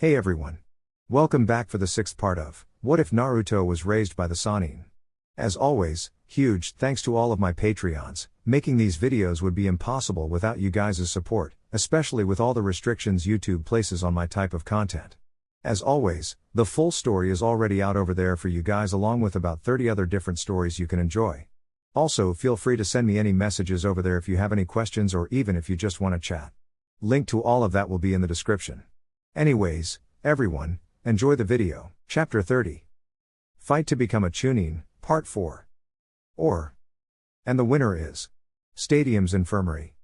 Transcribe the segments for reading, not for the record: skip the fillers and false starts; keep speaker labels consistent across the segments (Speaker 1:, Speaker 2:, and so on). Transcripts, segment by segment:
Speaker 1: Hey everyone. Welcome back for the 6th part of What If Naruto Was Raised by the Sannin? As always, huge thanks to all of my Patreons. Making these videos would be impossible without you guys' support, especially with all the restrictions YouTube places on my type of content. As always, the full story is already out over there for you guys along with about 30 other different stories you can enjoy. Also, feel free to send me any messages over there if you have any questions or even if you just want to chat. Link to all of that will be in the description. Anyways, everyone, enjoy the video. Chapter 30. Fight to Become a Chunin, Part 4. And the winner is Stadium's Infirmary.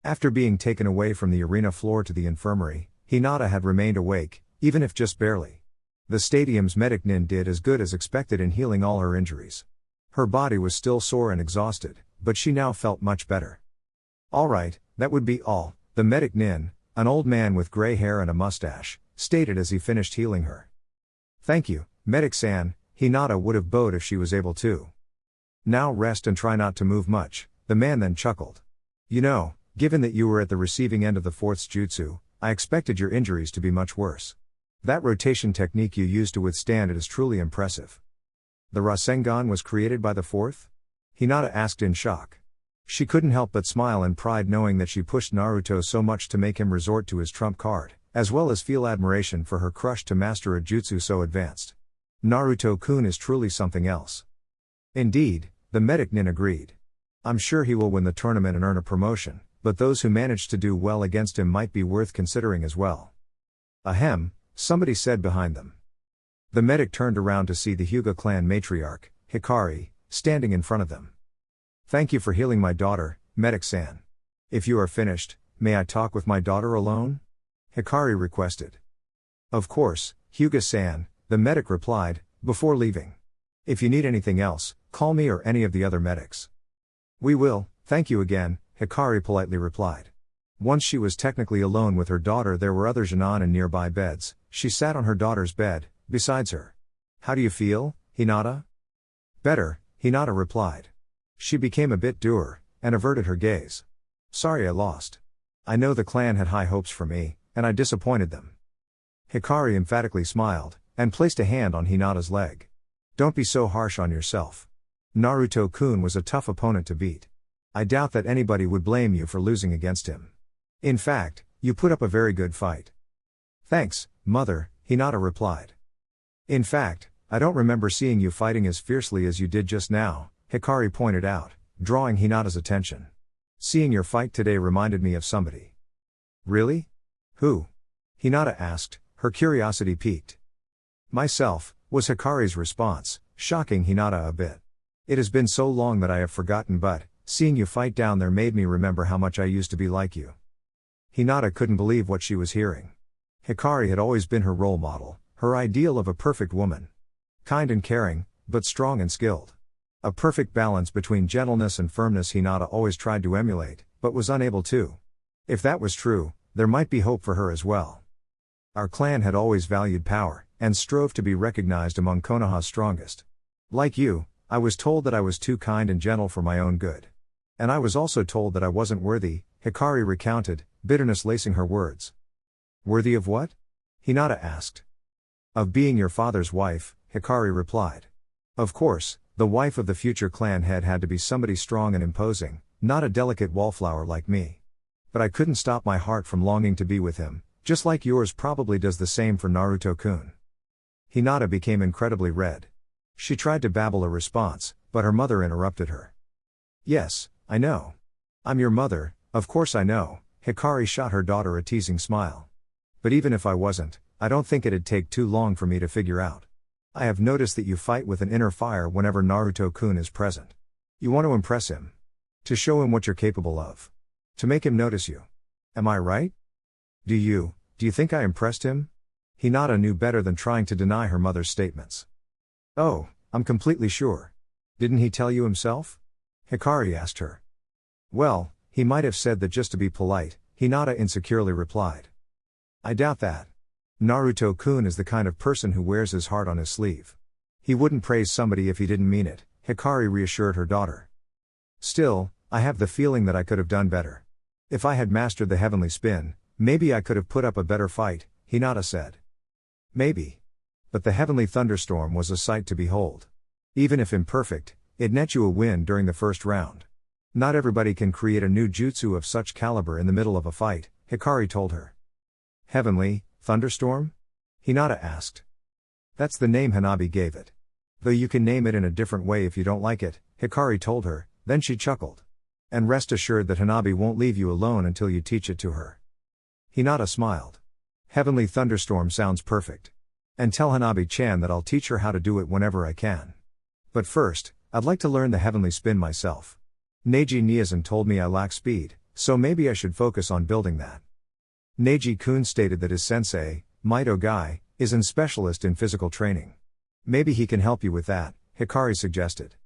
Speaker 1: After being taken away from the arena floor to the infirmary, Hinata had remained awake, even if just barely. The stadium's medic Nin did as good as expected in healing all her injuries. Her body was still sore and exhausted, but she now felt much better. Alright, that would be all, the medic Nin, an old man with gray hair and a mustache, stated as he finished healing her. Thank you, Medic-san, Hinata would have bowed if she was able to. Now rest and try not to move much, the man then chuckled. You know, given that you were at the receiving end of the 4th jutsu, I expected your injuries to be much worse. That rotation technique you used to withstand it is truly impressive. The Rasengan was created by the 4th? Hinata asked in shock. She couldn't help but smile in pride knowing that she pushed Naruto so much to make him resort to his trump card, as well as feel admiration for her crush to master a jutsu so advanced. Naruto-kun is truly something else. Indeed, the medic Nin agreed. I'm sure he will win the tournament and earn a promotion, but those who managed to do well against him might be worth considering as well. Ahem, somebody said behind them. The medic turned around to see the Hyuga clan matriarch, Hikari, standing in front of them. Thank you for healing my daughter, Medic-san. If you are finished, may I talk with my daughter alone? Hikari requested. Of course, Hyuga-san, the medic replied, before leaving. If you need anything else, call me or any of the other medics. We will, thank you again, Hikari politely replied. Once she was technically alone with her daughter, there were other genin in nearby beds. She sat on her daughter's bed, besides her. How do you feel, Hinata? Better, Hinata replied. She became a bit dour, and averted her gaze. Sorry I lost. I know the clan had high hopes for me, and I disappointed them. Hikari emphatically smiled, and placed a hand on Hinata's leg. Don't be so harsh on yourself. Naruto-kun was a tough opponent to beat. I doubt that anybody would blame you for losing against him. In fact, you put up a very good fight. Thanks, mother, Hinata replied. In fact, I don't remember seeing you fighting as fiercely as you did just now, Hikari pointed out, drawing Hinata's attention. Seeing your fight today reminded me of somebody. Really? Who? Hinata asked, her curiosity piqued. Myself, was Hikari's response, shocking Hinata a bit. It has been so long that I have forgotten, but seeing you fight down there made me remember how much I used to be like you. Hinata couldn't believe what she was hearing. Hikari had always been her role model, her ideal of a perfect woman. Kind and caring, but strong and skilled. A perfect balance between gentleness and firmness Hinata always tried to emulate, but was unable to. If that was true, there might be hope for her as well. Our clan had always valued power, and strove to be recognized among Konoha's strongest. Like you, I was told that I was too kind and gentle for my own good. And I was also told that I wasn't worthy, Hikari recounted, bitterness lacing her words. Worthy of what? Hinata asked. Of being your father's wife, Hikari replied. Of course, the wife of the future clan head had to be somebody strong and imposing, not a delicate wallflower like me. But I couldn't stop my heart from longing to be with him, just like yours probably does the same for Naruto-kun. Hinata became incredibly red. She tried to babble a response, but her mother interrupted her. Yes, I know. I'm your mother, of course I know, Hikari shot her daughter a teasing smile. But even if I wasn't, I don't think it'd take too long for me to figure out. I have noticed that you fight with an inner fire whenever Naruto-kun is present. You want to impress him. To show him what you're capable of. To make him notice you. Am I right? Do you think I impressed him? Hinata knew better than trying to deny her mother's statements. Oh, I'm completely sure. Didn't he tell you himself? Hikari asked her. Well, he might have said that just to be polite, Hinata insecurely replied. I doubt that. Naruto-kun is the kind of person who wears his heart on his sleeve. He wouldn't praise somebody if he didn't mean it, Hikari reassured her daughter. Still, I have the feeling that I could have done better. If I had mastered the heavenly spin, maybe I could have put up a better fight, Hinata said. Maybe. But the heavenly thunderstorm was a sight to behold. Even if imperfect, it net you a win during the first round. Not everybody can create a new jutsu of such caliber in the middle of a fight, Hikari told her. Heavenly thunderstorm? Hinata asked. That's the name Hanabi gave it. Though you can name it in a different way if you don't like it, Hikari told her, then she chuckled. And rest assured that Hanabi won't leave you alone until you teach it to her. Hinata smiled. Heavenly thunderstorm sounds perfect. And tell Hanabi-chan that I'll teach her how to do it whenever I can. But first, I'd like to learn the heavenly spin myself. Neji Niazan told me I lack speed, so maybe I should focus on building that. Neji-kun stated that his sensei, Mito Gai, is an specialist in physical training. Maybe he can help you with that, Hikari suggested.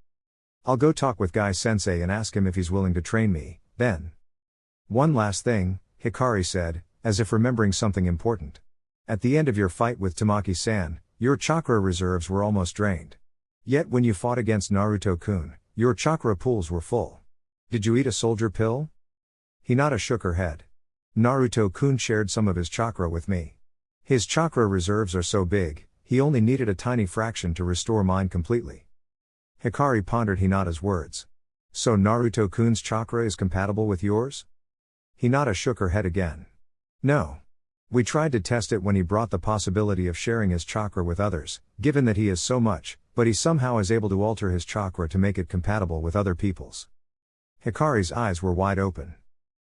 Speaker 1: I'll go talk with Gai sensei and ask him if he's willing to train me, then. One last thing, Hikari said, as if remembering something important. At the end of your fight with Tamaki-san, your chakra reserves were almost drained. Yet when you fought against Naruto-kun, your chakra pools were full. Did you eat a soldier pill? Hinata shook her head. Naruto-kun shared some of his chakra with me. His chakra reserves are so big, he only needed a tiny fraction to restore mine completely. Hikari pondered Hinata's words. So Naruto-kun's chakra is compatible with yours? Hinata shook her head again. No. We tried to test it when he brought the possibility of sharing his chakra with others, given that he is so much, but he somehow is able to alter his chakra to make it compatible with other people's. Hikari's eyes were wide open.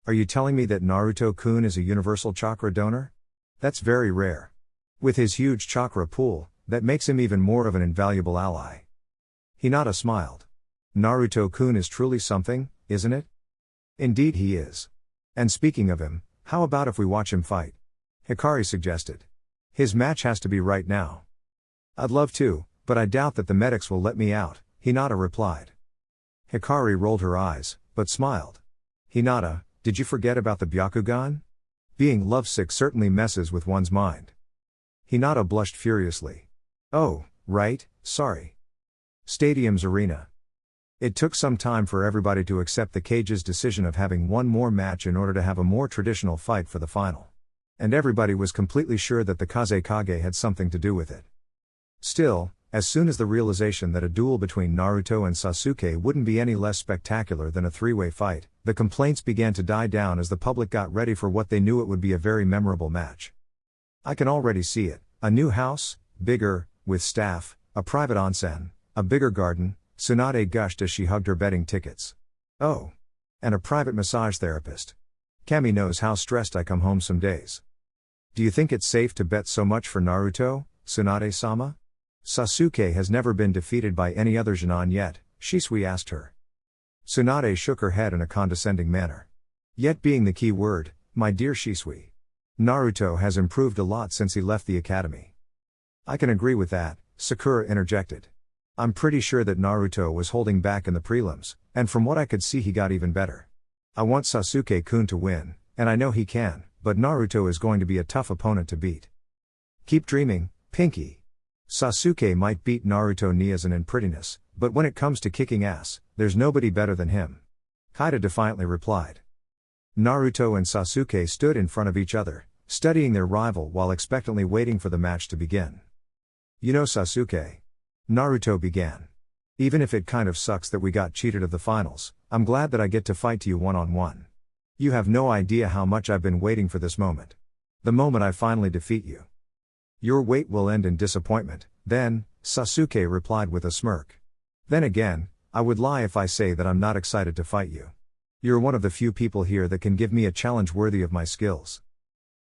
Speaker 1: Are you telling me that Naruto-kun is a universal chakra donor? That's very rare. With his huge chakra pool, that makes him even more of an invaluable ally. Hinata smiled. Naruto-kun is truly something, isn't it? Indeed he is. And speaking of him, how about if we watch him fight? Hikari suggested. His match has to be right now. I'd love to, but I doubt that the medics will let me out, Hinata replied. Hikari rolled her eyes, but smiled. Hinata, did you forget about the Byakugan? Being lovesick certainly messes with one's mind. Hinata blushed furiously. Oh, right, sorry. Stadium's arena. It took some time for everybody to accept the cage's decision of having one more match in order to have a more traditional fight for the final. And everybody was completely sure that the Kazekage had something to do with it. Still, as soon as the realization that a duel between Naruto and Sasuke wouldn't be any less spectacular than a three-way fight, the complaints began to die down as the public got ready for what they knew it would be a very memorable match. I can already see it, a new house, bigger, with staff, a private onsen, a bigger garden, Tsunade gushed as she hugged her betting tickets. Oh. And a private massage therapist. Kami knows how stressed I come home some days. Do you think it's safe to bet so much for Naruto, Tsunade-sama? Sasuke has never been defeated by any other Genin yet, Shisui asked her. Tsunade shook her head in a condescending manner. Yet being the key word, my dear Shisui. Naruto has improved a lot since he left the academy. I can agree with that, Sakura interjected. I'm pretty sure that Naruto was holding back in the prelims, and from what I could see he got even better. I want Sasuke-kun to win, and I know he can, but Naruto is going to be a tough opponent to beat. Keep dreaming, Pinky. Sasuke might beat Naruto Niazan in prettiness, but when it comes to kicking ass, there's nobody better than him. Kaida defiantly replied. Naruto and Sasuke stood in front of each other, studying their rival while expectantly waiting for the match to begin. You know Sasuke. Naruto began. Even if it kind of sucks that we got cheated of the finals, I'm glad that I get to fight you one-on-one. You have no idea how much I've been waiting for this moment. The moment I finally defeat you. Your wait will end in disappointment, then, Sasuke replied with a smirk. Then again, I would lie if I say that I'm not excited to fight you. You're one of the few people here that can give me a challenge worthy of my skills.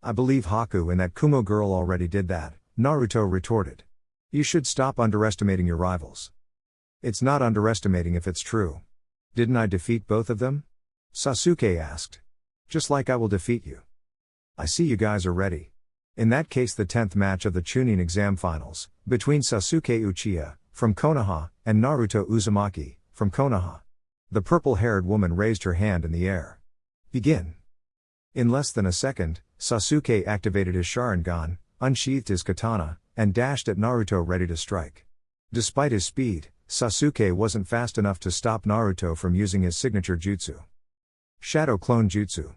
Speaker 1: I believe Haku and that Kumo girl already did that, Naruto retorted. You should stop underestimating your rivals. It's not underestimating if it's true. Didn't I defeat both of them? Sasuke asked. Just like I will defeat you. I see you guys are ready. In that case, the 10th match of the Chunin exam finals, between Sasuke Uchiha, from Konoha, and Naruto Uzumaki, from Konoha. The purple-haired woman raised her hand in the air. Begin. In less than a second, Sasuke activated his Sharingan, unsheathed his katana, and dashed at Naruto ready to strike. Despite his speed, Sasuke wasn't fast enough to stop Naruto from using his signature jutsu. Shadow Clone Jutsu.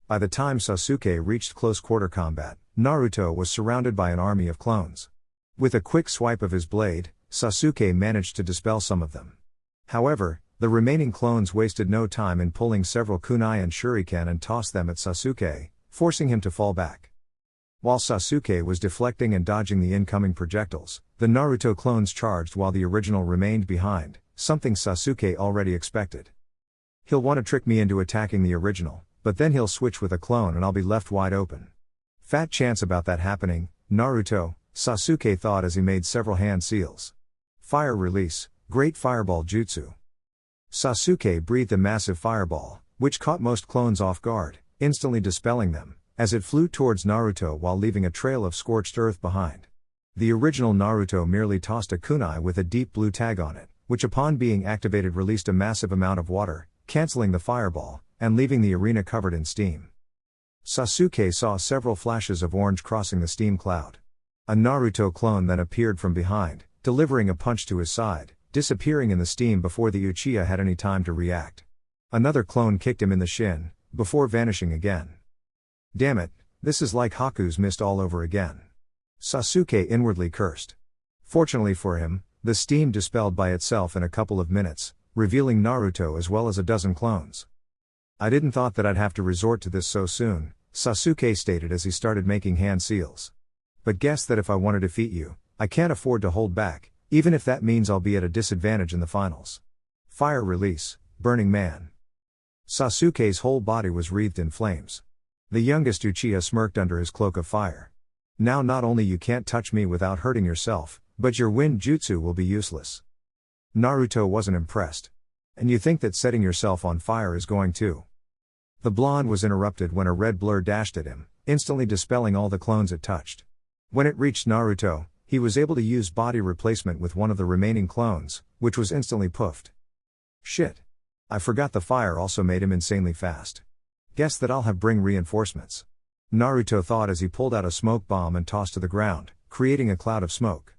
Speaker 1: By the time Sasuke reached close quarter combat, Naruto was surrounded by an army of clones. With a quick swipe of his blade, Sasuke managed to dispel some of them. However, the remaining clones wasted no time in pulling several kunai and shuriken and tossed them at Sasuke, forcing him to fall back. While Sasuke was deflecting and dodging the incoming projectiles, the Naruto clones charged while the original remained behind, something Sasuke already expected. He'll want to trick me into attacking the original, but then he'll switch with a clone and I'll be left wide open. Fat chance about that happening, Naruto, Sasuke thought as he made several hand seals. Fire release, Great Fireball Jutsu. Sasuke breathed a massive fireball, which caught most clones off guard, instantly dispelling them, as it flew towards Naruto while leaving a trail of scorched earth behind. The original Naruto merely tossed a kunai with a deep blue tag on it, which upon being activated released a massive amount of water, cancelling the fireball, and leaving the arena covered in steam. Sasuke saw several flashes of orange crossing the steam cloud. A Naruto clone then appeared from behind, delivering a punch to his side, disappearing in the steam before the Uchiha had any time to react. Another clone kicked him in the shin, before vanishing again. Damn it, this is like Haku's mist all over again. Sasuke inwardly cursed. Fortunately for him, the steam dispelled by itself in a couple of minutes, revealing Naruto as well as a dozen clones. I didn't thought that I'd have to resort to this so soon, Sasuke stated as he started making hand seals. But guess that if I want to defeat you, I can't afford to hold back, even if that means I'll be at a disadvantage in the finals. Fire release, Burning Man. Sasuke's whole body was wreathed in flames. The youngest Uchiha smirked under his cloak of fire. Now not only you can't touch me without hurting yourself, but your wind jutsu will be useless. Naruto wasn't impressed. And you think that setting yourself on fire is going to? The blonde was interrupted when a red blur dashed at him, instantly dispelling all the clones it touched. When it reached Naruto, he was able to use body replacement with one of the remaining clones, which was instantly poofed. Shit. I forgot the fire also made him insanely fast. Guess that I'll have bring reinforcements. Naruto thought as he pulled out a smoke bomb and tossed to the ground, creating a cloud of smoke.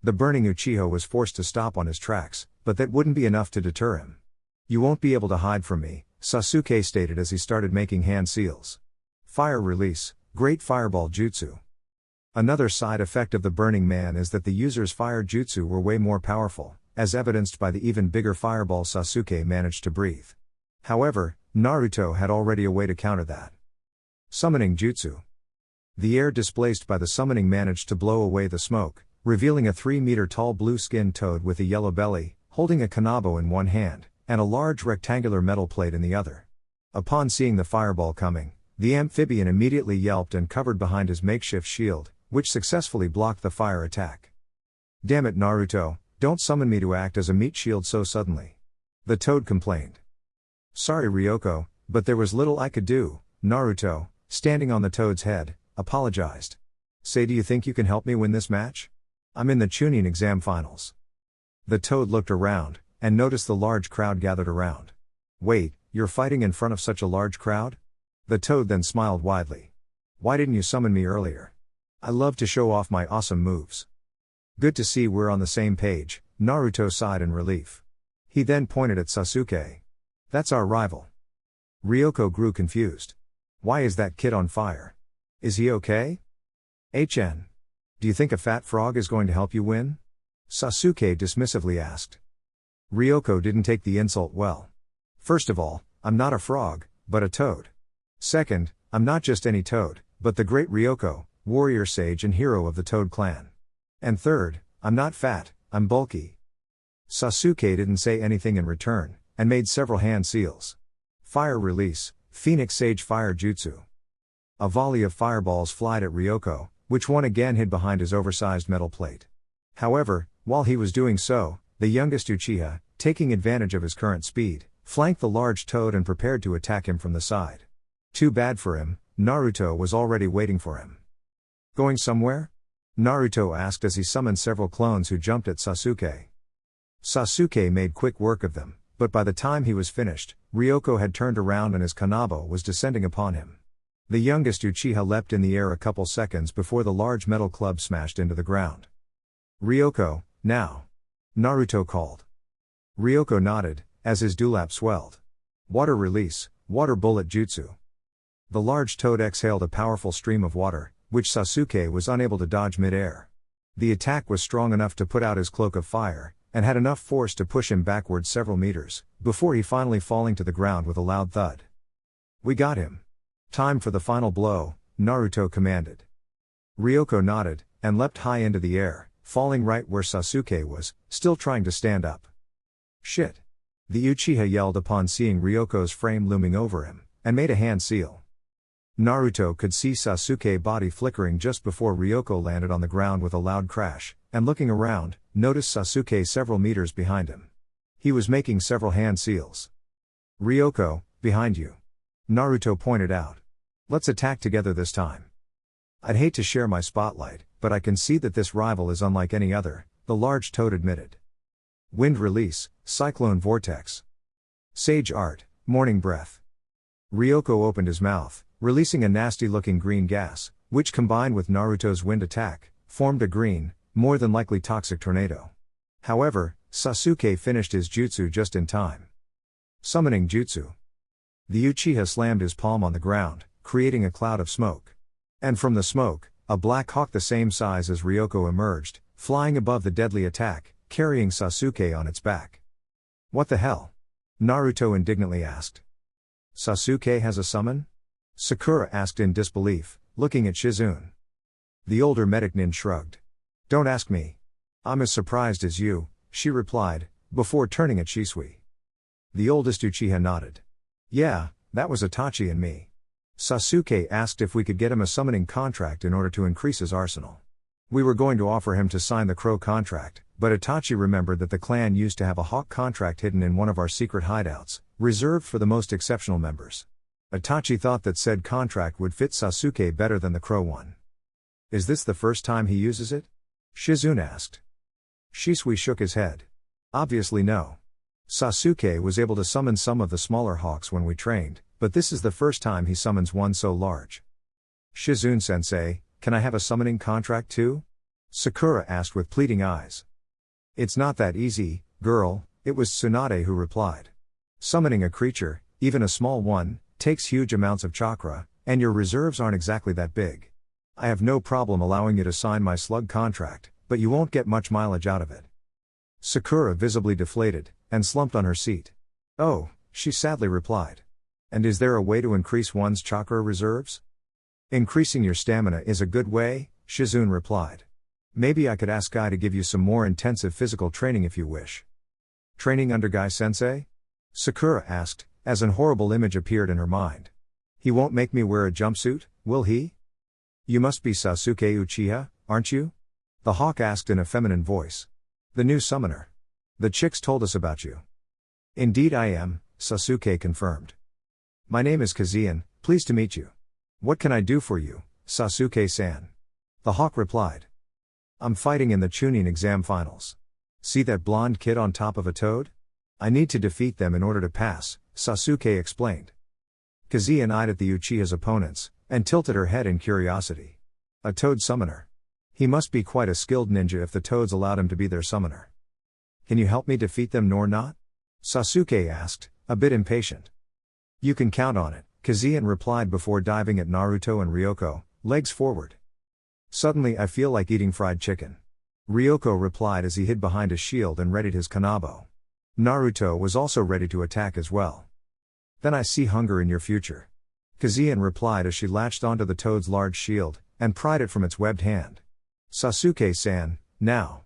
Speaker 1: The burning Uchiha was forced to stop on his tracks, but that wouldn't be enough to deter him. You won't be able to hide from me, Sasuke stated as he started making hand seals. Fire release, Great Fireball Jutsu. Another side effect of the Burning Man is that the user's fire jutsu were way more powerful, as evidenced by the even bigger fireball Sasuke managed to breathe. However, Naruto had already a way to counter that. Summoning Jutsu. The air displaced by the summoning managed to blow away the smoke, revealing a 3-meter-tall blue-skinned toad with a yellow belly, holding a kanabo in one hand, and a large rectangular metal plate in the other. Upon seeing the fireball coming, the amphibian immediately yelped and covered behind his makeshift shield, which successfully blocked the fire attack. Damn it Naruto, don't summon me to act as a meat shield so suddenly. The toad complained. Sorry Ryoko, but there was little I could do, Naruto, standing on the toad's head, apologized. Say, do you think you can help me win this match? I'm in the Chunin exam finals. The toad looked around, and noticed the large crowd gathered around. Wait, you're fighting in front of such a large crowd? The toad then smiled widely. Why didn't you summon me earlier? I love to show off my awesome moves. Good to see we're on the same page, Naruto sighed in relief. He then pointed at Sasuke. That's our rival. Ryoko grew confused. Why is that kid on fire? Is he okay? HN. Do you think a fat frog is going to help you win? Sasuke dismissively asked. Ryoko didn't take the insult well. First of all, I'm not a frog, but a toad. Second, I'm not just any toad, but the great Ryoko, warrior sage and hero of the Toad clan. And third, I'm not fat, I'm bulky. Sasuke didn't say anything in return, and made several hand seals. Fire release, Phoenix Sage Fire Jutsu. A volley of fireballs flied at Ryoko, which one again hid behind his oversized metal plate. However, while he was doing so, the youngest Uchiha, taking advantage of his current speed, flanked the large toad and prepared to attack him from the side. Too bad for him, Naruto was already waiting for him. Going somewhere? Naruto asked as he summoned several clones who jumped at Sasuke. Sasuke made quick work of them, but by the time he was finished, Ryoko had turned around and his kanabo was descending upon him. The youngest Uchiha leapt in the air a couple seconds before the large metal club smashed into the ground. Ryoko, now! Naruto called. Ryoko nodded, as his dewlap swelled. Water release, Water Bullet Jutsu. The large toad exhaled a powerful stream of water, which Sasuke was unable to dodge mid-air. The attack was strong enough to put out his cloak of fire, and had enough force to push him backward several meters, before he finally falling to the ground with a loud thud. "We got him. Time for the final blow," Naruto commanded. Ryoko nodded, and leapt high into the air, falling right where Sasuke was, still trying to stand up. "Shit!" The Uchiha yelled upon seeing Ryoko's frame looming over him, and made a hand seal. Naruto could see Sasuke's body flickering just before Ryoko landed on the ground with a loud crash, and looking around, noticed Sasuke several meters behind him. He was making several hand seals. "Ryoko, behind you," Naruto pointed out. "Let's attack together this time." "I'd hate to share my spotlight, but I can see that this rival is unlike any other," the large toad admitted. Wind release, cyclone vortex. Sage art, morning breath. Ryoko opened his mouth, releasing a nasty-looking green gas, which combined with Naruto's wind attack, formed a green, more than likely toxic tornado. However, Sasuke finished his jutsu just in time. Summoning jutsu. The Uchiha slammed his palm on the ground, creating a cloud of smoke. And from the smoke, a black hawk the same size as Ryoko emerged, flying above the deadly attack, carrying Sasuke on its back. "What the hell?" Naruto indignantly asked. "Sasuke has a summon?" Sakura asked in disbelief, looking at Shizune. The older medic nin shrugged. "Don't ask me. I'm as surprised as you," she replied, before turning at Shisui. The oldest Uchiha nodded. "Yeah, that was Itachi and me. Sasuke asked if we could get him a summoning contract in order to increase his arsenal. We were going to offer him to sign the crow contract, but Itachi remembered that the clan used to have a hawk contract hidden in one of our secret hideouts, reserved for the most exceptional members. Itachi thought that said contract would fit Sasuke better than the crow one." "Is this the first time he uses it?" Shizune asked. Shisui shook his head. "Obviously no. Sasuke was able to summon some of the smaller hawks when we trained, but this is the first time he summons one so large." "Shizune-sensei, can I have a summoning contract too?" Sakura asked with pleading eyes. "It's not that easy, girl," it was Tsunade who replied. "Summoning a creature, even a small one, takes huge amounts of chakra, and your reserves aren't exactly that big. I have no problem allowing you to sign my slug contract, but you won't get much mileage out of it." Sakura visibly deflated, and slumped on her seat. "Oh," she sadly replied. "And is there a way to increase one's chakra reserves?" "Increasing your stamina is a good way," Shizune replied. "Maybe I could ask Guy to give you some more intensive physical training if you wish." "Training under Guy-sensei?" Sakura asked, as an horrible image appeared in her mind. "He won't make me wear a jumpsuit, will he?" "You must be Sasuke Uchiha, aren't you?" the hawk asked in a feminine voice. "The new summoner. The chicks told us about you." "Indeed I am," Sasuke confirmed. "My name is Kazuyan, pleased to meet you. What can I do for you, Sasuke-san?" the hawk replied. "I'm fighting in the Chunin exam finals. See that blonde kid on top of a toad? I need to defeat them in order to pass," Sasuke explained. Kazuyan eyed at the Uchiha's opponents, and tilted her head in curiosity. A toad summoner. He must be quite a skilled ninja if the toads allowed him to be their summoner. "Can you help me defeat them nor not?" Sasuke asked, a bit impatient. "You can count on it," Kazuyan replied before diving at Naruto and Ryoko, legs forward. "Suddenly I feel like eating fried chicken," Ryoko replied as he hid behind a shield and readied his kanabo. Naruto was also ready to attack as well. "Then I see hunger in your future," Kazuyan replied as she latched onto the toad's large shield, and pried it from its webbed hand. "Sasuke-san, now."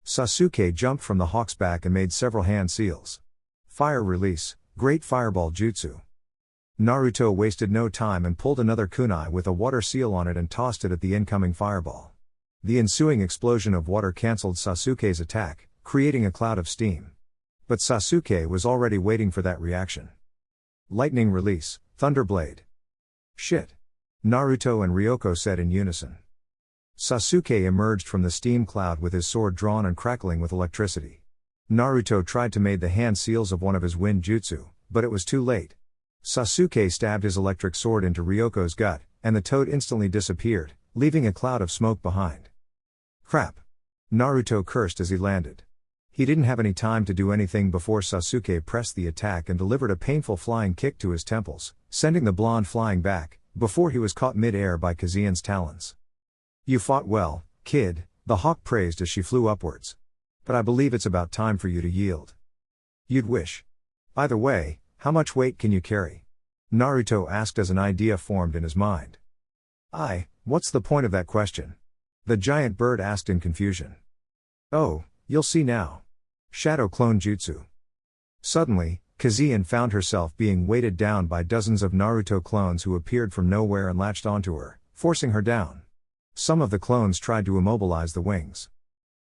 Speaker 1: Sasuke jumped from the hawk's back and made several hand seals. Fire release, great fireball jutsu. Naruto wasted no time and pulled another kunai with a water seal on it and tossed it at the incoming fireball. The ensuing explosion of water cancelled Sasuke's attack, creating a cloud of steam. But Sasuke was already waiting for that reaction. Lightning release, Thunderblade. "Shit!" Naruto and Ryoko said in unison. Sasuke emerged from the steam cloud with his sword drawn and crackling with electricity. Naruto tried to make the hand seals of one of his wind jutsu, but it was too late. Sasuke stabbed his electric sword into Ryoko's gut, and the toad instantly disappeared, leaving a cloud of smoke behind. "Crap!" Naruto cursed as he landed. He didn't have any time to do anything before Sasuke pressed the attack and delivered a painful flying kick to his temples, sending the blonde flying back, before he was caught mid-air by Kazuyan's talons. "You fought well, kid," the hawk praised as she flew upwards. "But I believe it's about time for you to yield." "You'd wish. By the way, how much weight can you carry?" Naruto asked as an idea formed in his mind. What's the point of that question?" the giant bird asked in confusion. "Oh, you'll see now. Shadow Clone Jutsu." Suddenly, Kazuyan found herself being weighted down by dozens of Naruto clones who appeared from nowhere and latched onto her, forcing her down. Some of the clones tried to immobilize the wings.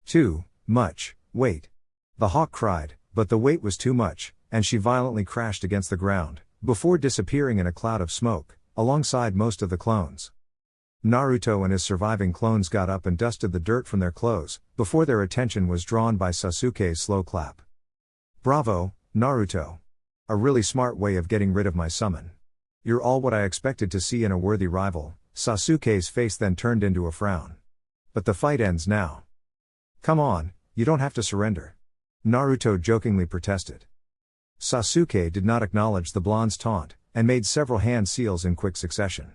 Speaker 1: "Too much weight," the hawk cried, but the weight was too much, and she violently crashed against the ground, before disappearing in a cloud of smoke, alongside most of the clones. Naruto and his surviving clones got up and dusted the dirt from their clothes, before their attention was drawn by Sasuke's slow clap. "Bravo, Naruto. A really smart way of getting rid of my summon. You're all what I expected to see in a worthy rival." Sasuke's face then turned into a frown. "But the fight ends now. Come on, you don't have to surrender," Naruto jokingly protested. Sasuke did not acknowledge the blonde's taunt, and made several hand seals in quick succession.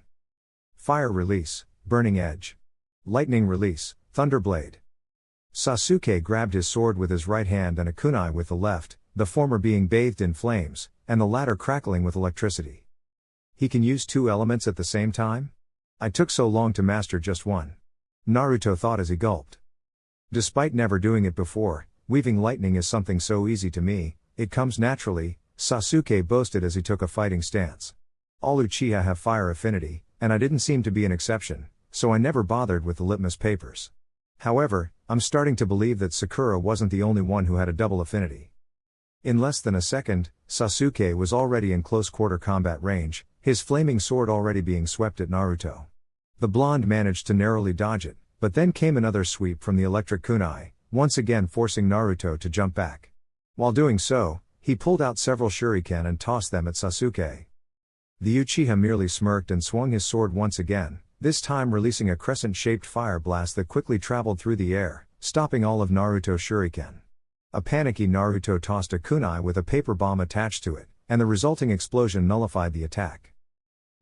Speaker 1: Fire release, Burning Edge. Lightning release, Thunderblade. Sasuke grabbed his sword with his right hand and a kunai with the left, the former being bathed in flames, and the latter crackling with electricity. He can use two elements at the same time? I took so long to master just one. Naruto thought as he gulped. Despite never doing it before, weaving lightning is something so easy to me, it comes naturally, Sasuke boasted as he took a fighting stance. All Uchiha have fire affinity, and I didn't seem to be an exception, so I never bothered with the litmus papers. However, I'm starting to believe that Sakura wasn't the only one who had a double affinity. In less than a second, Sasuke was already in close-quarter combat range, his flaming sword already being swept at Naruto. The blonde managed to narrowly dodge it, but then came another sweep from the electric kunai, once again forcing Naruto to jump back. While doing so, he pulled out several shuriken and tossed them at Sasuke. The Uchiha merely smirked and swung his sword once again, this time releasing a crescent-shaped fire blast that quickly traveled through the air, stopping all of Naruto's shuriken. A panicky Naruto tossed a kunai with a paper bomb attached to it, and the resulting explosion nullified the attack.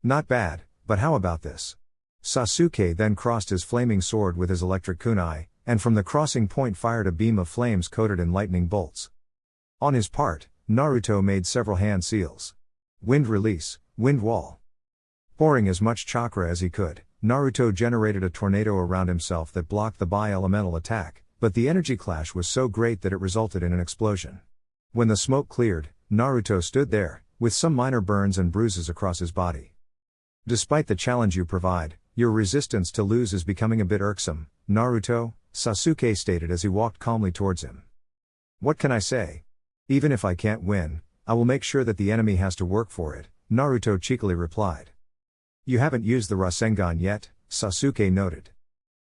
Speaker 1: Not bad, but how about this? Sasuke then crossed his flaming sword with his electric kunai, and from the crossing point fired a beam of flames coated in lightning bolts. On his part, Naruto made several hand seals. Wind release, Wind wall. Pouring as much chakra as he could, Naruto generated a tornado around himself that blocked the bi-elemental attack, but the energy clash was so great that it resulted in an explosion. When the smoke cleared, Naruto stood there, with some minor burns and bruises across his body. "Despite the challenge you provide, your resistance to lose is becoming a bit irksome, Naruto," Sasuke stated as he walked calmly towards him. "What can I say? Even if I can't win, I will make sure that the enemy has to work for it," Naruto cheekily replied. "You haven't used the Rasengan yet," Sasuke noted.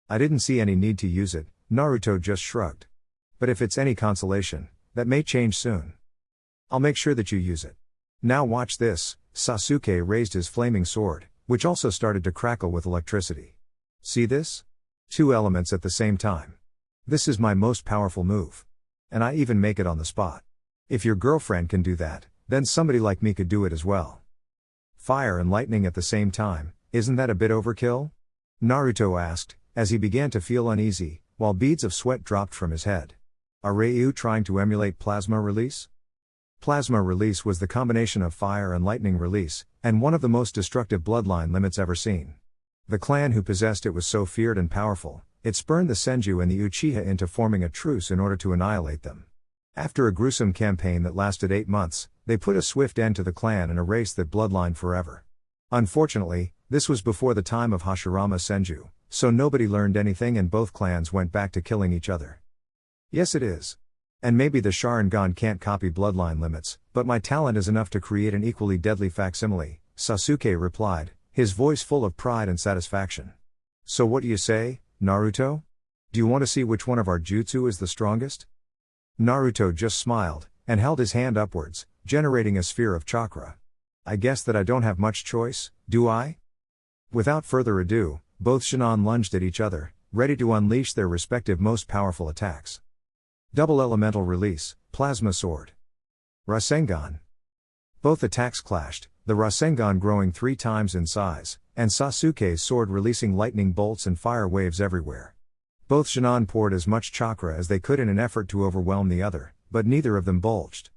Speaker 1: "I didn't see any need to use it," Naruto just shrugged. "But if it's any consolation, that may change soon. I'll make sure that you use it. Now watch this." Sasuke raised his flaming sword, which also started to crackle with electricity. "See this? Two elements at the same time. This is my most powerful move. And I even make it on the spot. If your girlfriend can do that, then somebody like me could do it as well. Fire and lightning at the same time, isn't that a bit overkill?" Naruto asked, as he began to feel uneasy, while beads of sweat dropped from his head. "Are you trying to emulate plasma release?" Plasma release was the combination of fire and lightning release, and one of the most destructive bloodline limits ever seen. The clan who possessed it was so feared and powerful, it spurned the Senju and the Uchiha into forming a truce in order to annihilate them. After a gruesome campaign that lasted 8 months, they put a swift end to the clan and erased that bloodline forever. Unfortunately, this was before the time of Hashirama Senju, so nobody learned anything and both clans went back to killing each other. "Yes it is. And maybe the Sharingan can't copy bloodline limits, but my talent is enough to create an equally deadly facsimile," Sasuke replied, his voice full of pride and satisfaction. "So what do you say, Naruto? Do you want to see which one of our jutsu is the strongest?" Naruto just smiled, and held his hand upwards, generating a sphere of chakra. "I guess that I don't have much choice, do I?" Without further ado, both Sannin lunged at each other, ready to unleash their respective most powerful attacks. Double elemental release, plasma sword. Rasengan. Both attacks clashed, the Rasengan growing 3 times in size, and Sasuke's sword releasing lightning bolts and fire waves everywhere. Both Shin'an poured as much chakra as they could in an effort to overwhelm the other, but neither of them bulged.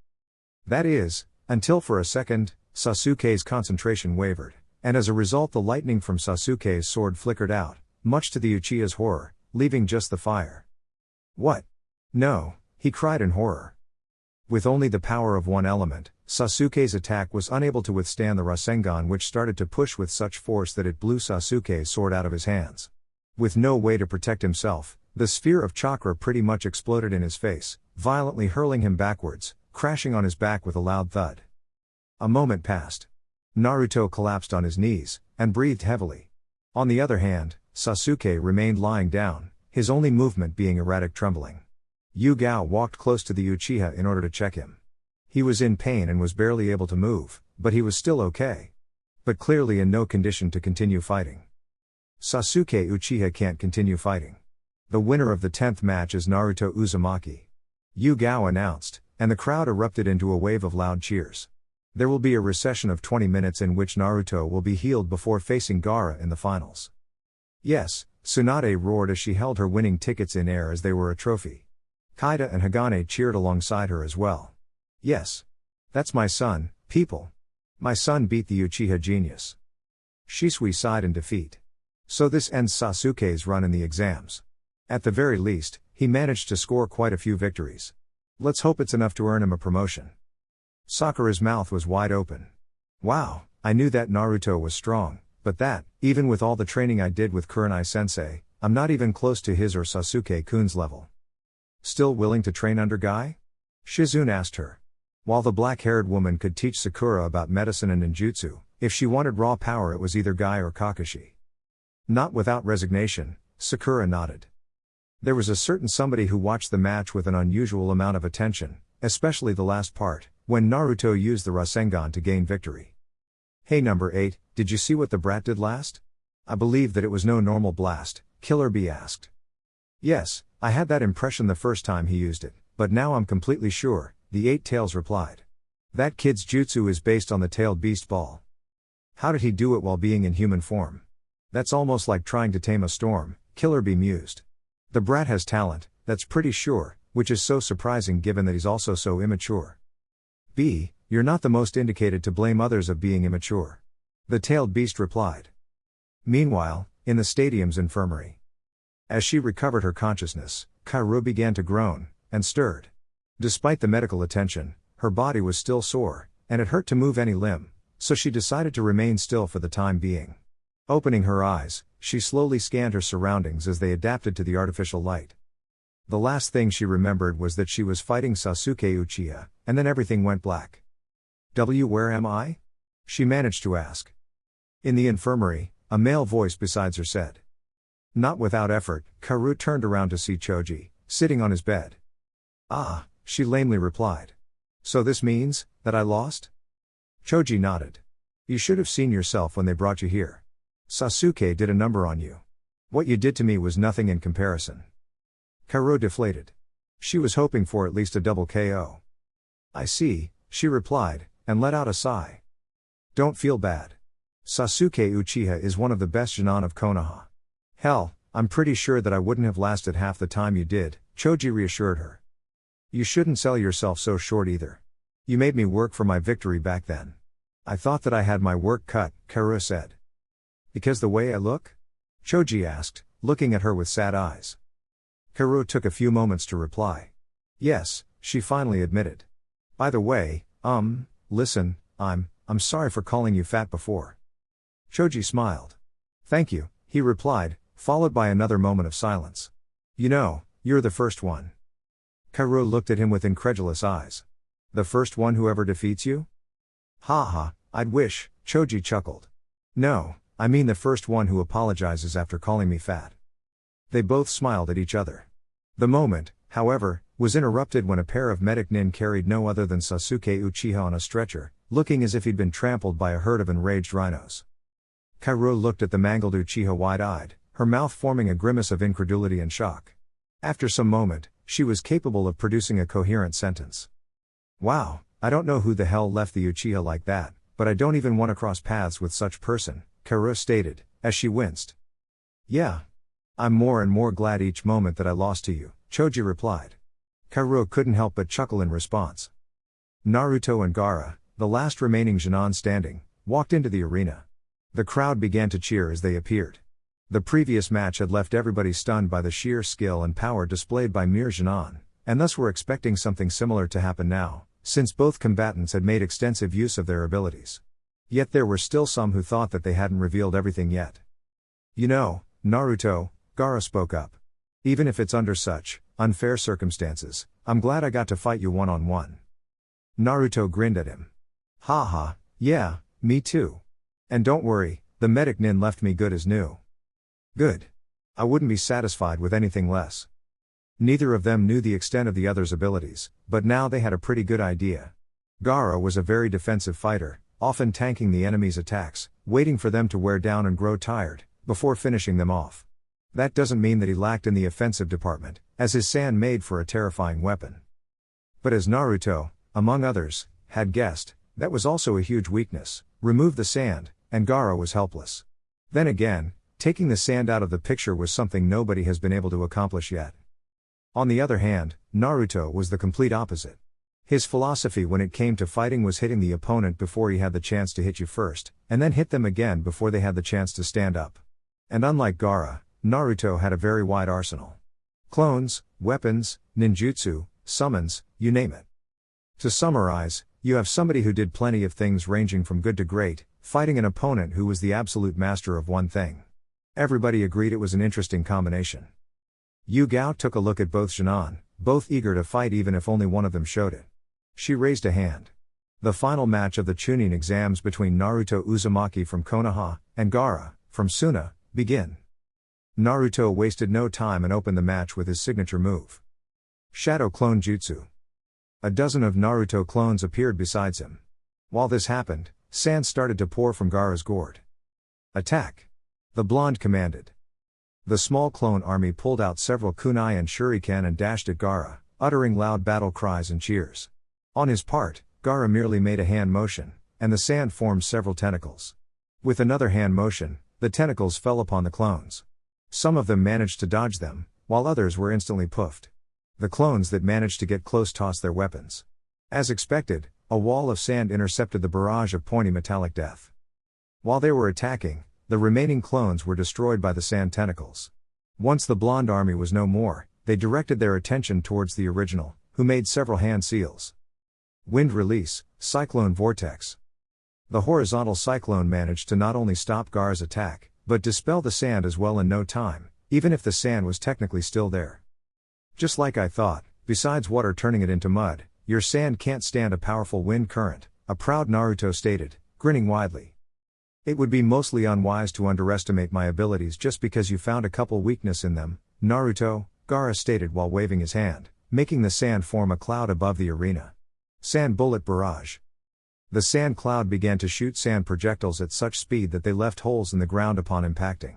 Speaker 1: That is, until for a second, Sasuke's concentration wavered, and as a result the lightning from Sasuke's sword flickered out, much to the Uchiha's horror, leaving just the fire. What? No, he cried in horror. With only the power of one element, Sasuke's attack was unable to withstand the Rasengan, which started to push with such force that it blew Sasuke's sword out of his hands. With no way to protect himself, the sphere of chakra pretty much exploded in his face, violently hurling him backwards, crashing on his back with a loud thud. A moment passed. Naruto collapsed on his knees, and breathed heavily. On the other hand, Sasuke remained lying down, his only movement being erratic trembling. Yugao walked close to the Uchiha in order to check him. He was in pain and was barely able to move, but he was still okay. But clearly in no condition to continue fighting. Sasuke Uchiha can't continue fighting. The winner of the 10th match is Naruto Uzumaki. Yugao announced, and the crowd erupted into a wave of loud cheers. There will be a recession of 20 minutes in which Naruto will be healed before facing Gaara in the finals. Yes, Tsunade roared as she held her winning tickets in air as they were a trophy. Kaida and Hagane cheered alongside her as well. Yes. That's my son, people. My son beat the Uchiha genius. Shisui sighed in defeat. So this ends Sasuke's run in the exams. At the very least, he managed to score quite a few victories. Let's hope it's enough to earn him a promotion. Sakura's mouth was wide open. Wow, I knew that Naruto was strong, but that, even with all the training I did with Kurenai-sensei, I'm not even close to his or Sasuke-kun's level. Still willing to train under Guy? Shizune asked her. While the black-haired woman could teach Sakura about medicine and ninjutsu, if she wanted raw power it was either Guy or Kakashi. Not without resignation, Sakura nodded. There was a certain somebody who watched the match with an unusual amount of attention, especially the last part, when Naruto used the Rasengan to gain victory. Hey number 8, did you see what the brat did last? I believe that it was no normal blast, Killer Bee asked. Yes, I had that impression the first time he used it, but now I'm completely sure, the 8 Tails replied. That kid's jutsu is based on the tailed beast ball. How did he do it while being in human form? That's almost like trying to tame a storm, Killer Bee mused. The brat has talent, that's pretty sure, which is so surprising given that he's also so immature. B, you're not the most indicated to blame others of being immature. The tailed beast replied. Meanwhile, in the stadium's infirmary. As she recovered her consciousness, Kaoru began to groan, and stirred. Despite the medical attention, her body was still sore, and it hurt to move any limb, so she decided to remain still for the time being. Opening her eyes, she slowly scanned her surroundings as they adapted to the artificial light. The last thing she remembered was that she was fighting Sasuke Uchiha, and then everything went black. Where am I? She managed to ask. In the infirmary, a male voice beside her said. Not without effort, Kaoru turned around to see Choji, sitting on his bed. Ah, she lamely replied. So this means, that I lost? Choji nodded. You should have seen yourself when they brought you here. Sasuke did a number on you. What you did to me was nothing in comparison. Kaoru deflated. She was hoping for at least a double KO. I see, she replied, and let out a sigh. Don't feel bad. Sasuke Uchiha is one of the best Shin'an of Konoha. Hell, I'm pretty sure that I wouldn't have lasted half the time you did, Choji reassured her. You shouldn't sell yourself so short either. You made me work for my victory back then. I thought that I had my work cut, Kaoru said. Because the way I look? Choji asked, looking at her with sad eyes. Kaoru took a few moments to reply. Yes, she finally admitted. By the way, listen, I'm sorry for calling you fat before. Choji smiled. Thank you, he replied, followed by another moment of silence. You know, you're the first one. Kaoru looked at him with incredulous eyes. The first one who ever defeats you? Ha ha, I'd wish, Choji chuckled. No, I mean the first one who apologizes after calling me fat. They both smiled at each other. The moment, however, was interrupted when a pair of medic nin carried no other than Sasuke Uchiha on a stretcher, looking as if he'd been trampled by a herd of enraged rhinos. Kaoru looked at the mangled Uchiha wide-eyed, her mouth forming a grimace of incredulity and shock. After some moment, she was capable of producing a coherent sentence. Wow, I don't know who the hell left the Uchiha like that, but I don't even want to cross paths with such person, Karu stated, as she winced. Yeah. I'm more and more glad each moment that I lost to you, Choji replied. Karu couldn't help but chuckle in response. Naruto and Gaara, the last remaining Genin standing, walked into the arena. The crowd began to cheer as they appeared. The previous match had left everybody stunned by the sheer skill and power displayed by mere Genin, and thus were expecting something similar to happen now, since both combatants had made extensive use of their abilities. Yet there were still some who thought that they hadn't revealed everything yet. You know, Naruto, Gaara spoke up. Even if it's under such unfair circumstances, I'm glad I got to fight you one-on-one. Naruto grinned at him. Haha, yeah, me too. And don't worry, the medic nin left me good as new. Good. I wouldn't be satisfied with anything less. Neither of them knew the extent of the other's abilities, but now they had a pretty good idea. Gaara was a very defensive fighter, often tanking the enemy's attacks, waiting for them to wear down and grow tired, before finishing them off. That doesn't mean that he lacked in the offensive department, as his sand made for a terrifying weapon. But as Naruto, among others, had guessed, that was also a huge weakness. Remove the sand, and Gaara was helpless. Then again, taking the sand out of the picture was something nobody has been able to accomplish yet. On the other hand, Naruto was the complete opposite. His philosophy when it came to fighting was hitting the opponent before he had the chance to hit you first, and then hit them again before they had the chance to stand up. And unlike Gaara, Naruto had a very wide arsenal. Clones, weapons, ninjutsu, summons, you name it. To summarize, you have somebody who did plenty of things ranging from good to great, fighting an opponent who was the absolute master of one thing. Everybody agreed it was an interesting combination. Yu Gao took a look at both Genin, both eager to fight even if only one of them showed it. She raised a hand. The final match of the Chunin exams between Naruto Uzumaki from Konoha, and Gaara, from Suna, begin. Naruto wasted no time and opened the match with his signature move. Shadow Clone Jutsu. A dozen of Naruto clones appeared besides him. While this happened, sand started to pour from Gaara's gourd. Attack! The blonde commanded. The small clone army pulled out several kunai and shuriken and dashed at Gaara, uttering loud battle cries and cheers. On his part, Gaara merely made a hand motion, and the sand formed several tentacles. With another hand motion, the tentacles fell upon the clones. Some of them managed to dodge them, while others were instantly poofed. The clones that managed to get close tossed their weapons. As expected, a wall of sand intercepted the barrage of pointy metallic death. While they were attacking, the remaining clones were destroyed by the sand tentacles. Once the blonde army was no more, they directed their attention towards the original, who made several hand seals. Wind release, cyclone vortex. The horizontal cyclone managed to not only stop Gaara's attack, but dispel the sand as well in no time, even if the sand was technically still there. Just like I thought, besides water turning it into mud, your sand can't stand a powerful wind current, a proud Naruto stated, grinning widely. It would be mostly unwise to underestimate my abilities just because you found a couple weakness in them, Naruto, Gaara stated while waving his hand, making the sand form a cloud above the arena. Sand bullet barrage. The sand cloud began to shoot sand projectiles at such speed that they left holes in the ground upon impacting.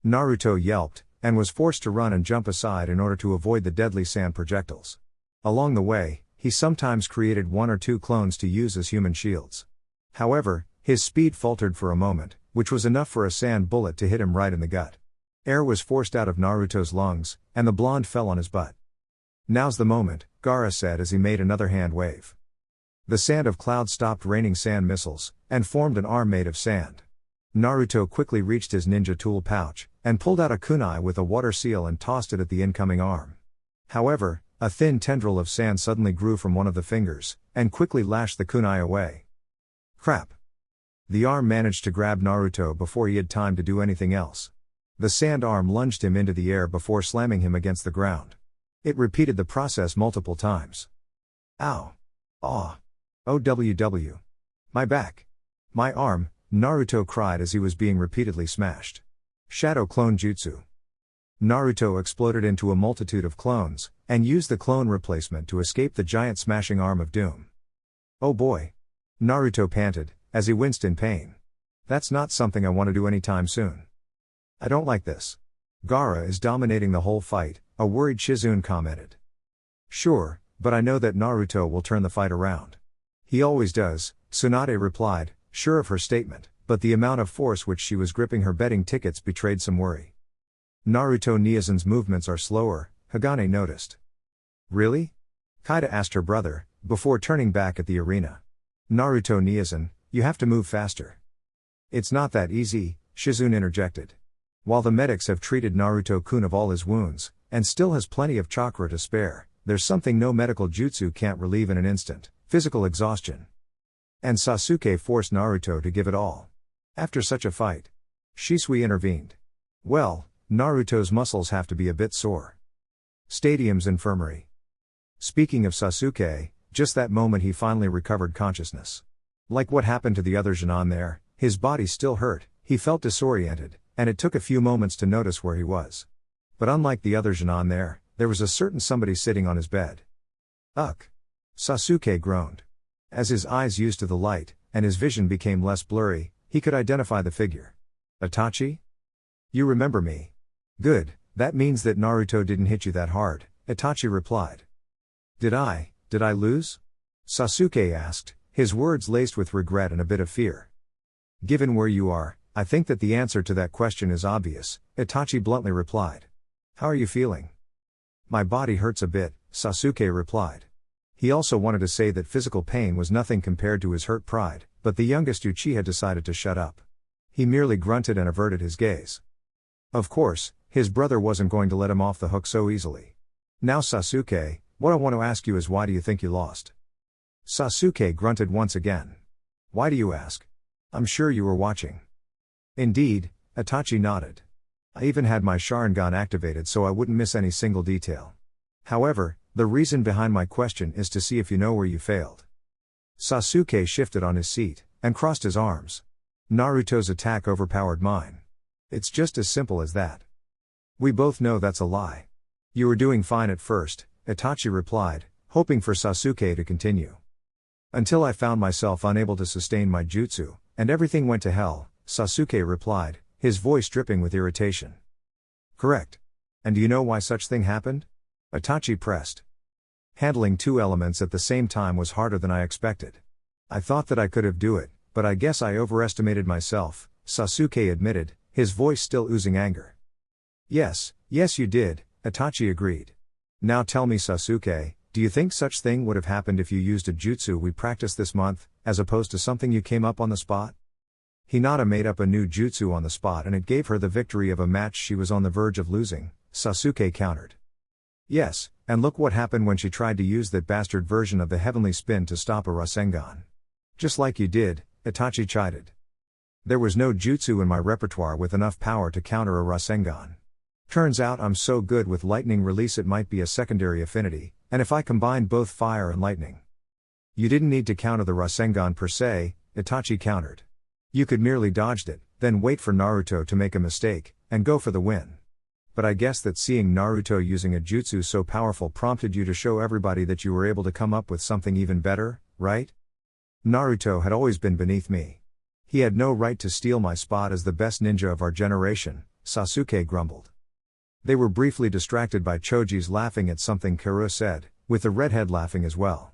Speaker 1: Naruto yelped, and was forced to run and jump aside in order to avoid the deadly sand projectiles. Along the way, he sometimes created one or two clones to use as human shields. However, his speed faltered for a moment, which was enough for a sand bullet to hit him right in the gut. Air was forced out of Naruto's lungs, and the blonde fell on his butt. Now's the moment, Gaara said as he made another hand wave. The sand of cloud stopped raining sand missiles, and formed an arm made of sand. Naruto quickly reached his ninja tool pouch, and pulled out a kunai with a water seal and tossed it at the incoming arm. However, a thin tendril of sand suddenly grew from one of the fingers, and quickly lashed the kunai away. Crap! The arm managed to grab Naruto before he had time to do anything else. The sand arm lunged him into the air before slamming him against the ground. It repeated the process multiple times. Ow! Aw! OWW! My back! My arm! Naruto cried as he was being repeatedly smashed. Shadow Clone Jutsu. Naruto exploded into a multitude of clones, and used the clone replacement to escape the giant smashing arm of doom. Oh boy! Naruto panted, as he winced in pain. That's not something I want to do anytime soon. I don't like this. Gaara is dominating the whole fight, a worried Shizune commented. Sure, but I know that Naruto will turn the fight around. He always does, Tsunade replied, sure of her statement, but the amount of force which she was gripping her betting tickets betrayed some worry. Naruto Niazen's movements are slower, Hagane noticed. Really? Kaida asked her brother, before turning back at the arena. Naruto Niazen, you have to move faster. It's not that easy, Shizune interjected. While the medics have treated Naruto-kun of all his wounds, and still has plenty of chakra to spare, there's something no medical jutsu can't relieve in an instant: physical exhaustion. And Sasuke forced Naruto to give it all. After such a fight. Shisui intervened. Well, Naruto's muscles have to be a bit sore. Stadium's infirmary. Speaking of Sasuke, just that moment he finally recovered consciousness. Like what happened to the other Genin there, his body still hurt, he felt disoriented, and it took a few moments to notice where he was. But unlike the other Genin there was a certain somebody sitting on his bed. Ugh! Sasuke groaned. As his eyes used to the light, and his vision became less blurry, he could identify the figure. Itachi? You remember me? Good, that means that Naruto didn't hit you that hard, Itachi replied. Did I lose? Sasuke asked, his words laced with regret and a bit of fear. Given where you are, I think that the answer to that question is obvious, Itachi bluntly replied. How are you feeling? My body hurts a bit, Sasuke replied. He also wanted to say that physical pain was nothing compared to his hurt pride, but the youngest Uchiha decided to shut up. He merely grunted and averted his gaze. Of course, his brother wasn't going to let him off the hook so easily. Now Sasuke, what I want to ask you is, why do you think you lost? Sasuke grunted once again. Why do you ask? I'm sure you were watching. Indeed, Itachi nodded. I even had my Sharingan activated so I wouldn't miss any single detail. However, the reason behind my question is to see if you know where you failed. Sasuke shifted on his seat, and crossed his arms. Naruto's attack overpowered mine. It's just as simple as that. We both know that's a lie. You were doing fine at first, Itachi replied, hoping for Sasuke to continue. Until I found myself unable to sustain my jutsu, and everything went to hell, Sasuke replied, his voice dripping with irritation. Correct. And do you know why such thing happened? Itachi pressed. Handling two elements at the same time was harder than I expected. I thought that I could have do it, but I guess I overestimated myself, Sasuke admitted, his voice still oozing anger. Yes you did, Itachi agreed. Now tell me Sasuke, do you think such thing would have happened if you used a jutsu we practiced this month, as opposed to something you came up on the spot? Hinata made up a new jutsu on the spot and it gave her the victory of a match she was on the verge of losing, Sasuke countered. Yes, and look what happened when she tried to use that bastard version of the heavenly spin to stop a Rasengan. Just like you did, Itachi chided. There was no jutsu in my repertoire with enough power to counter a Rasengan. Turns out I'm so good with lightning release it might be a secondary affinity, and if I combined both fire and lightning. You didn't need to counter the Rasengan per se, Itachi countered. You could merely dodged it, then wait for Naruto to make a mistake, and go for the win. But I guess that seeing Naruto using a jutsu so powerful prompted you to show everybody that you were able to come up with something even better, right? Naruto had always been beneath me. He had no right to steal my spot as the best ninja of our generation, Sasuke grumbled. They were briefly distracted by Choji's laughing at something Karu said, with the redhead laughing as well.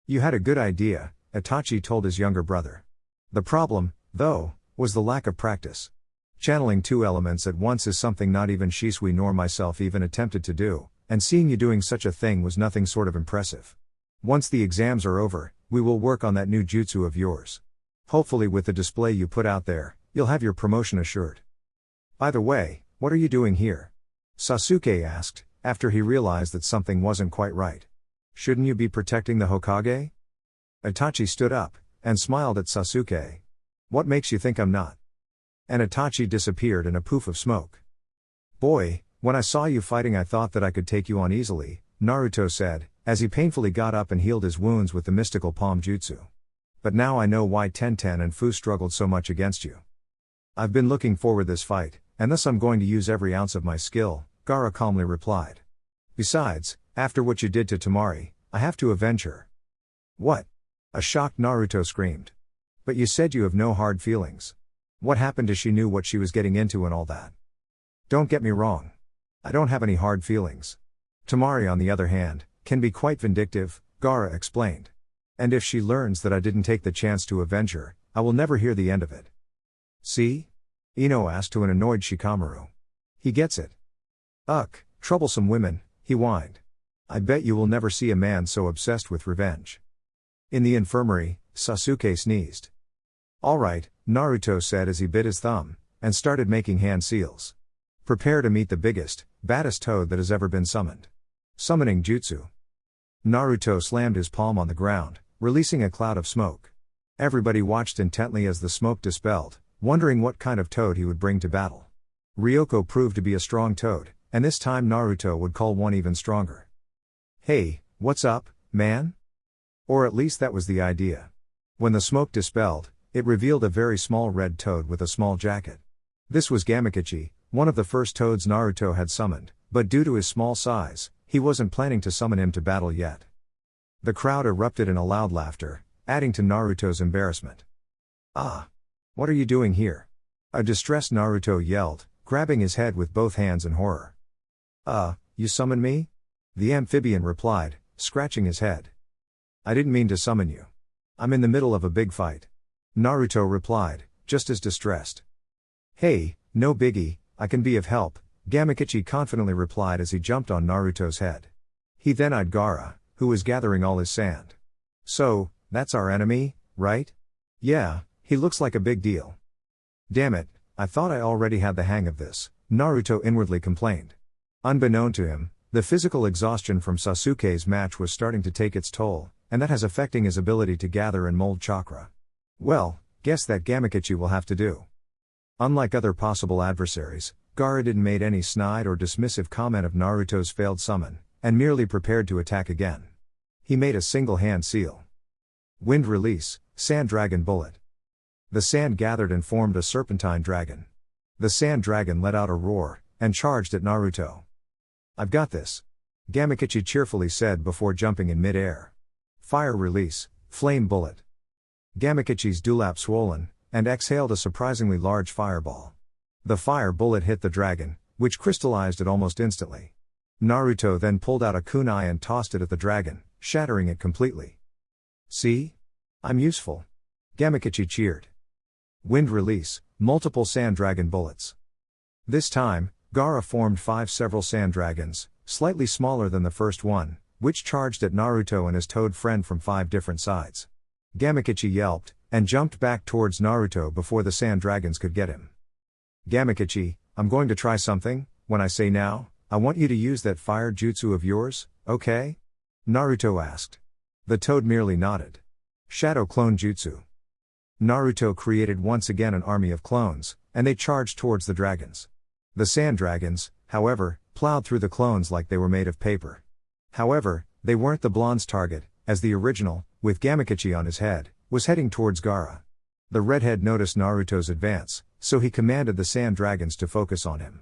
Speaker 1: You had a good idea, Itachi told his younger brother. The problem, though, was the lack of practice. Channeling two elements at once is something not even Shisui nor myself even attempted to do, and seeing you doing such a thing was nothing sort of impressive. Once the exams are over, we will work on that new jutsu of yours. Hopefully with the display you put out there, you'll have your promotion assured. By the way, what are you doing here? Sasuke asked, after he realized that something wasn't quite right. Shouldn't you be protecting the Hokage? Itachi stood up, and smiled at Sasuke. What makes you think I'm not? And Itachi disappeared in a poof of smoke. Boy, when I saw you fighting I thought that I could take you on easily, Naruto said, as he painfully got up and healed his wounds with the mystical palm jutsu. But now I know why Tenten and Fu struggled so much against you. I've been looking forward this fight, and thus I'm going to use every ounce of my skill, Gaara calmly replied. Besides, after what you did to Temari, I have to avenge her. What? A shocked Naruto screamed. But you said you have no hard feelings. What happened as she knew what she was getting into and all that? Don't get me wrong. I don't have any hard feelings. Temari on the other hand, can be quite vindictive, Gaara explained. And if she learns that I didn't take the chance to avenge her, I will never hear the end of it. See? Ino asked to an annoyed Shikamaru. He gets it. Ugh, troublesome women, he whined. I bet you will never see a man so obsessed with revenge. In the infirmary, Sasuke sneezed. Alright, Naruto said as he bit his thumb, and started making hand seals. Prepare to meet the biggest, baddest toad that has ever been summoned. Summoning jutsu. Naruto slammed his palm on the ground, releasing a cloud of smoke. Everybody watched intently as the smoke dispelled, wondering what kind of toad he would bring to battle. Ryoko proved to be a strong toad, and this time Naruto would call one even stronger. Hey, what's up, man? Or at least that was the idea. When the smoke dispelled, it revealed a very small red toad with a small jacket. This was Gamakichi, one of the first toads Naruto had summoned, but due to his small size, he wasn't planning to summon him to battle yet. The crowd erupted in a loud laughter, adding to Naruto's embarrassment. Ah! What are you doing here? A distressed Naruto yelled, grabbing his head with both hands in horror. You summon me? The amphibian replied, scratching his head. I didn't mean to summon you. I'm in the middle of a big fight. Naruto replied, just as distressed. Hey, no biggie, I can be of help, Gamakichi confidently replied as he jumped on Naruto's head. He then eyed Gaara, who was gathering all his sand. So, that's our enemy, right? Yeah, he looks like a big deal. Damn it, I thought I already had the hang of this, Naruto inwardly complained. Unbeknown to him, the physical exhaustion from Sasuke's match was starting to take its toll, and that has affecting his ability to gather and mold chakra. Well, guess that Gamakichi will have to do. Unlike other possible adversaries, Gaara didn't make any snide or dismissive comment of Naruto's failed summon, and merely prepared to attack again. He made a single hand seal. Wind release, sand dragon bullet. The sand gathered and formed a serpentine dragon. The sand dragon let out a roar, and charged at Naruto. I've got this, Gamakichi cheerfully said before jumping in mid-air. Fire release, flame bullet. Gamakichi's dewlap swollen, and exhaled a surprisingly large fireball. The fire bullet hit the dragon, which crystallized it almost instantly. Naruto then pulled out a kunai and tossed it at the dragon, shattering it completely. See? I'm useful. Gamakichi cheered. Wind release, multiple sand dragon bullets. This time, Gaara formed 5 several sand dragons, slightly smaller than the first one, which charged at Naruto and his toad friend from 5 different sides. Gamakichi yelped, and jumped back towards Naruto before the sand dragons could get him. Gamakichi, I'm going to try something. When I say now, I want you to use that fire jutsu of yours, okay? Naruto asked. The toad merely nodded. Shadow clone jutsu. Naruto created once again an army of clones, and they charged towards the dragons. The sand dragons, however, plowed through the clones like they were made of paper. However, they weren't the blonde's target, as the original, with Gamakichi on his head, was heading towards Gaara. The redhead noticed Naruto's advance, so he commanded the sand dragons to focus on him.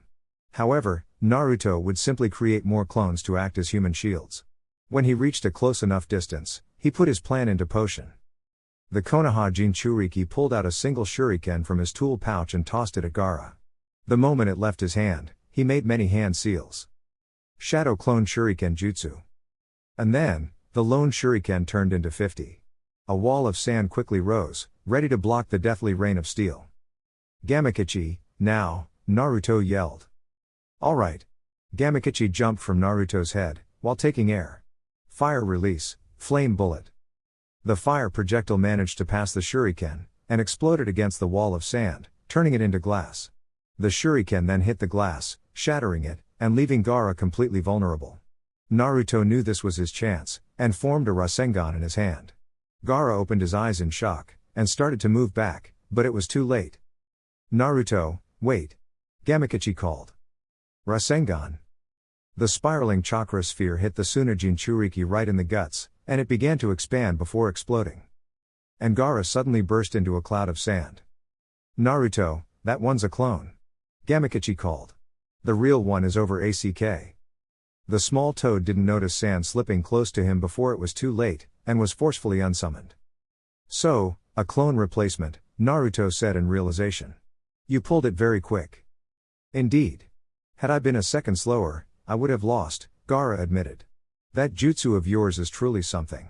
Speaker 1: However, Naruto would simply create more clones to act as human shields. When he reached a close enough distance, he put his plan into potion. The Konoha Jinchuriki pulled out a single shuriken from his tool pouch and tossed it at Gaara. The moment it left his hand, he made many hand seals. Shadow clone shuriken jutsu. And then, the lone shuriken turned into 50. A wall of sand quickly rose, ready to block the deathly rain of steel. Gamakichi, now, Naruto yelled. Alright. Gamakichi jumped from Naruto's head, while taking air. Fire release, flame bullet. The fire projectile managed to pass the shuriken, and exploded against the wall of sand, turning it into glass. The shuriken then hit the glass, shattering it, and leaving Gaara completely vulnerable. Naruto knew this was his chance, and formed a Rasengan in his hand. Gaara opened his eyes in shock, and started to move back, but it was too late. Naruto, wait. Gamakichi called. Rasengan. The spiraling chakra sphere hit the Suna Jinchuriki right in the guts, and it began to expand before exploding. And Gaara suddenly burst into a cloud of sand. Naruto, that one's a clone. Gamakichi called. The real one is over ACK. The small toad didn't notice sand slipping close to him before it was too late, and was forcefully unsummoned. So, a clone replacement, Naruto said in realization. You pulled it very quick. Indeed. Had I been a second slower, I would have lost, Gaara admitted. That jutsu of yours is truly something.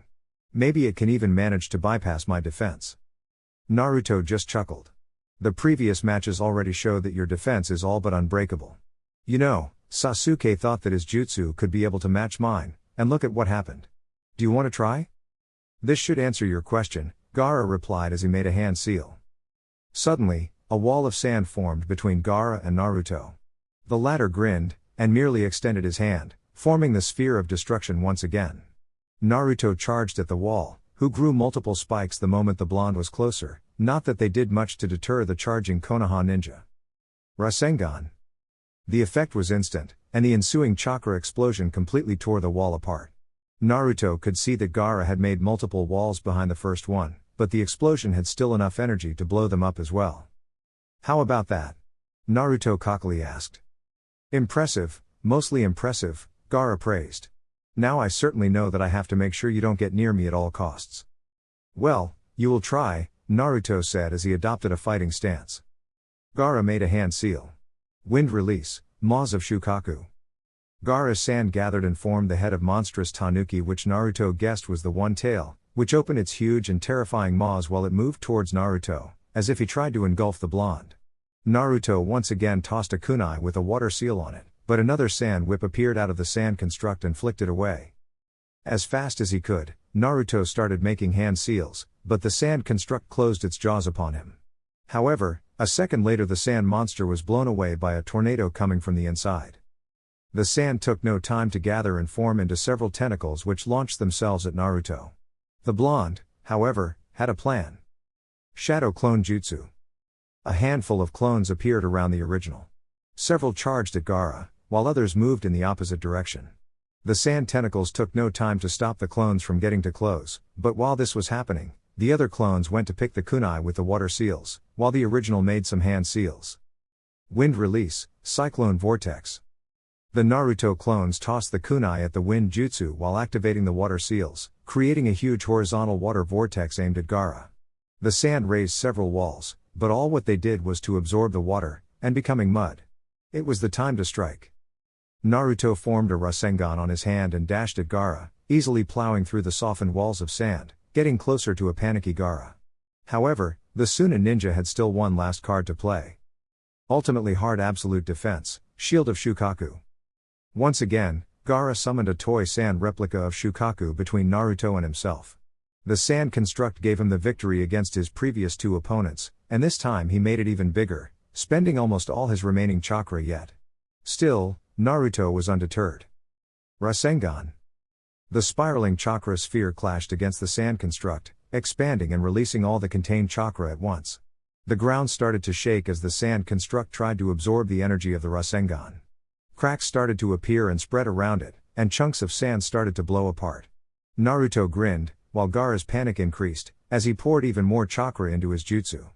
Speaker 1: Maybe it can even manage to bypass my defense. Naruto just chuckled. The previous matches already show that your defense is all but unbreakable. You know, Sasuke thought that his jutsu could be able to match mine, and look at what happened. Do you want to try? This should answer your question, Gaara replied as he made a hand seal. Suddenly, a wall of sand formed between Gaara and Naruto. The latter grinned, and merely extended his hand, forming the sphere of destruction once again. Naruto charged at the wall, who grew multiple spikes the moment the blonde was closer, not that they did much to deter the charging Konoha ninja. Rasengan. The effect was instant, and the ensuing chakra explosion completely tore the wall apart. Naruto could see that Gaara had made multiple walls behind the first one, but the explosion had still enough energy to blow them up as well. How about that? Naruto cockily asked. Impressive, mostly impressive, Gaara praised. Now I certainly know that I have to make sure you don't get near me at all costs. Well, you will try, Naruto said as he adopted a fighting stance. Gaara made a hand seal. Wind release, maws of Shukaku. Gaara's sand gathered and formed the head of monstrous tanuki, which Naruto guessed was the one tail, which opened its huge and terrifying maws while it moved towards Naruto, as if he tried to engulf the blonde. Naruto once again tossed a kunai with a water seal on it, but another sand whip appeared out of the sand construct and flicked it away. As fast as he could, Naruto started making hand seals, but the sand construct closed its jaws upon him. However, a second later the sand monster was blown away by a tornado coming from the inside. The sand took no time to gather and form into several tentacles which launched themselves at Naruto. The blonde, however, had a plan. Shadow Clone Jutsu. A handful of clones appeared around the original. Several charged at Gaara, while others moved in the opposite direction. The sand tentacles took no time to stop the clones from getting too close, but while this was happening, the other clones went to pick the kunai with the water seals, while the original made some hand seals. Wind release, Cyclone Vortex. The Naruto clones tossed the kunai at the wind jutsu while activating the water seals, creating a huge horizontal water vortex aimed at Gaara. The sand raised several walls, but all what they did was to absorb the water, and becoming mud. It was the time to strike. Naruto formed a Rasengan on his hand and dashed at Gaara, easily plowing through the softened walls of sand, getting closer to a panicky Gaara. However, the Tsunade ninja had still one last card to play. Ultimately hard absolute defense, Shield of Shukaku. Once again, Gaara summoned a toy sand replica of Shukaku between Naruto and himself. The sand construct gave him the victory against his previous two opponents, and this time he made it even bigger, spending almost all his remaining chakra yet. Still, Naruto was undeterred. Rasengan. The spiraling chakra sphere clashed against the sand construct, expanding and releasing all the contained chakra at once. The ground started to shake as the sand construct tried to absorb the energy of the Rasengan. Cracks started to appear and spread around it, and chunks of sand started to blow apart. Naruto grinned, while Gaara's panic increased, as he poured even more chakra into his jutsu.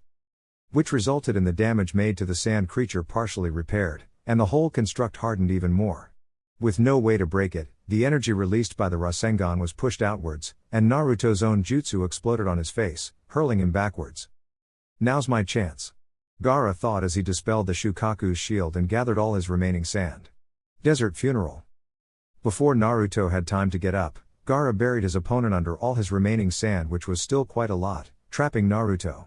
Speaker 1: Which resulted in the damage made to the sand creature partially repaired, and the whole construct hardened even more. With no way to break it, the energy released by the Rasengan was pushed outwards, and Naruto's own jutsu exploded on his face, hurling him backwards. Now's my chance. Gaara thought as he dispelled the Shukaku's shield and gathered all his remaining sand. Desert Funeral. Before Naruto had time to get up, Gaara buried his opponent under all his remaining sand, which was still quite a lot, trapping Naruto.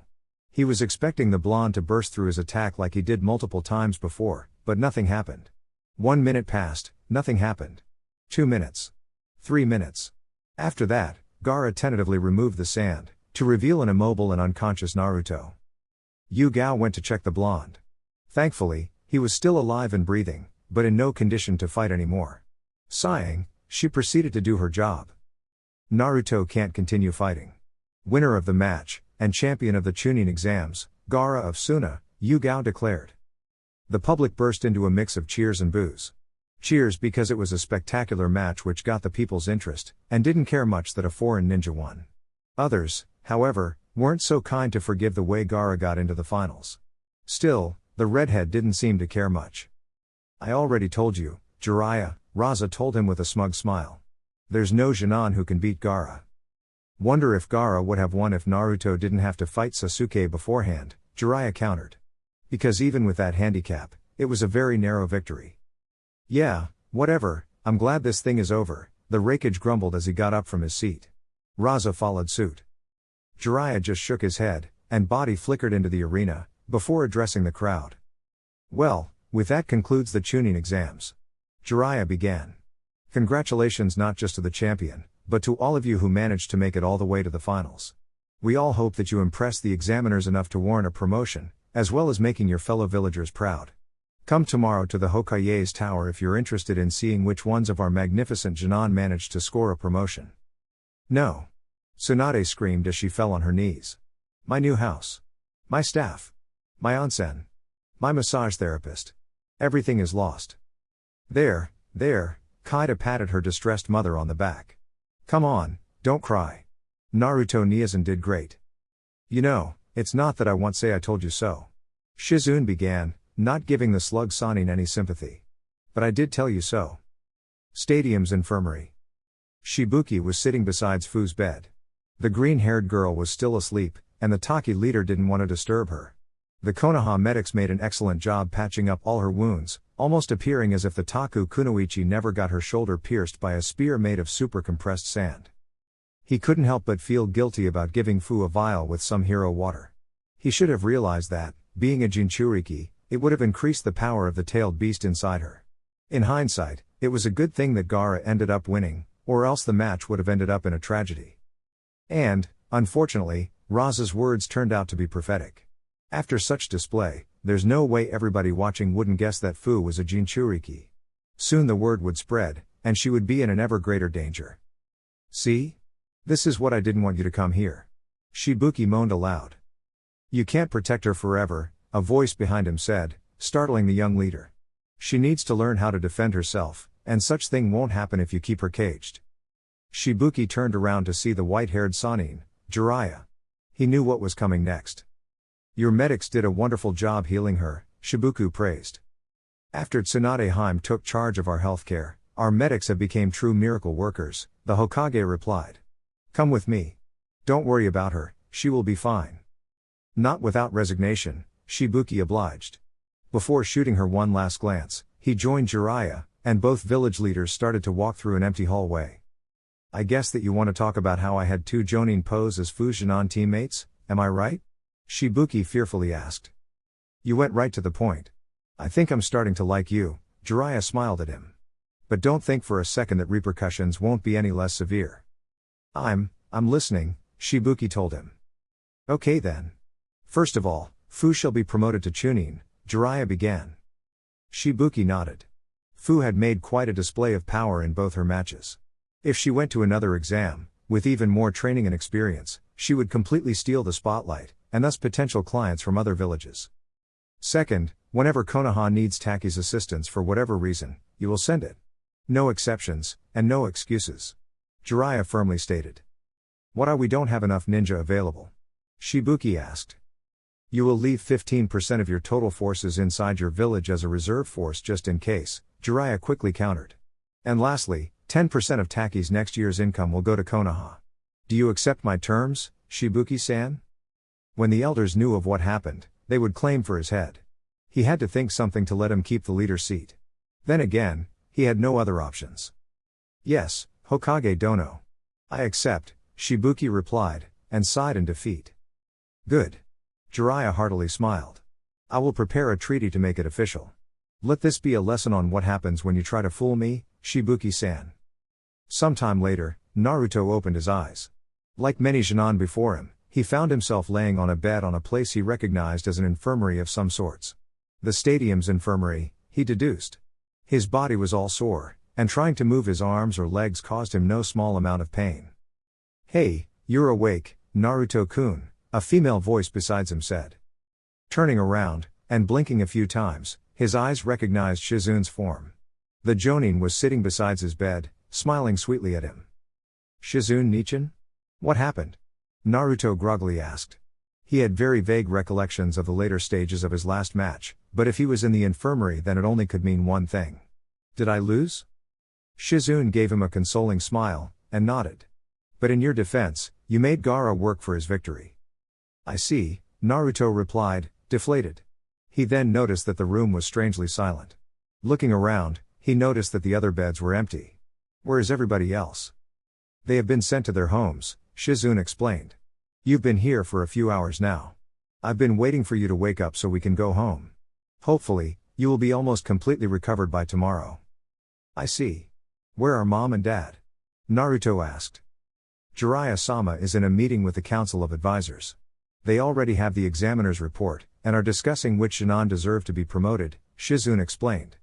Speaker 1: He was expecting the blonde to burst through his attack like he did multiple times before, but nothing happened. 1 minute passed, nothing happened. 2 minutes. 3 minutes. After that, Gaara tentatively removed the sand, to reveal an immobile and unconscious Naruto. Yu Gao went to check the blonde. Thankfully, he was still alive and breathing, but in no condition to fight anymore. Sighing, she proceeded to do her job. Naruto can't continue fighting. Winner of the match, and champion of the Chunin exams, Gaara of Suna, Yu Gao declared. The public burst into a mix of cheers and boos. Cheers because it was a spectacular match which got the people's interest, and didn't care much that a foreign ninja won. Others, however, weren't so kind to forgive the way Gaara got into the finals. Still, the redhead didn't seem to care much. I already told you, Jiraiya, Raza told him with a smug smile. There's no Genin who can beat Gaara. Wonder if Gaara would have won if Naruto didn't have to fight Sasuke beforehand, Jiraiya countered. Because even with that handicap, it was a very narrow victory. Yeah, whatever, I'm glad this thing is over, The Raikage grumbled as he got up from his seat. Raza followed suit. Jiraiya just shook his head, and body flickered into the arena, before addressing the crowd. Well, with that concludes the Chunin exams. Jiraiya began. Congratulations not just to the champion, but to all of you who managed to make it all the way to the finals. We all hope that you impressed the examiners enough to warrant a promotion, as well as making your fellow villagers proud. Come tomorrow to the Hokage's Tower if you're interested in seeing which ones of our magnificent Junon managed to score a promotion. No. Tsunade screamed as she fell on her knees. My new house. My staff. My onsen. My massage therapist. Everything is lost. There, Kaida patted her distressed mother on the back. Come on, don't cry. Naruto Niazan did great. You know, it's not that I once say I told you so. Shizune began, not giving the slug Sannin any sympathy. But I did tell you so. Stadium's infirmary. Shibuki was sitting beside Fu's bed. The green-haired girl was still asleep, and the Taki leader didn't want to disturb her. The Konoha medics made an excellent job patching up all her wounds, almost appearing as if the Taku Kunoichi never got her shoulder pierced by a spear made of super-compressed sand. He couldn't help but feel guilty about giving Fu a vial with some hero water. He should have realized that, being a Jinchuriki, it would have increased the power of the tailed beast inside her. In hindsight, it was a good thing that Gaara ended up winning, or else the match would have ended up in a tragedy. And, unfortunately, Raza's words turned out to be prophetic. After such display, there's no way everybody watching wouldn't guess that Fu was a Jinchuriki. Soon the word would spread, and she would be in an ever greater danger. See? This is what I didn't want you to come here. Shibuki moaned aloud. You can't protect her forever, a voice behind him said, startling the young leader. She needs to learn how to defend herself, and such thing won't happen if you keep her caged. Shibuki turned around to see the white-haired Sannin, Jiraiya. He knew what was coming next. Your medics did a wonderful job healing her, Shibuku praised. After Tsunade Heim took charge of our healthcare, our medics have become true miracle workers, the Hokage replied. Come with me. Don't worry about her, she will be fine. Not without resignation, Shibuki obliged. Before shooting her one last glance, he joined Jiraiya, and both village leaders started to walk through an empty hallway. I guess that you want to talk about how I had two Jonin pose as Fujinon teammates, am I right? Shibuki fearfully asked. You went right to the point. I think I'm starting to like you, Jiraiya smiled at him. But don't think for a second that repercussions won't be any less severe. I'm listening, Shibuki told him. Okay then. First of all, Fu shall be promoted to Chunin, Jiraiya began. Shibuki nodded. Fu had made quite a display of power in both her matches. If she went to another exam, with even more training and experience, she would completely steal the spotlight, and thus potential clients from other villages. Second, whenever Konoha needs Taki's assistance for whatever reason, you will send it. No exceptions, and no excuses. Jiraiya firmly stated. What are we don't have enough ninja available? Shibuki asked. You will leave 15% of your total forces inside your village as a reserve force just in case, Jiraiya quickly countered. And lastly, 10% of Taki's next year's income will go to Konoha. Do you accept my terms, Shibuki-san? When the elders knew of what happened, they would claim for his head. He had to think something to let him keep the leader's seat. Then again, he had no other options. Yes, Hokage Dono. I accept, Shibuki replied, and sighed in defeat. Good. Jiraiya heartily smiled. I will prepare a treaty to make it official. Let this be a lesson on what happens when you try to fool me, Shibuki-san. Sometime later, Naruto opened his eyes. Like many Junon before him, he found himself laying on a bed on a place he recognized as an infirmary of some sorts. The stadium's infirmary, he deduced. His body was all sore, and trying to move his arms or legs caused him no small amount of pain. Hey, you're awake, Naruto-kun, a female voice beside him said. Turning around, and blinking a few times, his eyes recognized Shizune's form. The Jonin was sitting beside his bed, smiling sweetly at him. Shizune Nichan? What happened? Naruto groggily asked. He had very vague recollections of the later stages of his last match, but if he was in the infirmary then it only could mean one thing. Did I lose? Shizune gave him a consoling smile, and nodded. But in your defense, you made Gaara work for his victory. I see, Naruto replied, deflated. He then noticed that the room was strangely silent. Looking around, he noticed that the other beds were empty. Where is everybody else? They have been sent to their homes, Shizune explained. You've been here for a few hours now. I've been waiting for you to wake up so we can go home. Hopefully, you will be almost completely recovered by tomorrow. I see. Where are Mom and Dad? Naruto asked. Jiraiya-sama is in a meeting with the Council of Advisors. They already have the examiner's report, and are discussing which Shin'an deserve to be promoted, Shizune explained.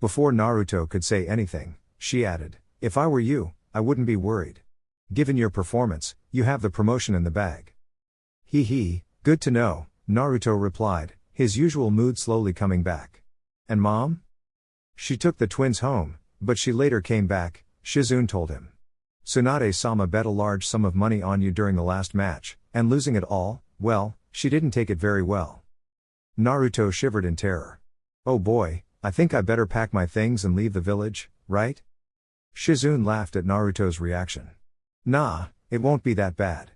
Speaker 1: Before Naruto could say anything, she added, if I were you, I wouldn't be worried. Given your performance, you have the promotion in the bag. Hee, good to know, Naruto replied, his usual mood slowly coming back. And Mom? She took the twins home, but she later came back, Shizune told him. Tsunade-sama bet a large sum of money on you during the last match, and losing it all, well, she didn't take it very well. Naruto shivered in terror. Oh boy, I think I better pack my things and leave the village, right? Shizune laughed at Naruto's reaction. Nah, it won't be that bad.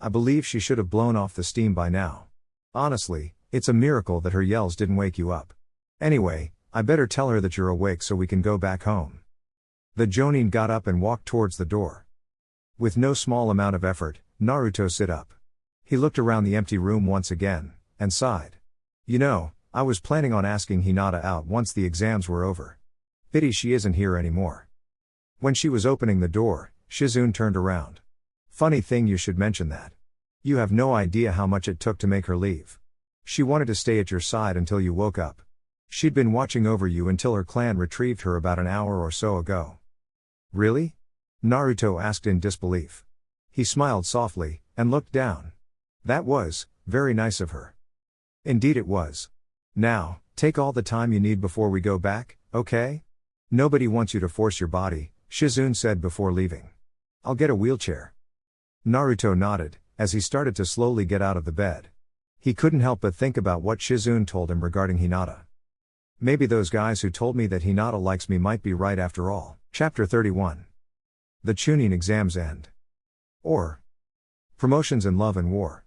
Speaker 1: I believe she should have blown off the steam by now. Honestly, it's a miracle that her yells didn't wake you up. Anyway, I better tell her that you're awake so we can go back home. The Jonin got up and walked towards the door. With no small amount of effort, Naruto sit up. He looked around the empty room once again, and sighed. You know, I was planning on asking Hinata out once the exams were over. Pity she isn't here anymore. When she was opening the door, Shizune turned around. Funny thing you should mention that. You have no idea how much it took to make her leave. She wanted to stay at your side until you woke up. She'd been watching over you until her clan retrieved her about an hour or so ago. Really? Naruto asked in disbelief. He smiled softly, and looked down. That was very nice of her. Indeed it was. Now, take all the time you need before we go back, okay? Nobody wants you to force your body, Shizune said before leaving. I'll get a wheelchair. Naruto nodded, as he started to slowly get out of the bed. He couldn't help but think about what Shizune told him regarding Hinata. Maybe those guys who told me that Hinata likes me might be right after all. Chapter 31. The Chunin exams end. Or promotions in love and war.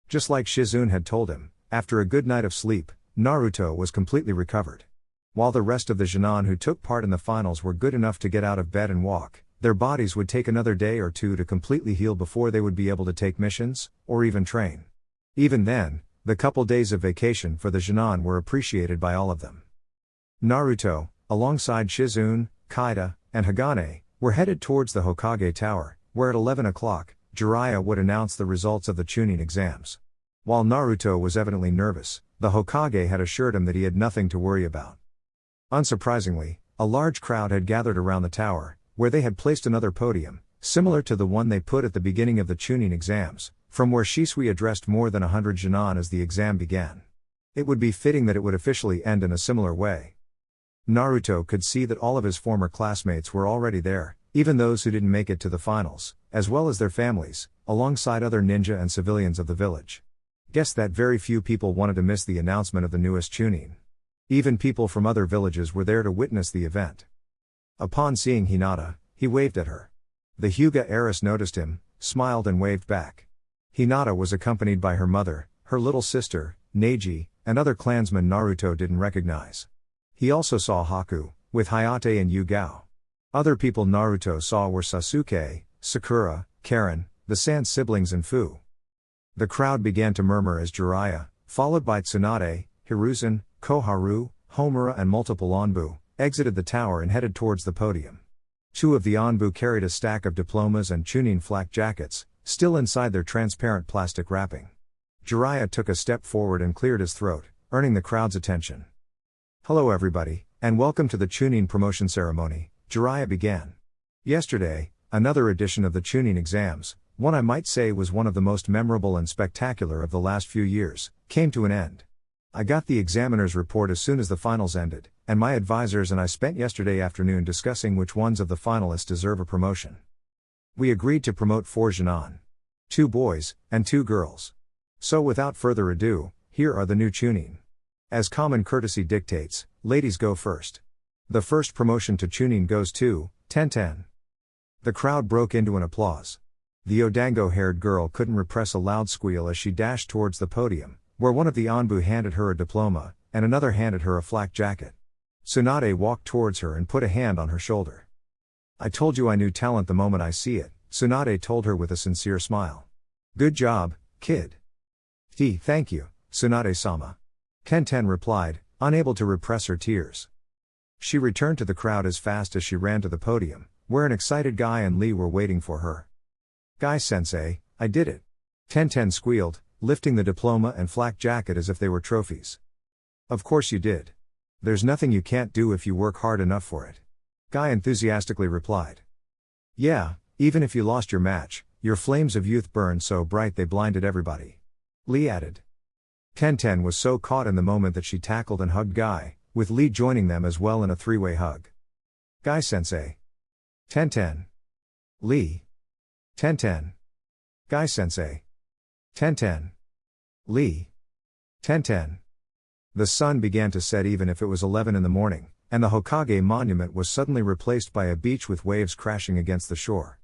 Speaker 1: Just like Shizune had told him, after a good night of sleep, Naruto was completely recovered. While the rest of the Shin'an who took part in the finals were good enough to get out of bed and walk, their bodies would take another day or two to completely heal before they would be able to take missions, or even train. Even then, the couple days of vacation for the Shin'an were appreciated by all of them. Naruto, alongside Shizune, Kaida, and Hagane, were headed towards the Hokage Tower, where at 11 o'clock, Jiraiya would announce the results of the Chunin exams. While Naruto was evidently nervous, the Hokage had assured him that he had nothing to worry about. Unsurprisingly, a large crowd had gathered around the tower, where they had placed another podium, similar to the one they put at the beginning of the Chunin exams, from where Shisui addressed more than 100 Shin'an as the exam began. It would be fitting that it would officially end in a similar way. Naruto could see that all of his former classmates were already there, even those who didn't make it to the finals, as well as their families, alongside other ninja and civilians of the village. Guess that very few people wanted to miss the announcement of the newest Chunin. Even people from other villages were there to witness the event. Upon seeing Hinata, he waved at her. The Hyuga heiress noticed him, smiled and waved back. Hinata was accompanied by her mother, her little sister, Neji, and other clansmen Naruto didn't recognize. He also saw Haku, with Hayate and Yugao. Other people Naruto saw were Sasuke, Sakura, Karen, the Sand siblings and Fu. The crowd began to murmur as Jiraiya, followed by Tsunade, Hiruzen, Koharu, Homura and multiple Anbu, exited the tower and headed towards the podium. Two of the Anbu carried a stack of diplomas and Chunin flak jackets, still inside their transparent plastic wrapping. Jiraiya took a step forward and cleared his throat, earning the crowd's attention. Hello everybody, and welcome to the Chunin promotion ceremony, Jiraiya began. Yesterday, another edition of the Chunin exams, one I might say was one of the most memorable and spectacular of the last few years, came to an end. I got the examiner's report as soon as the finals ended, and my advisors and I spent yesterday afternoon discussing which ones of the finalists deserve a promotion. We agreed to promote 4 Shin'an. 2 boys, and 2 girls. So without further ado, here are the new Chunin. As common courtesy dictates, ladies go first. The first promotion to Chunin goes to Tenten. The crowd broke into an applause. The Odango-haired girl couldn't repress a loud squeal as she dashed towards the podium, where one of the Anbu handed her a diploma, and another handed her a flak jacket. Tsunade walked towards her and put a hand on her shoulder. I told you I knew talent the moment I see it, Tsunade told her with a sincere smile. Good job, kid. Thank you, Tsunade-sama. Tenten replied, unable to repress her tears. She returned to the crowd as fast as she ran to the podium, where an excited Guy and Lee were waiting for her. Guy-sensei, I did it. Tenten squealed, lifting the diploma and flak jacket as if they were trophies. Of course you did. There's nothing you can't do if you work hard enough for it. Guy enthusiastically replied. Yeah, even if you lost your match, your flames of youth burned so bright they blinded everybody. Lee added. Tenten was so caught in the moment that she tackled and hugged Guy, with Lee joining them as well in a three-way hug. Guy-sensei. Tenten. Lee. Tenten. Guy-sensei. Tenten. Lee. Tenten. The sun began to set even if it was 11 in the morning, and the Hokage monument was suddenly replaced by a beach with waves crashing against the shore.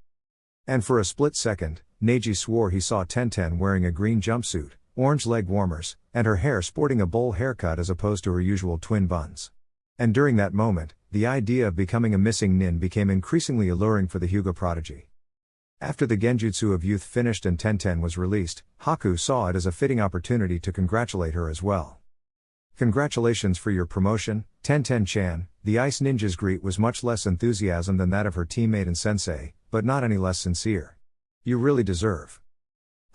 Speaker 1: And for a split second, Neji swore he saw Tenten wearing a green jumpsuit, orange leg warmers, and her hair sporting a bowl haircut as opposed to her usual twin buns. And during that moment, the idea of becoming a missing nin became increasingly alluring for the Hyuga prodigy. After the genjutsu of youth finished and Tenten was released, Haku saw it as a fitting opportunity to congratulate her as well. Congratulations for your promotion, Tenten-chan. The ice ninja's greet was much less enthusiasm than that of her teammate and sensei, but not any less sincere. You really deserve.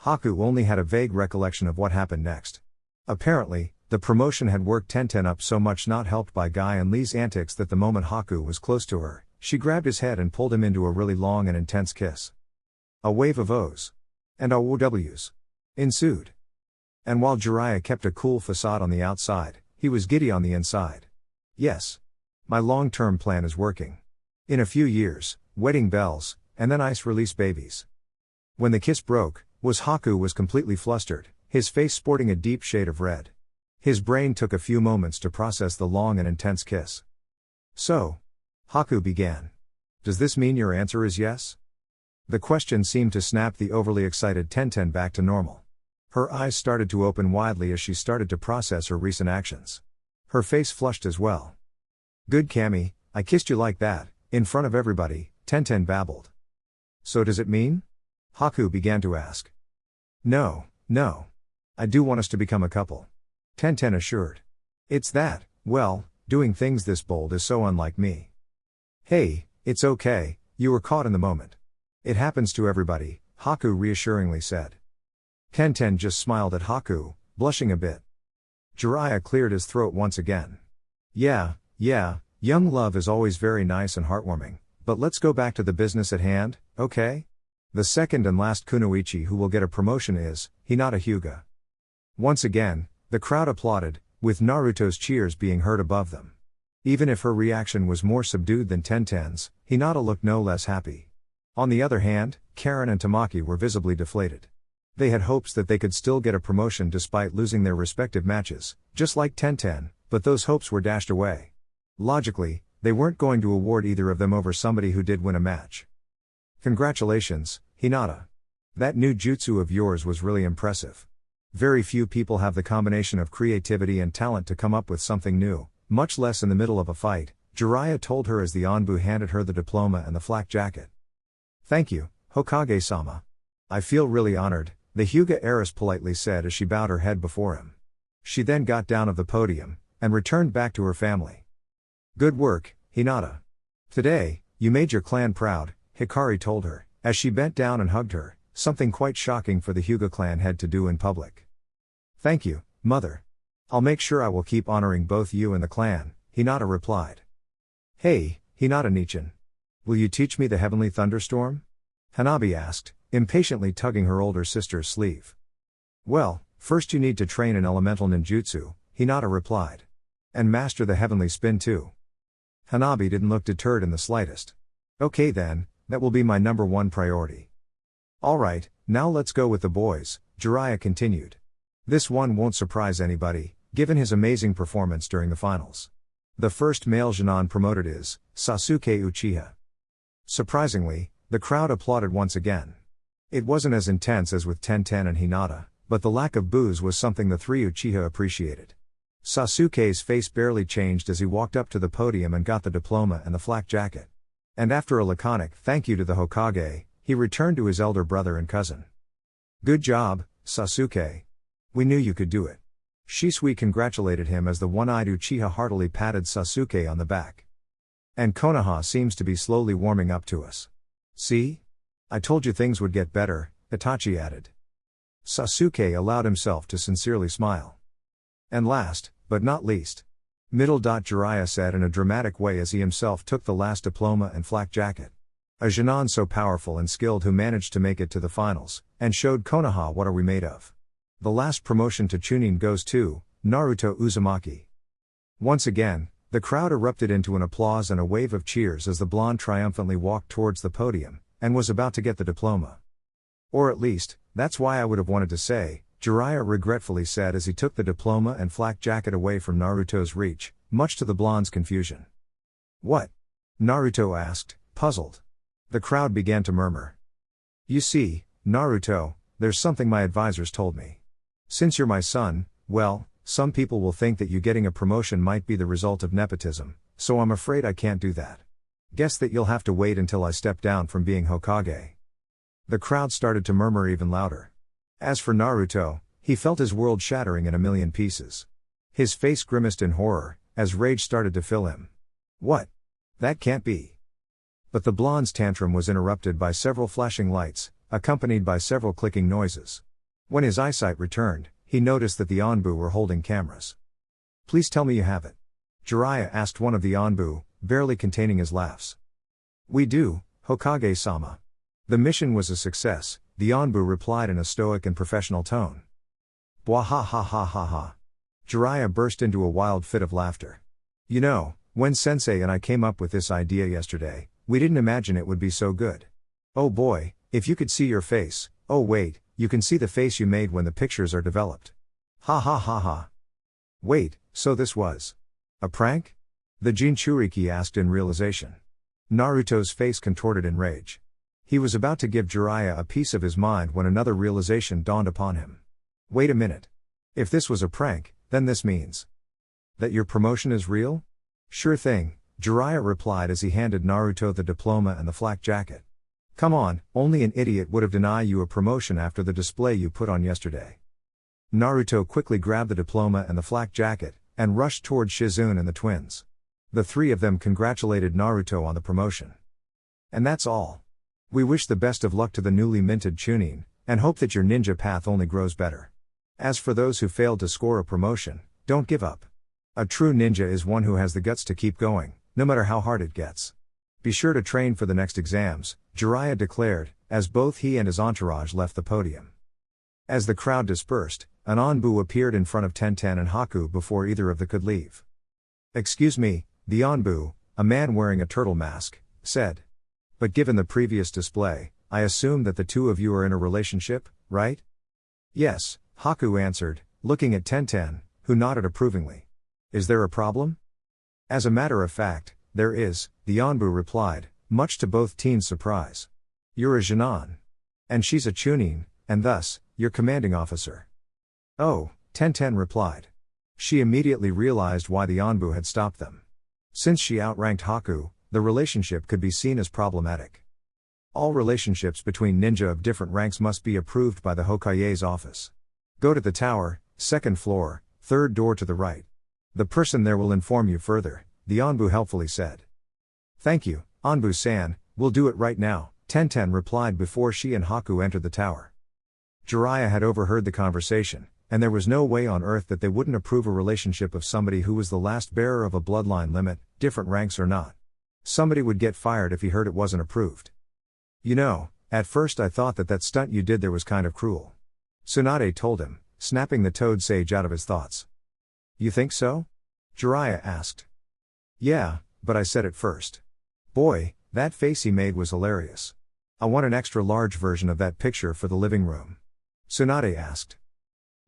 Speaker 1: Haku only had a vague recollection of what happened next. Apparently, the promotion had worked Tenten up so much, not helped by Guy and Lee's antics, that the moment Haku was close to her, she grabbed his head and pulled him into a really long and intense kiss. A wave of O's and OWs ensued. And while Jiraiya kept a cool facade on the outside, he was giddy on the inside. Yes. My long-term plan is working. In a few years, wedding bells, and then ice-release babies. When the kiss broke, Haku was completely flustered, his face sporting a deep shade of red. His brain took a few moments to process the long and intense kiss. So? Haku began. Does this mean your answer is yes? The question seemed to snap the overly excited Tenten back to normal. Her eyes started to open widely as she started to process her recent actions. Her face flushed as well. Good Cammy, I kissed you like that, in front of everybody, Tenten babbled. So does it mean? Haku began to ask. No. I do want us to become a couple. Tenten assured. It's that, well, doing things this bold is so unlike me. Hey, it's okay, you were caught in the moment. It happens to everybody, Haku reassuringly said. Tenten just smiled at Haku, blushing a bit. Jiraiya cleared his throat once again. Yeah, young love is always very nice and heartwarming, but let's go back to the business at hand, okay? The second and last kunoichi who will get a promotion is Hinata Hyuga. Once again, the crowd applauded, with Naruto's cheers being heard above them. Even if her reaction was more subdued than Tenten's, Hinata looked no less happy. On the other hand, Karen and Tamaki were visibly deflated. They had hopes that they could still get a promotion despite losing their respective matches, just like Tenten, but those hopes were dashed away. Logically, they weren't going to award either of them over somebody who did win a match. Congratulations, Hinata. That new jutsu of yours was really impressive. Very few people have the combination of creativity and talent to come up with something new, much less in the middle of a fight, Jiraiya told her as the Anbu handed her the diploma and the flak jacket. Thank you, Hokage-sama. I feel really honored, the Hyuga heiress politely said as she bowed her head before him. She then got down of the podium, and returned back to her family. Good work, Hinata. Today, you made your clan proud, Hikari told her, as she bent down and hugged her, something quite shocking for the Hyuga clan head to do in public. Thank you, mother. I'll make sure I will keep honoring both you and the clan, Hinata replied. Hey, Hinata-nichan. Will you teach me the heavenly thunderstorm? Hanabi asked, impatiently tugging her older sister's sleeve. Well, first you need to train in elemental ninjutsu, Hinata replied. And master the heavenly spin too. Hanabi didn't look deterred in the slightest. Okay then, that will be my number one priority. Alright, now let's go with the boys, Jiraiya continued. This one won't surprise anybody, given his amazing performance during the finals. The first male Genin promoted is Sasuke Uchiha. Surprisingly, the crowd applauded once again. It wasn't as intense as with Tenten and Hinata, but the lack of boos was something the three Uchiha appreciated. Sasuke's face barely changed as he walked up to the podium and got the diploma and the flak jacket. And after a laconic thank you to the Hokage, he returned to his elder brother and cousin. Good job, Sasuke. We knew you could do it. Shisui congratulated him as the one-eyed Uchiha heartily patted Sasuke on the back. And Konoha seems to be slowly warming up to us. See? I told you things would get better, Itachi added. Sasuke allowed himself to sincerely smile. And last, but not least, Jiraiya said in a dramatic way as he himself took the last diploma and flak jacket. A Genin so powerful and skilled who managed to make it to the finals, and showed Konoha what are we made of. The last promotion to Chunin goes to Naruto Uzumaki. Once again, the crowd erupted into an applause and a wave of cheers as the blonde triumphantly walked towards the podium, and was about to get the diploma. Or at least, that's why I would have wanted to say, Jiraiya regretfully said as he took the diploma and flak jacket away from Naruto's reach, much to the blonde's confusion. What? Naruto asked, puzzled. The crowd began to murmur. You see, Naruto, there's something my advisors told me. Since you're my son, well, some people will think that you getting a promotion might be the result of nepotism, so I'm afraid I can't do that. Guess that you'll have to wait until I step down from being Hokage. The crowd started to murmur even louder. As for Naruto, he felt his world shattering in a million pieces. His face grimaced in horror, as rage started to fill him. What? That can't be. But the blonde's tantrum was interrupted by several flashing lights, accompanied by several clicking noises. When his eyesight returned, he noticed that the Anbu were holding cameras. Please tell me you have it. Jiraiya asked one of the Anbu, barely containing his laughs. We do, Hokage-sama. The mission was a success, the Anbu replied in a stoic and professional tone. Bwahahahaha. Jiraiya burst into a wild fit of laughter. You know, when Sensei and I came up with this idea yesterday, we didn't imagine it would be so good. Oh boy, if you could see your face, oh wait, you can see the face you made when the pictures are developed. Ha ha ha ha. Wait, so this was a prank? The Jinchuriki asked in realization. Naruto's face contorted in rage. He was about to give Jiraiya a piece of his mind when another realization dawned upon him. Wait a minute. If this was a prank, then this means that your promotion is real? Sure thing, Jiraiya replied as he handed Naruto the diploma and the flak jacket. Come on, only an idiot would have denied you a promotion after the display you put on yesterday. Naruto quickly grabbed the diploma and the flak jacket, and rushed toward Shizune and the twins. The three of them congratulated Naruto on the promotion. And that's all. We wish the best of luck to the newly minted Chunin, and hope that your ninja path only grows better. As for those who failed to score a promotion, don't give up. A true ninja is one who has the guts to keep going, no matter how hard it gets. Be sure to train for the next exams, Jiraiya declared, as both he and his entourage left the podium. As the crowd dispersed, an Anbu appeared in front of Tenten and Haku before either of them could leave. Excuse me, the Anbu, a man wearing a turtle mask, said. But given the previous display, I assume that the two of you are in a relationship, right? Yes, Haku answered, looking at Tenten, who nodded approvingly. Is there a problem? As a matter of fact, there is, the Anbu replied, much to both teens' surprise. You're a Genin. And she's a Chunin, and thus, your commanding officer. Oh, Tenten replied. She immediately realized why the Anbu had stopped them. Since she outranked Haku, the relationship could be seen as problematic. All relationships between ninja of different ranks must be approved by the Hokage's office. Go to the tower, second floor, third door to the right. The person there will inform you further, the Anbu helpfully said. Thank you, Anbu-san, we'll do it right now, Tenten replied before she and Haku entered the tower. Jiraiya had overheard the conversation, and there was no way on earth that they wouldn't approve a relationship of somebody who was the last bearer of a bloodline limit, different ranks or not. Somebody would get fired if he heard it wasn't approved. You know, at first I thought that stunt you did there was kind of cruel. Tsunade told him, snapping the toad sage out of his thoughts. You think so? Jiraiya asked. Yeah, but I said it first. Boy, that face he made was hilarious. I want an extra large version of that picture for the living room. Tsunade asked.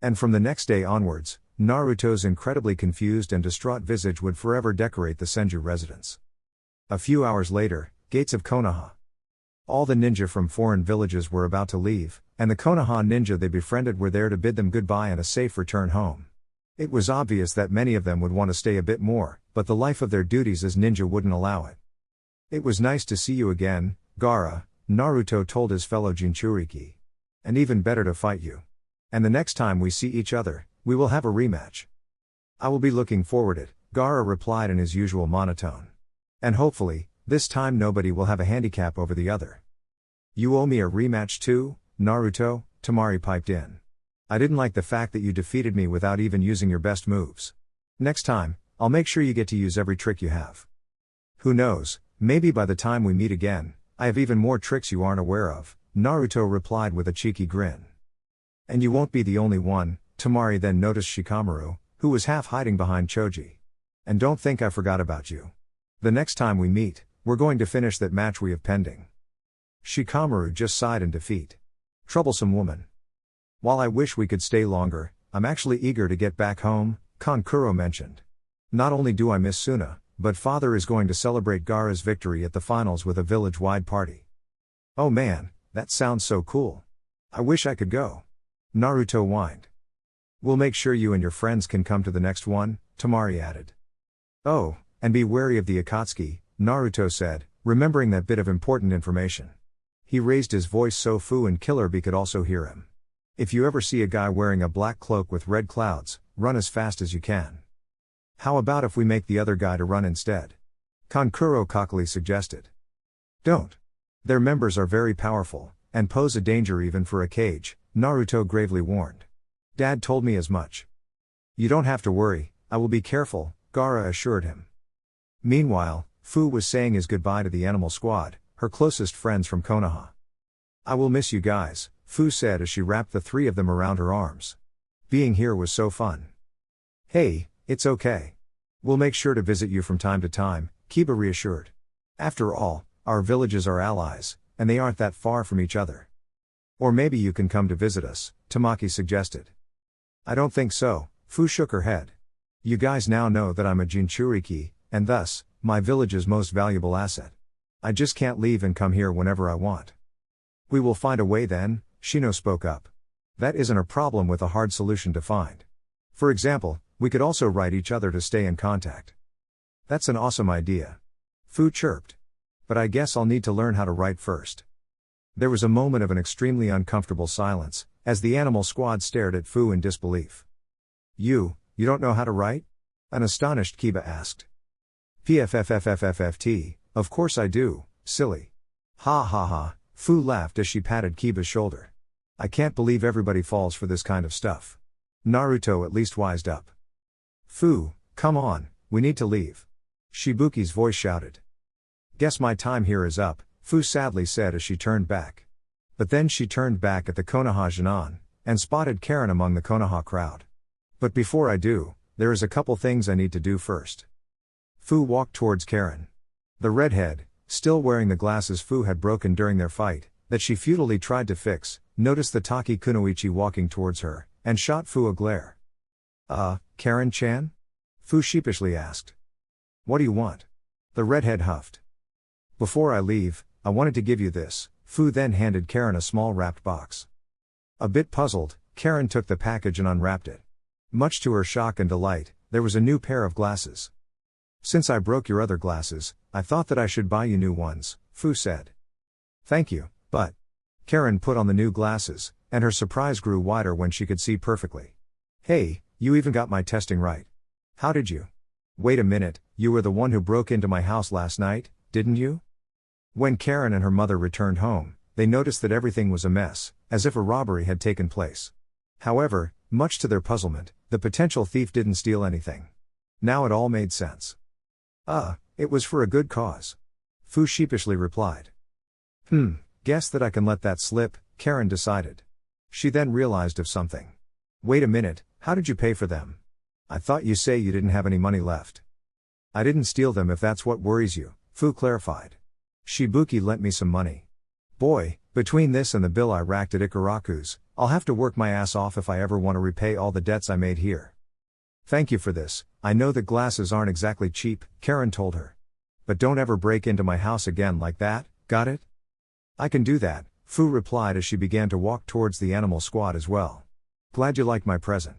Speaker 1: And from the next day onwards, Naruto's incredibly confused and distraught visage would forever decorate the Senju residence. A few hours later, gates of Konoha. All the ninja from foreign villages were about to leave, and the Konoha ninja they befriended were there to bid them goodbye and a safe return home. It was obvious that many of them would want to stay a bit more, but the life of their duties as ninja wouldn't allow it. It was nice to see you again, Gaara, Naruto told his fellow Jinchuriki. And even better to fight you. And the next time we see each other, we will have a rematch. I will be looking forward to it, Gaara replied in his usual monotone. And hopefully, this time nobody will have a handicap over the other. You owe me a rematch too, Naruto, Temari piped in. I didn't like the fact that you defeated me without even using your best moves. Next time, I'll make sure you get to use every trick you have. Who knows, maybe by the time we meet again, I have even more tricks you aren't aware of, Naruto replied with a cheeky grin. And you won't be the only one, Temari then noticed Shikamaru, who was half hiding behind Choji. And don't think I forgot about you. The next time we meet, we're going to finish that match we have pending. Shikamaru just sighed in defeat. Troublesome woman. While I wish we could stay longer, I'm actually eager to get back home, Kankuro mentioned. Not only do I miss Suna, but father is going to celebrate Gaara's victory at the finals with a village-wide party. Oh man, that sounds so cool. I wish I could go. Naruto whined. We'll make sure you and your friends can come to the next one, Temari added. Oh, and be wary of the Akatsuki, Naruto said, remembering that bit of important information. He raised his voice so Fu and Killer Bee could also hear him. If you ever see a guy wearing a black cloak with red clouds, run as fast as you can. How about if we make the other guy to run instead? Kankuro cockily suggested. Don't. Their members are very powerful, and pose a danger even for a cage, Naruto gravely warned. Dad told me as much. You don't have to worry, I will be careful, Gaara assured him. Meanwhile, Fu was saying his goodbye to the animal squad, her closest friends from Konoha. I will miss you guys, Fu said as she wrapped the three of them around her arms. Being here was so fun. Hey, it's okay. We'll make sure to visit you from time to time, Kiba reassured. After all, our villages are allies, and they aren't that far from each other. Or maybe you can come to visit us, Tamaki suggested. I don't think so, Fu shook her head. You guys now know that I'm a Jinchuriki, and thus, my village's most valuable asset. I just can't leave and come here whenever I want. We will find a way then, Shino spoke up. That isn't a problem with a hard solution to find. For example, we could also write each other to stay in contact. That's an awesome idea. Fu chirped. But I guess I'll need to learn how to write first. There was a moment of an extremely uncomfortable silence, as the animal squad stared at Fu in disbelief. You don't know how to write? An astonished Kiba asked. PFFFFFFT, of course I do, silly. Ha ha ha, Fu laughed as she patted Kiba's shoulder. I can't believe everybody falls for this kind of stuff. Naruto at least wised up. Fu, come on, we need to leave. Shibuki's voice shouted. Guess my time here is up, Fu sadly said as she turned back. But then she turned back at the Konoha Jinan, and spotted Karen among the Konoha crowd. But before I do, there is a couple things I need to do first. Fu walked towards Karen. The redhead, still wearing the glasses Fu had broken during their fight, that she futilely tried to fix, noticed the Taki Kunoichi walking towards her, and shot Fu a glare. Karen-chan? Fu sheepishly asked. What do you want? The redhead huffed. Before I leave, I wanted to give you this, Fu then handed Karen a small wrapped box. A bit puzzled, Karen took the package and unwrapped it. Much to her shock and delight, there was a new pair of glasses. Since I broke your other glasses, I thought that I should buy you new ones, Fu said. Thank you, but... Karen put on the new glasses, and her surprise grew wider when she could see perfectly. Hey, you even got my testing right. How did you? Wait a minute, you were the one who broke into my house last night, didn't you? When Karen and her mother returned home, they noticed that everything was a mess, as if a robbery had taken place. However, much to their puzzlement, the potential thief didn't steal anything. Now it all made sense. It was for a good cause. Fu sheepishly replied. Guess that I can let that slip, Karen decided. She then realized of something. Wait a minute, how did you pay for them? I thought you say you didn't have any money left. I didn't steal them if that's what worries you, Fu clarified. Shibuki lent me some money. Boy, between this and the bill I racked at Ikaraku's, I'll have to work my ass off if I ever want to repay all the debts I made here. Thank you for this, I know that glasses aren't exactly cheap, Karen told her. But don't ever break into my house again like that, got it? I can do that, Fu replied as she began to walk towards the animal squad as well. Glad you liked my present.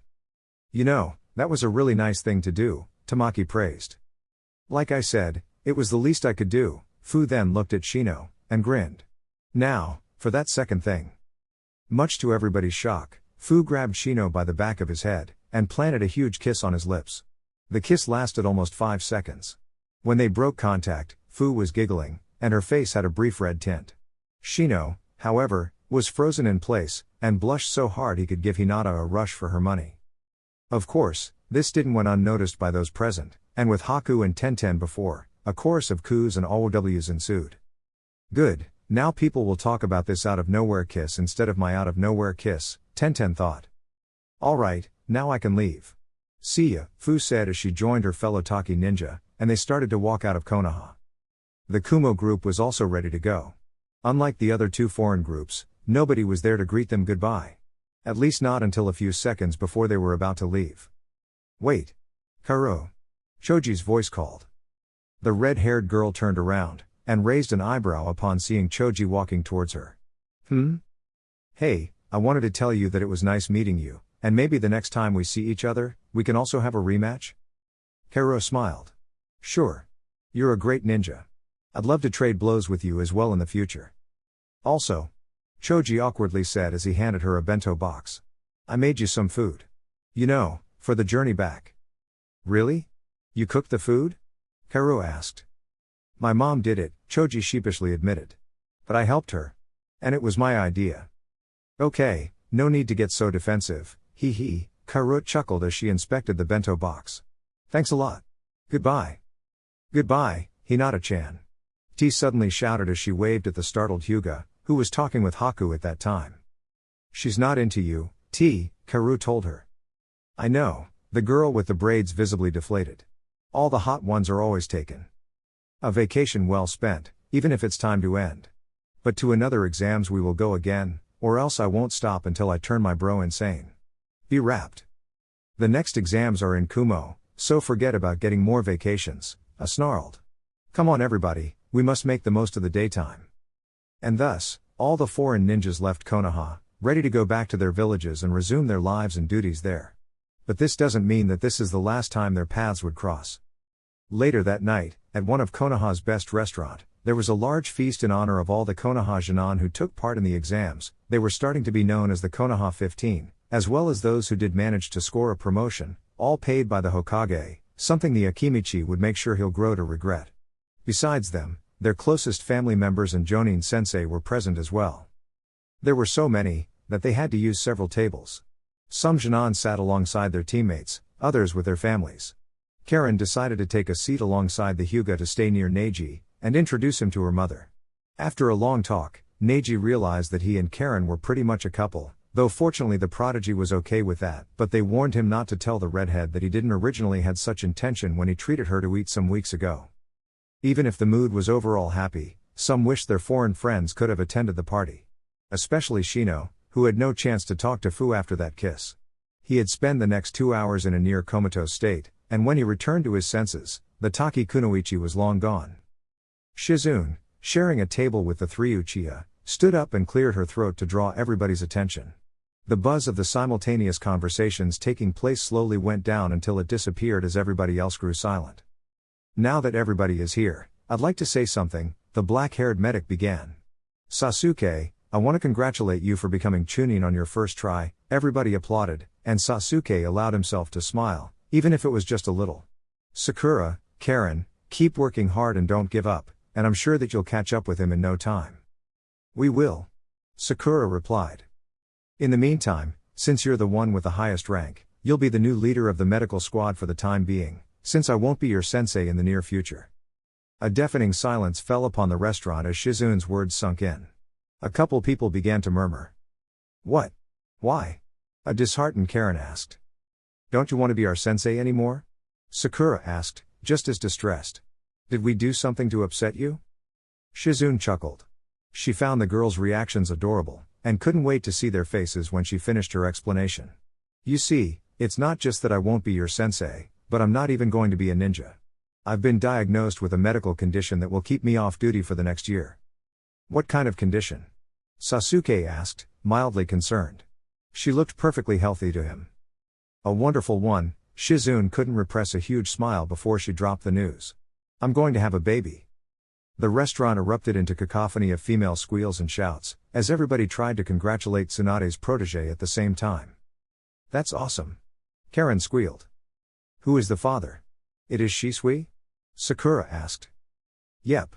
Speaker 1: You know, that was a really nice thing to do, Tamaki praised. Like I said, it was the least I could do, Fu then looked at Shino, and grinned. Now, for that second thing. Much to everybody's shock, Fu grabbed Shino by the back of his head, and planted a huge kiss on his lips. The kiss lasted almost 5 seconds. When they broke contact, Fu was giggling, and her face had a brief red tint. Shino, however, was frozen in place, and blushed so hard he could give Hinata a rush for her money. Of course, this didn't went unnoticed by those present, and with Haku and Tenten before, a chorus of coos and OWs ensued. Good, now people will talk about this out-of-nowhere kiss instead of my out-of-nowhere kiss, Tenten thought. Alright, now I can leave. See ya, Fu said as she joined her fellow Taki ninja, and they started to walk out of Konoha. The Kumo group was also ready to go. Unlike the other two foreign groups, nobody was there to greet them goodbye. At least not until a few seconds before they were about to leave. Wait. Karo. Choji's voice called. The red-haired girl turned around, and raised an eyebrow upon seeing Choji walking towards her. Hey, I wanted to tell you that it was nice meeting you, and maybe the next time we see each other, we can also have a rematch? Karo smiled. Sure. You're a great ninja. I'd love to trade blows with you as well in the future. Also, Choji awkwardly said as he handed her a bento box. I made you some food. You know, for the journey back. Really? You cooked the food? Karo asked. My mom did it, Choji sheepishly admitted. But I helped her. And it was my idea. Okay, no need to get so defensive, hee, Karo chuckled as she inspected the bento box. Thanks a lot. Goodbye. Goodbye, Hinata-chan. T suddenly shouted as she waved at the startled Hyuga, who was talking with Haku at that time. She's not into you, T, Karu told her. I know, the girl with the braids visibly deflated. All the hot ones are always taken. A vacation well spent, even if it's time to end. But to another exams we will go again, or else I won't stop until I turn my bro insane. Be wrapped. The next exams are in Kumo, so forget about getting more vacations, I snarled. Come on everybody, we must make the most of the daytime. And thus, all the foreign ninjas left Konoha, ready to go back to their villages and resume their lives and duties there. But this doesn't mean that this is the last time their paths would cross. Later that night, at one of Konoha's best restaurant, there was a large feast in honor of all the Konoha Genin who took part in the exams. They were starting to be known as the Konoha 15, as well as those who did manage to score a promotion, all paid by the Hokage, something the Akimichi would make sure he'll grow to regret. Besides them, their closest family members and Jonin sensei were present as well. There were so many, that they had to use several tables. Some Genin sat alongside their teammates, others with their families. Karen decided to take a seat alongside the Hyuga to stay near Neji, and introduce him to her mother. After a long talk, Neji realized that he and Karen were pretty much a couple, though fortunately the prodigy was okay with that, but they warned him not to tell the redhead that he didn't originally had such intention when he treated her to eat some weeks ago. Even if the mood was overall happy, some wished their foreign friends could have attended the party. Especially Shino, who had no chance to talk to Fu after that kiss. He had spent the next 2 hours in a near comatose state, and when he returned to his senses, the Taki Kunoichi was long gone. Shizune, sharing a table with the three Uchiha, stood up and cleared her throat to draw everybody's attention. The buzz of the simultaneous conversations taking place slowly went down until it disappeared as everybody else grew silent. Now that everybody is here, I'd like to say something, the black-haired medic began. Sasuke, I want to congratulate you for becoming Chunin on your first try. Everybody applauded, and Sasuke allowed himself to smile, even if it was just a little. Sakura, Karen, keep working hard and don't give up, and I'm sure that you'll catch up with him in no time. We will. Sakura replied. In the meantime, since you're the one with the highest rank, you'll be the new leader of the medical squad for the time being, since I won't be your sensei in the near future. A deafening silence fell upon the restaurant as Shizune's words sunk in. A couple people began to murmur. What? Why? A disheartened Karen asked. Don't you want to be our sensei anymore? Sakura asked, just as distressed. Did we do something to upset you? Shizune chuckled. She found the girls' reactions adorable, and couldn't wait to see their faces when she finished her explanation. You see, it's not just that I won't be your sensei, but I'm not even going to be a ninja. I've been diagnosed with a medical condition that will keep me off duty for the next year. What kind of condition? Sasuke asked, mildly concerned. She looked perfectly healthy to him. A wonderful one. Shizune couldn't repress a huge smile before she dropped the news. I'm going to have a baby. The restaurant erupted into cacophony of female squeals and shouts, as everybody tried to congratulate Tsunade's protege at the same time. "That's awesome!" Karen squealed. "Who is the father? It is Shisui?" Sakura asked. "Yep."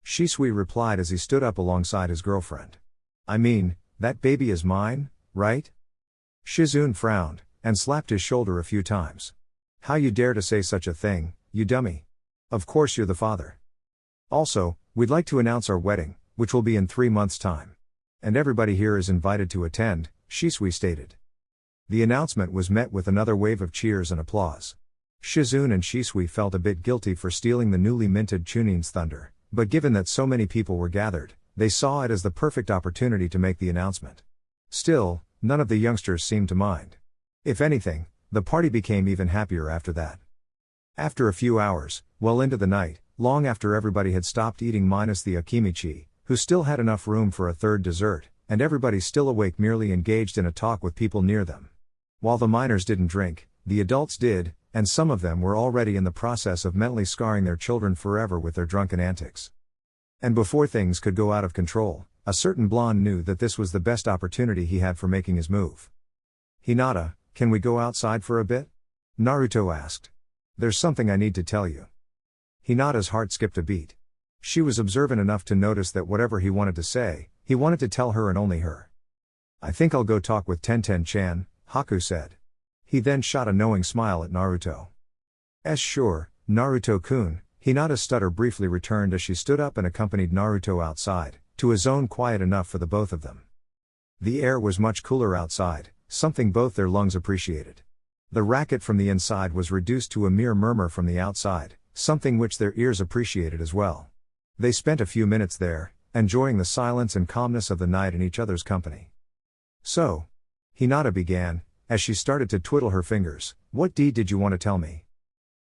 Speaker 1: Shisui replied as he stood up alongside his girlfriend. "I mean, that baby is mine, right?" Shizune frowned, and slapped his shoulder a few times. "How you dare to say such a thing, you dummy? Of course you're the father. Also, we'd like to announce our wedding, which will be in 3 months' time. And everybody here is invited to attend," Shisui stated. The announcement was met with another wave of cheers and applause. Shizune and Shisui felt a bit guilty for stealing the newly minted Chunin's thunder, but given that so many people were gathered, they saw it as the perfect opportunity to make the announcement. Still, none of the youngsters seemed to mind. If anything, the party became even happier after that. After a few hours, well into the night, long after everybody had stopped eating minus the Akimichi, who still had enough room for a third dessert, and everybody still awake merely engaged in a talk with people near them. While the minors didn't drink, the adults did, and some of them were already in the process of mentally scarring their children forever with their drunken antics. And before things could go out of control, a certain blonde knew that this was the best opportunity he had for making his move. "Hinata, can we go outside for a bit?" Naruto asked. "There's something I need to tell you." Hinata's heart skipped a beat. She was observant enough to notice that whatever he wanted to say, he wanted to tell her and only her. "I think I'll go talk with Tenten-chan," Haku said. He then shot a knowing smile at Naruto. Sure, Naruto-kun," Hinata's stutter briefly returned as she stood up and accompanied Naruto outside, to a zone quiet enough for the both of them. The air was much cooler outside, something both their lungs appreciated. The racket from the inside was reduced to a mere murmur from the outside, something which their ears appreciated as well. They spent a few minutes there, enjoying the silence and calmness of the night in each other's company. "So," Hinata began, as she started to twiddle her fingers, "what deed did you want to tell me?"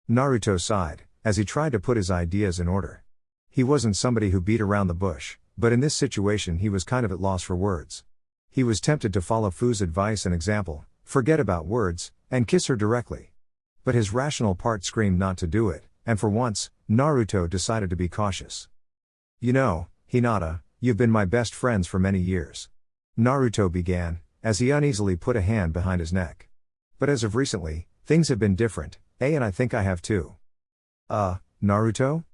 Speaker 1: Naruto sighed, as he tried to put his ideas in order. He wasn't somebody who beat around the bush, but in this situation he was kind of at loss for words. He was tempted to follow Fu's advice and example, forget about words, and kiss her directly. But his rational part screamed not to do it, and for once, Naruto decided to be cautious. "You know, Hinata, you've been my best friends for many years." Naruto began, as he uneasily put a hand behind his neck. "But as of recently, things have been different, and I think I have too." Naruto?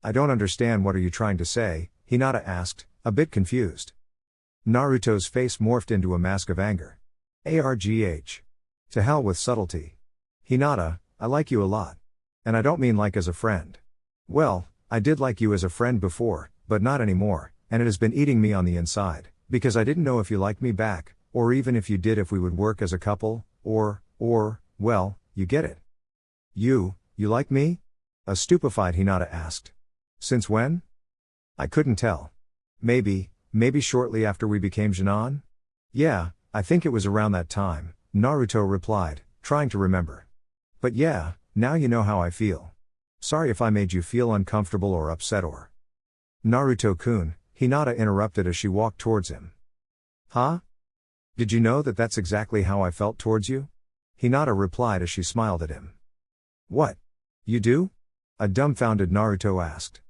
Speaker 1: I don't understand, what are you trying to say?" Hinata asked, a bit confused. Naruto's face morphed into a mask of anger. "Argh. To hell with subtlety. Hinata, I like you a lot. And I don't mean like as a friend. Well, I did like you as a friend before, but not anymore, and it has been eating me on the inside, because I didn't know if you liked me back, or even if you did, if we would work as a couple, or, well, you get it." You like me?" a stupefied Hinata asked. "Since when?" "I couldn't tell. Maybe shortly after we became Jinan?" "Yeah, I think it was around that time," Naruto replied, trying to remember. "But yeah, now you know how I feel. Sorry if I made you feel uncomfortable or upset or..." "Naruto-kun," Hinata interrupted as she walked towards him. "Huh? Did you know that that's exactly how I felt towards you?" Hinata replied as she smiled at him. "What? You do?" a dumbfounded Naruto asked.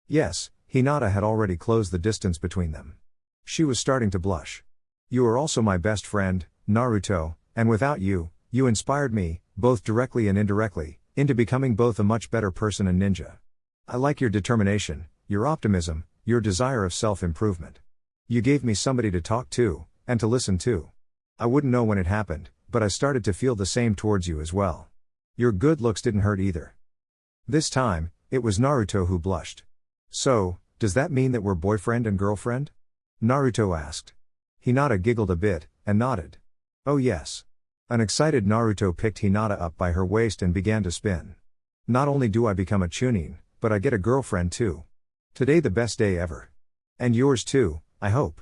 Speaker 1: Yes, Hinata had already closed the distance between them. She was starting to blush. "You are also my best friend, Naruto, and without you, you inspired me, both directly and indirectly, into becoming both a much better person and ninja. I like your determination, your optimism, your desire of self-improvement. You gave me somebody to talk to, and to listen to. I wouldn't know when it happened, but I started to feel the same towards you as well. Your good looks didn't hurt either." This time, it was Naruto who blushed. "So, does that mean that we're boyfriend and girlfriend?" Naruto asked. Hinata giggled a bit, and nodded. "Oh yes." An excited Naruto picked Hinata up by her waist and began to spin. "Not only do I become a Chunin, but I get a girlfriend too. Today the best day ever. And yours too, I hope."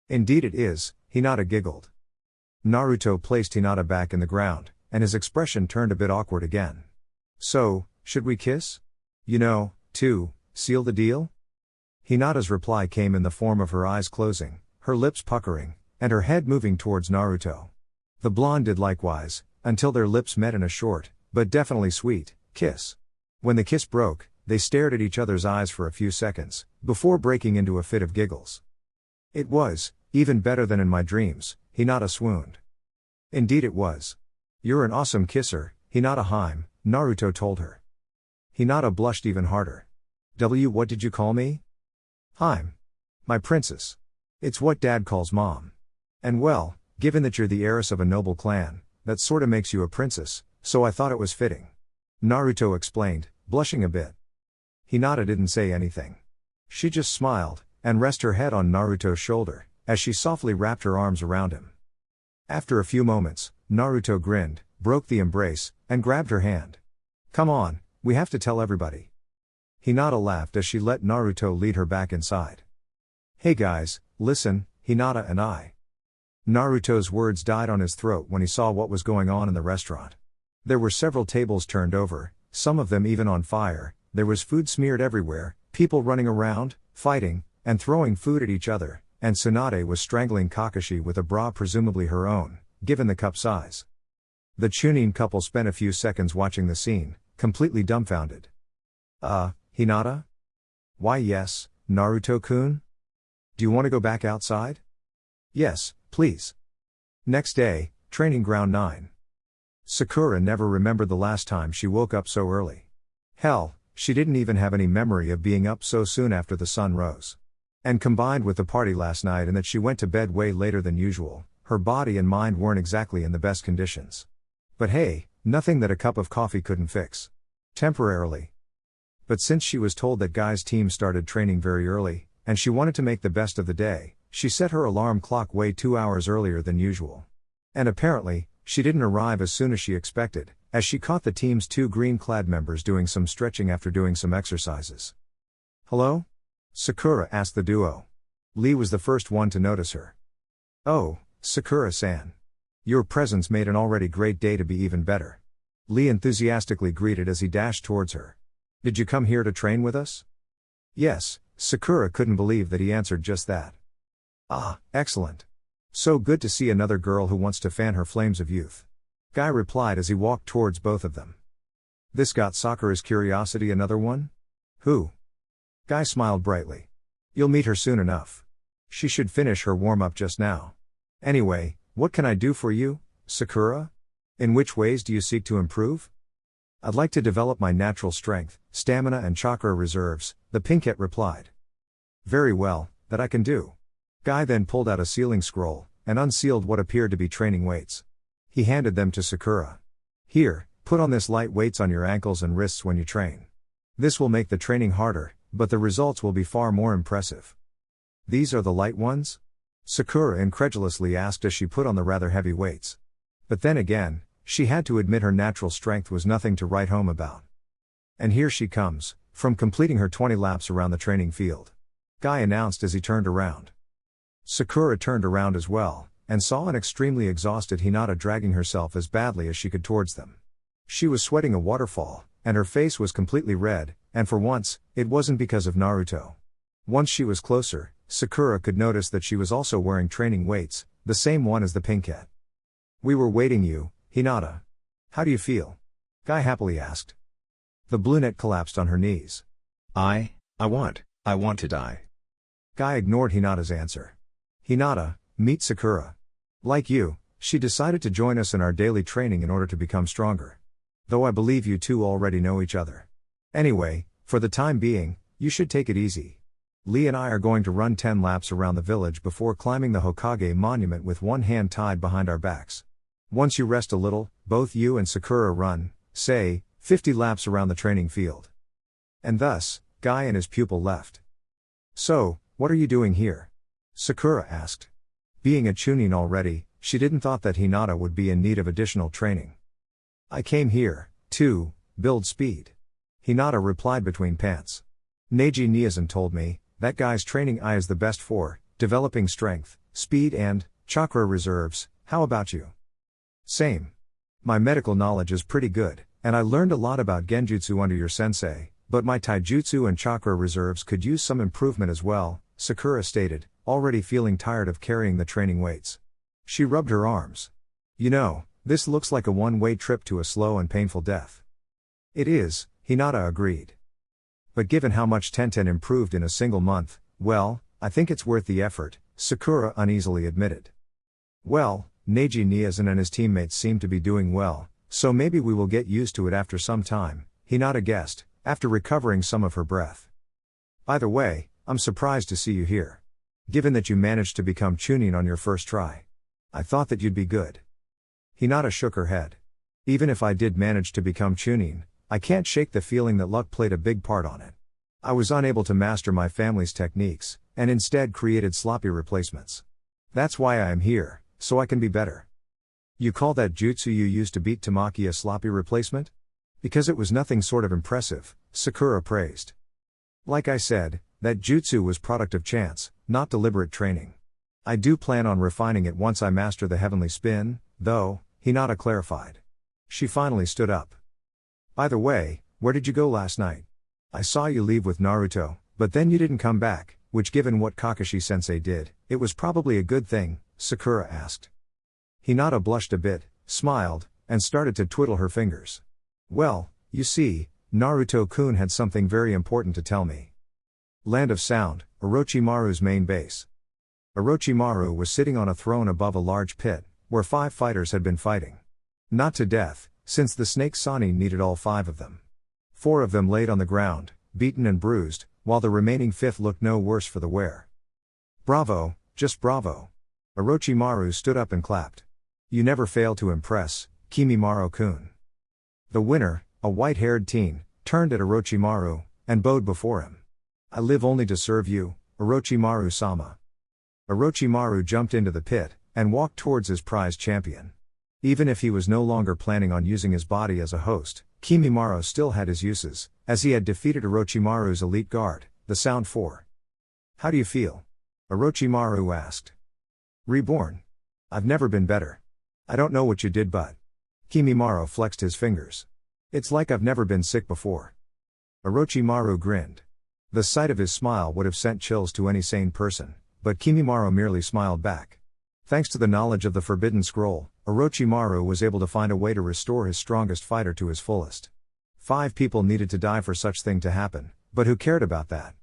Speaker 1: "Indeed it is," Hinata giggled. Naruto placed Hinata back in the ground, and his expression turned a bit awkward again. "So, should we kiss? To seal the deal?" Hinata's reply came in the form of her eyes closing, her lips puckering, and her head moving towards Naruto. The blonde did likewise, until their lips met in a short, but definitely sweet, kiss. When the kiss broke, they stared at each other's eyes for a few seconds, before breaking into a fit of giggles. It was, even better than in my dreams, Hinata swooned. Indeed it was. You're an awesome kisser, Hinata Haim, Naruto told her. Hinata blushed even harder. What did you call me? Haim. My princess. It's what Dad calls Mom. And well, given that you're the heiress of a noble clan, that sorta makes you a princess, so I thought it was fitting. Naruto explained, blushing a bit. Hinata didn't say anything. She just smiled, and rested her head on Naruto's shoulder, as she softly wrapped her arms around him. After a few moments, Naruto grinned, broke the embrace, and grabbed her hand. Come on, we have to tell everybody. Hinata laughed as she let Naruto lead her back inside. Hey guys, listen, Hinata and I. Naruto's words died on his throat when he saw what was going on in the restaurant. There were several tables turned over, some of them even on fire, there was food smeared everywhere, people running around, fighting, and throwing food at each other, and Tsunade was strangling Kakashi with a bra presumably her own, given the cup size. The Chunin couple spent a few seconds watching the scene, completely dumbfounded. Hinata? Why yes, Naruto-kun? Do you want to go back outside? Yes, please. Next day, Training Ground 9. Sakura never remembered the last time she woke up so early. Hell, she didn't even have any memory of being up so soon after the sun rose. And combined with the party last night and that she went to bed way later than usual, her body and mind weren't exactly in the best conditions. But hey, nothing that a cup of coffee couldn't fix. Temporarily. But since she was told that Guy's team started training very early, and she wanted to make the best of the day, she set her alarm clock way 2 hours earlier than usual. And apparently, she didn't arrive as soon as she expected, as she caught the team's 2 green-clad members doing some stretching after doing some exercises. Hello? Sakura asked the duo. Lee was the first one to notice her. Oh, Sakura-san. Your presence made an already great day to be even better. Lee enthusiastically greeted as he dashed towards her. Did you come here to train with us? Yes, Sakura couldn't believe that he answered just that. Ah, excellent. So good to see another girl who wants to fan her flames of youth. Guy replied as he walked towards both of them. This got Sakura's curiosity another one? Who? Guy smiled brightly. You'll meet her soon enough. She should finish her warm-up just now. Anyway, what can I do for you, Sakura? In which ways do you seek to improve? I'd like to develop my natural strength, stamina and chakra reserves, the Pinkette replied. Very well, that I can do. Guy then pulled out a sealing scroll, and unsealed what appeared to be training weights. He handed them to Sakura. Here, put on this light weights on your ankles and wrists when you train. This will make the training harder, but the results will be far more impressive. These are the light ones? Sakura incredulously asked as she put on the rather heavy weights. But then again, she had to admit her natural strength was nothing to write home about. And here she comes, from completing her 20 laps around the training field. Guy announced as he turned around. Sakura turned around as well, and saw an extremely exhausted Hinata dragging herself as badly as she could towards them. She was sweating a waterfall, and her face was completely red, and for once, it wasn't because of Naruto. Once she was closer, Sakura could notice that she was also wearing training weights, the same one as the Pinkette. We were waiting you, Hinata. How do you feel? Guy happily asked. The brunette collapsed on her knees. I want to die. Guy ignored Hinata's answer. Hinata, meet Sakura. Like you, she decided to join us in our daily training in order to become stronger. Though I believe you two already know each other. Anyway, for the time being, you should take it easy. Lee and I are going to run 10 laps around the village before climbing the Hokage monument with one hand tied behind our backs. Once you rest a little, both you and Sakura run, say, 50 laps around the training field. And thus, Guy and his pupil left. So, what are you doing here? Sakura asked. Being a Chunin already, she didn't thought that Hinata would be in need of additional training. I came here, to build speed. Hinata replied between pants. Neji Niazan told me, that Guy's training I is the best for, developing strength, speed and chakra reserves. How about you? Same. My medical knowledge is pretty good, and I learned a lot about genjutsu under your sensei, but my taijutsu and chakra reserves could use some improvement as well, Sakura stated, already feeling tired of carrying the training weights. She rubbed her arms. You know, this looks like a one-way trip to a slow and painful death. It is, Hinata agreed. But given how much Tenten improved in a single month, well, I think it's worth the effort, Sakura uneasily admitted. Well, Neji Niazan and his teammates seem to be doing well, so maybe we will get used to it after some time, Hinata guessed, after recovering some of her breath. By the way, I'm surprised to see you here. Given that you managed to become Chunin on your first try. I thought that you'd be good. Hinata shook her head. Even if I did manage to become Chunin, I can't shake the feeling that luck played a big part on it. I was unable to master my family's techniques, and instead created sloppy replacements. That's why I am here, so I can be better. You call that jutsu you used to beat Tamaki a sloppy replacement? Because it was nothing sort of impressive, Sakura praised. Like I said, that jutsu was product of chance, not deliberate training. I do plan on refining it once I master the heavenly spin, though, Hinata clarified. She finally stood up. By the way, where did you go last night? I saw you leave with Naruto, but then you didn't come back, which given what Kakashi-sensei did, it was probably a good thing, Sakura asked. Hinata blushed a bit, smiled, and started to twiddle her fingers. Well, you see, Naruto-kun had something very important to tell me. Land of Sound, Orochimaru's main base. Orochimaru was sitting on a throne above a large pit, where 5 fighters had been fighting. Not to death, since the snake Sannin needed all 5 of them. 4 of them laid on the ground, beaten and bruised, while the remaining 5th looked no worse for the wear. Bravo, just bravo. Orochimaru stood up and clapped. You never fail to impress, Kimimaro-kun. The winner, a white-haired teen, turned at Orochimaru, and bowed before him. I live only to serve you, Orochimaru-sama. Orochimaru jumped into the pit, and walked towards his prized champion. Even if he was no longer planning on using his body as a host, Kimimaro still had his uses, as he had defeated Orochimaru's elite guard, the Sound 4. How do you feel? Orochimaru asked. Reborn. I've never been better. I don't know what you did but. Kimimaro flexed his fingers. It's like I've never been sick before. Orochimaru grinned. The sight of his smile would have sent chills to any sane person, but Kimimaro merely smiled back. Thanks to the knowledge of the Forbidden Scroll, Orochimaru was able to find a way to restore his strongest fighter to his fullest. 5 people needed to die for such thing to happen, but who cared about that?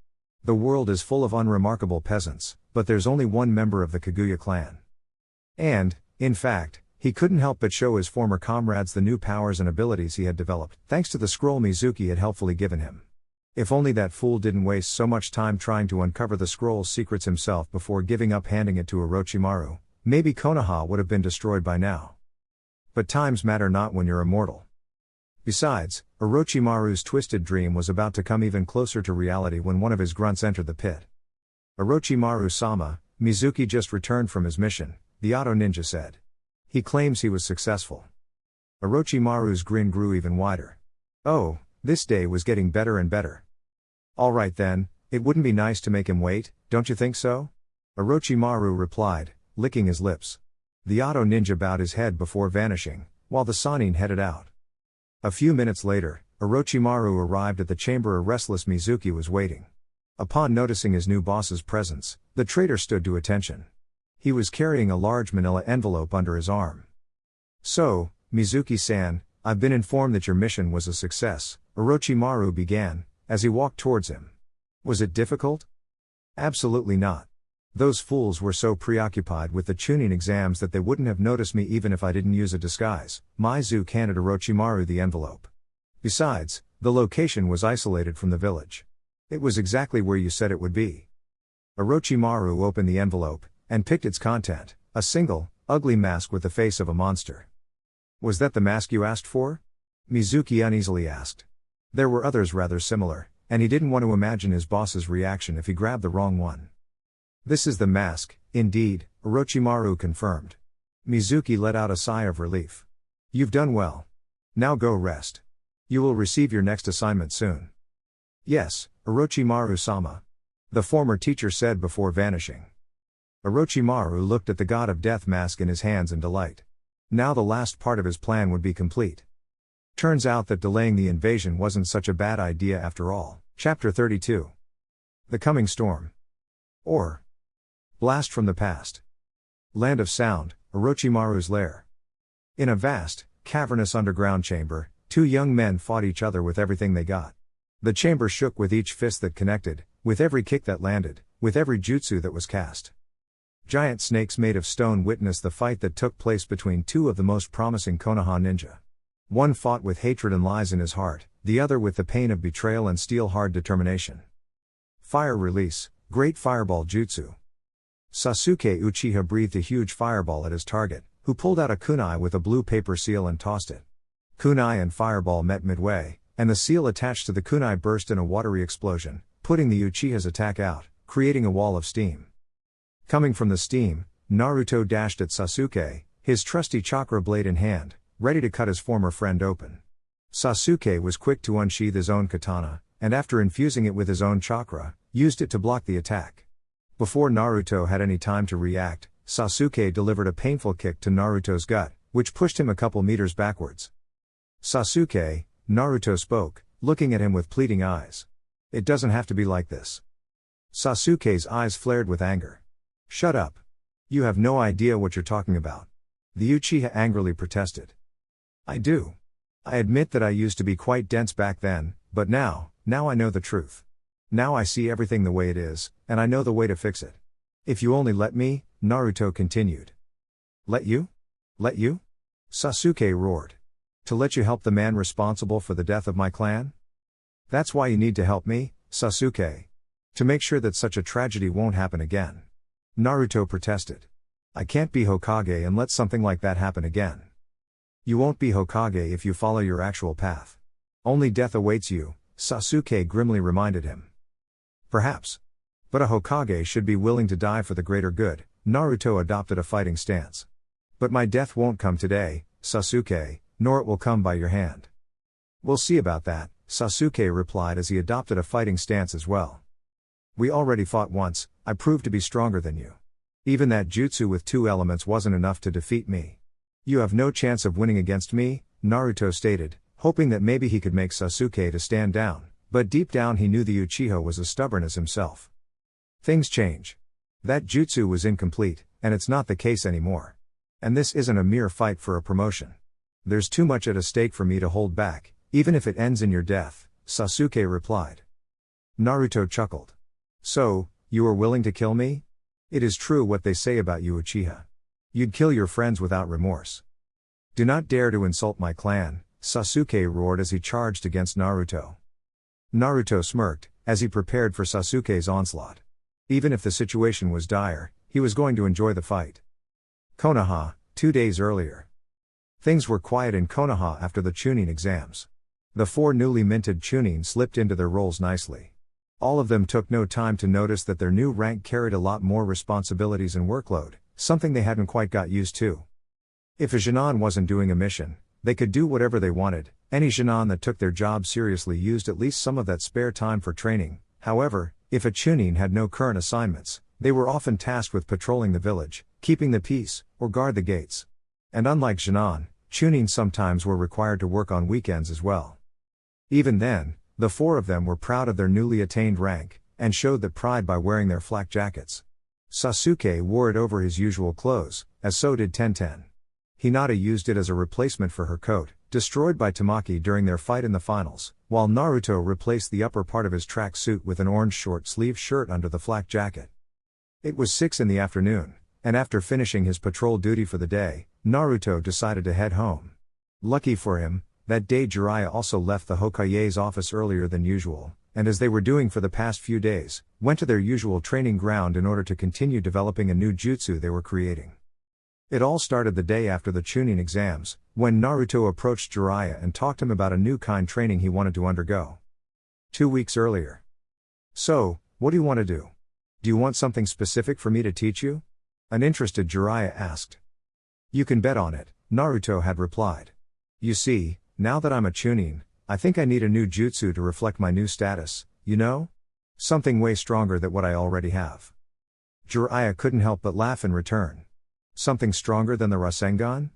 Speaker 1: The world is full of unremarkable peasants, but there's only one member of the Kaguya clan. And, in fact, he couldn't help but show his former comrades the new powers and abilities he had developed, thanks to the scroll Mizuki had helpfully given him. If only that fool didn't waste so much time trying to uncover the scroll's secrets himself before giving up handing it to Orochimaru, maybe Konoha would have been destroyed by now. But times matter not when you're immortal. Besides, Orochimaru's twisted dream was about to come even closer to reality when one of his grunts entered the pit. Orochimaru-sama, Mizuki just returned from his mission, the Auto Ninja said. He claims he was successful. Orochimaru's grin grew even wider. Oh, this day was getting better and better. Alright then, it wouldn't be nice to make him wait, don't you think so? Orochimaru replied, licking his lips. The Auto Ninja bowed his head before vanishing, while the Sannin headed out. A few minutes later, Orochimaru arrived at the chamber a restless Mizuki was waiting. Upon noticing his new boss's presence, the traitor stood to attention. He was carrying a large manila envelope under his arm. So, Mizuki-san, I've been informed that your mission was a success, Orochimaru began, as he walked towards him. Was it difficult? Absolutely not. Those fools were so preoccupied with the Chunin exams that they wouldn't have noticed me even if I didn't use a disguise. Mizuki handed Orochimaru the envelope. Besides, the location was isolated from the village. It was exactly where you said it would be. Orochimaru opened the envelope, and picked its content, a single, ugly mask with the face of a monster. Was that the mask you asked for? Mizuki uneasily asked. There were others rather similar, and he didn't want to imagine his boss's reaction if he grabbed the wrong one. This is the mask, indeed, Orochimaru confirmed. Mizuki let out a sigh of relief. You've done well. Now go rest. You will receive your next assignment soon. Yes, Orochimaru-sama. The former teacher said before vanishing. Orochimaru looked at the God of Death mask in his hands in delight. Now the last part of his plan would be complete. Turns out that delaying the invasion wasn't such a bad idea after all. Chapter 32. The Coming Storm. Or Blast from the Past. Land of Sound, Orochimaru's lair. In a vast, cavernous underground chamber, 2 young men fought each other with everything they got. The chamber shook with each fist that connected, with every kick that landed, with every jutsu that was cast. Giant snakes made of stone witnessed the fight that took place between two of the most promising Konoha ninja. One fought with hatred and lies in his heart, the other with the pain of betrayal and steel-hard determination. Fire release, Great Fireball Jutsu. Sasuke Uchiha breathed a huge fireball at his target, who pulled out a kunai with a blue paper seal and tossed it. Kunai and fireball met midway, and the seal attached to the kunai burst in a watery explosion, putting the Uchiha's attack out, creating a wall of steam. Coming from the steam, Naruto dashed at Sasuke, his trusty chakra blade in hand, ready to cut his former friend open. Sasuke was quick to unsheath his own katana, and after infusing it with his own chakra, used it to block the attack. Before Naruto had any time to react, Sasuke delivered a painful kick to Naruto's gut, which pushed him a couple meters backwards. Sasuke, Naruto spoke, looking at him with pleading eyes. It doesn't have to be like this. Sasuke's eyes flared with anger. Shut up. You have no idea what you're talking about. The Uchiha angrily protested. I do. I admit that I used to be quite dense back then, but now I know the truth. Now I see everything the way it is, and I know the way to fix it. If you only let me, Naruto continued. Let you? Let you? Sasuke roared. To let you help the man responsible for the death of my clan? That's why you need to help me, Sasuke. To make sure that such a tragedy won't happen again. Naruto protested. I can't be Hokage and let something like that happen again. You won't be Hokage if you follow your actual path. Only death awaits you, Sasuke grimly reminded him. Perhaps. But a Hokage should be willing to die for the greater good, Naruto adopted a fighting stance. But my death won't come today, Sasuke, nor it will come by your hand. We'll see about that, Sasuke replied as he adopted a fighting stance as well. We already fought once, I proved to be stronger than you. Even that jutsu with 2 elements wasn't enough to defeat me. You have no chance of winning against me, Naruto stated, hoping that maybe he could make Sasuke to stand down, but deep down he knew the Uchiha was as stubborn as himself. Things change. That jutsu was incomplete, and it's not the case anymore. And this isn't a mere fight for a promotion. There's too much at stake for me to hold back, even if it ends in your death, Sasuke replied. Naruto chuckled. So, you are willing to kill me? It is true what they say about you, Uchiha. You'd kill your friends without remorse. Do not dare to insult my clan, Sasuke roared as he charged against Naruto. Naruto smirked, as he prepared for Sasuke's onslaught. Even if the situation was dire, he was going to enjoy the fight. Konoha, 2 days earlier. Things were quiet in Konoha after the Chunin exams. The 4 newly minted Chunin slipped into their roles nicely. All of them took no time to notice that their new rank carried a lot more responsibilities and workload, something they hadn't quite got used to. If a Genin wasn't doing a mission, they could do whatever they wanted. Any Genin that took their job seriously used at least some of that spare time for training. However, if a Chunin had no current assignments, they were often tasked with patrolling the village, keeping the peace, or guard the gates. And unlike Genin, Chunin sometimes were required to work on weekends as well. Even then, the 4 of them were proud of their newly attained rank, and showed that pride by wearing their flak jackets. Sasuke wore it over his usual clothes, as so did Tenten. Hinata used it as a replacement for her coat, destroyed by Tamaki during their fight in the finals, while Naruto replaced the upper part of his track suit with an orange short-sleeved shirt under the flak jacket. It was 6 in the afternoon, and after finishing his patrol duty for the day, Naruto decided to head home. Lucky for him, that day Jiraiya also left the Hokage's office earlier than usual, and as they were doing for the past few days, went to their usual training ground in order to continue developing a new jutsu they were creating. It all started the day after the Chunin exams, when Naruto approached Jiraiya and talked to him about a new kind training he wanted to undergo. 2 weeks earlier. So, what do you want to do? Do you want something specific for me to teach you? An interested Jiraiya asked. You can bet on it, Naruto had replied. You see, now that I'm a Chunin, I think I need a new jutsu to reflect my new status, you know? Something way stronger than what I already have. Jiraiya couldn't help but laugh in return. Something stronger than the Rasengan?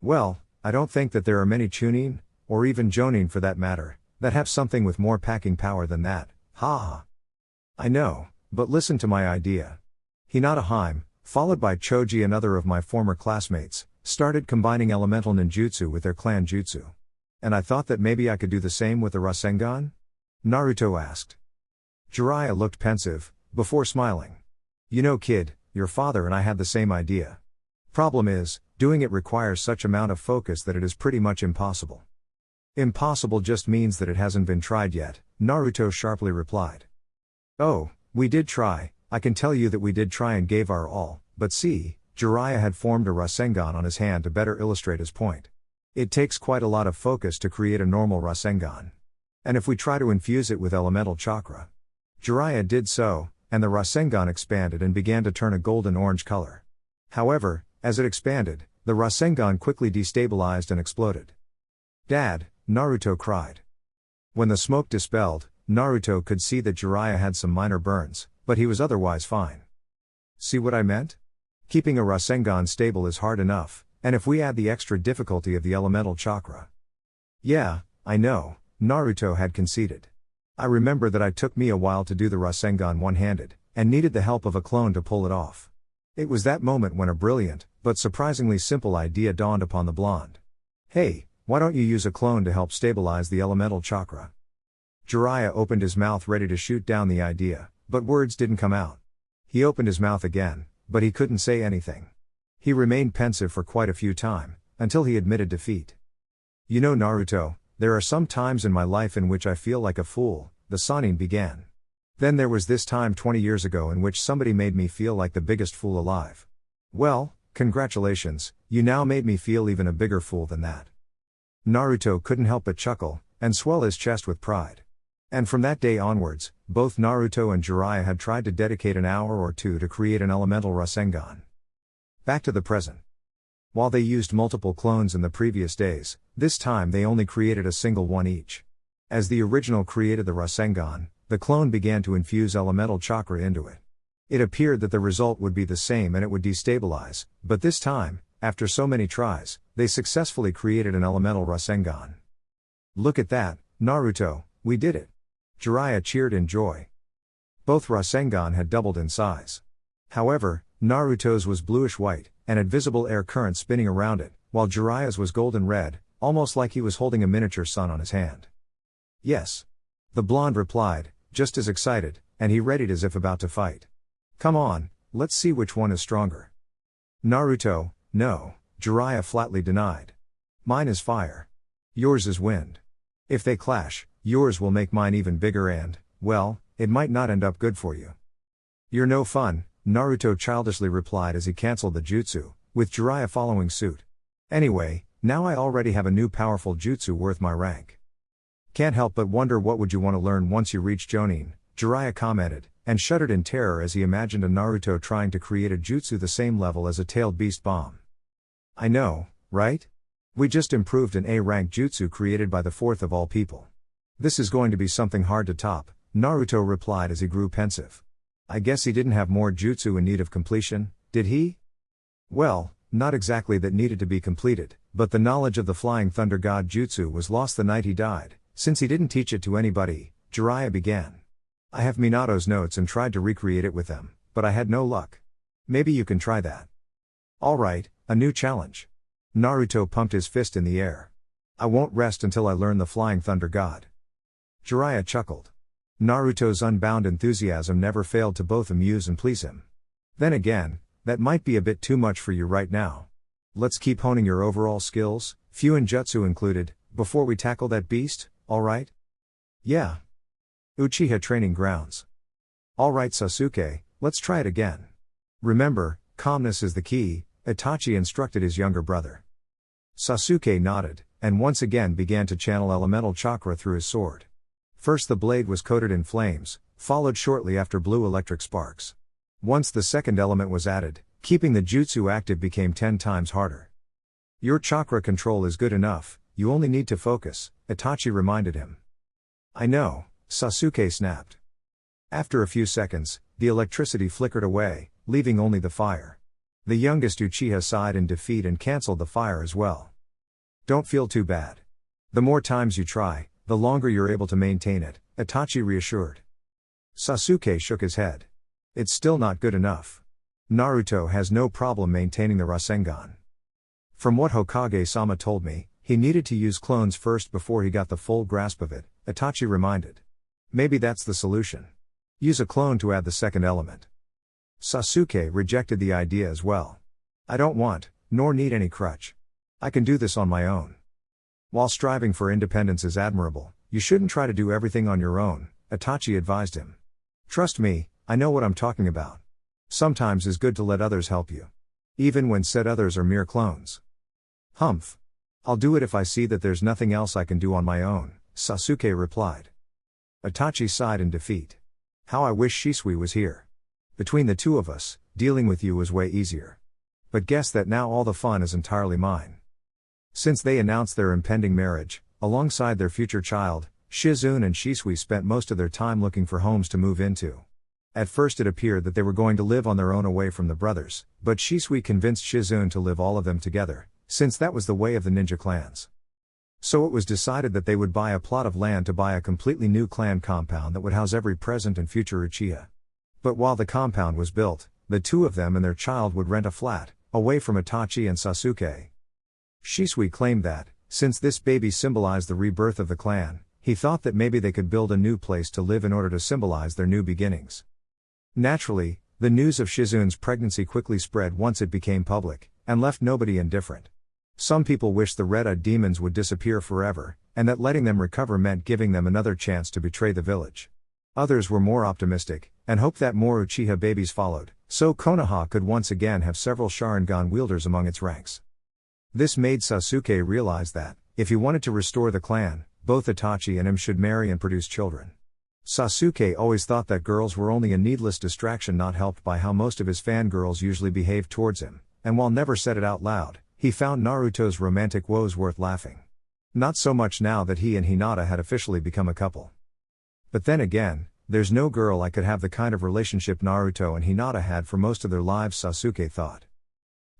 Speaker 1: Well, I don't think that there are many Chunin, or even Jonin for that matter, that have something with more packing power than that, ha. I know, but listen to my idea. Hinata Haim, followed by Choji and other of my former classmates, started combining elemental ninjutsu with their clan jutsu. And I thought that maybe I could do the same with the Rasengan? Naruto asked. Jiraiya looked pensive, before smiling. You know, kid, your father and I had the same idea. Problem is, doing it requires such amount of focus that it is pretty much impossible. Impossible just means that it hasn't been tried yet, Naruto sharply replied. Oh, we did try, I can tell you that we did try and gave our all, but see, Jiraiya had formed a Rasengan on his hand to better illustrate his point. It takes quite a lot of focus to create a normal Rasengan. And if we try to infuse it with elemental chakra. Jiraiya did so, and the Rasengan expanded and began to turn a golden-orange color. However, as it expanded, the Rasengan quickly destabilized and exploded. Dad, Naruto cried. When the smoke dispelled, Naruto could see that Jiraiya had some minor burns, but he was otherwise fine. See what I meant? Keeping a Rasengan stable is hard enough, and if we add the extra difficulty of the elemental chakra. Yeah, I know, Naruto had conceded. I remember that it took me a while to do the Rasengan one-handed, and needed the help of a clone to pull it off. It was that moment when a brilliant, but surprisingly simple idea dawned upon the blonde. Hey, why don't you use a clone to help stabilize the elemental chakra? Jiraiya opened his mouth ready to shoot down the idea, but words didn't come out. He opened his mouth again, but he couldn't say anything. He remained pensive for quite a few time, until he admitted defeat. You know, Naruto, there are some times in my life in which I feel like a fool, the Sannin began. Then there was this time 20 years ago in which somebody made me feel like the biggest fool alive. Well, congratulations, you now made me feel even a bigger fool than that. Naruto couldn't help but chuckle, and swell his chest with pride. And from that day onwards, both Naruto and Jiraiya had tried to dedicate an hour or two to create an elemental Rasengan. Back to the present. While they used multiple clones in the previous days, this time they only created a single one each. As the original created the Rasengan, the clone began to infuse elemental chakra into it. It appeared that the result would be the same and it would destabilize, but this time, after so many tries, they successfully created an elemental Rasengan. Look at that, Naruto, we did it! Jiraiya cheered in joy. Both Rasengan had doubled in size. However, Naruto's was bluish-white, and had visible air current spinning around it, while Jiraiya's was golden-red, almost like he was holding a miniature sun on his hand. Yes. The blonde replied, just as excited, and he readied as if about to fight. Come on, let's see which one is stronger. Naruto, no, Jiraiya flatly denied. Mine is fire. Yours is wind. If they clash, yours will make mine even bigger and, well, it might not end up good for you. You're no fun, Naruto childishly replied as he cancelled the jutsu, with Jiraiya following suit. Anyway, now I already have a new powerful jutsu worth my rank. Can't help but wonder what would you want to learn once you reach Jonin, Jiraiya commented, and shuddered in terror as he imagined a Naruto trying to create a jutsu the same level as a tailed beast bomb. I know, right? We just improved an A-rank jutsu created by the fourth of all people. This is going to be something hard to top, Naruto replied as he grew pensive. I guess he didn't have more jutsu in need of completion, did he? Well, not exactly that needed to be completed, but the knowledge of the Flying Thunder God jutsu was lost the night he died, since he didn't teach it to anybody, Jiraiya began. I have Minato's notes and tried to recreate it with them, but I had no luck. Maybe you can try that. Alright, a new challenge. Naruto pumped his fist in the air. I won't rest until I learn the Flying Thunder God. Jiraiya chuckled. Naruto's unbound enthusiasm never failed to both amuse and please him. Then again, that might be a bit too much for you right now. Let's keep honing your overall skills, Fuinjutsu included, before we tackle that beast, alright? Yeah. Uchiha Training Grounds. Alright Sasuke, let's try it again. Remember, calmness is the key, Itachi instructed his younger brother. Sasuke nodded, and once again began to channel elemental chakra through his sword. First the blade was coated in flames, followed shortly after blue electric sparks. Once the second element was added, keeping the jutsu active became 10 times harder. Your chakra control is good enough, you only need to focus, Itachi reminded him. I know, Sasuke snapped. After a few seconds, the electricity flickered away, leaving only the fire. The youngest Uchiha sighed in defeat and cancelled the fire as well. Don't feel too bad. The more times you try, the longer you're able to maintain it, Itachi reassured. Sasuke shook his head. It's still not good enough. Naruto has no problem maintaining the Rasengan. From what Hokage-sama told me, he needed to use clones first before he got the full grasp of it, Itachi reminded. Maybe that's the solution. Use a clone to add the second element. Sasuke rejected the idea as well. I don't want, nor need any crutch. I can do this on my own. While striving for independence is admirable, you shouldn't try to do everything on your own, Itachi advised him. Trust me, I know what I'm talking about. Sometimes it's good to let others help you. Even when said others are mere clones. Humph. I'll do it if I see that there's nothing else I can do on my own, Sasuke replied. Itachi sighed in defeat. How I wish Shisui was here. Between the two of us, dealing with you was way easier. But guess that now all the fun is entirely mine. Since they announced their impending marriage, alongside their future child, Shizune and Shisui spent most of their time looking for homes to move into. At first it appeared that they were going to live on their own away from the brothers, but Shisui convinced Shizune to live all of them together, since that was the way of the ninja clans. So it was decided that they would buy a plot of land to buy a completely new clan compound that would house every present and future Uchiha. But while the compound was built, the two of them and their child would rent a flat, away from Itachi and Sasuke. Shisui claimed that, since this baby symbolized the rebirth of the clan, he thought that maybe they could build a new place to live in order to symbolize their new beginnings. Naturally, the news of Shizune's pregnancy quickly spread once it became public, and left nobody indifferent. Some people wished the red-eyed demons would disappear forever, and that letting them recover meant giving them another chance to betray the village. Others were more optimistic, and hoped that more Uchiha babies followed, so Konoha could once again have several Sharingan wielders among its ranks. This made Sasuke realize that, if he wanted to restore the clan, both Itachi and him should marry and produce children. Sasuke always thought that girls were only a needless distraction, not helped by how most of his fangirls usually behaved towards him, and while never said it out loud, he found Naruto's romantic woes worth laughing. Not so much now that he and Hinata had officially become a couple. But then again, there's no girl I could have the kind of relationship Naruto and Hinata had for most of their lives, Sasuke thought.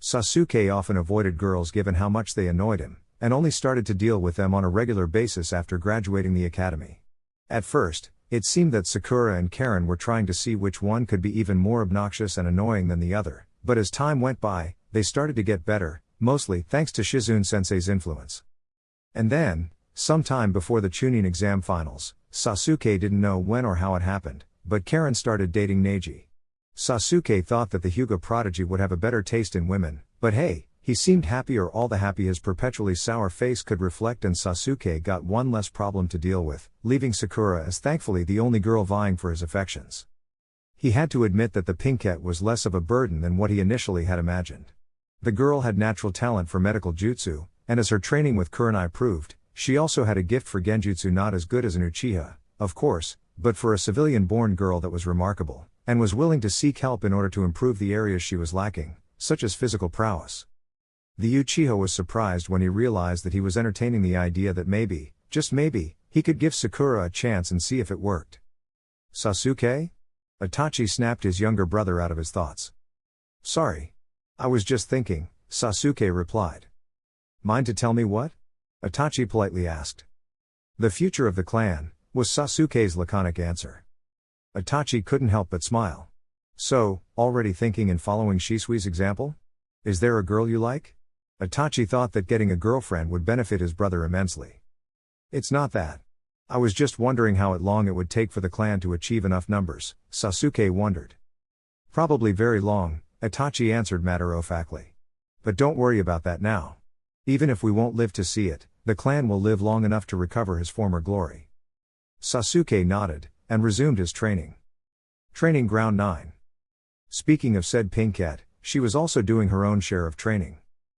Speaker 1: Sasuke often avoided girls given how much they annoyed him, and only started to deal with them on a regular basis after graduating the academy. At first, it seemed that Sakura and Karen were trying to see which one could be even more obnoxious and annoying than the other, but as time went by, they started to get better, mostly thanks to Shizune-sensei's influence. And then, sometime before the Chunin exam finals, Sasuke didn't know when or how it happened, but Karen started dating Neji. Sasuke thought that the Hyuga prodigy would have a better taste in women, but hey, he seemed happy, or all the happy his perpetually sour face could reflect, and Sasuke got one less problem to deal with, leaving Sakura as thankfully the only girl vying for his affections. He had to admit that the pinkette was less of a burden than what he initially had imagined. The girl had natural talent for medical jutsu, and as her training with Kurenai proved, she also had a gift for genjutsu, not as good as an Uchiha, of course, but for a civilian-born girl that was remarkable, and was willing to seek help in order to improve the areas she was lacking, such as physical prowess. The Uchiha was surprised when he realized that he was entertaining the idea that maybe, just maybe, he could give Sakura a chance and see if it worked. Sasuke? Itachi snapped his younger brother out of his thoughts. Sorry. I was just thinking, Sasuke replied. Mind to tell me what? Itachi politely asked. The future of the clan, was Sasuke's laconic answer. Itachi couldn't help but smile. So, already thinking and following Shisui's example? Is there a girl you like? Itachi thought that getting a girlfriend would benefit his brother immensely. It's not that. I was just wondering how long it would take for the clan to achieve enough numbers, Sasuke wondered. Probably very long, Itachi answered matter-of-factly. But don't worry about that now. Even if we won't live to see it, the clan will live long enough to recover his former glory. Sasuke nodded, and resumed his training. Training Ground 9. Speaking of said pinkette, she was also doing her own share of training.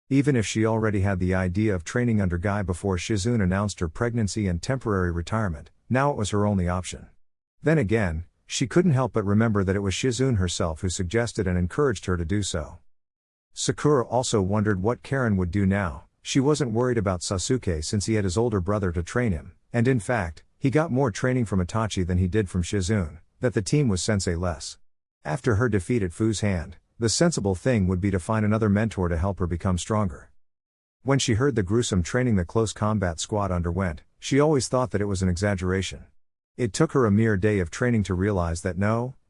Speaker 1: Even if she already had the idea of training under Guy before Shizune announced her pregnancy and temporary retirement, now it was her only option. Then again, she couldn't help but remember that it was Shizune herself who suggested and encouraged her to do so. Sakura also wondered what Karen would do now. She wasn't worried about Sasuke since he had his older brother to train him, and in fact, he got more training from Itachi than he did from Shizune, that the team was sensei-less. After her defeat at Fu's hand, the sensible thing would be to find another mentor to help her become stronger. When she heard the gruesome training the close combat squad underwent, she always thought that it was an exaggeration. It took her a mere day of training to realize that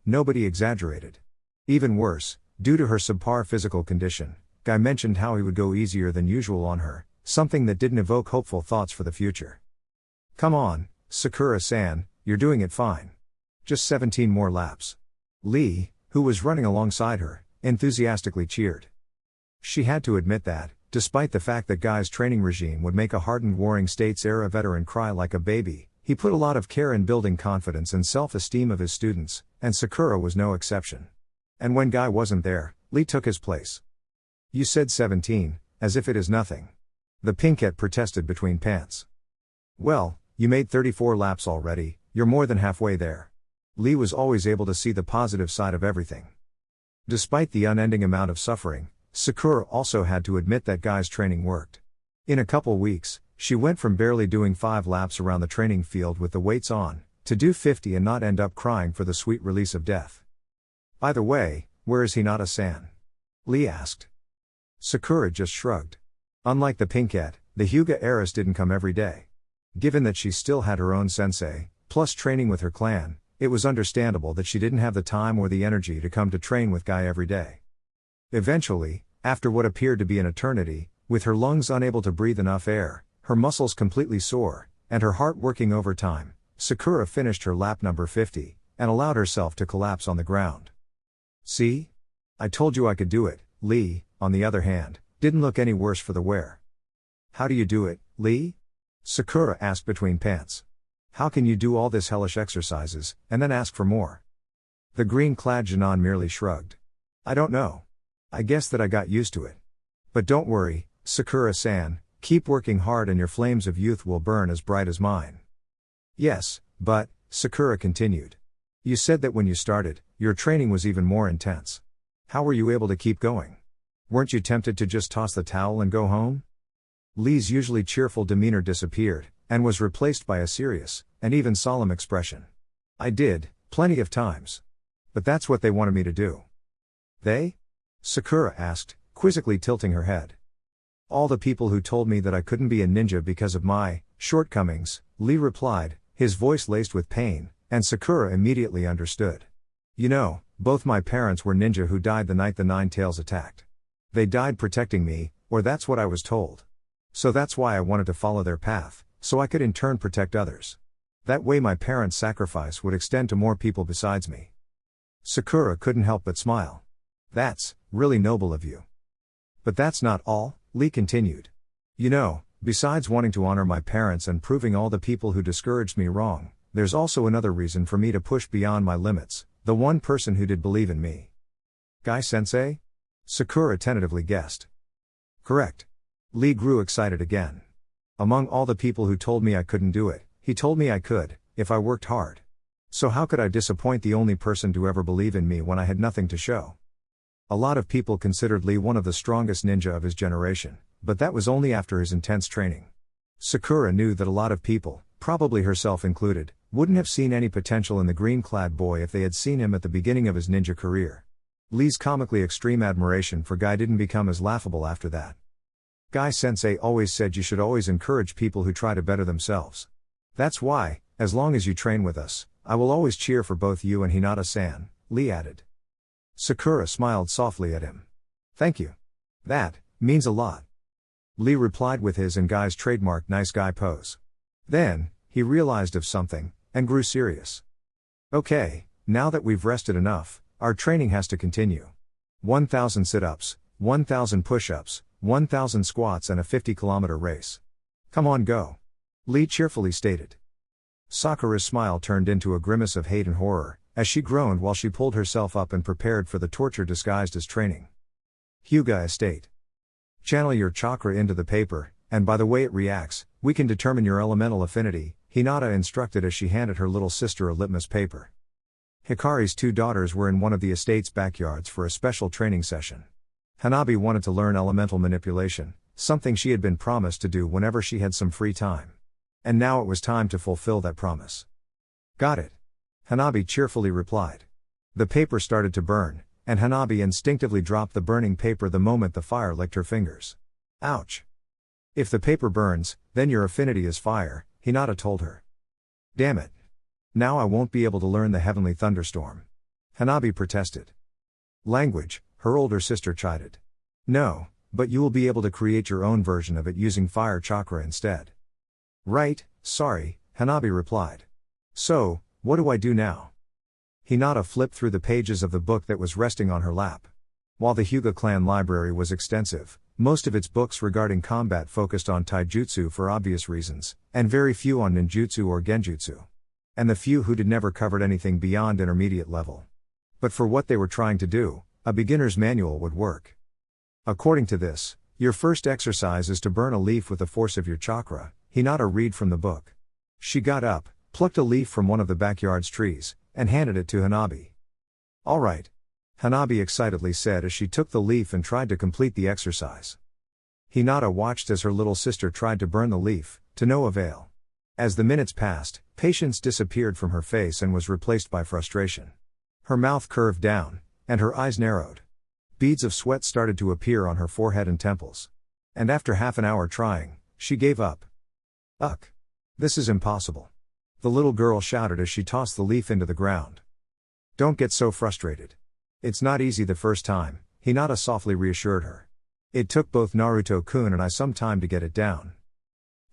Speaker 1: nobody exaggerated. Even worse, due to her subpar physical condition, Guy mentioned how he would go easier than usual on her, something that didn't evoke hopeful thoughts for the future. Come on, Sakura-san, you're doing it fine. Just 17 more laps. Lee, who was running alongside her, enthusiastically cheered. She had to admit that, despite the fact that Guy's training regime would make a hardened Warring States-era veteran cry like a baby, he put a lot of care in building confidence and self-esteem of his students, and Sakura was no exception. And when Guy wasn't there, Lee took his place. You said 17, as if it is nothing. The pinkette protested between pants. Well, you made 34 laps already, you're more than halfway there. Lee was always able to see the positive side of everything. Despite the unending amount of suffering, Sakura also had to admit that Guy's training worked. In a couple weeks, she went from barely doing 5 laps around the training field with the weights on, to do 50 and not end up crying for the sweet release of death. By the way, where is Hinata-san? Lee asked. Sakura just shrugged. Unlike the pinkette, the Hyuga heiress didn't come every day. Given that she still had her own sensei, plus training with her clan, it was understandable that she didn't have the time or the energy to come to train with Guy every day. Eventually, after what appeared to be an eternity, with her lungs unable to breathe enough air, her muscles completely sore, and her heart working overtime, Sakura finished her lap number 50, and allowed herself to collapse on the ground. See? I told you I could do it. Lee, on the other hand, didn't look any worse for the wear. How do you do it, Lee? Sakura asked between pants. How can you do all this hellish exercises, and then ask for more? The green-clad Janan merely shrugged. I don't know. I guess that I got used to it. But don't worry, Sakura-san, keep working hard and your flames of youth will burn as bright as mine. Yes, but, Sakura continued. You said that when you started, your training was even more intense. How were you able to keep going? Weren't you tempted to just toss the towel and go home? Lee's usually cheerful demeanor disappeared, and was replaced by a serious, and even solemn expression. I did, plenty of times. But that's what they wanted me to do. They? Sakura asked, quizzically tilting her head. All the people who told me that I couldn't be a ninja because of my shortcomings, Lee replied, his voice laced with pain, and Sakura immediately understood. You know, both my parents were ninja who died the night the Nine Tails attacked. They died protecting me, or that's what I was told. So that's why I wanted to follow their path, so I could in turn protect others. That way my parents' sacrifice would extend to more people besides me. Sakura couldn't help but smile. That's really noble of you. But that's not all, Lee continued. You know, besides wanting to honor my parents and proving all the people who discouraged me wrong, there's also another reason for me to push beyond my limits, the one person who did believe in me. Guy-sensei? Sakura tentatively guessed. Correct. Lee grew excited again. Among all the people who told me I couldn't do it, he told me I could, if I worked hard. So how could I disappoint the only person to ever believe in me when I had nothing to show? A lot of people considered Lee one of the strongest ninja of his generation, but that was only after his intense training. Sakura knew that a lot of people, probably herself included, wouldn't have seen any potential in the green-clad boy if they had seen him at the beginning of his ninja career. Lee's comically extreme admiration for Guy didn't become as laughable after that. Guy-sensei always said you should always encourage people who try to better themselves. That's why, as long as you train with us, I will always cheer for both you and Hinata-san, Lee added. Sakura smiled softly at him. Thank you. That means a lot. Lee replied with his and Guy's trademark nice guy pose. Then, he realized of something, and grew serious. Okay, now that we've rested enough, our training has to continue. 1,000 sit-ups, 1,000 push-ups, 1,000 squats and a 50-kilometer race. Come on, go. Lee cheerfully stated. Sakura's smile turned into a grimace of hate and horror, as she groaned while she pulled herself up and prepared for the torture disguised as training. Hyuga Estate. Channel your chakra into the paper, and by the way it reacts, we can determine your elemental affinity, Hinata instructed as she handed her little sister a litmus paper. Hikari's 2 daughters were in one of the estate's backyards for a special training session. Hanabi wanted to learn elemental manipulation, something she had been promised to do whenever she had some free time. And now it was time to fulfill that promise. Got it. Hanabi cheerfully replied. The paper started to burn, and Hanabi instinctively dropped the burning paper the moment the fire licked her fingers. Ouch. If the paper burns, then your affinity is fire, Hinata told her. Damn it. Now I won't be able to learn the heavenly thunderstorm. Hanabi protested. Language, her older sister chided. No, but you will be able to create your own version of it using fire chakra instead. Right, sorry, Hanabi replied. So, what do I do now? Hinata flipped through the pages of the book that was resting on her lap. While the Hyuga clan library was extensive, most of its books regarding combat focused on taijutsu for obvious reasons, and very few on ninjutsu or genjutsu. And the few who did never covered anything beyond intermediate level. But for what they were trying to do, a beginner's manual would work. According to this, your first exercise is to burn a leaf with the force of your chakra, Hinata read from the book. She got up, plucked a leaf from one of the backyard's trees, and handed it to Hanabi. All right. Hanabi excitedly said as she took the leaf and tried to complete the exercise. Hinata watched as her little sister tried to burn the leaf, to no avail. As the minutes passed, patience disappeared from her face and was replaced by frustration. Her mouth curved down, and her eyes narrowed. Beads of sweat started to appear on her forehead and temples. And after half an hour trying, she gave up. Ugh! This is impossible. The little girl shouted as she tossed the leaf into the ground. Don't get so frustrated. It's not easy the first time, Hinata softly reassured her. It took both Naruto-kun and I some time to get it down.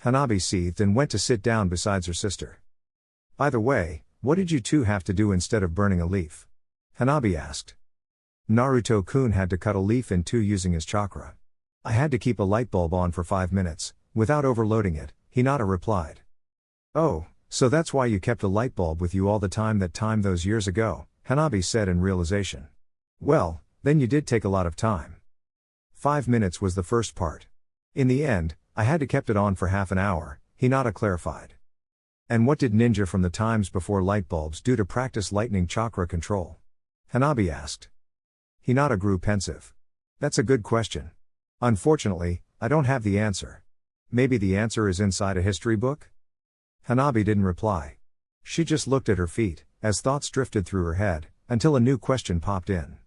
Speaker 1: Hanabi seethed and went to sit down beside her sister. Either way, what did you two have to do instead of burning a leaf? Hanabi asked. Naruto-kun had to cut a leaf in two using his chakra. I had to keep a light bulb on for 5 minutes, without overloading it, Hinata replied. Oh, so that's why you kept a light bulb with you all the time those years ago, Hanabi said in realization. Well, then you did take a lot of time. 5 minutes was the first part. In the end, I had to kept it on for half an hour, Hinata clarified. And what did ninja from the times before light bulbs do to practice lightning chakra control? Hanabi asked. Hinata grew pensive. That's a good question. Unfortunately, I don't have the answer. Maybe the answer is inside a history book? Hanabi didn't reply. She just looked at her feet, as thoughts drifted through her head, until a new question popped in.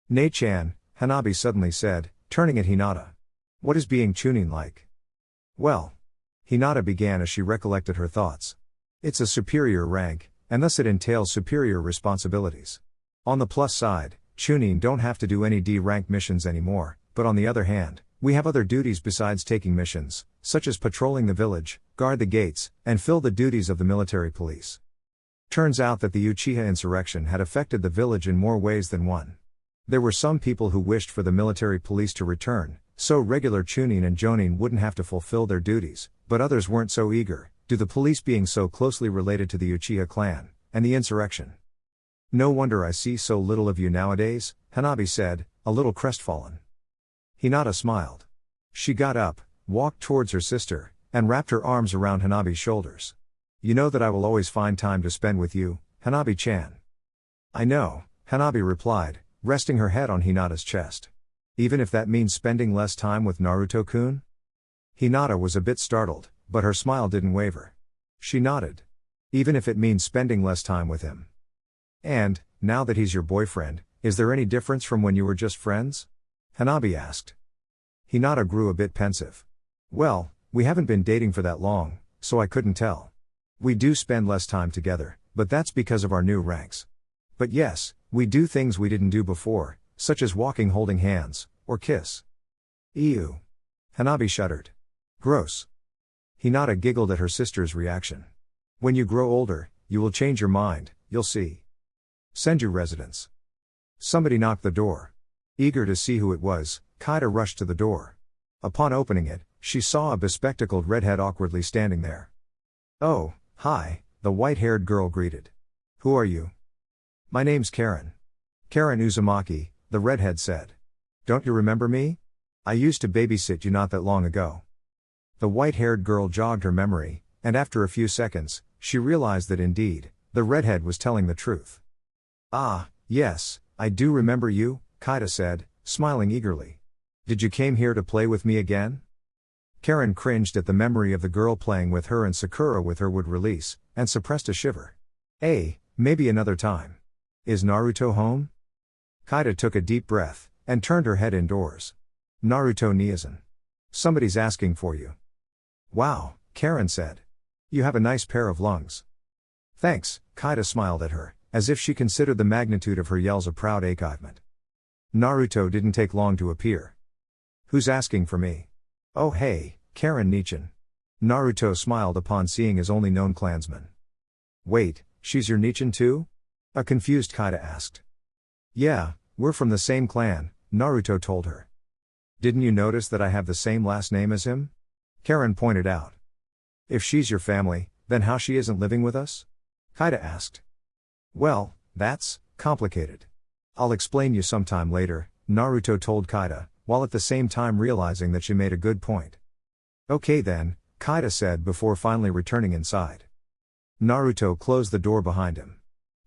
Speaker 1: Nei-chan, Hanabi suddenly said, turning at Hinata. What is being Chunin like? Well, Hinata began as she recollected her thoughts. It's a superior rank, and thus it entails superior responsibilities. On the plus side, Chunin don't have to do any D-rank missions anymore, but on the other hand, we have other duties besides taking missions, such as patrolling the village, guard the gates, and fill the duties of the military police. Turns out that the Uchiha insurrection had affected the village in more ways than one. There were some people who wished for the military police to return, so regular Chunin and Jonin wouldn't have to fulfill their duties, but others weren't so eager, due to the police being so closely related to the Uchiha clan, and the insurrection. No wonder I see so little of you nowadays, Hanabi said, a little crestfallen. Hinata smiled. She got up, walked towards her sister, and wrapped her arms around Hanabi's shoulders. You know that I will always find time to spend with you, Hanabi-chan. I know, Hanabi replied, resting her head on Hinata's chest. Even if that means spending less time with Naruto-kun? Hinata was a bit startled, but her smile didn't waver. She nodded. Even if it means spending less time with him. And, now that he's your boyfriend, is there any difference from when you were just friends? Hanabi asked. Hinata grew a bit pensive. Well, we haven't been dating for that long, so I couldn't tell. We do spend less time together, but that's because of our new ranks. But yes, we do things we didn't do before, such as walking holding hands, or kiss. Ew. Hanabi shuddered. Gross. Hinata giggled at her sister's reaction. When you grow older, you will change your mind, you'll see. Senju residence. Somebody knocked the door. Eager to see who it was, Kaida rushed to the door. Upon opening it, she saw a bespectacled redhead awkwardly standing there. Oh, hi, the white-haired girl greeted. Who are you? My name's Karen. Karen Uzumaki, the redhead said. Don't you remember me? I used to babysit you not that long ago. The white-haired girl jogged her memory, and after a few seconds, she realized that indeed, the redhead was telling the truth. Ah, yes, I do remember you, Kaida said, smiling eagerly. Did you came here to play with me again? Karen cringed at the memory of the girl playing with her and Sakura with her would release, and suppressed a shiver. Maybe another time. Is Naruto home? Kaida took a deep breath, and turned her head indoors. Naruto Niazan. Somebody's asking for you. Wow, Karen said. You have a nice pair of lungs. Thanks, Kaida smiled at her, as if she considered the magnitude of her yells a proud achievement. Naruto didn't take long to appear. Who's asking for me? Oh hey, Karen Nichan. Naruto smiled upon seeing his only known clansman. Wait, she's your Nichin too? A confused Kaida asked. Yeah, we're from the same clan, Naruto told her. Didn't you notice that I have the same last name as him? Karen pointed out. If she's your family, then how she isn't living with us? Kaida asked. Well, that's complicated. I'll explain you sometime later, Naruto told Kaida, while at the same time realizing that she made a good point. Okay then, Kaida said before finally returning inside. Naruto closed the door behind him.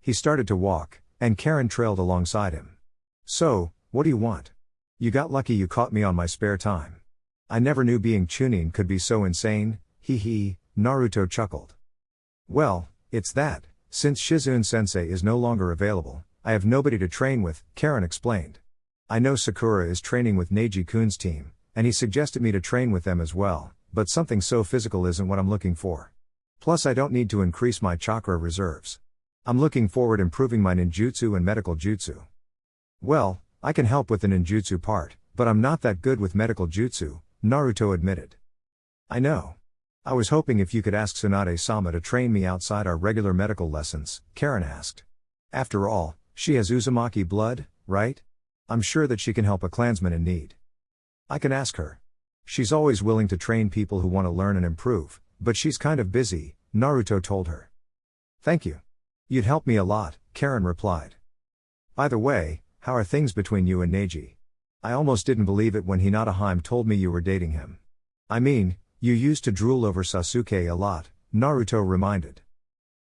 Speaker 1: He started to walk, and Karen trailed alongside him. So, what do you want? You got lucky you caught me on my spare time. I never knew being Chunin could be so insane, hee hee, Naruto chuckled. Well, it's that, since Shizune-sensei is no longer available, I have nobody to train with, Karen explained. I know Sakura is training with Neji-kun's team, and he suggested me to train with them as well, but something so physical isn't what I'm looking for. Plus I don't need to increase my chakra reserves. I'm looking forward improving my ninjutsu and medical jutsu. Well, I can help with the ninjutsu part, but I'm not that good with medical jutsu, Naruto admitted. I know. I was hoping if you could ask Tsunade-sama to train me outside our regular medical lessons, Karen asked. After all, she has Uzumaki blood, right? I'm sure that she can help a clansman in need. I can ask her. She's always willing to train people who want to learn and improve, but she's kind of busy, Naruto told her. Thank you. You'd help me a lot, Karen replied. By the way, how are things between you and Neji? I almost didn't believe it when Hinata told me you were dating him. I mean, you used to drool over Sasuke a lot, Naruto reminded.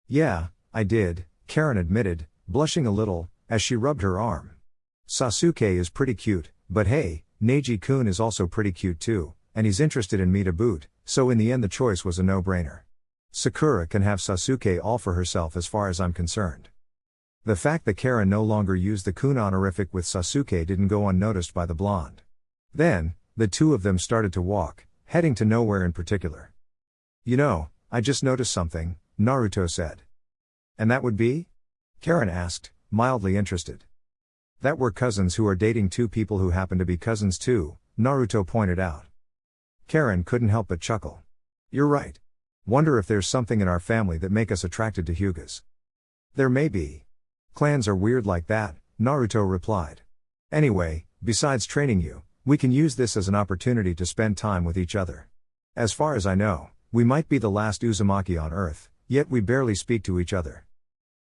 Speaker 1: Yeah, I did, Karen admitted, blushing a little, as she rubbed her arm. Sasuke is pretty cute, but hey, Neji-kun is also pretty cute too, and he's interested in me to boot, so in the end the choice was a no-brainer. Sakura can have Sasuke all for herself as far as I'm concerned. The fact that Karen no longer used the kun honorific with Sasuke didn't go unnoticed by the blonde. Then, the two of them started to walk, heading to nowhere in particular. You know, I just noticed something, Naruto said. And that would be? Karen asked, mildly interested. That we're cousins who are dating two people who happen to be cousins too, Naruto pointed out. Karen couldn't help but chuckle. You're right. Wonder if there's something in our family that make us attracted to Hyugas. There may be. Clans are weird like that, Naruto replied. Anyway, besides training you, we can use this as an opportunity to spend time with each other. As far as I know, we might be the last Uzumaki on Earth, yet we barely speak to each other.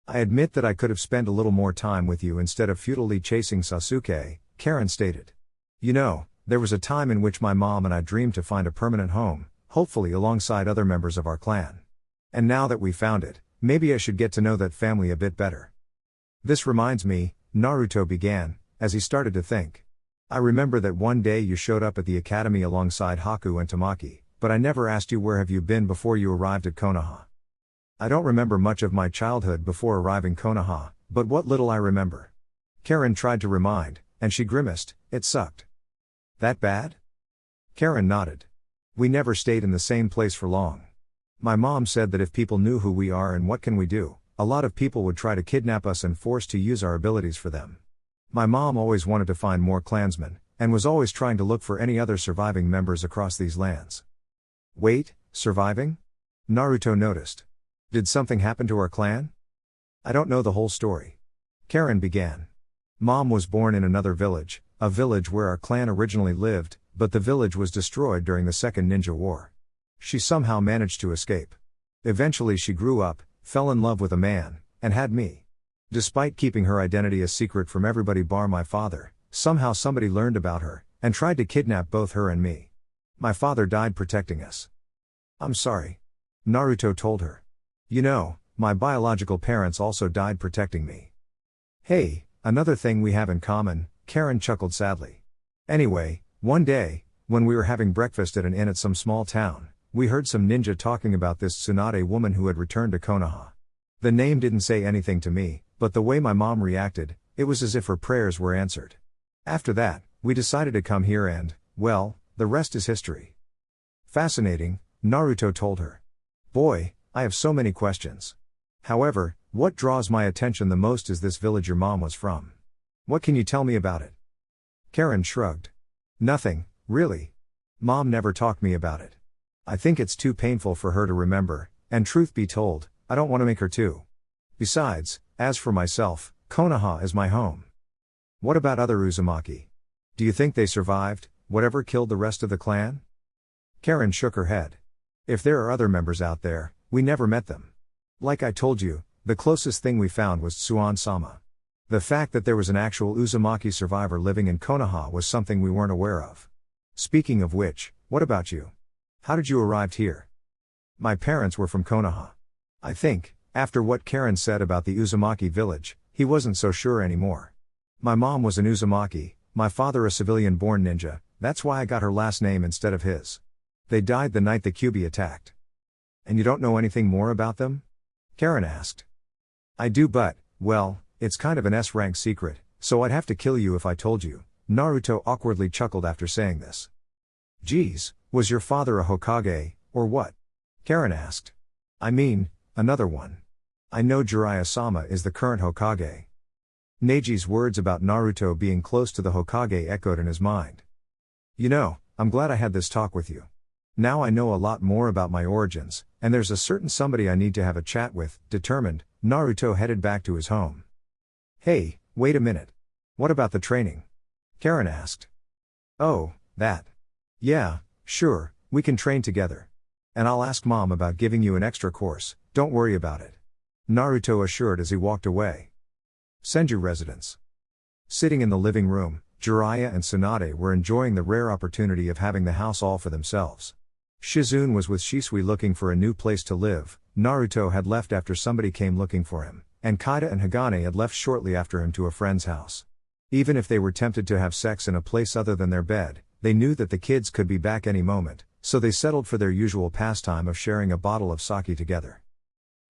Speaker 1: I admit that I could have spent a little more time with you instead of futilely chasing Sasuke, Karen stated. You know, there was a time in which my mom and I dreamed to find a permanent home, hopefully alongside other members of our clan. And now that we found it, maybe I should get to know that family a bit better. This reminds me, Naruto began, as he started to think. I remember that one day you showed up at the academy alongside Haku and Tamaki, but I never asked you where have you been before you arrived at Konoha. I don't remember much of my childhood before arriving Konoha, but what little I remember. Karen tried to remind, and she grimaced, it sucked. That bad? Karen nodded. We never stayed in the same place for long. My mom said that if people knew who we are and what can we do, a lot of people would try to kidnap us and force to use our abilities for them. My mom always wanted to find more clansmen, and was always trying to look for any other surviving members across these lands. Wait, surviving? Naruto noticed. Did something happen to our clan? I don't know the whole story. Karen began. Mom was born in another village, a village where our clan originally lived, but the village was destroyed during the Second Ninja War. She somehow managed to escape. Eventually she grew up, fell in love with a man, and had me. Despite keeping her identity a secret from everybody bar my father, somehow somebody learned about her, and tried to kidnap both her and me. My father died protecting us. I'm sorry. Naruto told her. You know, my biological parents also died protecting me. Hey, another thing we have in common, Karen chuckled sadly. Anyway, one day, when we were having breakfast at an inn at some small town, we heard some ninja talking about this Tsunade woman who had returned to Konoha. The name didn't say anything to me, but the way my mom reacted, it was as if her prayers were answered. After that, we decided to come here and, well, the rest is history. Fascinating, Naruto told her. Boy, I have so many questions. However, what draws my attention the most is this village your mom was from. What can you tell me about it? Karen shrugged. Nothing, really. Mom never talked me about it. I think it's too painful for her to remember, and truth be told, I don't want to make her too. Besides, as for myself, Konoha is my home. What about other Uzumaki? Do you think they survived, whatever killed the rest of the clan? Karen shook her head. If there are other members out there, we never met them. Like I told you, the closest thing we found was Tsuan-sama. The fact that there was an actual Uzumaki survivor living in Konoha was something we weren't aware of. Speaking of which, what about you? How did you arrive here? My parents were from Konoha. I think, after what Karen said about the Uzumaki village, he wasn't so sure anymore. My mom was an Uzumaki, my father a civilian-born ninja, that's why I got her last name instead of his. They died the night the Kyuubi attacked. And you don't know anything more about them? Karen asked. I do, but, well, it's kind of an S-rank secret, so I'd have to kill you if I told you. Naruto awkwardly chuckled after saying this. Geez, was your father a Hokage, or what? Karen asked. I mean, another one. I know Jiraiya-sama is the current Hokage. Neji's words about Naruto being close to the Hokage echoed in his mind. You know, I'm glad I had this talk with you. Now I know a lot more about my origins, and there's a certain somebody I need to have a chat with. Determined, Naruto headed back to his home. Hey, wait a minute. What about the training? Karen asked. Oh, that. Yeah, sure, we can train together. And I'll ask Mom about giving you an extra course, don't worry about it. Naruto assured as he walked away. Senju residence. Sitting in the living room, Jiraiya and Tsunade were enjoying the rare opportunity of having the house all for themselves. Shizune was with Shisui looking for a new place to live, Naruto had left after somebody came looking for him, and Kaida and Hagane had left shortly after him to a friend's house. Even if they were tempted to have sex in a place other than their bed, they knew that the kids could be back any moment, so they settled for their usual pastime of sharing a bottle of sake together.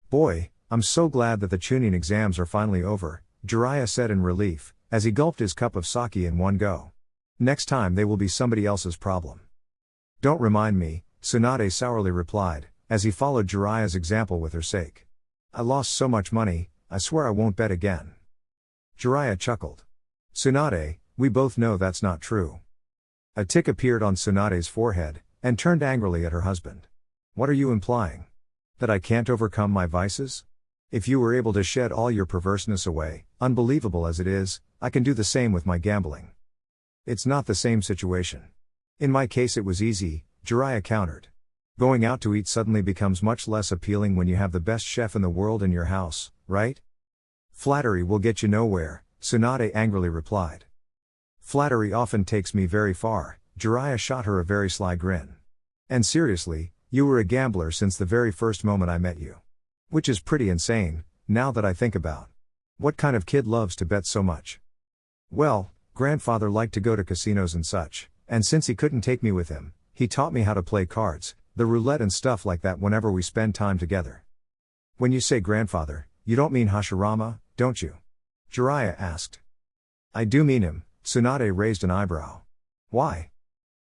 Speaker 1: Boy, I'm so glad that the Chunin exams are finally over, Jiraiya said in relief, as he gulped his cup of sake in one go. Next time they will be somebody else's problem. Don't remind me, Tsunade sourly replied, as he followed Jiraiya's example with her sake. I lost so much money, I swear I won't bet again. Jiraiya chuckled. Tsunade, we both know that's not true. A tick appeared on Tsunade's forehead, and turned angrily at her husband. What are you implying? That I can't overcome my vices? If you were able to shed all your perverseness away, unbelievable as it is, I can do the same with my gambling. It's not the same situation. In my case it was easy, Jiraiya countered. Going out to eat suddenly becomes much less appealing when you have the best chef in the world in your house, right? Flattery will get you nowhere, Tsunade angrily replied. Flattery often takes me very far, Jiraiya shot her a very sly grin. And seriously, you were a gambler since the very first moment I met you. Which is pretty insane, now that I think about. What kind of kid loves to bet so much? Well, grandfather liked to go to casinos and such, and since he couldn't take me with him, he taught me how to play cards, the roulette and stuff like that whenever we spend time together. When you say grandfather, you don't mean Hashirama, don't you? Jiraiya asked. I do mean him, Tsunade raised an eyebrow. Why?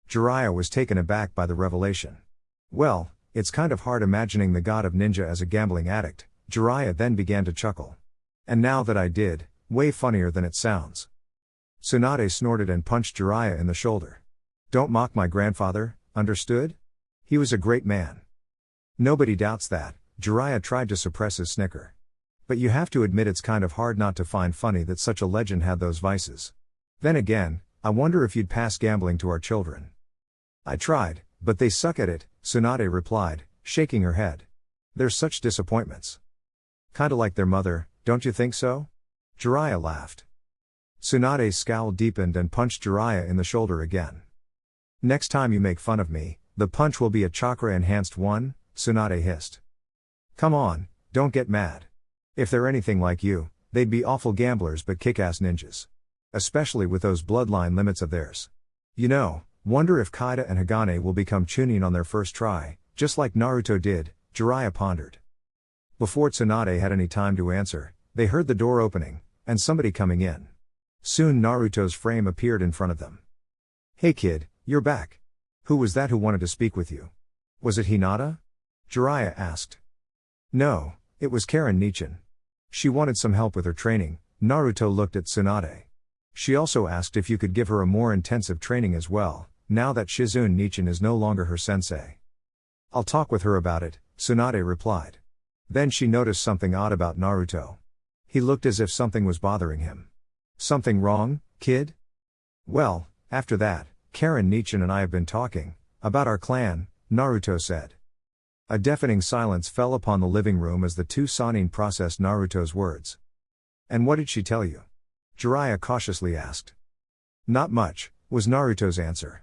Speaker 1: Jiraiya was taken aback by the revelation. Well, it's kind of hard imagining the god of ninja as a gambling addict, Jiraiya then began to chuckle. And now that I did, way funnier than it sounds. Tsunade snorted and punched Jiraiya in the shoulder. Don't mock my grandfather, understood? He was a great man. Nobody doubts that, Jiraiya tried to suppress his snicker. But you have to admit it's kind of hard not to find funny that such a legend had those vices. Then again, I wonder if you'd pass gambling to our children. I tried, but they suck at it, Tsunade replied, shaking her head. They're such disappointments. Kinda like their mother, don't you think so? Jiraiya laughed. Tsunade's scowl deepened and punched Jiraiya in the shoulder again. Next time you make fun of me, the punch will be a chakra-enhanced one, Tsunade hissed. Come on, don't get mad. If they're anything like you, they'd be awful gamblers but kick-ass ninjas. Especially with those bloodline limits of theirs. You know, wonder if Kaida and Hagane will become Chunin on their first try, just like Naruto did, Jiraiya pondered. Before Tsunade had any time to answer, they heard the door opening, and somebody coming in. Soon Naruto's frame appeared in front of them. Hey kid, you're back. Who was that who wanted to speak with you? Was it Hinata? Jiraiya asked. No, it was Karen Nichin. She wanted some help with her training, Naruto looked at Tsunade. She also asked if you could give her a more intensive training as well, now that Shizune Nichin is no longer her sensei. I'll talk with her about it, Tsunade replied. Then she noticed something odd about Naruto. He looked as if something was bothering him. Something wrong, kid? Well, after that, Karen Nichin and I have been talking about our clan, Naruto said. A deafening silence fell upon the living room as the two Sannin processed Naruto's words. And what did she tell you? Jiraiya cautiously asked. Not much, was Naruto's answer.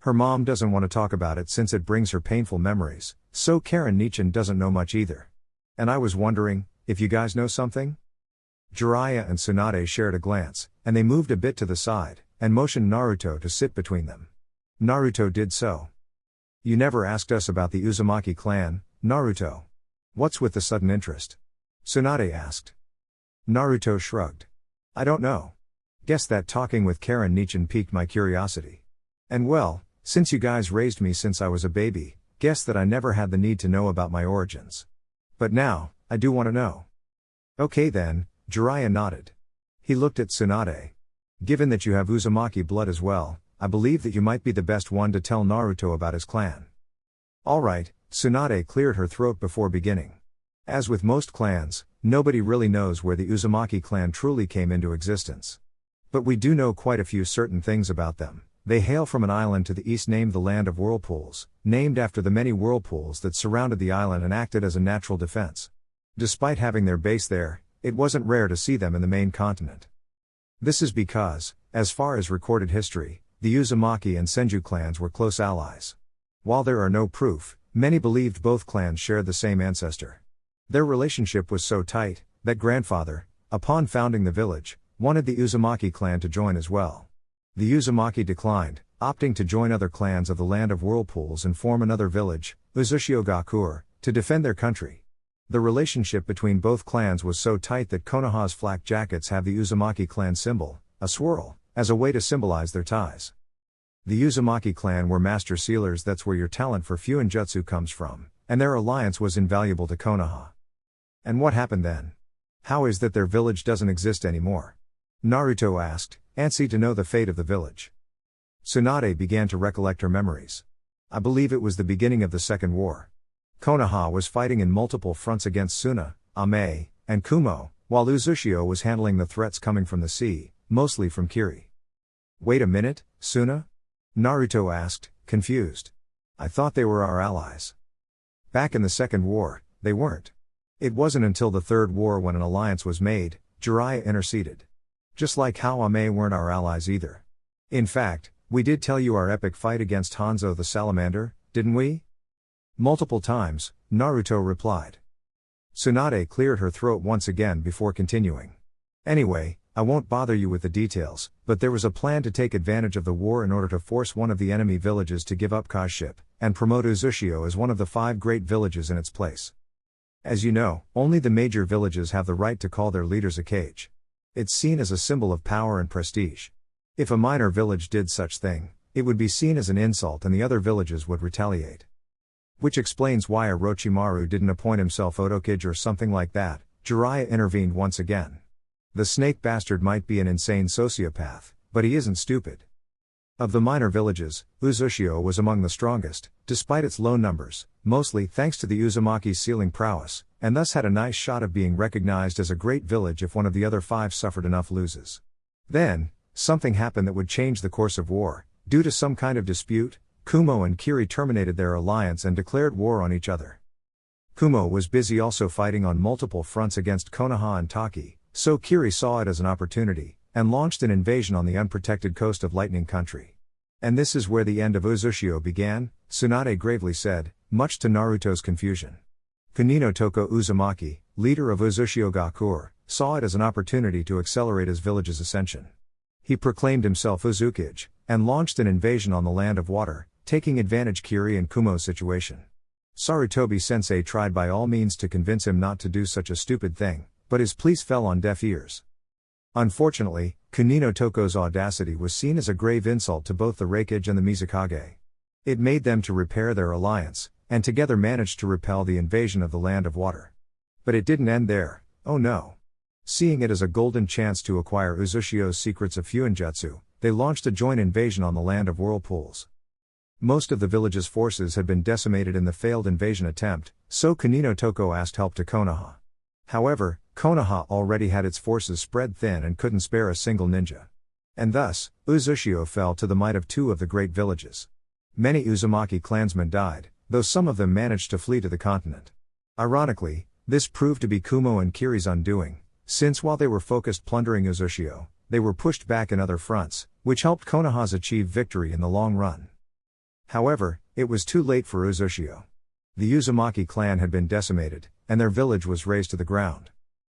Speaker 1: Her mom doesn't want to talk about it since it brings her painful memories, so Karen Nichin doesn't know much either. And I was wondering, if you guys know something? Jiraiya and Tsunade shared a glance, and they moved a bit to the side, and motioned Naruto to sit between them. Naruto did so. You never asked us about the Uzumaki clan, Naruto. What's with the sudden interest? Tsunade asked. Naruto shrugged. I don't know. Guess that talking with Karen Nichin piqued my curiosity. And well, since you guys raised me since I was a baby, guess that I never had the need to know about my origins. But now, I do want to know. Okay then, Jiraiya nodded. He looked at Tsunade. Given that you have Uzumaki blood as well, I believe that you might be the best one to tell Naruto about his clan. Alright, Tsunade cleared her throat before beginning. As with most clans, nobody really knows where the Uzumaki clan truly came into existence. But we do know quite a few certain things about them. They hail from an island to the east named the Land of Whirlpools, named after the many whirlpools that surrounded the island and acted as a natural defense. Despite having their base there, it wasn't rare to see them in the main continent. This is because, as far as recorded history, the Uzumaki and Senju clans were close allies. While there are no proof, many believed both clans shared the same ancestor. Their relationship was so tight, that grandfather, upon founding the village, wanted the Uzumaki clan to join as well. The Uzumaki declined, opting to join other clans of the Land of Whirlpools and form another village, Uzushio-Gakur, to defend their country. The relationship between both clans was so tight that Konoha's flak jackets have the Uzumaki clan symbol, a swirl, as a way to symbolize their ties. The Uzumaki clan were master sealers, that's where your talent for Fuin Jutsu comes from, and their alliance was invaluable to Konoha. And what happened then? How is that their village doesn't exist anymore? Naruto asked, antsy to know the fate of the village. Tsunade began to recollect her memories. I believe it was the beginning of the Second War. Konoha was fighting in multiple fronts against Suna, Ame, and Kumo, while Uzushio was handling the threats coming from the sea, mostly from Kiri. Wait a minute, Suna? Naruto asked, confused. I thought they were our allies. Back in the Second War, they weren't. It wasn't until the Third War when an alliance was made, Jiraiya interceded. Just like how Ame weren't our allies either. In fact, we did tell you our epic fight against Hanzo the Salamander, didn't we? Multiple times, Naruto replied. Tsunade cleared her throat once again before continuing. Anyway, I won't bother you with the details, but there was a plan to take advantage of the war in order to force one of the enemy villages to give up Kaship, and promote Uzushio as one of the 5 great villages in its place. As you know, only the major villages have the right to call their leaders a Kage. It's seen as a symbol of power and prestige. If a minor village did such thing, it would be seen as an insult and the other villages would retaliate. Which explains why Orochimaru didn't appoint himself Hokage or something like that. Jiraiya intervened once again. The snake bastard might be an insane sociopath, but he isn't stupid. Of the minor villages, Uzushio was among the strongest, despite its low numbers, mostly thanks to the Uzumaki's sealing prowess, and thus had a nice shot of being recognized as a great village if one of the other 5 suffered enough losses. Then, something happened that would change the course of war. Due to some kind of dispute, Kumo and Kiri terminated their alliance and declared war on each other. Kumo was busy also fighting on multiple fronts against Konoha and Taki, so Kiri saw it as an opportunity, and launched an invasion on the unprotected coast of Lightning Country. And this is where the end of Uzushio began, Tsunade gravely said, much to Naruto's confusion. Kunino Toko Uzumaki, leader of Uzushio-Gakur, saw it as an opportunity to accelerate his village's ascension. He proclaimed himself Uzukage, and launched an invasion on the Land of Water, taking advantage Kiri and Kumo's situation. Sarutobi sensei tried by all means to convince him not to do such a stupid thing, but his pleas fell on deaf ears. Unfortunately, Kunino Toko's audacity was seen as a grave insult to both the Reikage and the Mizukage. It made them to repair their alliance, and together managed to repel the invasion of the Land of Water. But it didn't end there, oh no. Seeing it as a golden chance to acquire Uzushio's secrets of Fuinjutsu, they launched a joint invasion on the Land of Whirlpools. Most of the village's forces had been decimated in the failed invasion attempt, so Kunino Toko asked help to Konoha. However, Konoha already had its forces spread thin and couldn't spare a single ninja. And thus, Uzushio fell to the might of two of the great villages. Many Uzumaki clansmen died, though some of them managed to flee to the continent. Ironically, this proved to be Kumo and Kiri's undoing, since while they were focused plundering Uzushio, they were pushed back in other fronts, which helped Konoha's achieve victory in the long run. However, it was too late for Uzushio. The Uzumaki clan had been decimated, and their village was razed to the ground.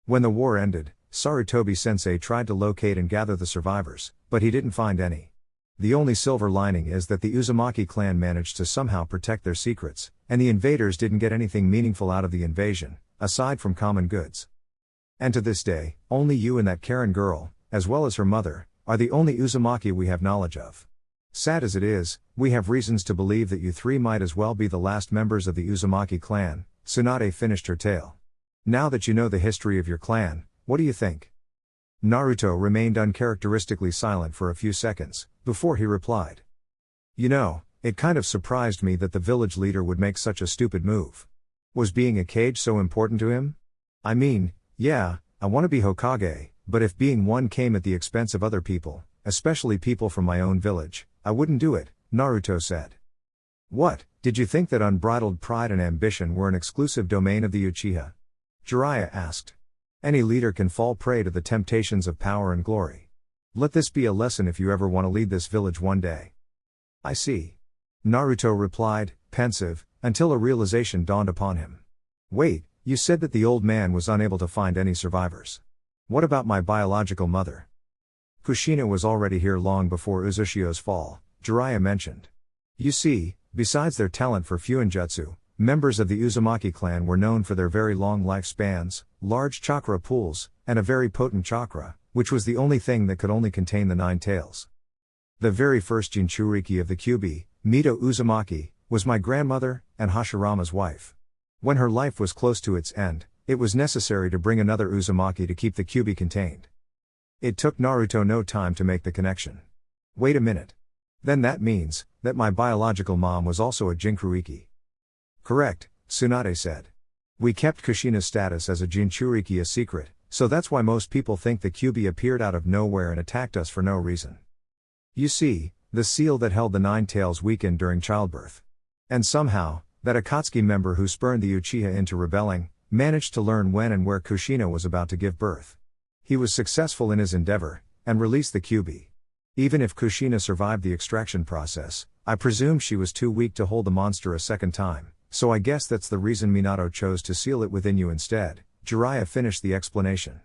Speaker 1: When the war ended, Sarutobi-sensei tried to locate and gather the survivors, but he didn't find any. The only silver lining is that the Uzumaki clan managed to somehow protect their secrets, and the invaders didn't get anything meaningful out of the invasion, aside from common goods. And to this day, only you and that Karen girl, as well as her mother, are the only Uzumaki we have knowledge of. Sad as it is, we have reasons to believe that you three might as well be the last members of the Uzumaki clan. Tsunade finished her tale. Now that you know the history of your clan, what do you think? Naruto remained uncharacteristically silent for a few seconds, before he replied. You know, it kind of surprised me that the village leader would make such a stupid move. Was being a Kage so important to him? I mean, yeah, I want to be Hokage, but if being one came at the expense of other people, especially people from my own village, I wouldn't do it, Naruto said. What, did you think that unbridled pride and ambition were an exclusive domain of the Uchiha? Jiraiya asked. Any leader can fall prey to the temptations of power and glory. Let this be a lesson if you ever want to lead this village one day. I see. Naruto replied, pensive, until a realization dawned upon him. Wait, you said that the old man was unable to find any survivors. What about my biological mother? Kushina was already here long before Uzushio's fall, Jiraiya mentioned. You see, besides their talent for Fuinjutsu, members of the Uzumaki clan were known for their very long lifespans, large chakra pools, and a very potent chakra, which was the only thing that could only contain the 9 tails. The very first Jinchuriki of the Kyuubi, Mito Uzumaki, was my grandmother, and Hashirama's wife. When her life was close to its end, it was necessary to bring another Uzumaki to keep the Kyuubi contained. It took Naruto no time to make the connection. Wait a minute. Then that means, that my biological mom was also a Jinchuriki. Correct, Tsunade said. We kept Kushina's status as a Jinchuriki a secret, so that's why most people think the Kyuubi appeared out of nowhere and attacked us for no reason. You see, the seal that held the 9 tails weakened during childbirth. And somehow, that Akatsuki member who spurned the Uchiha into rebelling, managed to learn when and where Kushina was about to give birth. He was successful in his endeavor, and released the Kyuubi. Even if Kushina survived the extraction process, I presume she was too weak to hold the monster a second time, so I guess that's the reason Minato chose to seal it within you instead. Jiraiya finished the explanation.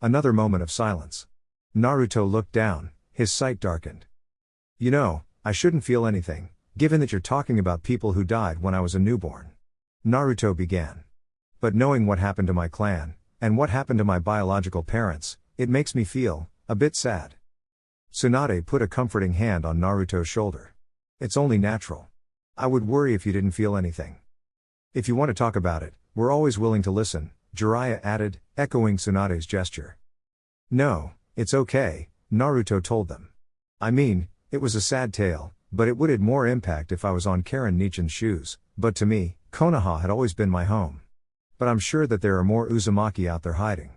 Speaker 1: Another moment of silence. Naruto looked down, his sight darkened. You know, I shouldn't feel anything, given that you're talking about people who died when I was a newborn. Naruto began. But knowing what happened to my clan, and what happened to my biological parents, it makes me feel a bit sad. Tsunade put a comforting hand on Naruto's shoulder. It's only natural. I would worry if you didn't feel anything. If you want to talk about it, we're always willing to listen, Jiraiya added, echoing Tsunade's gesture. No, it's okay, Naruto told them. I mean, it was a sad tale, but it would have more impact if I was on Karen Nichin's shoes, but to me, Konoha had always been my home. But I'm sure that there are more Uzumaki out there hiding.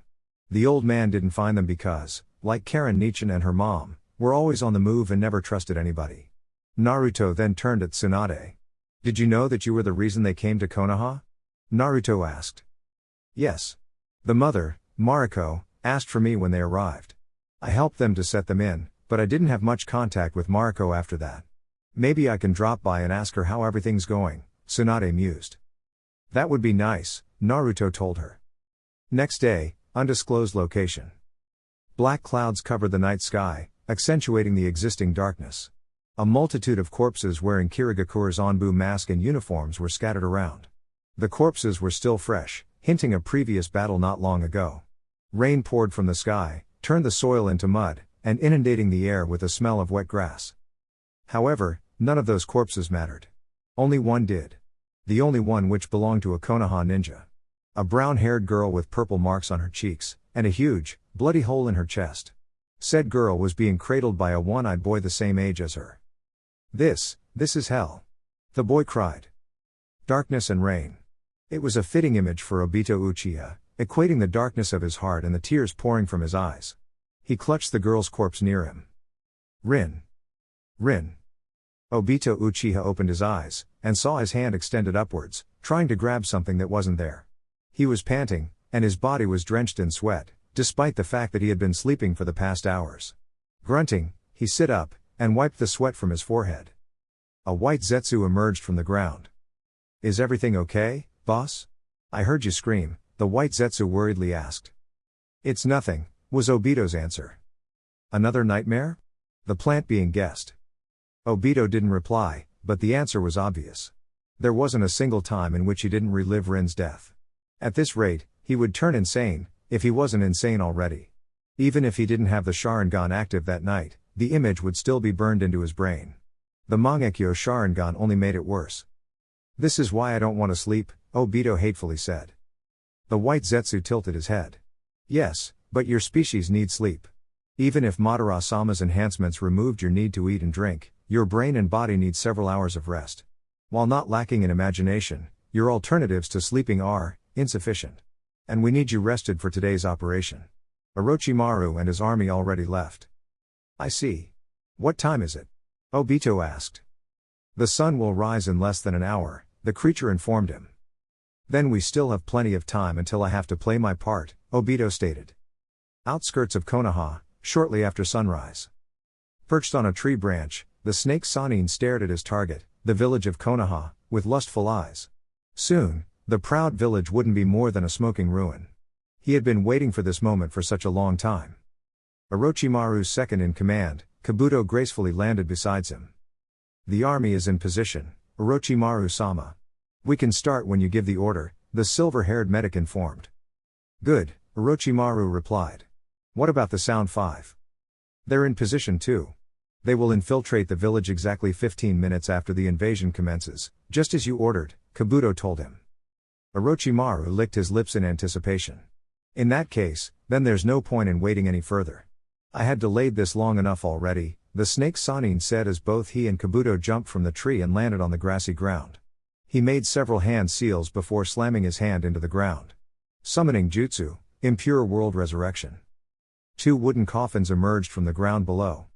Speaker 1: The old man didn't find them because, like Karen Nichin and her mom, were always on the move and never trusted anybody. Naruto then turned at Tsunade. Did you know that you were the reason they came to Konoha? Naruto asked. Yes. The mother, Mariko, asked for me when they arrived. I helped them to set them in, but I didn't have much contact with Mariko after that. Maybe I can drop by and ask her how everything's going, Tsunade mused. That would be nice, Naruto told her. Next day, undisclosed location. Black clouds covered the night sky, accentuating the existing darkness. A multitude of corpses wearing Kirigakure's Onbu mask and uniforms were scattered around. The corpses were still fresh, hinting a previous battle not long ago. Rain poured from the sky, turned the soil into mud, and inundating the air with the smell of wet grass. However, none of those corpses mattered. Only one did. The only one which belonged to a Konoha ninja. A brown-haired girl with purple marks on her cheeks, and a huge, bloody hole in her chest. Said girl was being cradled by a one-eyed boy the same age as her. This This is hell. The boy cried. Darkness and rain. It was a fitting image for Obito Uchiha, equating the darkness of his heart and the tears pouring from his eyes. He clutched the girl's corpse near him. Rin. Rin. Obito Uchiha opened his eyes, and saw his hand extended upwards, trying to grab something that wasn't there. He was panting, and his body was drenched in sweat, despite the fact that he had been sleeping for the past hours. Grunting, he sit up, and wiped the sweat from his forehead. A white Zetsu emerged from the ground. Is everything okay, boss? I heard you scream, the white Zetsu worriedly asked. It's nothing, was Obito's answer. Another nightmare? The plant being guessed. Obito didn't reply, but the answer was obvious. There wasn't a single time in which he didn't relive Rin's death. At this rate, he would turn insane, if he wasn't insane already. Even if he didn't have the Sharingan active that night, the image would still be burned into his brain. The Mangekyo Sharingan only made it worse. This is why I don't want to sleep, Obito hatefully said. The white Zetsu tilted his head. Yes, but your species needs sleep. Even if Madara-sama's enhancements removed your need to eat and drink, your brain and body need several hours of rest. While not lacking in imagination, your alternatives to sleeping are insufficient. And we need you rested for today's operation. Orochimaru and his army already left. I see. What time is it? Obito asked. The sun will rise in less than an hour, the creature informed him. Then we still have plenty of time until I have to play my part, Obito stated. Outskirts of Konoha, shortly after sunrise. Perched on a tree branch, the snake Sannin stared at his target, the village of Konoha, with lustful eyes. Soon, the proud village wouldn't be more than a smoking ruin. He had been waiting for this moment for such a long time. Orochimaru's second in command, Kabuto gracefully landed beside him. The army is in position, Orochimaru-sama. We can start when you give the order, the silver-haired medic informed. Good, Orochimaru replied. What about the Sound 5? They're in position too. They will infiltrate the village exactly 15 minutes after the invasion commences, just as you ordered, Kabuto told him. Orochimaru licked his lips in anticipation. In that case, then there's no point in waiting any further. I had delayed this long enough already, the snake Sannin said as both he and Kabuto jumped from the tree and landed on the grassy ground. He made several hand seals before slamming his hand into the ground. Summoning jutsu, impure world resurrection. 2 wooden coffins emerged from the ground below.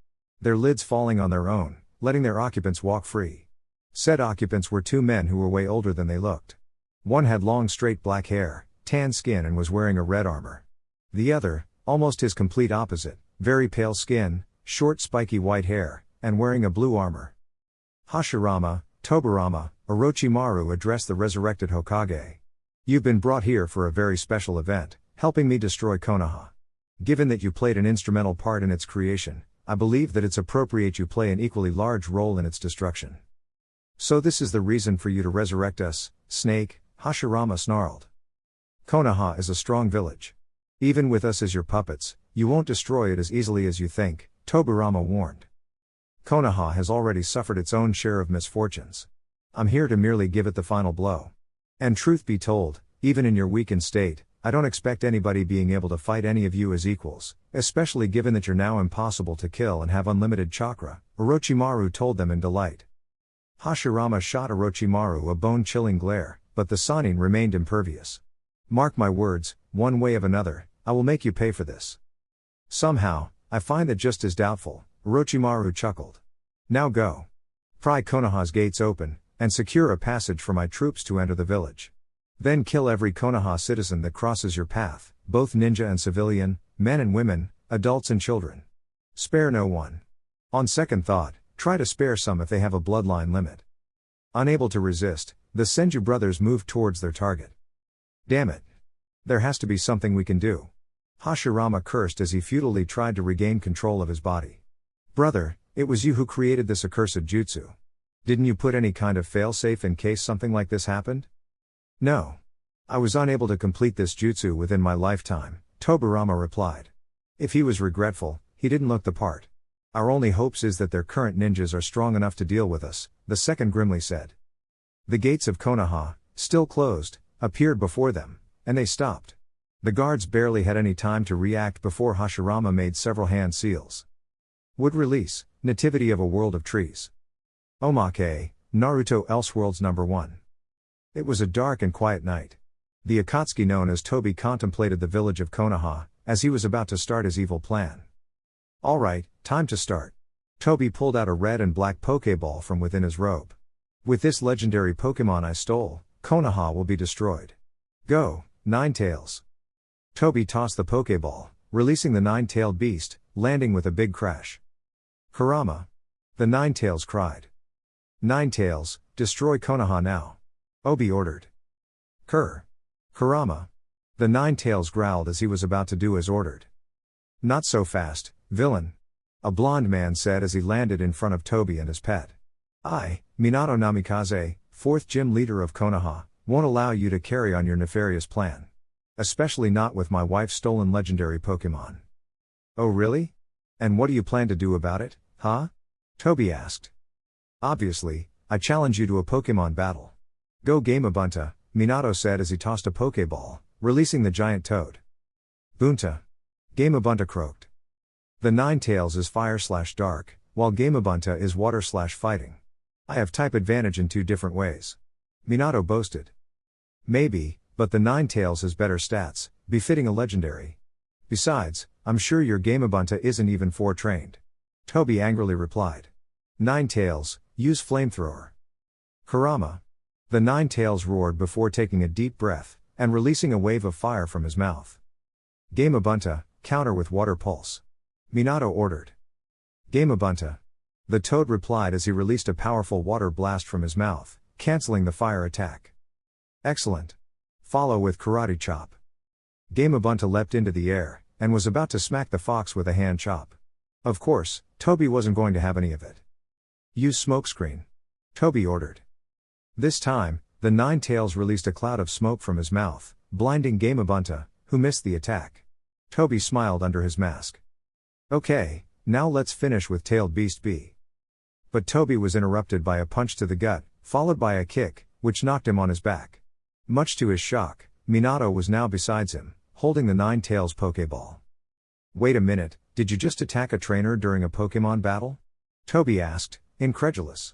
Speaker 1: Their lids falling on their own, letting their occupants walk free. Said occupants were 2 men who were way older than they looked. One had long straight black hair, tan skin and was wearing a red armor. The other, almost his complete opposite, very pale skin, short spiky white hair, and wearing a blue armor. Hashirama, Tobirama, Orochimaru addressed the resurrected Hokage. You've been brought here for a very special event, helping me destroy Konoha. Given that you played an instrumental part in its creation, I believe that it's appropriate you play an equally large role in its destruction. So this is the reason for you to resurrect us, Snake, Hashirama snarled. Konoha is a strong village. Even with us as your puppets, you won't destroy it as easily as you think, Tobirama warned. Konoha has already suffered its own share of misfortunes. I'm here to merely give it the final blow. And truth be told, even in your weakened state, I don't expect anybody being able to fight any of you as equals, especially given that you're now impossible to kill and have unlimited chakra, Orochimaru told them in delight. Hashirama shot Orochimaru a bone-chilling glare, but the Sannin remained impervious. Mark my words, one way or another, I will make you pay for this. Somehow, I find that just as doubtful, Orochimaru chuckled. Now go. Pry Konoha's gates open, and secure a passage for my troops to enter the village. Then kill every Konoha citizen that crosses your path, both ninja and civilian, men and women, adults and children. Spare no one. On second thought, try to spare some if they have a bloodline limit. Unable to resist, the Senju brothers moved towards their target. Damn it. There has to be something we can do. Hashirama cursed as he futilely tried to regain control of his body. Brother, it was you who created this accursed jutsu. Didn't you put any kind of failsafe in case something like this happened? No. I was unable to complete this jutsu within my lifetime, Tobirama replied. If he was regretful, he didn't look the part. Our only hopes is that their current ninjas are strong enough to deal with us, the second grimly said. The gates of Konoha, still closed, appeared before them, and they stopped. The guards barely had any time to react before Hashirama made several hand seals. Would release, nativity of a world of trees. Uzumaki, Naruto Elseworlds number 1. It was a dark and quiet night. The Akatsuki known as Toby contemplated the village of Konoha, as he was about to start his evil plan. Alright, time to start. Toby pulled out a red and black Pokeball from within his robe. With this legendary Pokemon I stole, Konoha will be destroyed. Go, Ninetales. Toby tossed the Pokeball, releasing the nine-tailed beast, landing with a big crash. Kurama. The Ninetales cried. Ninetales, destroy Konoha now. Obi ordered. Kurama. The Ninetales growled as he was about to do as ordered. Not so fast, villain. A blond man said as he landed in front of Toby and his pet. I, Minato Namikaze, 4th gym leader of Konoha, won't allow you to carry on your nefarious plan. Especially not with my wife's stolen legendary Pokemon. Oh really? And what do you plan to do about it, huh? Toby asked. Obviously, I challenge you to a Pokemon battle. Go Gamabunta, Minato said as he tossed a Pokeball, releasing the giant toad. Bunta. Gamabunta croaked. The Ninetales is fire/dark, while Gamabunta is water/fighting. I have type advantage in 2 different ways. Minato boasted. Maybe, but the Ninetales has better stats, befitting a legendary. Besides, I'm sure your Gamabunta isn't even 4 trained. Toby angrily replied. Ninetales, use flamethrower. Kurama. The Ninetales roared before taking a deep breath, and releasing a wave of fire from his mouth. Gamabunta, counter with water pulse. Minato ordered. Gamabunta. The toad replied as he released a powerful water blast from his mouth, cancelling the fire attack. Excellent. Follow with karate chop. Gamabunta leapt into the air, and was about to smack the fox with a hand chop. Of course, Toby wasn't going to have any of it. Use smokescreen. Toby ordered. This time, the Ninetales released a cloud of smoke from his mouth, blinding Gamabunta, who missed the attack. Toby smiled under his mask. Okay, now let's finish with Tailed Beast B. But Toby was interrupted by a punch to the gut, followed by a kick, which knocked him on his back. Much to his shock, Minato was now besides him, holding the Ninetales Pokeball. Wait a minute, did you just attack a trainer during a Pokemon battle? Toby asked, incredulous.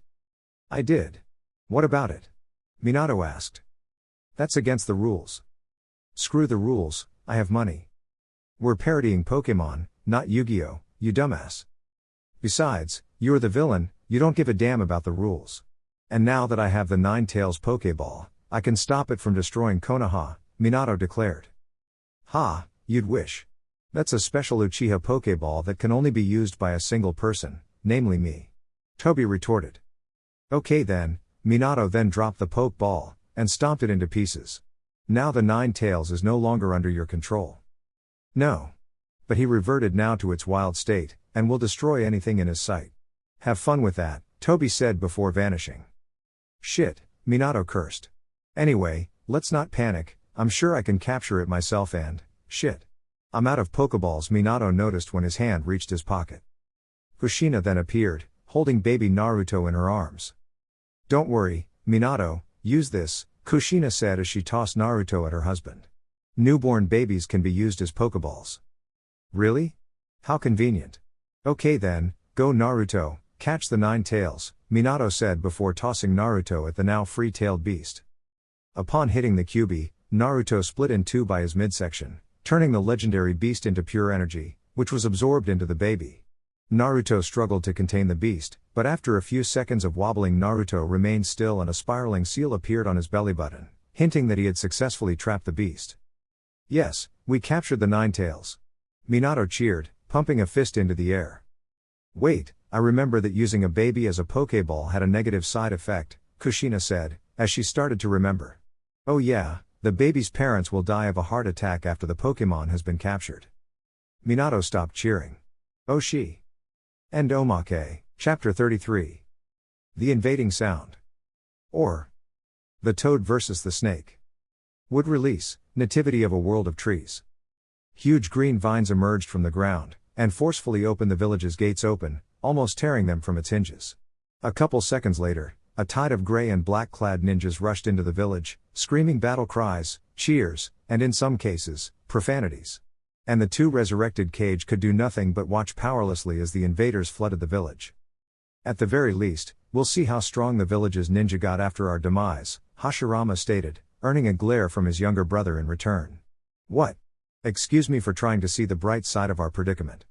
Speaker 1: I did. What about it? Minato asked. That's against the rules. Screw the rules, I have money. We're parodying Pokemon, not Yu-Gi-Oh, you dumbass. Besides, you're the villain, you don't give a damn about the rules. And now that I have the Ninetales Pokeball, I can stop it from destroying Konoha, Minato declared. Ha, you'd wish. That's a special Uchiha Pokeball that can only be used by a single person, namely me. Toby retorted. Okay then, Minato then dropped the Pokeball, and stomped it into pieces. Now the Ninetales is no longer under your control. No. But he reverted now to its wild state, and will destroy anything in his sight. Have fun with that, Toby said before vanishing. Shit, Minato cursed. Anyway, let's not panic, I'm sure I can capture it myself and, shit. I'm out of Pokeballs, Minato noticed when his hand reached his pocket. Kushina then appeared, holding baby Naruto in her arms. Don't worry, Minato, use this, Kushina said as she tossed Naruto at her husband. Newborn babies can be used as Pokeballs. Really? How convenient. Okay then, go Naruto, catch the Ninetales, Minato said before tossing Naruto at the now free-tailed beast. Upon hitting the Kyuubi, Naruto split in 2 by his midsection, turning the legendary beast into pure energy, which was absorbed into the baby. Naruto struggled to contain the beast, but after a few seconds of wobbling Naruto remained still and a spiraling seal appeared on his belly button, hinting that he had successfully trapped the beast. Yes, we captured the Ninetales. Minato cheered, pumping a fist into the air. Wait, I remember that using a baby as a Pokeball had a negative side effect, Kushina said, as she started to remember. Oh yeah, the baby's parents will die of a heart attack after the Pokemon has been captured. Minato stopped cheering. Oh she. End Uzumaki, Chapter 33. The Invading Sound. Or. The Toad vs. the Snake. Would release, Nativity of a World of Trees. Huge green vines emerged from the ground, and forcefully opened the village's gates open, almost tearing them from its hinges. A couple seconds later, a tide of grey and black-clad ninjas rushed into the village, screaming battle cries, cheers, and in some cases, profanities. And the 2 resurrected Kage could do nothing but watch powerlessly as the invaders flooded the village. At the very least, We'll see how strong the village's ninja got after our demise, Hashirama stated, earning a glare from his younger brother in return. What? Excuse me for trying to see the bright side of our predicament.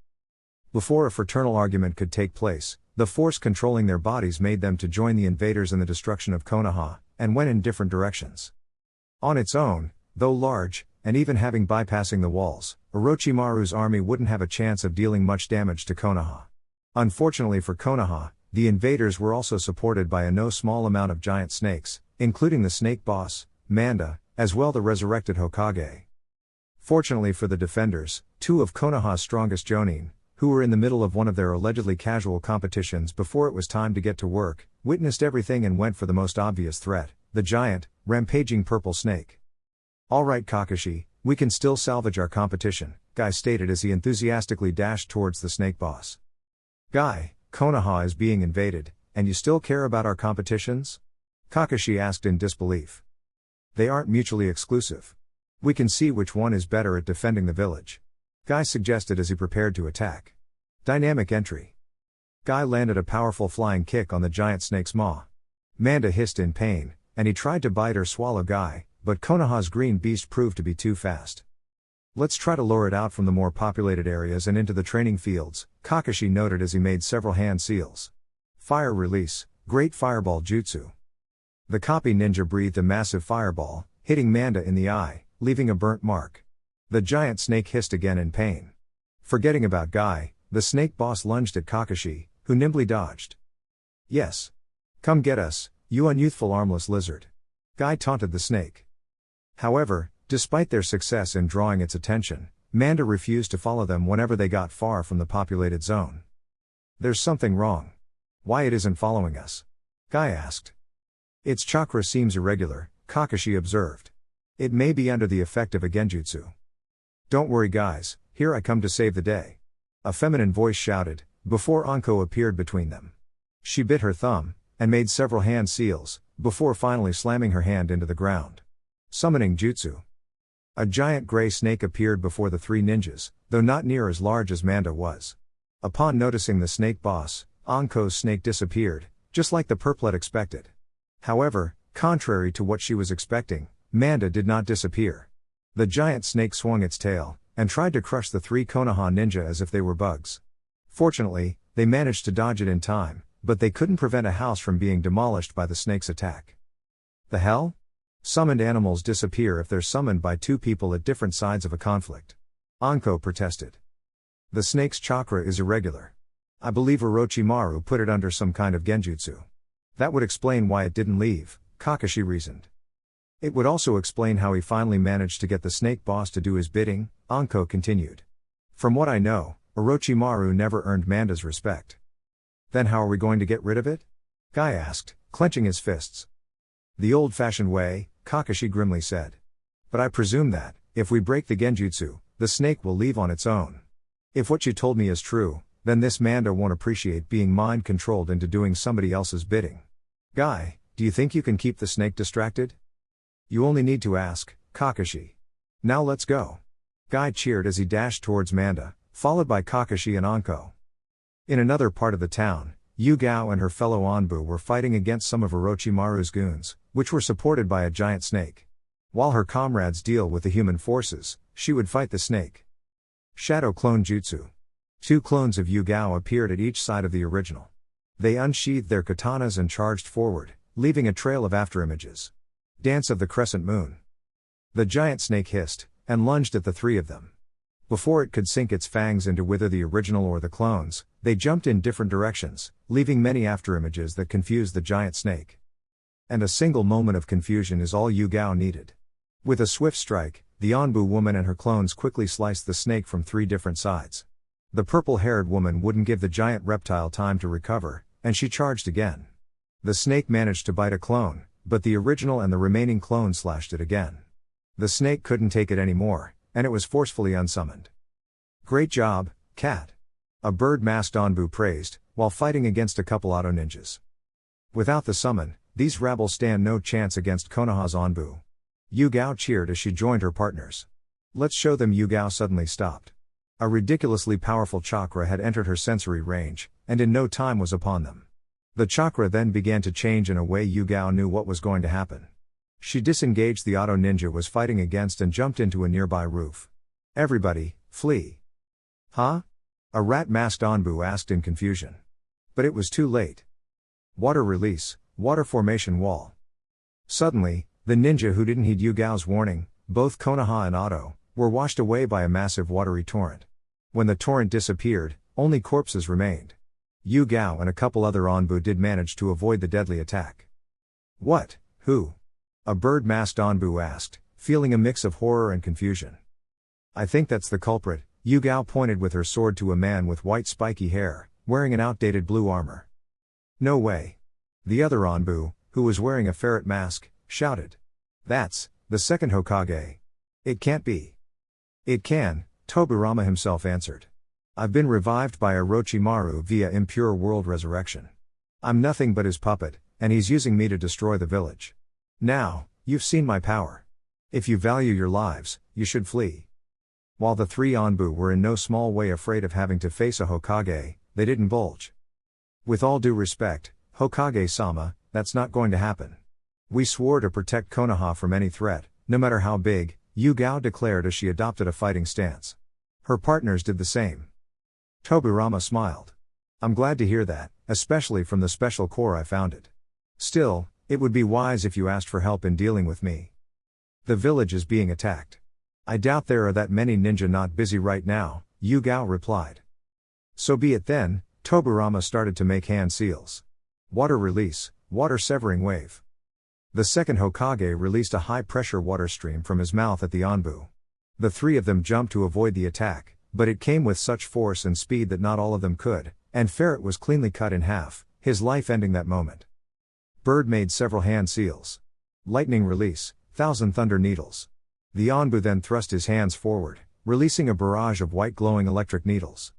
Speaker 1: Before a fraternal argument could take place, the force controlling their bodies made them to join the invaders in the destruction of Konoha, and went in different directions. On its own, though large, and even having bypassing the walls, Orochimaru's army wouldn't have a chance of dealing much damage to Konoha. Unfortunately for Konoha, the invaders were also supported by a no small amount of giant snakes, including the snake boss, Manda, as well the resurrected Hokage. Fortunately for the defenders, two of Konoha's strongest jonin, who were in the middle of one of their allegedly casual competitions before it was time to get to work, witnessed everything and went for the most obvious threat, the giant, rampaging purple snake. Alright Kakashi, we can still salvage our competition, Guy stated as he enthusiastically dashed towards the snake boss. Guy, Konoha is being invaded, and you still care about our competitions? Kakashi asked in disbelief. They aren't mutually exclusive. We can see which one is better at defending the village. Guy suggested as he prepared to attack. Dynamic entry. Guy landed a powerful flying kick on the giant snake's maw. Manda hissed in pain, and he tried to bite or swallow Guy, but Konoha's green beast proved to be too fast. Let's try to lure it out from the more populated areas and into the training fields, Kakashi noted as he made several hand seals. Fire release, Great Fireball Jutsu. The copy ninja breathed a massive fireball, hitting Manda in the eye, leaving a burnt mark. The giant snake hissed again in pain. Forgetting about Guy, the snake boss lunged at Kakashi, who nimbly dodged. Yes. Come get us, you unyouthful armless lizard. Guy taunted the snake. However, despite their success in drawing its attention, Manda refused to follow them whenever they got far from the populated zone. There's something wrong. Why it isn't following us? Guy asked. Its chakra seems irregular, Kakashi observed. It may be under the effect of a genjutsu. Don't worry guys, here I come to save the day. A feminine voice shouted, before Anko appeared between them. She bit her thumb, and made several hand seals, before finally slamming her hand into the ground. Summoning jutsu. A giant gray snake appeared before the three ninjas, though not near as large as Manda was. Upon noticing the snake boss, Anko's snake disappeared, just like the purplet expected. However, contrary to what she was expecting, Manda did not disappear. The giant snake swung its tail, and tried to crush the three Konoha ninja as if they were bugs. Fortunately, they managed to dodge it in time, but they couldn't prevent a house from being demolished by the snake's attack. The hell? Summoned animals disappear if they're summoned by two people at different sides of a conflict. Anko protested. The snake's chakra is irregular. I believe Orochimaru put it under some kind of genjutsu. That would explain why it didn't leave, Kakashi reasoned. It would also explain how he finally managed to get the snake boss to do his bidding, Anko continued. From what I know, Orochimaru never earned Manda's respect. Then how are we going to get rid of it? Guy asked, clenching his fists. The old-fashioned way, Kakashi grimly said. But I presume that, if we break the genjutsu, the snake will leave on its own. If what you told me is true, then this Manda won't appreciate being mind-controlled into doing somebody else's bidding. Guy, do you think you can keep the snake distracted? You only need to ask, Kakashi. Now let's go. Guy cheered as he dashed towards Manda, followed by Kakashi and Anko. In another part of the town, Yugao and her fellow Anbu were fighting against some of Orochimaru's goons, which were supported by a giant snake. While her comrades deal with the human forces, she would fight the snake. Shadow Clone Jutsu. Two clones of Yugao appeared at each side of the original. They unsheathed their katanas and charged forward, leaving a trail of afterimages. Dance of the Crescent Moon. The giant snake hissed, and lunged at the three of them. Before it could sink its fangs into whether the original or the clones, they jumped in different directions, leaving many afterimages that confused the giant snake. And a single moment of confusion is all Yugao needed. With a swift strike, the Anbu woman and her clones quickly sliced the snake from three different sides. The purple-haired woman wouldn't give the giant reptile time to recover, and she charged again. The snake managed to bite a clone, but the original and the remaining clone slashed it again. The snake couldn't take it anymore, and it was forcefully unsummoned. Great job, cat. A bird-masked Anbu praised, while fighting against a couple auto ninjas. Without the summon, these rabble stand no chance against Konoha's Anbu. Yugao cheered as she joined her partners. Let's show them. Yugao suddenly stopped. A ridiculously powerful chakra had entered her sensory range, and in no time was upon them. The chakra then began to change in a way Yugao knew what was going to happen. She disengaged the auto ninja was fighting against and jumped into a nearby roof. Everybody, flee. Huh? A rat-masked Anbu asked in confusion. But it was too late. Water release, water formation wall. Suddenly, the ninja who didn't heed Yugao's warning, both Konoha and Otto, were washed away by a massive watery torrent. When the torrent disappeared, only corpses remained. Yugao and a couple other Anbu did manage to avoid the deadly attack. What? Who? A bird-masked Anbu asked, feeling a mix of horror and confusion. I think that's the culprit, Yugao pointed with her sword to a man with white spiky hair, wearing an outdated blue armor. No way. The other Anbu, who was wearing a ferret mask, shouted. That's the second Hokage. It can't be. It can, Tobirama himself answered. I've been revived by Orochimaru via impure world resurrection. I'm nothing but his puppet, and he's using me to destroy the village. Now, you've seen my power. If you value your lives, you should flee. While the three Anbu were in no small way afraid of having to face a Hokage, they didn't bulge. With all due respect, Hokage-sama, that's not going to happen. We swore to protect Konoha from any threat, no matter how big, Yugao declared as she adopted a fighting stance. Her partners did the same. Tobirama smiled. I'm glad to hear that, especially from the special corps I founded. Still, it would be wise if you asked for help in dealing with me. The village is being attacked. I doubt there are that many ninja not busy right now, Yugao replied. So be it then, Tobirama started to make hand seals. Water release, water severing wave. The second Hokage released a high-pressure water stream from his mouth at the Anbu. The three of them jumped to avoid the attack, but it came with such force and speed that not all of them could, and Ferret was cleanly cut in half, his life ending that moment. Bird made several hand seals. Lightning release, 1,000 thunder needles. The Anbu then thrust his hands forward, releasing a barrage of white glowing electric needles.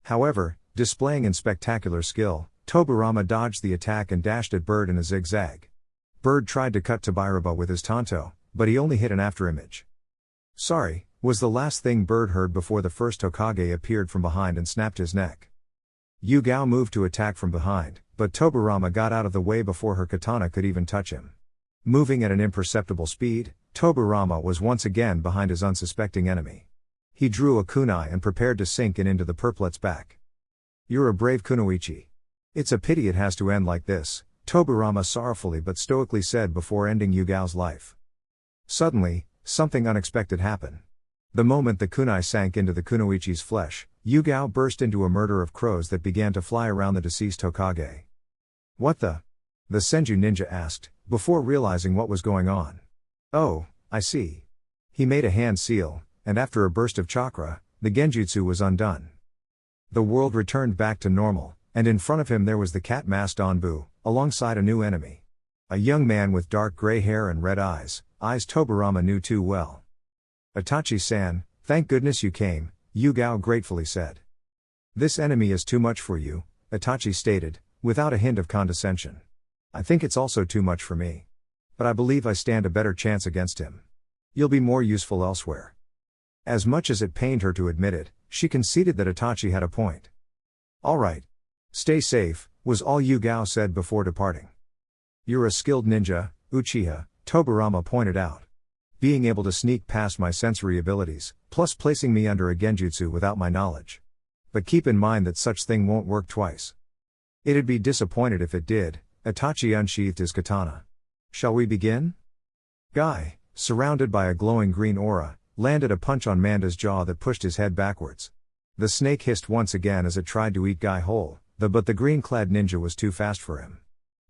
Speaker 1: However, displaying in spectacular skill, Tobirama dodged the attack and dashed at Bird in a zigzag. Bird tried to cut Tobirama with his tanto, but he only hit an afterimage. Sorry, was the last thing Bird heard before the first Hokage appeared from behind and snapped his neck. Yugao moved to attack from behind, but Tobirama got out of the way before her katana could even touch him. Moving at an imperceptible speed, Tobirama was once again behind his unsuspecting enemy. He drew a kunai and prepared to sink into the purplet's back. You're a brave kunoichi. It's a pity it has to end like this, Tobirama sorrowfully but stoically said before ending Yugao's life. Suddenly, something unexpected happened. The moment the kunai sank into the kunoichi's flesh, Yugao burst into a murder of crows that began to fly around the deceased Hokage. What the? The Senju ninja asked, before realizing what was going on. Oh, I see. He made a hand seal, and after a burst of chakra, the genjutsu was undone. The world returned back to normal, and in front of him there was the cat-masked Anbu, alongside a new enemy. A young man with dark gray hair and red eyes Tobirama knew too well. Itachi-san, thank goodness you came, Yugao gratefully said. This enemy is too much for you, Itachi stated, without a hint of condescension. I think it's also too much for me. But I believe I stand a better chance against him. You'll be more useful elsewhere. As much as it pained her to admit it, she conceded that Itachi had a point. All right. Stay safe, was all Yugao said before departing. You're a skilled ninja, Uchiha, Tobirama pointed out. Being able to sneak past my sensory abilities, plus placing me under a genjutsu without my knowledge. But keep in mind that such thing won't work twice. It'd be disappointed if it did. Itachi unsheathed his katana. Shall we begin? Guy, surrounded by a glowing green aura, landed a punch on Manda's jaw that pushed his head backwards. The snake hissed once again as it tried to eat Guy whole, but the green-clad ninja was too fast for him.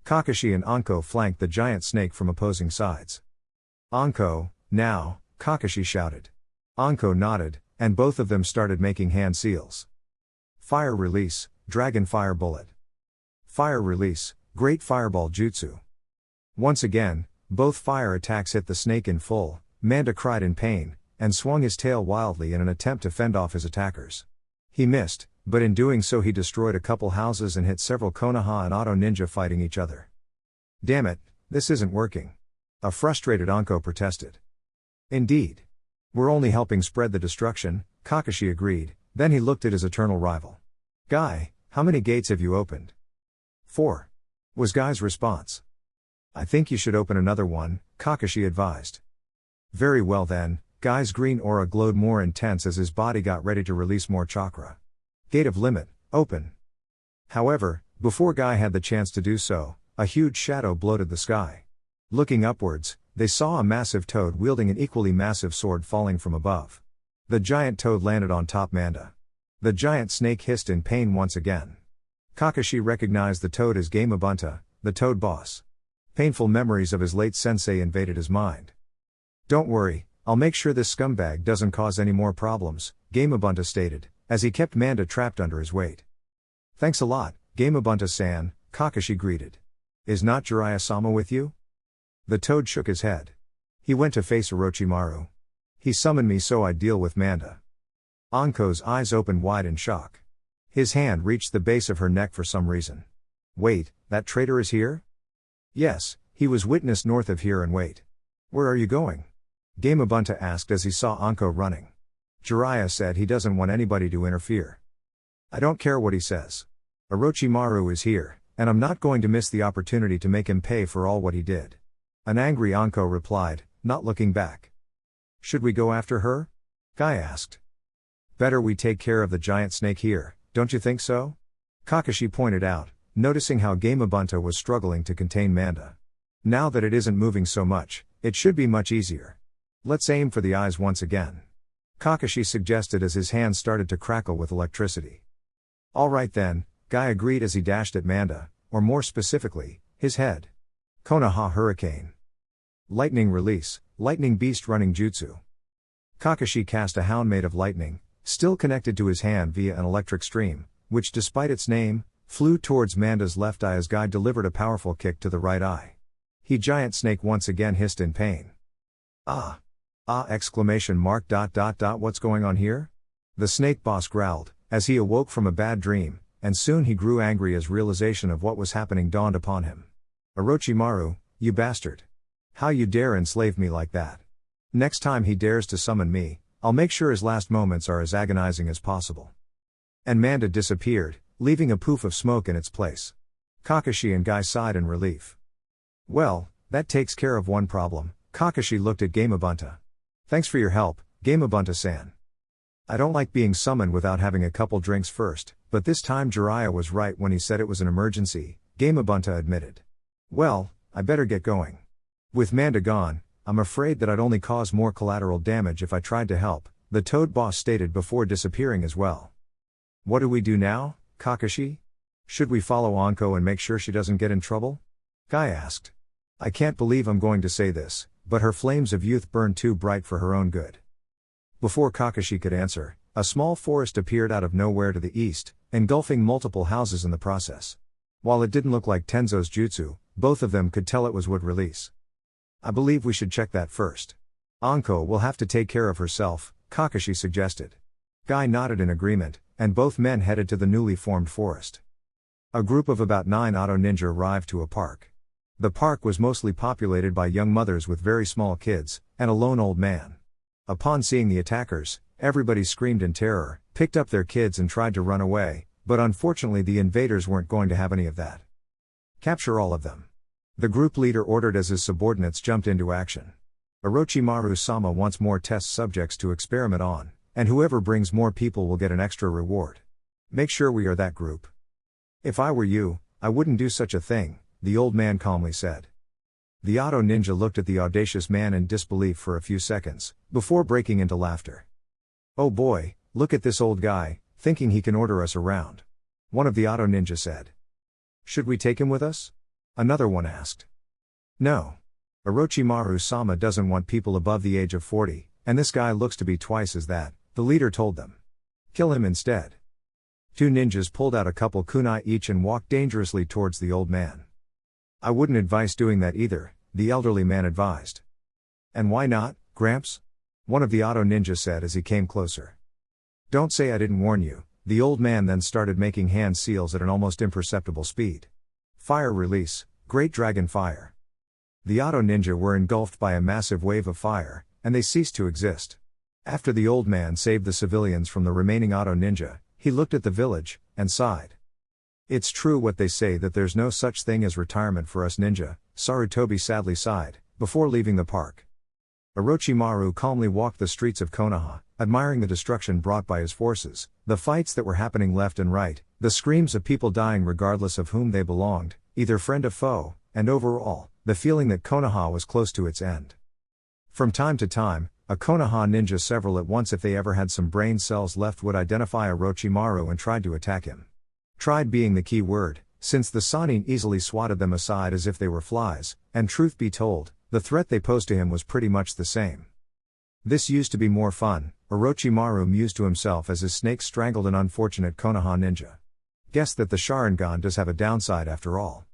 Speaker 1: Kakashi and Anko flanked the giant snake from opposing sides. Anko, now, Kakashi shouted. Anko nodded, and both of them started making hand seals. Fire release, dragon fire bullet. Fire release, great fireball jutsu. Once again, both fire attacks hit the snake in full. Manda cried in pain, and swung his tail wildly in an attempt to fend off his attackers. He missed, but in doing so he destroyed a couple houses and hit several Konoha and Auto ninja fighting each other. Damn it, this isn't working. A frustrated Anko protested. Indeed. We're only helping spread the destruction, Kakashi agreed, then he looked at his eternal rival. Guy, how many gates have you opened? 4. was Guy's response. I think you should open another one, Kakashi advised. Very well then, Guy's green aura glowed more intense as his body got ready to release more chakra. Gate of limit, open. However, before Guy had the chance to do so, a huge shadow bloated the sky. Looking upwards, they saw a massive toad wielding an equally massive sword falling from above. The giant toad landed on top Manda. The giant snake hissed in pain once again. Kakashi recognized the toad as Gamabunta, the toad boss. Painful memories of his late sensei invaded his mind. Don't worry, I'll make sure this scumbag doesn't cause any more problems, Gamabunta stated, as he kept Manda trapped under his weight. Thanks a lot, Gamabunta-san, Kakashi greeted. Is not Jiraiya-sama with you? The toad shook his head. He went to face Orochimaru. He summoned me so I'd deal with Manda. Anko's eyes opened wide in shock. His hand reached the base of her neck for some reason. Wait, that traitor is here? Yes, he was witnessed north of here and wait. Where are you going? Gamabunta asked as he saw Anko running. Jiraiya said he doesn't want anybody to interfere. I don't care what he says. Orochimaru is here, and I'm not going to miss the opportunity to make him pay for all what he did. An angry Anko replied, not looking back. Should we go after her? Guy asked. Better we take care of the giant snake here, don't you think so? Kakashi pointed out, noticing how Gamabunta was struggling to contain Manda. Now that it isn't moving so much, it should be much easier. Let's aim for the eyes once again. Kakashi suggested as his hands started to crackle with electricity. Alright then, Guy agreed as he dashed at Manda, or more specifically, his head. Konoha Hurricane. Lightning release, lightning beast running jutsu. Kakashi cast a hound made of lightning, still connected to his hand via an electric stream, which despite its name, flew towards Manda's left eye as Guy delivered a powerful kick to the right eye. He giant snake once again hissed in pain. What's going on here? The snake boss growled, as he awoke from a bad dream, and soon he grew angry as realization of what was happening dawned upon him. Orochimaru, you bastard. How you dare enslave me like that? Next time he dares to summon me, I'll make sure his last moments are as agonizing as possible. And Manda disappeared, leaving a poof of smoke in its place. Kakashi and Guy sighed in relief. Well, that takes care of one problem. Kakashi looked at Gamabunta. Thanks for your help, Gamabunta-san. I don't like being summoned without having a couple drinks first, but this time Jiraiya was right when he said it was an emergency, Gamabunta admitted. Well, I better get going. With Manda gone, I'm afraid that I'd only cause more collateral damage if I tried to help, the Toad boss stated before disappearing as well. What do we do now, Kakashi? Should we follow Anko and make sure she doesn't get in trouble? Guy asked. I can't believe I'm going to say this, but her flames of youth burned too bright for her own good. Before Kakashi could answer, a small forest appeared out of nowhere to the east, engulfing multiple houses in the process. While it didn't look like Tenzo's jutsu, both of them could tell it was wood release. I believe we should check that first. Anko will have to take care of herself, Kakashi suggested. Guy nodded in agreement, and both men headed to the newly formed forest. A group of about 9 auto ninja arrived to a park. The park was mostly populated by young mothers with very small kids, and a lone old man. Upon seeing the attackers, everybody screamed in terror, picked up their kids and tried to run away, but unfortunately the invaders weren't going to have any of that. Capture all of them. The group leader ordered as his subordinates jumped into action. Orochimaru-sama wants more test subjects to experiment on, and whoever brings more people will get an extra reward. Make sure we are that group. If I were you, I wouldn't do such a thing, the old man calmly said. The auto ninja looked at the audacious man in disbelief for a few seconds, before breaking into laughter. Oh boy, look at this old guy, thinking he can order us around. One of the auto ninja said. Should we take him with us? Another one asked. No. Orochimaru-sama doesn't want people above the age of 40, and this guy looks to be twice as that, the leader told them. Kill him instead. 2 ninjas pulled out a couple kunai each and walked dangerously towards the old man. I wouldn't advise doing that either, the elderly man advised. And why not, Gramps? One of the auto ninjas said as he came closer. Don't say I didn't warn you, the old man then started making hand seals at an almost imperceptible speed. Fire release, Great Dragon Fire. The auto ninja were engulfed by a massive wave of fire, and they ceased to exist. After the old man saved the civilians from the remaining auto ninja, he looked at the village, and sighed. It's true what they say that there's no such thing as retirement for us ninja, Sarutobi sadly sighed, before leaving the park. Orochimaru calmly walked the streets of Konoha, admiring the destruction brought by his forces, the fights that were happening left and right, the screams of people dying regardless of whom they belonged, either friend or foe, and overall, the feeling that Konoha was close to its end. From time to time, a Konoha ninja, several at once if they ever had some brain cells left, would identify Orochimaru and tried to attack him. Tried being the key word, since the Sannin easily swatted them aside as if they were flies, and truth be told, the threat they posed to him was pretty much the same. This used to be more fun, Orochimaru mused to himself as his snake strangled an unfortunate Konoha ninja. Guess that the Sharingan does have a downside after all.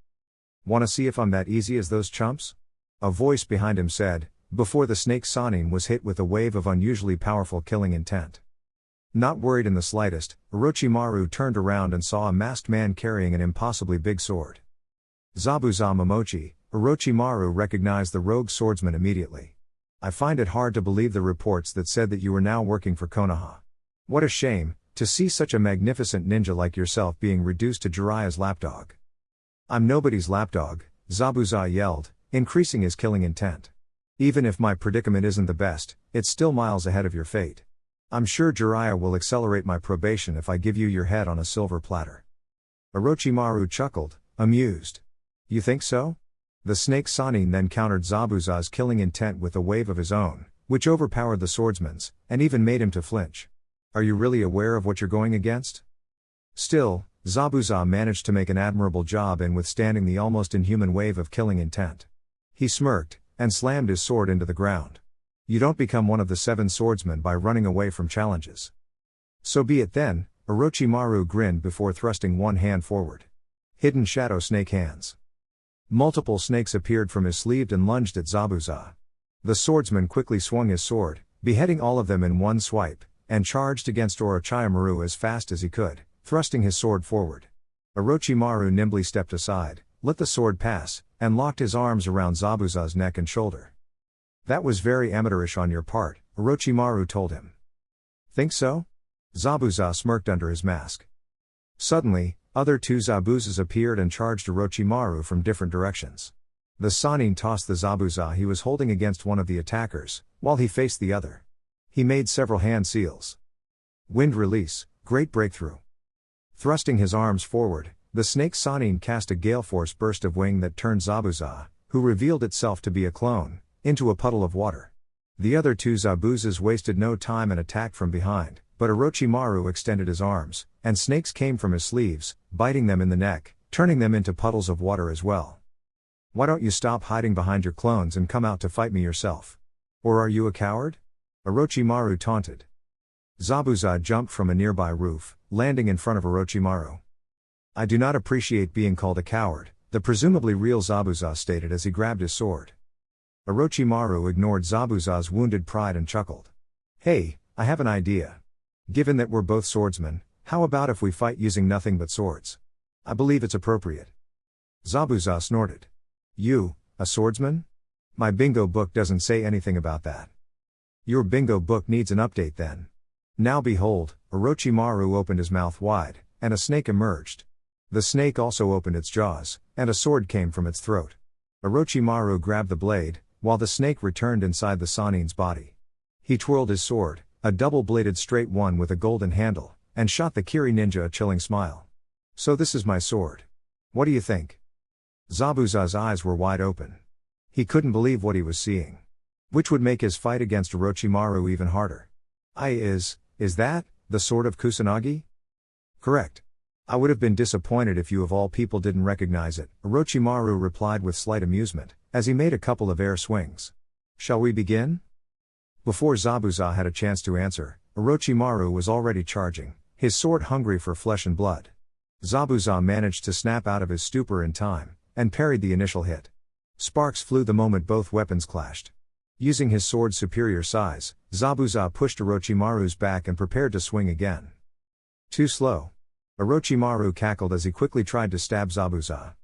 Speaker 1: Wanna see if I'm that easy as those chumps? A voice behind him said, before the snake Sannin was hit with a wave of unusually powerful killing intent. Not worried in the slightest, Orochimaru turned around and saw a masked man carrying an impossibly big sword. Zabuza Momochi, Orochimaru recognized the rogue swordsman immediately. I find it hard to believe the reports that said that you were now working for Konoha. What a shame, to see such a magnificent ninja like yourself being reduced to Jiraiya's lapdog. I'm nobody's lapdog, Zabuza yelled, increasing his killing intent. Even if my predicament isn't the best, it's still miles ahead of your fate. I'm sure Jiraiya will accelerate my probation if I give you your head on a silver platter. Orochimaru chuckled, amused. You think so? The snake Sannin then countered Zabuza's killing intent with a wave of his own, which overpowered the swordsman's, and even made him to flinch. Are you really aware of what you're going against? Still, Zabuza managed to make an admirable job in withstanding the almost inhuman wave of killing intent. He smirked, and slammed his sword into the ground. You don't become one of the 7 swordsmen by running away from challenges. So be it then, Orochimaru grinned before thrusting one hand forward. Hidden shadow snake hands. Multiple snakes appeared from his sleeve and lunged at Zabuza. The swordsman quickly swung his sword, beheading all of them in one swipe, and charged against Orochimaru as fast as he could, thrusting his sword forward. Orochimaru nimbly stepped aside, let the sword pass, and locked his arms around Zabuza's neck and shoulder. That was very amateurish on your part, Orochimaru told him. Think so? Zabuza smirked under his mask. Suddenly, other 2 Zabuzas appeared and charged Orochimaru from different directions. The Sannin tossed the Zabuza he was holding against one of the attackers, while he faced the other. He made several hand seals. Wind release, great breakthrough. Thrusting his arms forward, the snake Sannin cast a gale force burst of wing that turned Zabuza, who revealed itself to be a clone, into a puddle of water. The other 2 Zabuzas wasted no time and attacked from behind, but Orochimaru extended his arms, and snakes came from his sleeves, biting them in the neck, turning them into puddles of water as well. Why don't you stop hiding behind your clones and come out to fight me yourself? Or are you a coward? Orochimaru taunted. Zabuza jumped from a nearby roof, landing in front of Orochimaru. I do not appreciate being called a coward, the presumably real Zabuza stated as he grabbed his sword. Orochimaru ignored Zabuza's wounded pride and chuckled. Hey, I have an idea. Given that we're both swordsmen, how about if we fight using nothing but swords? I believe it's appropriate. Zabuza snorted. You, a swordsman? My bingo book doesn't say anything about that. Your bingo book needs an update then. Now behold, Orochimaru opened his mouth wide, and a snake emerged. The snake also opened its jaws, and a sword came from its throat. Orochimaru grabbed the blade, while the snake returned inside the Sannin's body. He twirled his sword, a double-bladed straight one with a golden handle, and shot the Kiri ninja a chilling smile. So this is my sword. What do you think? Zabuza's eyes were wide open. He couldn't believe what he was seeing. Which would make his fight against Orochimaru even harder. Is that, the sword of Kusanagi? Correct. I would have been disappointed if you of all people didn't recognize it, Orochimaru replied with slight amusement, as he made a couple of air swings. Shall we begin? Before Zabuza had a chance to answer, Orochimaru was already charging, his sword hungry for flesh and blood. Zabuza managed to snap out of his stupor in time, and parried the initial hit. Sparks flew the moment both weapons clashed. Using his sword's superior size, Zabuza pushed Orochimaru's back and prepared to swing again. Too slow. Orochimaru cackled as he quickly tried to stab Zabuza.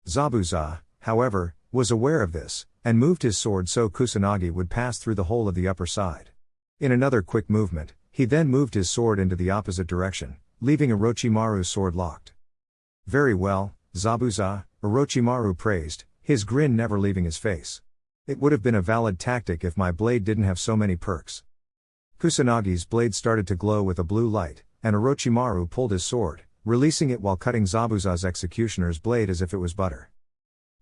Speaker 1: Zabuza, however, was aware of this, and moved his sword so Kusanagi would pass through the hole of the upper side. In another quick movement, he then moved his sword into the opposite direction, leaving Orochimaru's sword locked. Very well, Zabuza, Orochimaru praised, his grin never leaving his face. It would have been a valid tactic if my blade didn't have so many perks. Kusanagi's blade started to glow with a blue light, and Orochimaru pulled his sword, releasing it while cutting Zabuza's executioner's blade as if it was butter.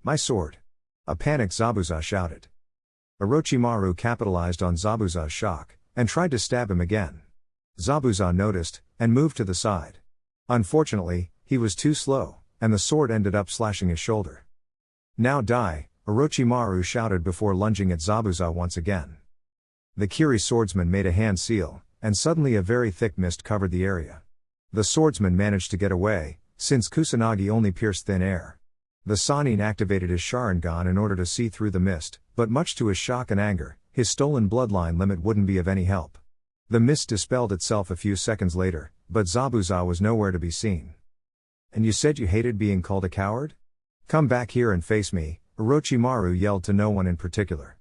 Speaker 1: My sword! A panicked Zabuza shouted. Orochimaru capitalized on Zabuza's shock, and tried to stab him again. Zabuza noticed, and moved to the side. Unfortunately, he was too slow, and the sword ended up slashing his shoulder. Now die, Orochimaru shouted before lunging at Zabuza once again. The Kiri swordsman made a hand seal, and suddenly a very thick mist covered the area. The swordsman managed to get away, since Kusanagi only pierced thin air. The Sannin activated his Sharingan in order to see through the mist, but much to his shock and anger, his stolen bloodline limit wouldn't be of any help. The mist dispelled itself a few seconds later, but Zabuza was nowhere to be seen. And you said you hated being called a coward? Come back here and face me, Orochimaru yelled to no one in particular.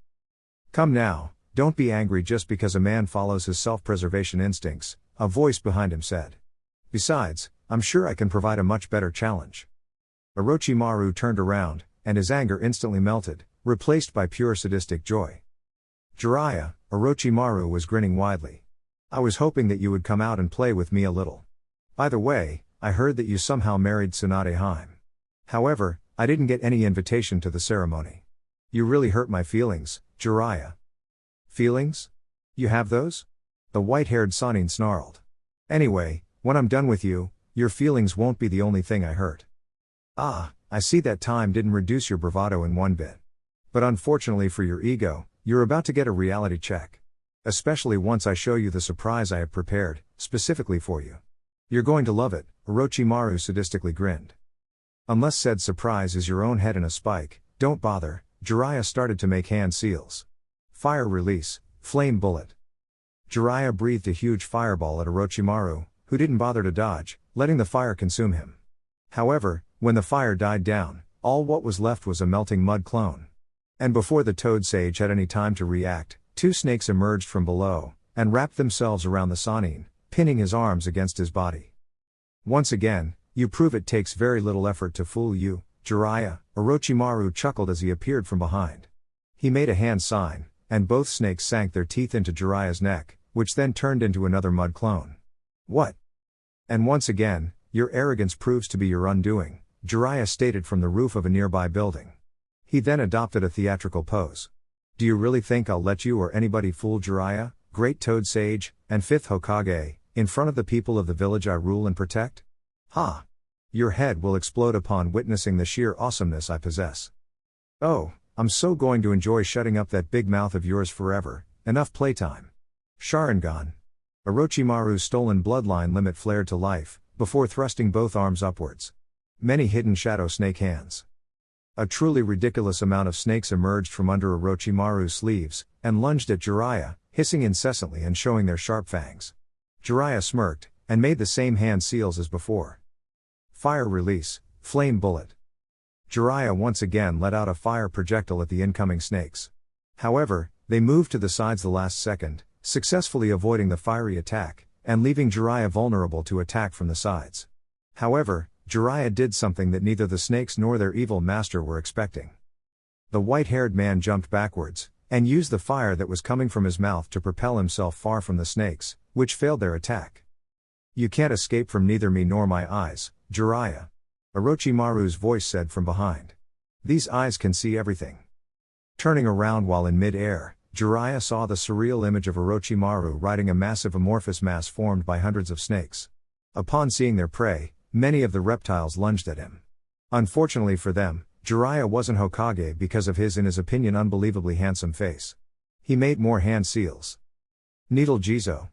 Speaker 1: Come now, don't be angry just because a man follows his self-preservation instincts, a voice behind him said. Besides, I'm sure I can provide a much better challenge. Orochimaru turned around, and his anger instantly melted, replaced by pure sadistic joy. Jiraiya, Orochimaru was grinning widely. I was hoping that you would come out and play with me a little. By the way, I heard that you somehow married Tsunade Hime. However, I didn't get any invitation to the ceremony. You really hurt my feelings, Jiraiya. Feelings? You have those? The white-haired Sannin snarled. Anyway, when I'm done with you, your feelings won't be the only thing I hurt. Ah, I see that time didn't reduce your bravado in one bit. But unfortunately for your ego, you're about to get a reality check. Especially once I show you the surprise I have prepared, specifically for you. You're going to love it, Orochimaru sadistically grinned. Unless said surprise is your own head in a spike, don't bother, Jiraiya started to make hand seals. Fire release, flame bullet. Jiraiya breathed a huge fireball at Orochimaru, who didn't bother to dodge, letting the fire consume him. However, when the fire died down, all what was left was a melting mud clone. And before the Toad Sage had any time to react, two snakes emerged from below, and wrapped themselves around the Sannin, pinning his arms against his body. Once again, you prove it takes very little effort to fool you, Jiraiya, Orochimaru chuckled as he appeared from behind. He made a hand sign, and both snakes sank their teeth into Jiraiya's neck, which then turned into another mud clone. What? And once again, your arrogance proves to be your undoing, Jiraiya stated from the roof of a nearby building. He then adopted a theatrical pose. Do you really think I'll let you or anybody fool Jiraiya, Great Toad Sage, and 5th Hokage, in front of the people of the village I rule and protect? Ha! Your head will explode upon witnessing the sheer awesomeness I possess. Oh, I'm so going to enjoy shutting up that big mouth of yours forever, enough playtime. Sharingan. Orochimaru's stolen bloodline limit flared to life, before thrusting both arms upwards. Many hidden shadow snake hands. A truly ridiculous amount of snakes emerged from under Orochimaru's sleeves, and lunged at Jiraiya, hissing incessantly and showing their sharp fangs. Jiraiya smirked, and made the same hand seals as before. Fire release, flame bullet. Jiraiya once again let out a fire projectile at the incoming snakes. However, they moved to the sides the last second, successfully avoiding the fiery attack, and leaving Jiraiya vulnerable to attack from the sides. However, Jiraiya did something that neither the snakes nor their evil master were expecting. The white-haired man jumped backwards, and used the fire that was coming from his mouth to propel himself far from the snakes, which failed their attack. You can't escape from neither me nor my eyes, Jiraiya. Orochimaru's voice said from behind. These eyes can see everything. Turning around while in mid-air, Jiraiya saw the surreal image of Orochimaru riding a massive amorphous mass formed by hundreds of snakes. Upon seeing their prey, many of the reptiles lunged at him. Unfortunately for them, Jiraiya wasn't Hokage because of his in his opinion unbelievably handsome face. He made more hand seals. Needle Jizo.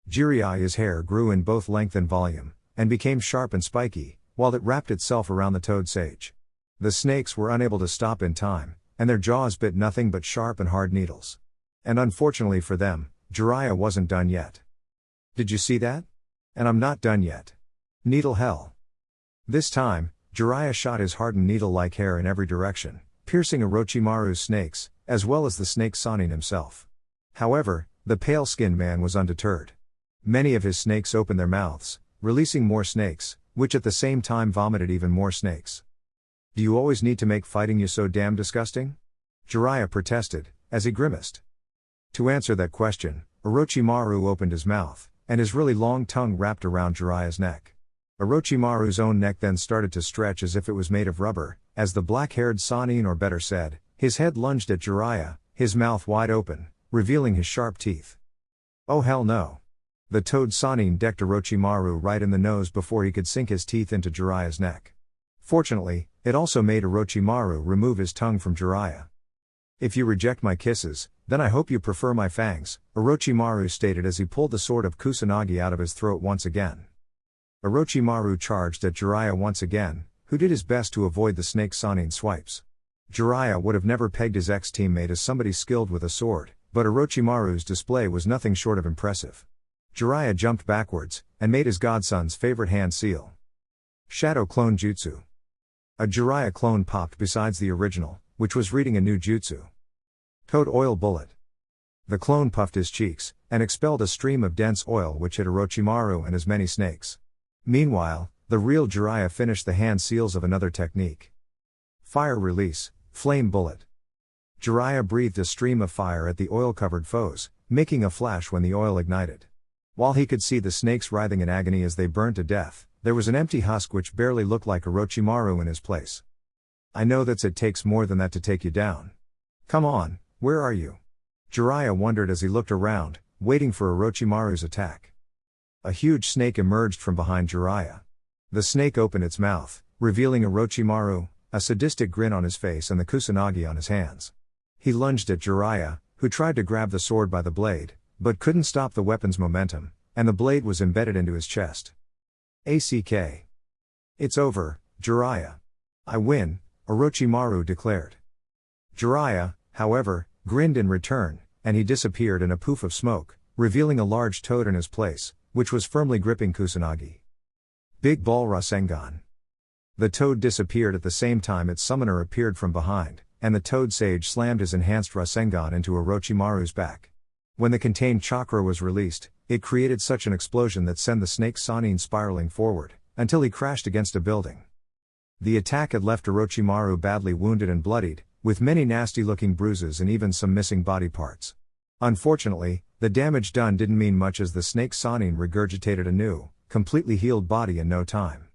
Speaker 1: Jiraiya's hair grew in both length and volume, and became sharp and spiky, while it wrapped itself around the Toad Sage. The snakes were unable to stop in time, and their jaws bit nothing but sharp and hard needles. And unfortunately for them, Jiraiya wasn't done yet. Did you see that? And I'm not done yet. Needle hell. This time, Jiraiya shot his hardened needle-like hair in every direction, piercing Orochimaru's snakes, as well as the snake Sannin himself. However, the pale-skinned man was undeterred. Many of his snakes opened their mouths, releasing more snakes, which at the same time vomited even more snakes. Do you always need to make fighting you so damn disgusting? Jiraiya protested, as he grimaced. To answer that question, Orochimaru opened his mouth, and his really long tongue wrapped around Jiraiya's neck. Orochimaru's own neck then started to stretch as if it was made of rubber, as the black-haired Sannin, or better said, his head lunged at Jiraiya, his mouth wide open, revealing his sharp teeth. Oh hell no. The toad Sannin decked Orochimaru right in the nose before he could sink his teeth into Jiraiya's neck. Fortunately, it also made Orochimaru remove his tongue from Jiraiya. If you reject my kisses, then I hope you prefer my fangs, Orochimaru stated as he pulled the sword of Kusanagi out of his throat once again. Orochimaru charged at Jiraiya once again, who did his best to avoid the snake Sannin swipes. Jiraiya would have never pegged his ex-teammate as somebody skilled with a sword, but Orochimaru's display was nothing short of impressive. Jiraiya jumped backwards, and made his godson's favorite hand seal. Shadow Clone Jutsu. A Jiraiya clone popped besides the original, which was reading a new jutsu. Toad Oil Bullet. The clone puffed his cheeks, and expelled a stream of dense oil which hit Orochimaru and his many snakes. Meanwhile, the real Jiraiya finished the hand seals of another technique. Fire Release, Flame Bullet. Jiraiya breathed a stream of fire at the oil-covered foes, making a flash when the oil ignited. While he could see the snakes writhing in agony as they burned to death, there was an empty husk which barely looked like Orochimaru in his place. I know that it takes more than that to take you down. Come on, where are you? Jiraiya wondered as he looked around, waiting for Orochimaru's attack. A huge snake emerged from behind Jiraiya. The snake opened its mouth, revealing Orochimaru, a sadistic grin on his face and the Kusanagi on his hands. He lunged at Jiraiya, who tried to grab the sword by the blade, but couldn't stop the weapon's momentum, and the blade was embedded into his chest. ACK. It's over, Jiraiya. I win, Orochimaru declared. Jiraiya, however, grinned in return, and he disappeared in a poof of smoke, revealing a large toad in his place, which was firmly gripping Kusanagi. Big Ball Rasengan. The toad disappeared at the same time its summoner appeared from behind, and the toad sage slammed his enhanced Rasengan into Orochimaru's back. When the contained chakra was released, it created such an explosion that sent the snake Sannin spiraling forward, until he crashed against a building. The attack had left Orochimaru badly wounded and bloodied, with many nasty-looking bruises and even some missing body parts. Unfortunately, the damage done didn't mean much as the snake Sannin regurgitated a new, completely healed body in no time.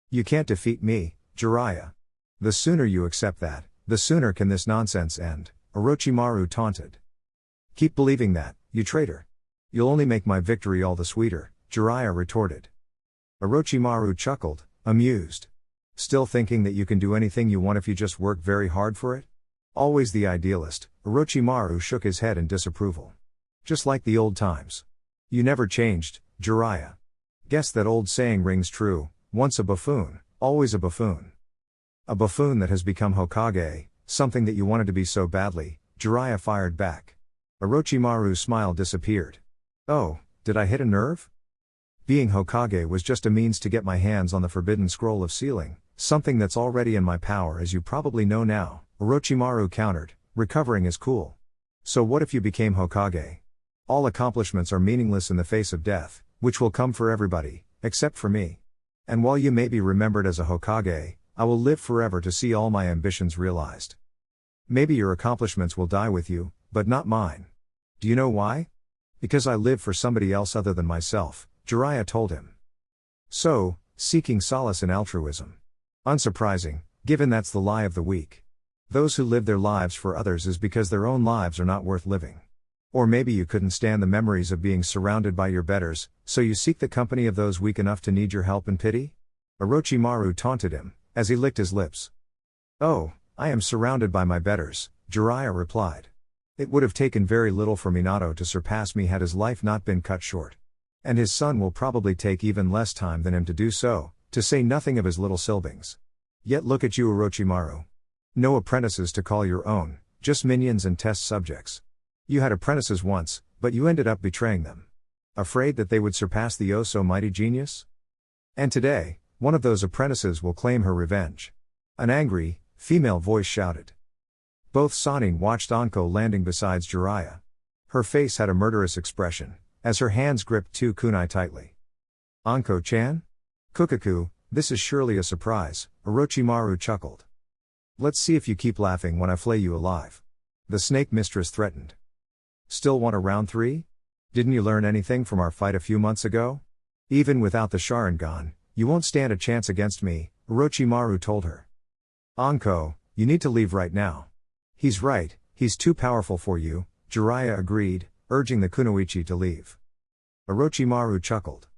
Speaker 1: You can't defeat me, Jiraiya. The sooner you accept that, the sooner can this nonsense end, Orochimaru taunted. Keep believing that, you traitor. You'll only make my victory all the sweeter, Jiraiya retorted. Orochimaru chuckled, amused. Still thinking that you can do anything you want if you just work very hard for it? Always the idealist, Orochimaru shook his head in disapproval. Just like the old times. You never changed, Jiraiya. Guess that old saying rings true, once a buffoon, always a buffoon. A buffoon that has become Hokage, something that you wanted to be so badly, Jiraiya fired back. Orochimaru's smile disappeared. Oh, did I hit a nerve? Being Hokage was just a means to get my hands on the forbidden scroll of sealing, something that's already in my power as you probably know now, Orochimaru countered, recovering his cool. So what if you became Hokage? All accomplishments are meaningless in the face of death, which will come for everybody, except for me. And while you may be remembered as a Hokage, I will live forever to see all my ambitions realized. Maybe your accomplishments will die with you, but not mine. Do you know why? Because I live for somebody else other than myself, Jiraiya told him. So, seeking solace in altruism. Unsurprising, given that's the lie of the week. Those who live their lives for others is because their own lives are not worth living. Or maybe you couldn't stand the memories of being surrounded by your betters, so you seek the company of those weak enough to need your help and pity? Orochimaru taunted him, as he licked his lips. Oh, I am surrounded by my betters, Jiraiya replied. It would have taken very little for Minato to surpass me had his life not been cut short. And his son will probably take even less time than him to do so, to say nothing of his little siblings. Yet look at you, Orochimaru. No apprentices to call your own, just minions and test subjects. You had apprentices once, but you ended up betraying them. Afraid that they would surpass the oh-so-mighty genius? And today, one of those apprentices will claim her revenge. An angry, female voice shouted. Both Sannin watched Anko landing beside Jiraiya. Her face had a murderous expression, as her hands gripped two kunai tightly. Anko-chan? Kukaku, this is surely a surprise, Orochimaru chuckled. Let's see if you keep laughing when I flay you alive. The snake mistress threatened. Still want a round 3? Didn't you learn anything from our fight a few months ago? Even without the Sharingan, you won't stand a chance against me, Orochimaru told her. Anko, you need to leave right now. He's right, he's too powerful for you, Jiraiya agreed, urging the kunoichi to leave. Orochimaru chuckled.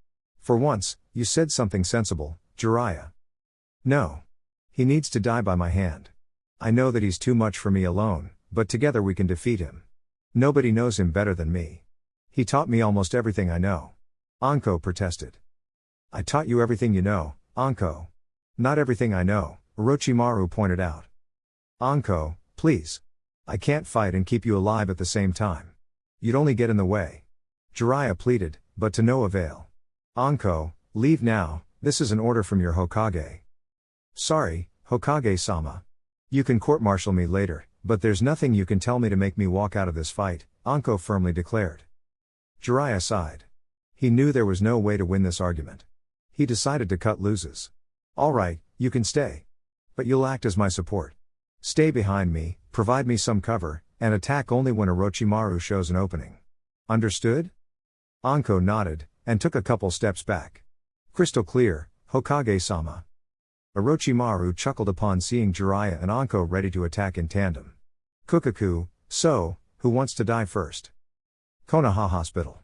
Speaker 1: For once, you said something sensible, Jiraiya. No. He needs to die by my hand. I know that he's too much for me alone, but together we can defeat him. Nobody knows him better than me. He taught me almost everything I know. Anko protested. I taught you everything you know, Anko. Not everything I know, Orochimaru pointed out. Anko, please. I can't fight and keep you alive at the same time. You'd only get in the way. Jiraiya pleaded, but to no avail. Anko, leave now, this is an order from your Hokage. Sorry, Hokage-sama. You can court-martial me later, but there's nothing you can tell me to make me walk out of this fight, Anko firmly declared. Jiraiya sighed. He knew there was no way to win this argument. He decided to cut loses. Alright, you can stay. But you'll act as my support. Stay behind me, provide me some cover, and attack only when Orochimaru shows an opening. Understood? Anko nodded, and took a couple steps back. Crystal clear, Hokage-sama. Orochimaru chuckled upon seeing Jiraiya and Anko ready to attack in tandem. Kukaku, so, who wants to die first? Konoha Hospital.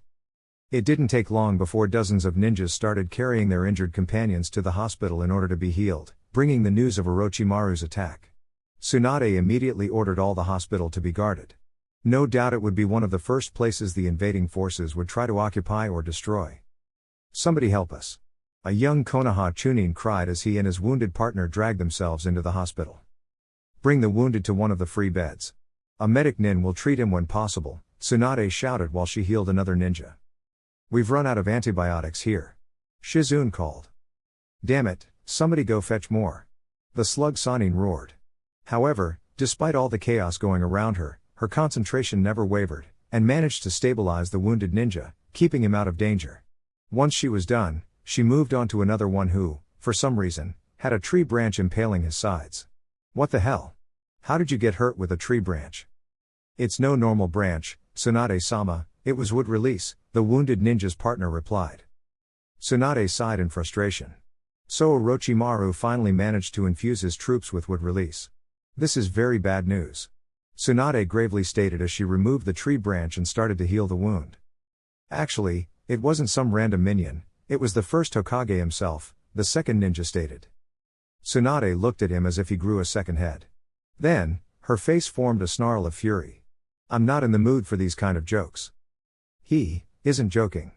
Speaker 1: It didn't take long before dozens of ninjas started carrying their injured companions to the hospital in order to be healed, bringing the news of Orochimaru's attack. Tsunade immediately ordered all the hospital to be guarded. No doubt it would be one of the first places the invading forces would try to occupy or destroy. Somebody help us. A young Konoha Chunin cried as he and his wounded partner dragged themselves into the hospital. Bring the wounded to one of the free beds. A medic nin will treat him when possible, Tsunade shouted while she healed another ninja. We've run out of antibiotics here. Shizune called. Damn it, somebody go fetch more. The slug Sannin roared. However, despite all the chaos going around her, her concentration never wavered, and managed to stabilize the wounded ninja, keeping him out of danger. Once she was done, she moved on to another one who, for some reason, had a tree branch impaling his sides. What the hell? How did you get hurt with a tree branch? It's no normal branch, Tsunade-sama, it was wood release, the wounded ninja's partner replied. Tsunade sighed in frustration. So Orochimaru finally managed to infuse his troops with wood release. This is very bad news. Tsunade gravely stated as she removed the tree branch and started to heal the wound. Actually, it wasn't some random minion, it was the first Hokage himself, the second ninja stated. Tsunade looked at him as if he grew a second head. Then, her face formed a snarl of fury. I'm not in the mood for these kind of jokes. He isn't joking.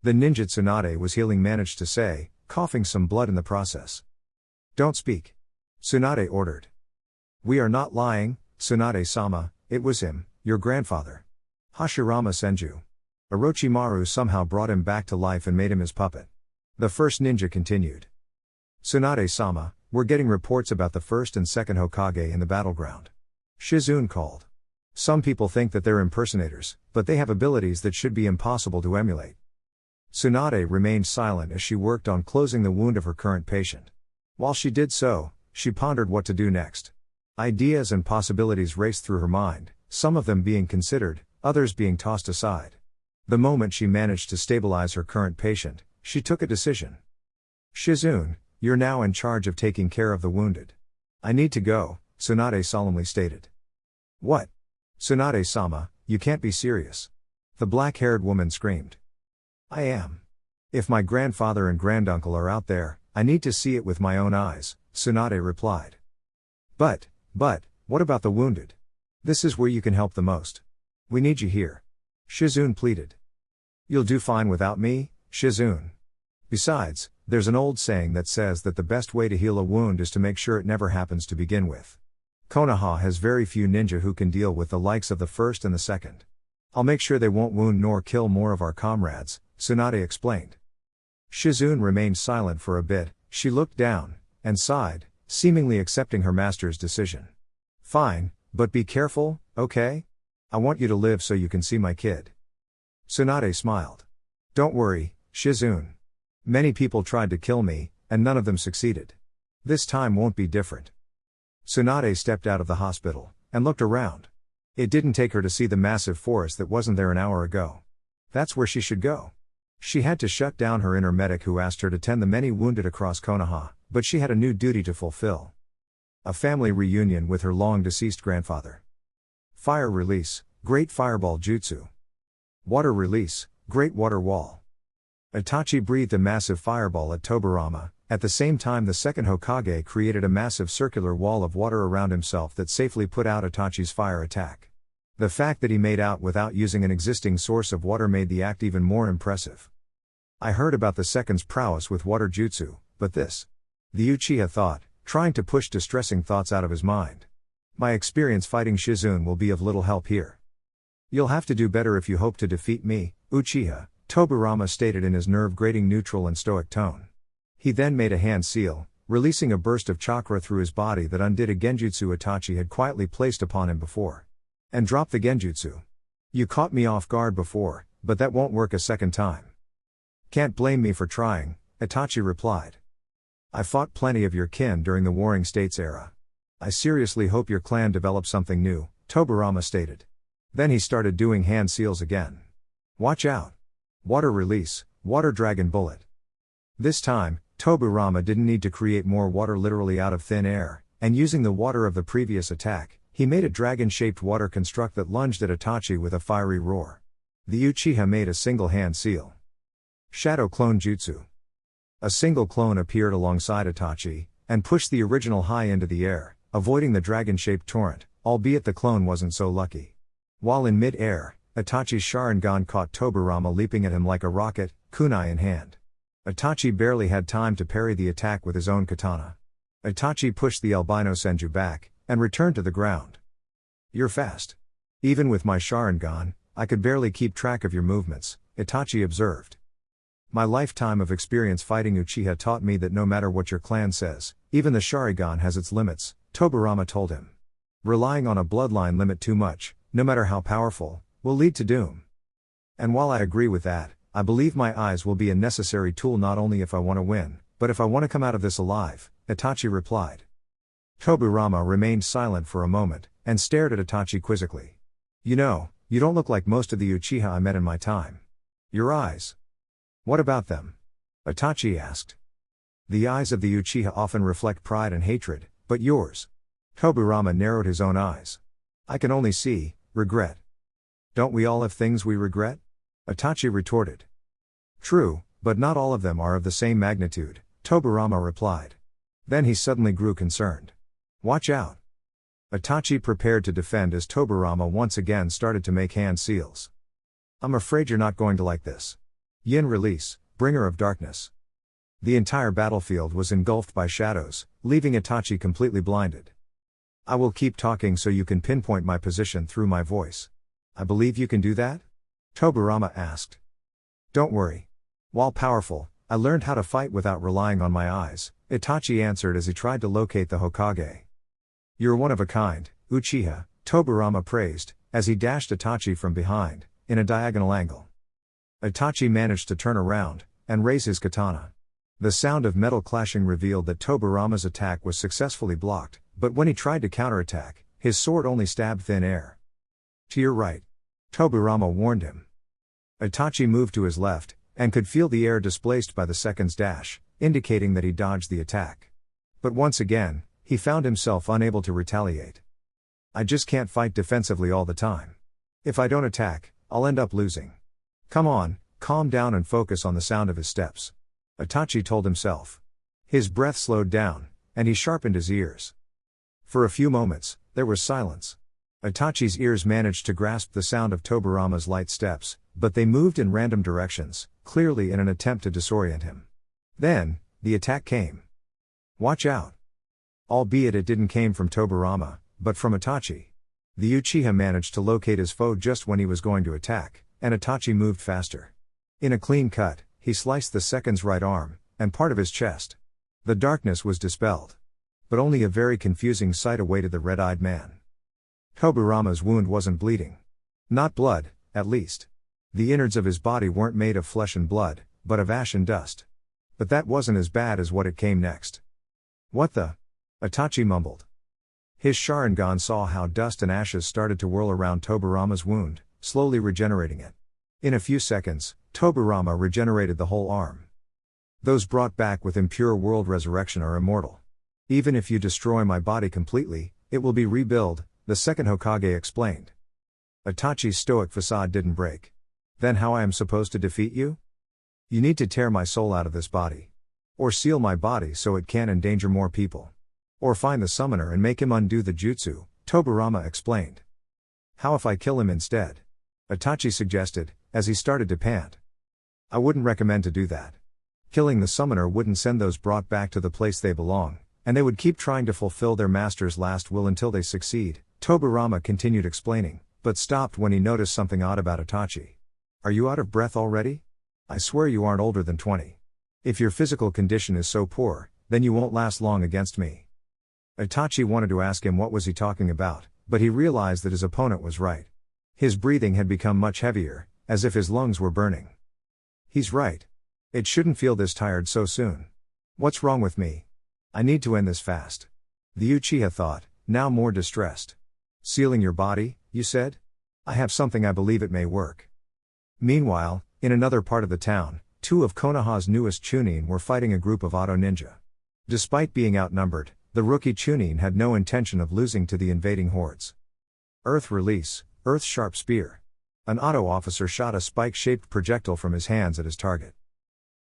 Speaker 1: The ninja Tsunade was healing managed to say, coughing some blood in the process. Don't speak. Tsunade ordered. We are not lying, Tsunade-sama, it was him, your grandfather. Hashirama Senju. Orochimaru somehow brought him back to life and made him his puppet. The first ninja continued. Tsunade-sama, we're getting reports about the first and second Hokage in the battleground. Shizune called. Some people think that they're impersonators, but they have abilities that should be impossible to emulate. Tsunade remained silent as she worked on closing the wound of her current patient. While she did so, she pondered what to do next. Ideas and possibilities raced through her mind, some of them being considered, others being tossed aside. The moment she managed to stabilize her current patient, she took a decision. Shizune, you're now in charge of taking care of the wounded. I need to go, Tsunade solemnly stated. What? Tsunade-sama, you can't be serious. The black-haired woman screamed. I am. If my grandfather and granduncle are out there, I need to see it with my own eyes, Tsunade replied. But, what about the wounded? This is where you can help the most. We need you here. Shizune pleaded. You'll do fine without me, Shizune. Besides, there's an old saying that says that the best way to heal a wound is to make sure it never happens to begin with. Konoha has very few ninja who can deal with the likes of the first and the second. I'll make sure they won't wound nor kill more of our comrades, Tsunade explained. Shizune remained silent for a bit, she looked down, and sighed, seemingly accepting her master's decision. Fine, but be careful, okay? I want you to live so you can see my kid. Tsunade smiled. Don't worry, Shizune. Many people tried to kill me, and none of them succeeded. This time won't be different. Tsunade stepped out of the hospital, and looked around. It didn't take her to see the massive forest that wasn't there an hour ago. That's where she should go. She had to shut down her inner medic who asked her to tend the many wounded across Konoha, but she had a new duty to fulfill. A family reunion with her long-deceased grandfather. Fire release, Great Fireball Jutsu. Water release, Great Water Wall. Itachi breathed a massive fireball at Tobirama. At the same time the second Hokage created a massive circular wall of water around himself that safely put out Itachi's fire attack. The fact that he made out without using an existing source of water made the act even more impressive. I heard about the second's prowess with water jutsu, but this. The Uchiha thought, trying to push distressing thoughts out of his mind. My experience fighting Shizune will be of little help here. You'll have to do better if you hope to defeat me, Uchiha, Tobirama stated in his nerve-grating neutral and stoic tone. He then made a hand seal, releasing a burst of chakra through his body that undid a genjutsu Itachi had quietly placed upon him before. And dropped the genjutsu. You caught me off guard before, but that won't work a second time. Can't blame me for trying, Itachi replied. I fought plenty of your kin during the Warring States era. I seriously hope your clan develops something new, Tobirama stated. Then he started doing hand seals again. Watch out. Water release, Water Dragon Bullet. This time, Tobirama didn't need to create more water literally out of thin air, and using the water of the previous attack, he made a dragon-shaped water construct that lunged at Itachi with a fiery roar. The Uchiha made a single hand seal. Shadow Clone Jutsu. A single clone appeared alongside Itachi, and pushed the original high into the air, avoiding the dragon-shaped torrent, albeit the clone wasn't so lucky. While in mid-air, Itachi's Sharingan caught Tobirama leaping at him like a rocket, kunai in hand. Itachi barely had time to parry the attack with his own katana. Itachi pushed the albino Senju back, and returned to the ground. You're fast. Even with my Sharingan, I could barely keep track of your movements, Itachi observed. My lifetime of experience fighting Uchiha taught me that no matter what your clan says, even the Sharingan has its limits, Tobirama told him. Relying on a bloodline limit too much, no matter how powerful, will lead to doom. And while I agree with that, I believe my eyes will be a necessary tool not only if I want to win, but if I want to come out of this alive, Itachi replied. Tobirama remained silent for a moment, and stared at Itachi quizzically. You know, you don't look like most of the Uchiha I met in my time. Your eyes. What about them? Itachi asked. The eyes of the Uchiha often reflect pride and hatred, but yours. Tobirama narrowed his own eyes. I can only see regret. Don't we all have things we regret? Itachi retorted. True, but not all of them are of the same magnitude, Tobirama replied. Then he suddenly grew concerned. Watch out. Itachi prepared to defend as Tobirama once again started to make hand seals. I'm afraid you're not going to like this. Yin release, Bringer of Darkness. The entire battlefield was engulfed by shadows, leaving Itachi completely blinded. I will keep talking so you can pinpoint my position through my voice. I believe you can do that? Tobirama asked. Don't worry. While powerful, I learned how to fight without relying on my eyes, Itachi answered as he tried to locate the Hokage. You're one of a kind, Uchiha, Tobirama praised, as he dashed Itachi from behind, in a diagonal angle. Itachi managed to turn around, and raise his katana. The sound of metal clashing revealed that Tobirama's attack was successfully blocked, but when he tried to counterattack, his sword only stabbed thin air. To your right. Tobirama warned him. Itachi moved to his left, and could feel the air displaced by the second's dash, indicating that he dodged the attack. But once again, he found himself unable to retaliate. I just can't fight defensively all the time. If I don't attack, I'll end up losing. Come on, calm down and focus on the sound of his steps. Itachi told himself. His breath slowed down, and he sharpened his ears. For a few moments, there was silence. Itachi's ears managed to grasp the sound of Tobirama's light steps, but they moved in random directions, clearly in an attempt to disorient him. Then, the attack came. Watch out. Albeit it didn't came from Tobirama, but from Itachi. The Uchiha managed to locate his foe just when he was going to attack, and Itachi moved faster. In a clean cut, he sliced the second's right arm, and part of his chest. The darkness was dispelled. But only a very confusing sight awaited the red-eyed man. Tobirama's wound wasn't bleeding. Not blood, at least. The innards of his body weren't made of flesh and blood, but of ash and dust. But that wasn't as bad as what it came next. What the? Itachi mumbled. His Sharingan saw how dust and ashes started to whirl around Tobirama's wound, slowly regenerating it. In a few seconds, Tobirama regenerated the whole arm. Those brought back with impure world resurrection are immortal. Even if you destroy my body completely, it will be rebuilt, the second Hokage explained. Itachi's stoic facade didn't break. Then how I am supposed to defeat you? You need to tear my soul out of this body. Or seal my body so it can't endanger more people. Or find the summoner and make him undo the jutsu, Tobirama explained. How if I kill him instead? Itachi suggested, as he started to pant. I wouldn't recommend to do that. Killing the summoner wouldn't send those brought back to the place they belong, and they would keep trying to fulfill their master's last will until they succeed, Tobirama continued explaining, but stopped when he noticed something odd about Itachi. Are you out of breath already? I swear you aren't older than 20. If your physical condition is so poor, then you won't last long against me. Itachi wanted to ask him what was he talking about, but he realized that his opponent was right. His breathing had become much heavier, as if his lungs were burning. He's right. It shouldn't feel this tired so soon. What's wrong with me? I need to end this fast. The Uchiha thought, now more distressed. Sealing your body, you said? I have something I believe it may work. Meanwhile, in another part of the town, two of Konoha's newest Chunin were fighting a group of auto ninja. Despite being outnumbered, the rookie Chunin had no intention of losing to the invading hordes. Earth release, Earth sharp spear. An auto officer shot a spike-shaped projectile from his hands at his target.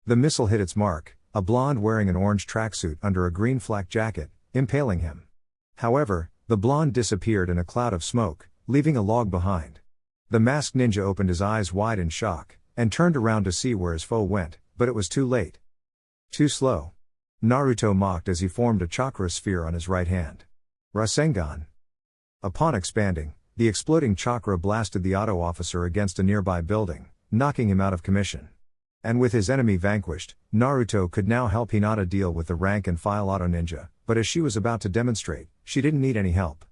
Speaker 1: The missile hit its mark, a blonde wearing an orange tracksuit under a green flak jacket, impaling him. However, the blonde disappeared in a cloud of smoke, leaving a log behind. The masked ninja opened his eyes wide in shock, and turned around to see where his foe went, but it was too late. Too slow. Naruto mocked as he formed a chakra sphere on his right hand. Rasengan. Upon expanding, the exploding chakra blasted the auto officer against a nearby building, knocking him out of commission. And with his enemy vanquished, Naruto could now help Hinata deal with the rank-and-file auto ninja, but as she was about to demonstrate, she didn't need any help.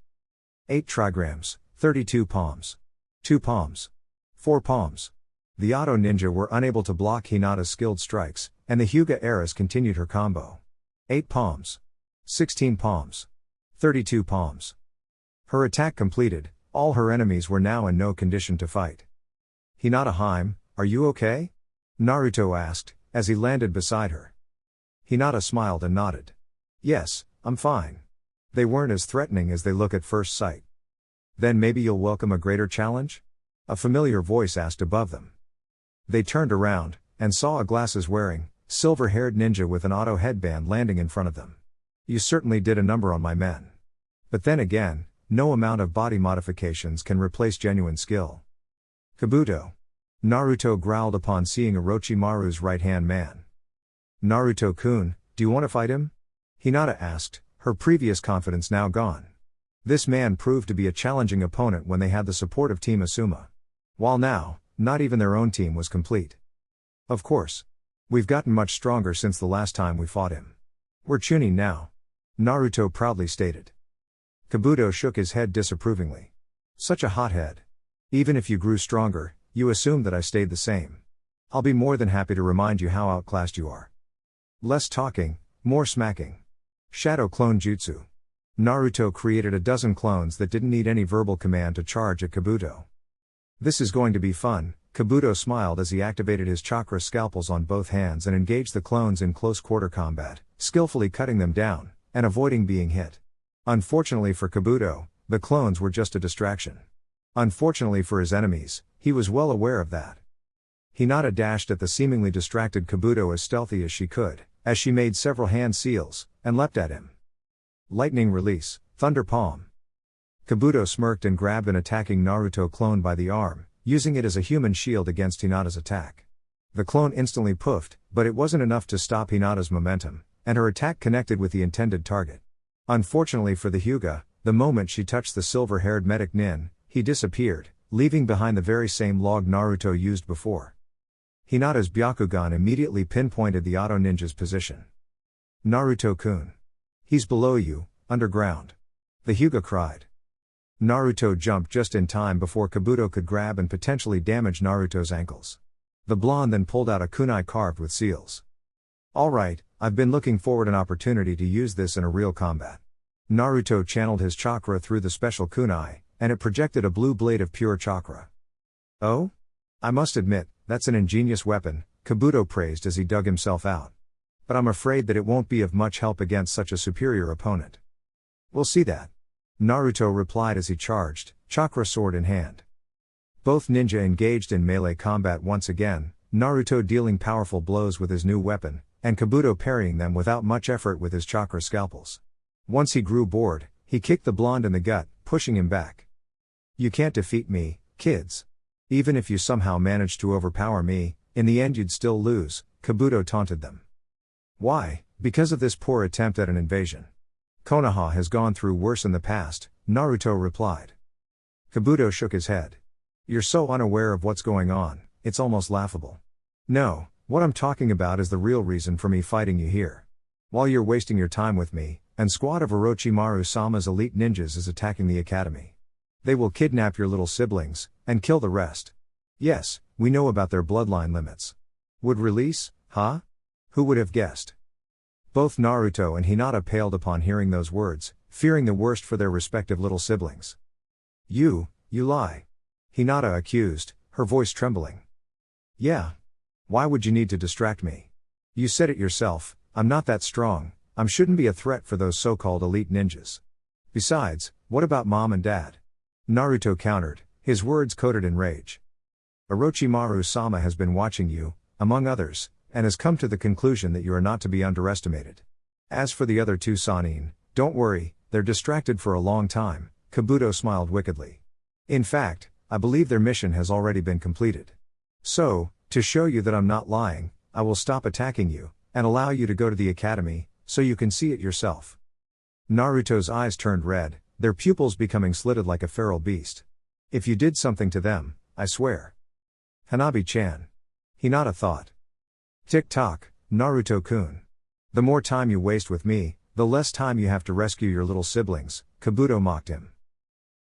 Speaker 1: 8 trigrams, 32 palms. 2 palms. 4 palms. The auto ninja were unable to block Hinata's skilled strikes, and the Hyuga heiress continued her combo. 8 palms. 16 palms. 32 palms. Her attack completed, all her enemies were now in no condition to fight. Hinata Heim, are you okay? Naruto asked, as he landed beside her. Hinata smiled and nodded. Yes, I'm fine. They weren't as threatening as they look at first sight. Then maybe you'll welcome a greater challenge? A familiar voice asked above them. They turned around, and saw a glasses-wearing, silver-haired ninja with an auto headband landing in front of them. You certainly did a number on my men. But then again, no amount of body modifications can replace genuine skill. Kabuto. Naruto growled upon seeing Orochimaru's right-hand man. Naruto-kun, do you want to fight him? Hinata asked, her previous confidence now gone. This man proved to be a challenging opponent when they had the support of Team Asuma. While now, not even their own team was complete. Of course. We've gotten much stronger since the last time we fought him. We're Chunin now. Naruto proudly stated. Kabuto shook his head disapprovingly. Such a hothead. Even if you grew stronger, you assumed that I stayed the same. I'll be more than happy to remind you how outclassed you are. Less talking, more smacking. Shadow Clone Jutsu. Naruto created a dozen clones that didn't need any verbal command to charge at Kabuto. This is going to be fun, Kabuto smiled as he activated his chakra scalpels on both hands and engaged the clones in close quarter combat, skillfully cutting them down, and avoiding being hit. Unfortunately for Kabuto, the clones were just a distraction. Unfortunately for his enemies, he was well aware of that. Hinata dashed at the seemingly distracted Kabuto as stealthy as she could, as she made several hand seals, and leapt at him. Lightning release, Thunder Palm. Kabuto smirked and grabbed an attacking Naruto clone by the arm, using it as a human shield against Hinata's attack. The clone instantly poofed, but it wasn't enough to stop Hinata's momentum, and her attack connected with the intended target. Unfortunately for the Hyuga, the moment she touched the silver-haired medic Nin, he disappeared, leaving behind the very same log Naruto used before. Hinata's Byakugan immediately pinpointed the auto ninja's position. Naruto-kun. He's below you, underground. The Hyuga cried. Naruto jumped just in time before Kabuto could grab and potentially damage Naruto's ankles. The blonde then pulled out a kunai carved with seals. Alright, I've been looking forward an opportunity to use this in a real combat. Naruto channeled his chakra through the special kunai, and it projected a blue blade of pure chakra. Oh? I must admit, that's an ingenious weapon, Kabuto praised as he dug himself out. But I'm afraid that it won't be of much help against such a superior opponent. We'll see that. Naruto replied as he charged, chakra sword in hand. Both ninja engaged in melee combat once again, Naruto dealing powerful blows with his new weapon, and Kabuto parrying them without much effort with his chakra scalpels. Once he grew bored, he kicked the blonde in the gut, pushing him back. You can't defeat me, kids. Even if you somehow managed to overpower me, in the end you'd still lose, Kabuto taunted them. Why? Because of this poor attempt at an invasion. Konoha has gone through worse in the past, Naruto replied. Kabuto shook his head. You're so unaware of what's going on, it's almost laughable. No, what I'm talking about is the real reason for me fighting you here. While you're wasting your time with me, a squad of Orochimaru-sama's elite ninjas is attacking the academy. They will kidnap your little siblings, and kill the rest. Yes, we know about their bloodline limits. Would release, huh? Who would have guessed? Both Naruto and Hinata paled upon hearing those words, fearing the worst for their respective little siblings. You lie. Hinata accused, her voice trembling. Yeah. Why would you need to distract me? You said it yourself, I'm not that strong, I shouldn't be a threat for those so-called elite ninjas. Besides, what about mom and dad? Naruto countered, his words coated in rage. Orochimaru-sama has been watching you, among others, and has come to the conclusion that you are not to be underestimated. As for the other two Sannin, don't worry, they're distracted for a long time, Kabuto smiled wickedly. In fact, I believe their mission has already been completed. So, to show you that I'm not lying, I will stop attacking you, and allow you to go to the academy, so you can see it yourself. Naruto's eyes turned red, their pupils becoming slitted like a feral beast. If you did something to them, I swear. Hanabi-chan. Hinata thought. Tick-tock, Naruto-kun. The more time you waste with me, the less time you have to rescue your little siblings, Kabuto mocked him.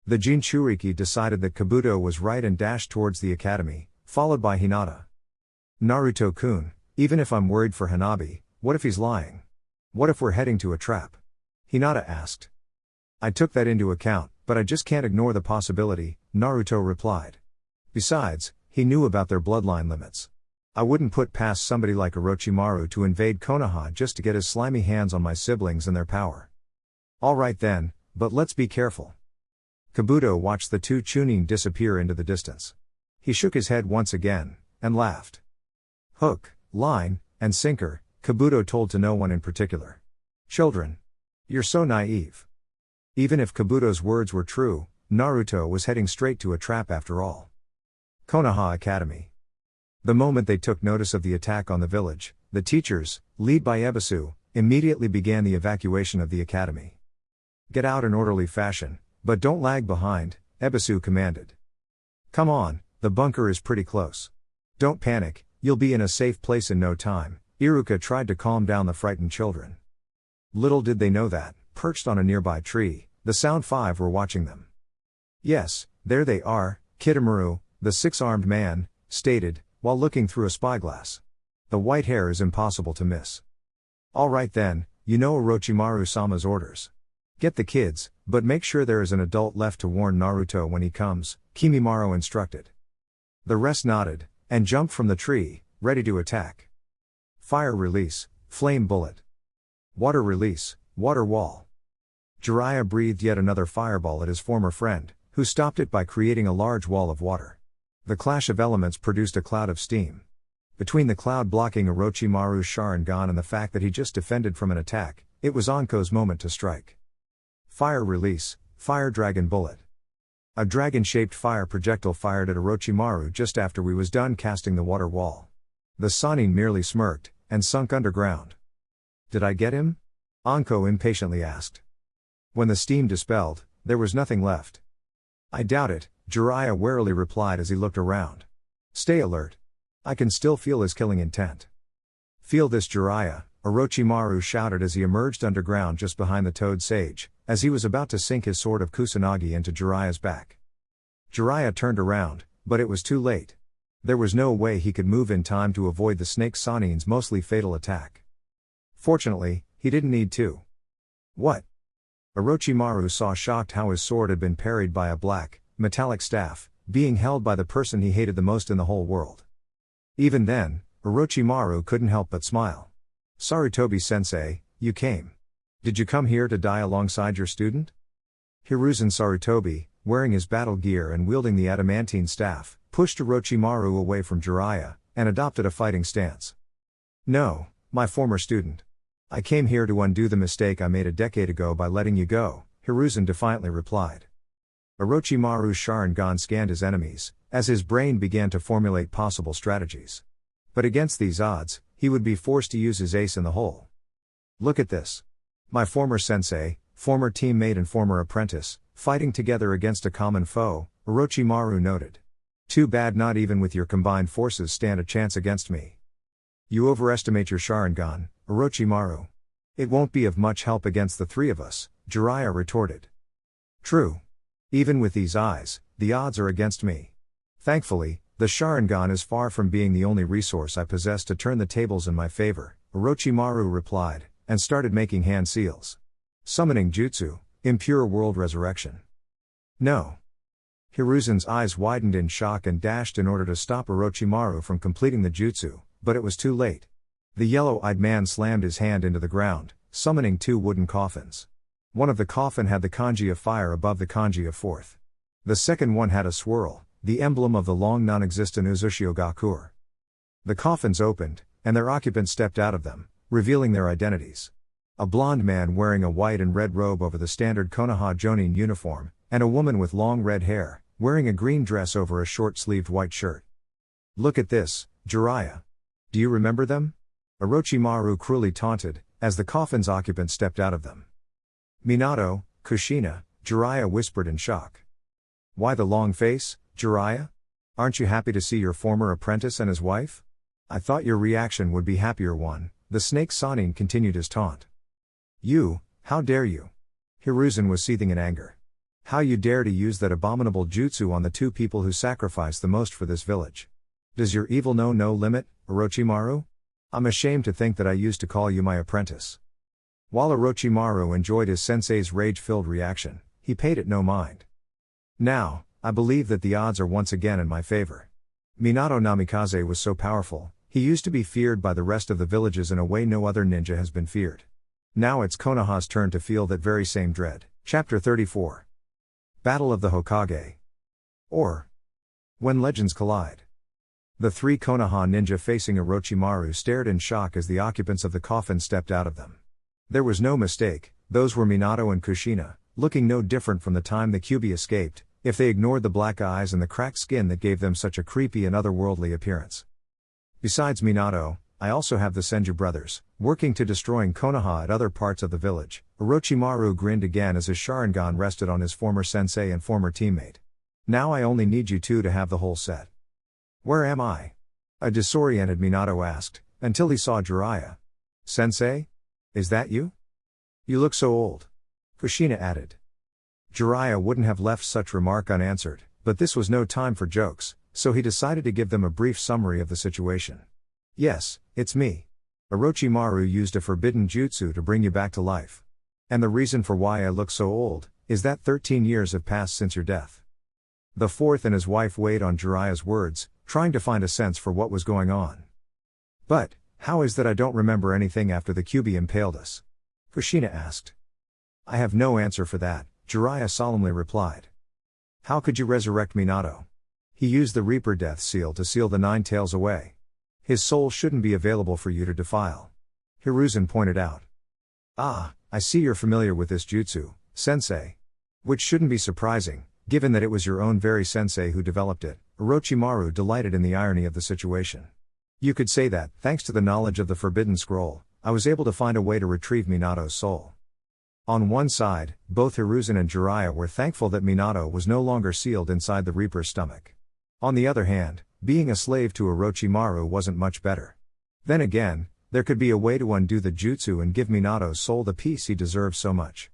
Speaker 1: The Jinchuriki decided that Kabuto was right and dashed towards the academy, followed by Hinata. Naruto-kun, even if I'm worried for Hanabi, what if he's lying? What if we're heading to a trap? Hinata asked. I took that into account, but I just can't ignore the possibility, Naruto replied. Besides, he knew about their bloodline limits. I wouldn't put past somebody like Orochimaru to invade Konoha just to get his slimy hands on my siblings and their power. Alright then, but let's be careful. Kabuto watched the two Chunin disappear into the distance. He shook his head once again, and laughed. Hook, line, and sinker, Kabuto told to no one in particular. Children. You're so naive. Even if Kabuto's words were true, Naruto was heading straight to a trap after all. Konoha Academy. The moment they took notice of the attack on the village, the teachers, led by Ebisu, immediately began the evacuation of the academy. Get out in orderly fashion, but don't lag behind, Ebisu commanded. Come on, the bunker is pretty close. Don't panic, you'll be in a safe place in no time, Iruka tried to calm down the frightened children. Little did they know that, perched on a nearby tree, the Sound Five were watching them. Yes, there they are, Kitamaru, the six-armed man, stated, while looking through a spyglass. The white hair is impossible to miss. Alright then, you know Orochimaru-sama's orders. Get the kids, but make sure there is an adult left to warn Naruto when he comes, Kimimaro instructed. The rest nodded, and jumped from the tree, ready to attack. Fire release, flame bullet. Water release, water wall. Jiraiya breathed yet another fireball at his former friend, who stopped it by creating a large wall of water. The clash of elements produced a cloud of steam. Between the cloud blocking Orochimaru's Sharingan and the fact that he just defended from an attack, it was Anko's moment to strike. Fire release, fire dragon bullet. A dragon-shaped fire projectile fired at Orochimaru just after we was done casting the water wall. The Sannin merely smirked, and sunk underground. Did I get him? Anko impatiently asked. When the steam dispelled, there was nothing left. I doubt it, Jiraiya warily replied as he looked around. Stay alert. I can still feel his killing intent. Feel this, Jiraiya, Orochimaru shouted as he emerged underground just behind the Toad Sage, as he was about to sink his sword of Kusanagi into Jiraiya's back. Jiraiya turned around, but it was too late. There was no way he could move in time to avoid the Snake Sannin's mostly fatal attack. Fortunately, he didn't need to. What? Orochimaru saw shocked how his sword had been parried by a black, metallic staff, being held by the person he hated the most in the whole world. Even then, Orochimaru couldn't help but smile. Sarutobi-sensei, you came. Did you come here to die alongside your student? Hiruzen Sarutobi, wearing his battle gear and wielding the adamantine staff, pushed Orochimaru away from Jiraiya, and adopted a fighting stance. No, my former student. I came here to undo the mistake I made a decade ago by letting you go, Hiruzen defiantly replied. Orochimaru's Sharingan scanned his enemies, as his brain began to formulate possible strategies. But against these odds, he would be forced to use his ace in the hole. Look at this. My former sensei, former teammate and former apprentice, fighting together against a common foe, Orochimaru noted. Too bad not even with your combined forces stand a chance against me. You overestimate your Sharingan, Orochimaru. It won't be of much help against the three of us, Jiraiya retorted. True. Even with these eyes, the odds are against me. Thankfully, the Sharingan is far from being the only resource I possess to turn the tables in my favor, Orochimaru replied, and started making hand seals. Summoning jutsu, impure world resurrection. No. Hiruzen's eyes widened in shock and dashed in order to stop Orochimaru from completing the jutsu, but it was too late. The yellow-eyed man slammed his hand into the ground, summoning two wooden coffins. One of the coffin had the kanji of fire above the kanji of fourth. The second one had a swirl, the emblem of the long non-existent Uzushio Gakure. The coffins opened, and their occupants stepped out of them, revealing their identities. A blonde man wearing a white and red robe over the standard Konoha Jonin uniform, and a woman with long red hair, wearing a green dress over a short-sleeved white shirt. Look at this, Jiraiya. Do you remember them? Orochimaru cruelly taunted, as the coffin's occupants stepped out of them. Minato, Kushina, Jiraiya whispered in shock. Why the long face, Jiraiya? Aren't you happy to see your former apprentice and his wife? I thought your reaction would be happier one, the snake Sannin continued his taunt. You, how dare you? Hiruzen was seething in anger. How you dare to use that abominable jutsu on the two people who sacrificed the most for this village. Does your evil know no limit, Orochimaru? I'm ashamed to think that I used to call you my apprentice. While Orochimaru enjoyed his sensei's rage-filled reaction, he paid it no mind. Now, I believe that the odds are once again in my favor. Minato Namikaze was so powerful, he used to be feared by the rest of the villages in a way no other ninja has been feared. Now it's Konoha's turn to feel that very same dread. Chapter 34. Battle of the Hokage. Or, When Legends Collide. The three Konoha ninja facing Orochimaru stared in shock as the occupants of the coffin stepped out of them. There was no mistake, those were Minato and Kushina, looking no different from the time the Kyuubi escaped, if they ignored the black eyes and the cracked skin that gave them such a creepy and otherworldly appearance. Besides Minato, I also have the Senju brothers, working to destroying Konoha at other parts of the village. Orochimaru grinned again as his Sharingan rested on his former sensei and former teammate. Now I only need you two to have the whole set. Where am I? A disoriented Minato asked, until he saw Jiraiya. Sensei? Is that you? You look so old. Kushina added. Jiraiya wouldn't have left such remark unanswered, but this was no time for jokes, so he decided to give them a brief summary of the situation. Yes, it's me. Orochimaru used a forbidden jutsu to bring you back to life. And the reason for why I look so old, is that 13 years have passed since your death. The fourth and his wife weighed on Jiraiya's words, trying to find a sense for what was going on. But, how is that I don't remember anything after the Kyuubi impaled us? Kushina asked. I have no answer for that, Jiraiya solemnly replied. How could you resurrect Minato? He used the Reaper Death Seal to seal the Nine Tails away. His soul shouldn't be available for you to defile. Hiruzen pointed out. Ah, I see you're familiar with this jutsu, sensei. Which shouldn't be surprising, given that it was your own very sensei who developed it. Orochimaru delighted in the irony of the situation. You could say that, thanks to the knowledge of the Forbidden Scroll, I was able to find a way to retrieve Minato's soul. On one side, both Hiruzen and Jiraiya were thankful that Minato was no longer sealed inside the Reaper's stomach. On the other hand, being a slave to Orochimaru wasn't much better. Then again, there could be a way to undo the jutsu and give Minato's soul the peace he deserves so much.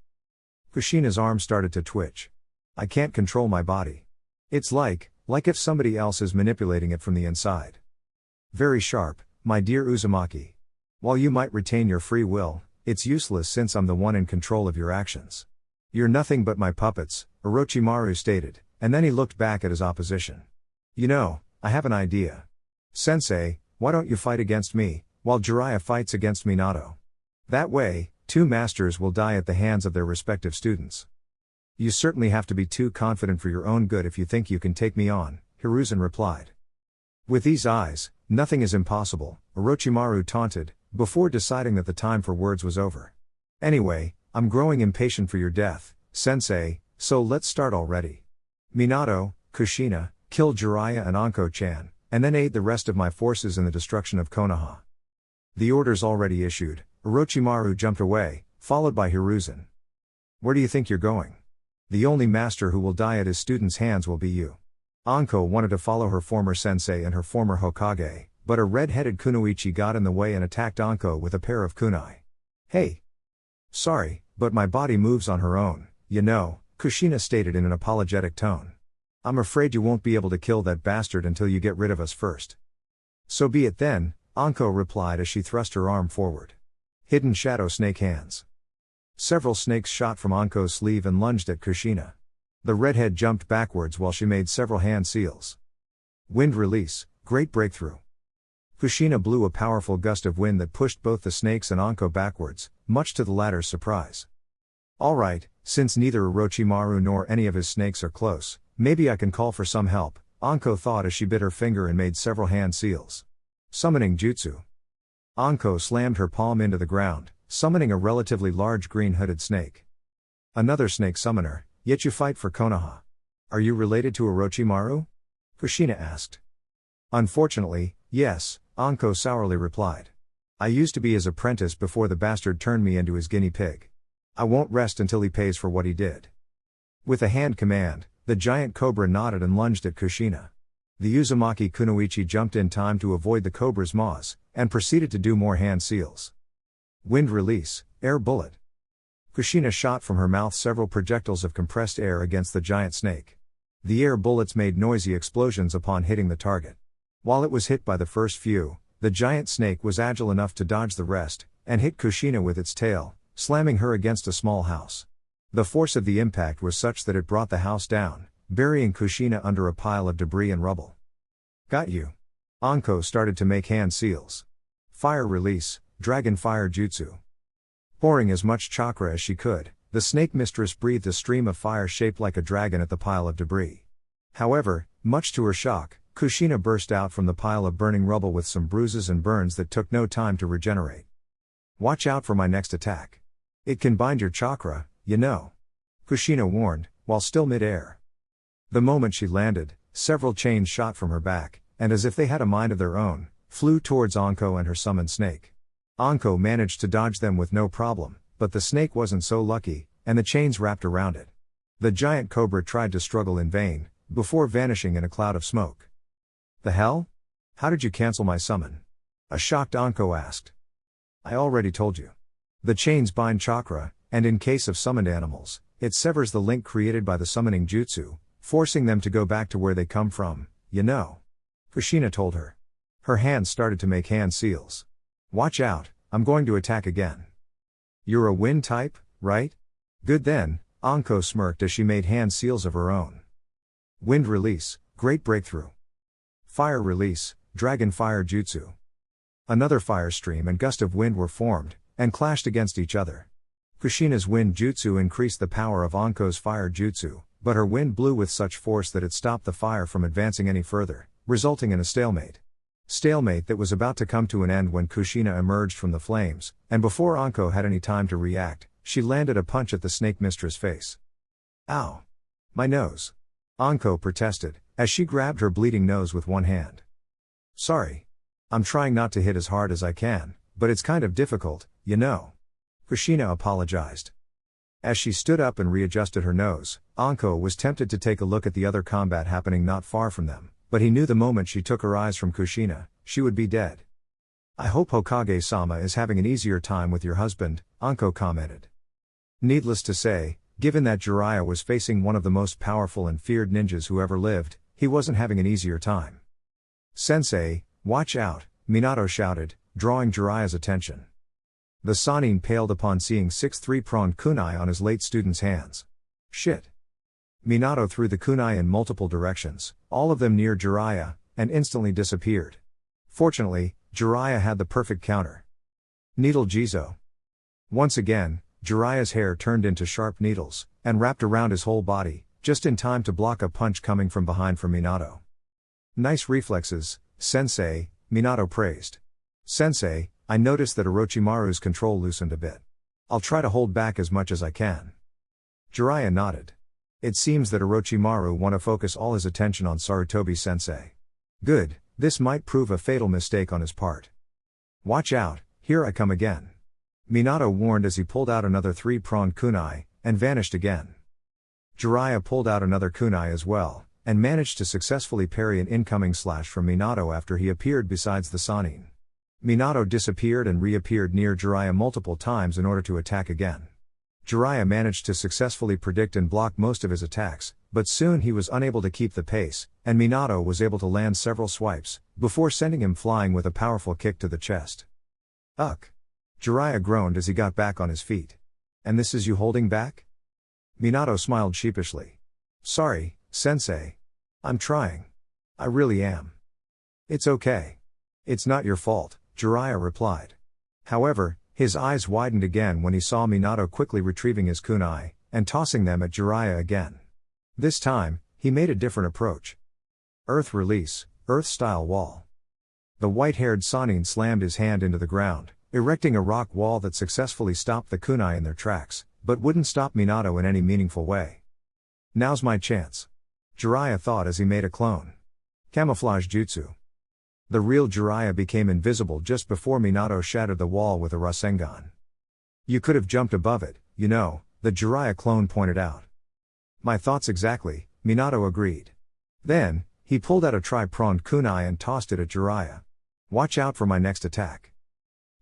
Speaker 1: Kushina's arm started to twitch. I can't control my body. It's like if somebody else is manipulating it from the inside. Very sharp, my dear Uzumaki. While you might retain your free will, it's useless since I'm the one in control of your actions. You're nothing but my puppets, Orochimaru stated, and then he looked back at his opposition. You know, I have an idea. Sensei, why don't you fight against me, while Jiraiya fights against Minato? That way, two masters will die at the hands of their respective students. You certainly have to be too confident for your own good if you think you can take me on, Hiruzen replied. With these eyes, nothing is impossible, Orochimaru taunted, before deciding that the time for words was over. Anyway, I'm growing impatient for your death, Sensei, so let's start already. Minato, Kushina, kill Jiraiya and Anko-chan, and then aid the rest of my forces in the destruction of Konoha. The orders already issued, Orochimaru jumped away, followed by Hiruzen. Where do you think you're going? The only master who will die at his students' hands will be you. Anko wanted to follow her former sensei and her former Hokage, but a red-headed kunoichi got in the way and attacked Anko with a pair of kunai. Hey! Sorry, but my body moves on her own, you know, Kushina stated in an apologetic tone. I'm afraid you won't be able to kill that bastard until you get rid of us first. So be it then, Anko replied as she thrust her arm forward. Hidden shadow snake hands. Several snakes shot from Anko's sleeve and lunged at Kushina. The redhead jumped backwards while she made several hand seals. Wind release, great breakthrough. Kushina blew a powerful gust of wind that pushed both the snakes and Anko backwards, much to the latter's surprise. Alright, since neither Orochimaru nor any of his snakes are close, maybe I can call for some help, Anko thought as she bit her finger and made several hand seals. Summoning jutsu. Anko slammed her palm into the ground, summoning a relatively large green-hooded snake. Another snake summoner, yet you fight for Konoha. Are you related to Orochimaru? Kushina asked. Unfortunately, yes, Anko sourly replied. I used to be his apprentice before the bastard turned me into his guinea pig. I won't rest until he pays for what he did. With a hand command, the giant cobra nodded and lunged at Kushina. The Uzumaki kunoichi jumped in time to avoid the cobra's maws, and proceeded to do more hand seals. Wind release, air bullet. Kushina shot from her mouth several projectiles of compressed air against the giant snake. The air bullets made noisy explosions upon hitting the target. While it was hit by the first few, the giant snake was agile enough to dodge the rest, and hit Kushina with its tail, slamming her against a small house. The force of the impact was such that it brought the house down, burying Kushina under a pile of debris and rubble. Got you. Anko started to make hand seals. Fire release, dragon fire jutsu. Pouring as much chakra as she could, the snake mistress breathed a stream of fire shaped like a dragon at the pile of debris. However, much to her shock, Kushina burst out from the pile of burning rubble with some bruises and burns that took no time to regenerate. Watch out for my next attack. It can bind your chakra, you know. Kushina warned, while still mid-air. The moment she landed, several chains shot from her back, and as if they had a mind of their own, flew towards Anko and her summoned snake. Anko managed to dodge them with no problem, but the snake wasn't so lucky, and the chains wrapped around it. The giant cobra tried to struggle in vain, before vanishing in a cloud of smoke. The hell? How did you cancel my summon? A shocked Anko asked. I already told you. The chains bind chakra, and in case of summoned animals, it severs the link created by the summoning jutsu, forcing them to go back to where they come from, you know. Kushina told her. Her hands started to make hand seals. Watch out, I'm going to attack again. You're a wind type, right? Good then, Anko smirked as she made hand seals of her own. Wind release, great breakthrough. Fire release, dragon fire jutsu. Another fire stream and gust of wind were formed, and clashed against each other. Kushina's wind jutsu increased the power of Anko's fire jutsu, but her wind blew with such force that it stopped the fire from advancing any further, resulting in a stalemate. Stalemate that was about to come to an end when Kushina emerged from the flames, and before Anko had any time to react, she landed a punch at the snake mistress' face. Ow! My nose! Anko protested, as she grabbed her bleeding nose with one hand. Sorry. I'm trying not to hit as hard as I can, but it's kind of difficult, you know. Kushina apologized. As she stood up and readjusted her nose, Anko was tempted to take a look at the other combat happening not far from them, but he knew the moment she took her eyes from Kushina, she would be dead. I hope Hokage-sama is having an easier time with your husband, Anko commented. Needless to say, given that Jiraiya was facing one of the most powerful and feared ninjas who ever lived, he wasn't having an easier time. Sensei, watch out, Minato shouted, drawing Jiraiya's attention. The Sannin paled upon seeing 6 three-pronged kunai on his late student's hands. Shit. Minato threw the kunai in multiple directions, all of them near Jiraiya, and instantly disappeared. Fortunately, Jiraiya had the perfect counter. Needle Jizo. Once again, Jiraiya's hair turned into sharp needles, and wrapped around his whole body, just in time to block a punch coming from behind from Minato. Nice reflexes, sensei, Minato praised. Sensei, I noticed that Orochimaru's control loosened a bit. I'll try to hold back as much as I can. Jiraiya nodded. It seems that Orochimaru want to focus all his attention on Sarutobi sensei. Good, this might prove a fatal mistake on his part. Watch out, here I come again. Minato warned as he pulled out another three-pronged kunai, and vanished again. Jiraiya pulled out another kunai as well, and managed to successfully parry an incoming slash from Minato after he appeared besides the Sannin. Minato disappeared and reappeared near Jiraiya multiple times in order to attack again. Jiraiya managed to successfully predict and block most of his attacks, but soon he was unable to keep the pace, and Minato was able to land several swipes, before sending him flying with a powerful kick to the chest. Ugh! Jiraiya groaned as he got back on his feet. And this is you holding back? Minato smiled sheepishly. Sorry, sensei. I'm trying. I really am. It's okay. It's not your fault, Jiraiya replied. However, his eyes widened again when he saw Minato quickly retrieving his kunai, and tossing them at Jiraiya again. This time, he made a different approach. Earth release, Earth-style wall. The white-haired Sannin slammed his hand into the ground, erecting a rock wall that successfully stopped the kunai in their tracks, but wouldn't stop Minato in any meaningful way. Now's my chance. Jiraiya thought as he made a clone. Camouflage jutsu. The real Jiraiya became invisible just before Minato shattered the wall with a Rasengan. You could have jumped above it, you know, the Jiraiya clone pointed out. My thoughts exactly, Minato agreed. Then, he pulled out a tri-pronged kunai and tossed it at Jiraiya. Watch out for my next attack.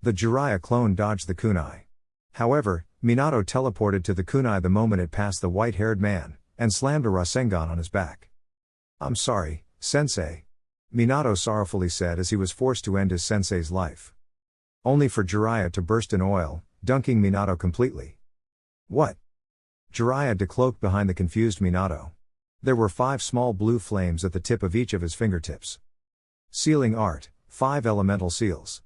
Speaker 1: The Jiraiya clone dodged the kunai. However, Minato teleported to the kunai the moment it passed the white-haired man, and slammed a Rasengan on his back. I'm sorry, sensei. Minato sorrowfully said as he was forced to end his sensei's life. Only for Jiraiya to burst in oil, dunking Minato completely. What? Jiraiya decloaked behind the confused Minato. There were 5 small blue flames at the tip of each of his fingertips. Sealing art, 5 elemental seals.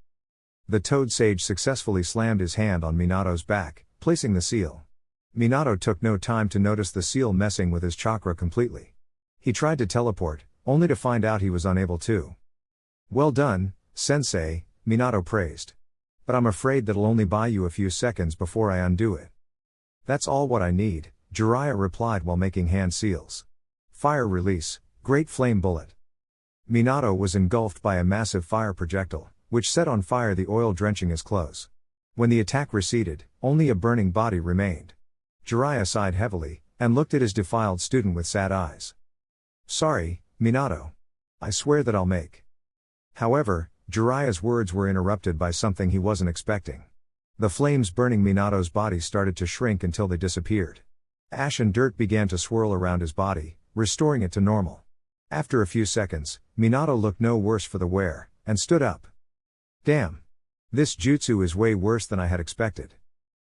Speaker 1: The Toad Sage successfully slammed his hand on Minato's back, placing the seal. Minato took no time to notice the seal messing with his chakra completely. He tried to teleport, only to find out he was unable to. Well done, sensei, Minato praised. But I'm afraid that'll only buy you a few seconds before I undo it. That's all what I need, Jiraiya replied while making hand seals. Fire release, Great Flame Bullet. Minato was engulfed by a massive fire projectile, which set on fire the oil drenching his clothes. When the attack receded, only a burning body remained. Jiraiya sighed heavily, and looked at his defiled student with sad eyes. Sorry, Minato. I swear that I'll make. However, Jiraiya's words were interrupted by something he wasn't expecting. The flames burning Minato's body started to shrink until they disappeared. Ash and dirt began to swirl around his body, restoring it to normal. After a few seconds, Minato looked no worse for the wear, and stood up. Damn. This jutsu is way worse than I had expected.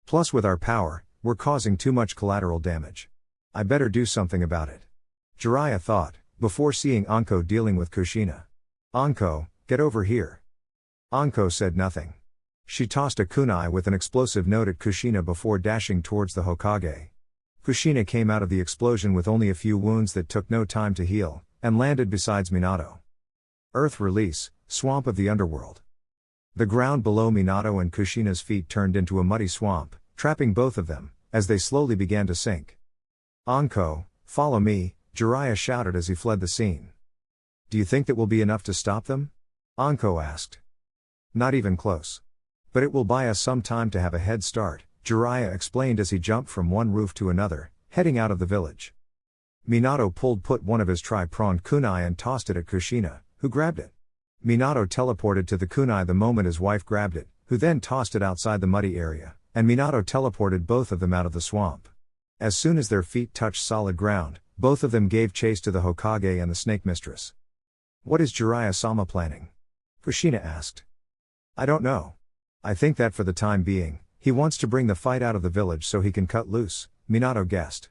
Speaker 1: Plus with our power, we're causing too much collateral damage. I better do something about it. Jiraiya thought, before seeing Anko dealing with Kushina. Anko, get over here. Anko said nothing. She tossed a kunai with an explosive note at Kushina before dashing towards the Hokage. Kushina came out of the explosion with only a few wounds that took no time to heal, and landed besides Minato. Earth release, Swamp of the Underworld. The ground below Minato and Kushina's feet turned into a muddy swamp, trapping both of them, as they slowly began to sink. Anko, follow me, Jiraiya shouted as he fled the scene. Do you think that will be enough to stop them? Anko asked. Not even close. But it will buy us some time to have a head start, Jiraiya explained as he jumped from one roof to another, heading out of the village. Minato put one of his tri-pronged kunai and tossed it at Kushina, who grabbed it. Minato teleported to the kunai the moment his wife grabbed it, who then tossed it outside the muddy area, and Minato teleported both of them out of the swamp. As soon as their feet touched solid ground, both of them gave chase to the Hokage and the Snake Mistress. What is Jiraiya-sama planning? Kushina asked. I don't know. I think that for the time being, he wants to bring the fight out of the village so he can cut loose, Minato guessed.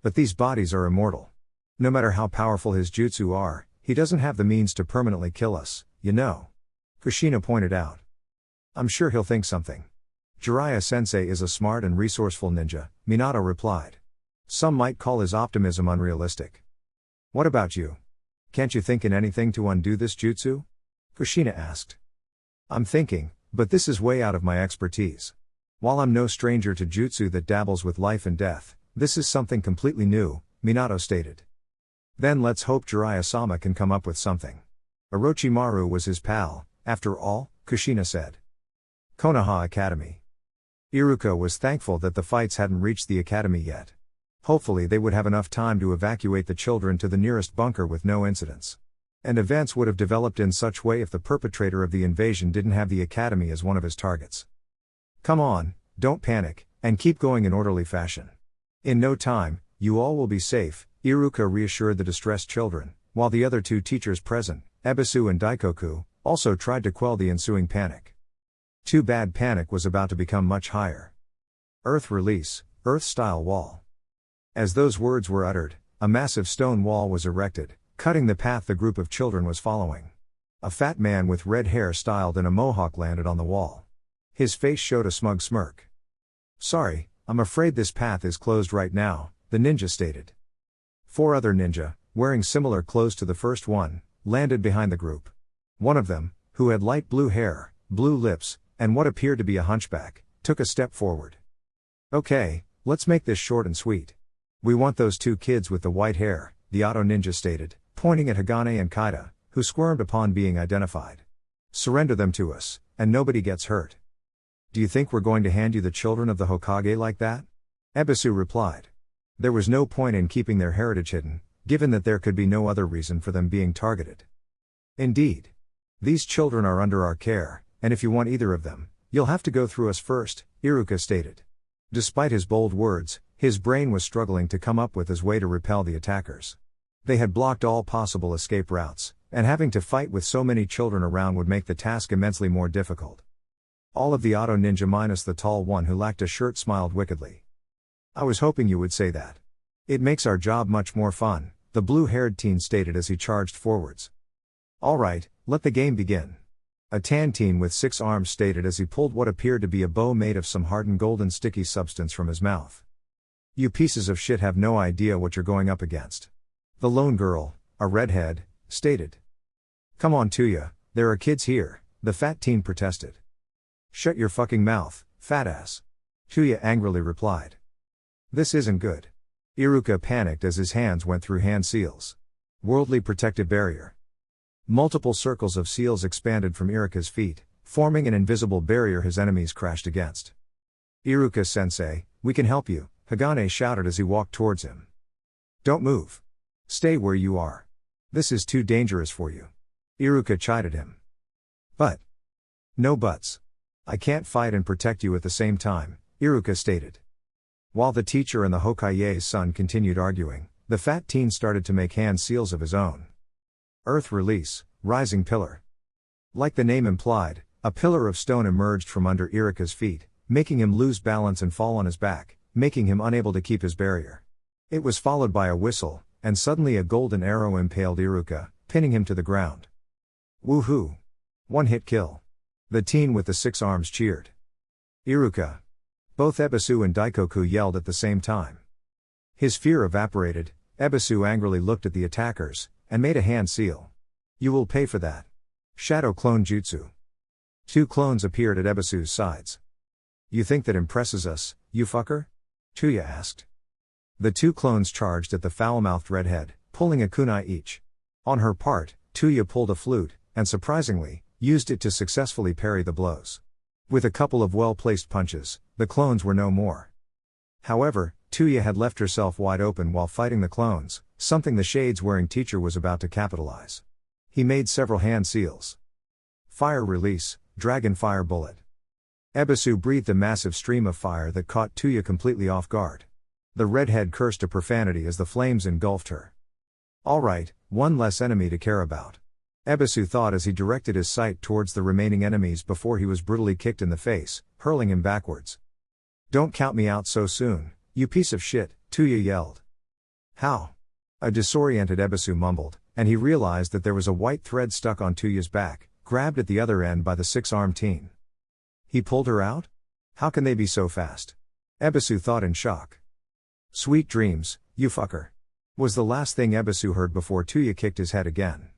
Speaker 1: But these bodies are immortal. No matter how powerful his jutsu are, he doesn't have the means to permanently kill us, you know. Kushina pointed out. I'm sure he'll think something. Jiraiya-sensei is a smart and resourceful ninja, Minato replied. Some might call his optimism unrealistic. What about you? Can't you think in anything to undo this jutsu? Kushina asked. I'm thinking, but this is way out of my expertise. While I'm no stranger to jutsu that dabbles with life and death, this is something completely new, Minato stated. Then let's hope Jiraiya-sama can come up with something. Orochimaru was his pal, after all, Kushina said. Konoha Academy. Iruka was thankful that the fights hadn't reached the academy yet. Hopefully they would have enough time to evacuate the children to the nearest bunker with no incidents. And events would have developed in such way if the perpetrator of the invasion didn't have the academy as one of his targets. Come on, don't panic, and keep going in orderly fashion. In no time, you all will be safe, Iruka reassured the distressed children, while the other two teachers present, Ebisu and Daikoku, also tried to quell the ensuing panic. Too bad panic was about to become much higher. Earth release, Earth-style wall. As those words were uttered, a massive stone wall was erected, cutting the path the group of children was following. A fat man with red hair styled in a mohawk landed on the wall. His face showed a smug smirk. Sorry, I'm afraid this path is closed right now, the ninja stated. 4 other ninja, wearing similar clothes to the first one, landed behind the group. One of them, who had light blue hair, blue lips, and what appeared to be a hunchback, took a step forward. Okay, let's make this short and sweet. We want those 2 kids with the white hair, the Auto Ninja stated, pointing at Hagane and Kaida, who squirmed upon being identified. Surrender them to us, and nobody gets hurt. Do you think we're going to hand you the children of the Hokage like that? Ebisu replied. There was no point in keeping their heritage hidden, given that there could be no other reason for them being targeted. Indeed. These children are under our care, and if you want either of them, you'll have to go through us first, Iruka stated. Despite his bold words, his brain was struggling to come up with his way to repel the attackers. They had blocked all possible escape routes, and having to fight with so many children around would make the task immensely more difficult. All of the Auto Ninja minus the tall one who lacked a shirt smiled wickedly. I was hoping you would say that. It makes our job much more fun, the blue-haired teen stated as he charged forwards. Alright, let the game begin. A tan teen with 6 arms stated as he pulled what appeared to be a bow made of some hardened golden sticky substance from his mouth. You pieces of shit have no idea what you're going up against. The lone girl, a redhead, stated. Come on Tuya, there are kids here, the fat teen protested. Shut your fucking mouth, fat ass. Tuya angrily replied. This isn't good. Iruka panicked as his hands went through hand seals. Worldly protective barrier. Multiple circles of seals expanded from Iruka's feet, forming an invisible barrier his enemies crashed against. Iruka-sensei, we can help you, Hagane shouted as he walked towards him. Don't move. Stay where you are. This is too dangerous for you. Iruka chided him. But. No buts. I can't fight and protect you at the same time, Iruka stated. While the teacher and the Hokage's son continued arguing, the fat teen started to make hand seals of his own. Earth release, rising pillar. Like the name implied, a pillar of stone emerged from under Iruka's feet, making him lose balance and fall on his back, making him unable to keep his barrier. It was followed by a whistle, and suddenly a golden arrow impaled Iruka, pinning him to the ground. Woohoo! One-hit kill. The teen with the 6 arms cheered. Iruka. Both Ebisu and Daikoku yelled at the same time. His fear evaporated, Ebisu angrily looked at the attackers, and made a hand seal. You will pay for that. Shadow Clone Jutsu. 2 clones appeared at Ebisu's sides. You think that impresses us, you fucker? Tuya asked. The 2 clones charged at the foul-mouthed redhead, pulling a kunai each. On her part, Tuya pulled a flute, and surprisingly, used it to successfully parry the blows. With a couple of well-placed punches, the clones were no more. However, Tuya had left herself wide open while fighting the clones, something the shades-wearing teacher was about to capitalize. He made several hand seals. Fire release, dragon fire bullet. Ebisu breathed a massive stream of fire that caught Tuya completely off guard. The redhead cursed a profanity as the flames engulfed her. Alright, one less enemy to care about. Ebisu thought as he directed his sight towards the remaining enemies before he was brutally kicked in the face, hurling him backwards. "Don't count me out so soon, you piece of shit," Tuya yelled. "How?" A disoriented Ebisu mumbled, and he realized that there was a white thread stuck on Tuya's back, grabbed at the other end by the six-armed teen. He pulled her out? How can they be so fast? Ebisu thought in shock. "Sweet dreams, you fucker," was the last thing Ebisu heard before Tuya kicked his head again.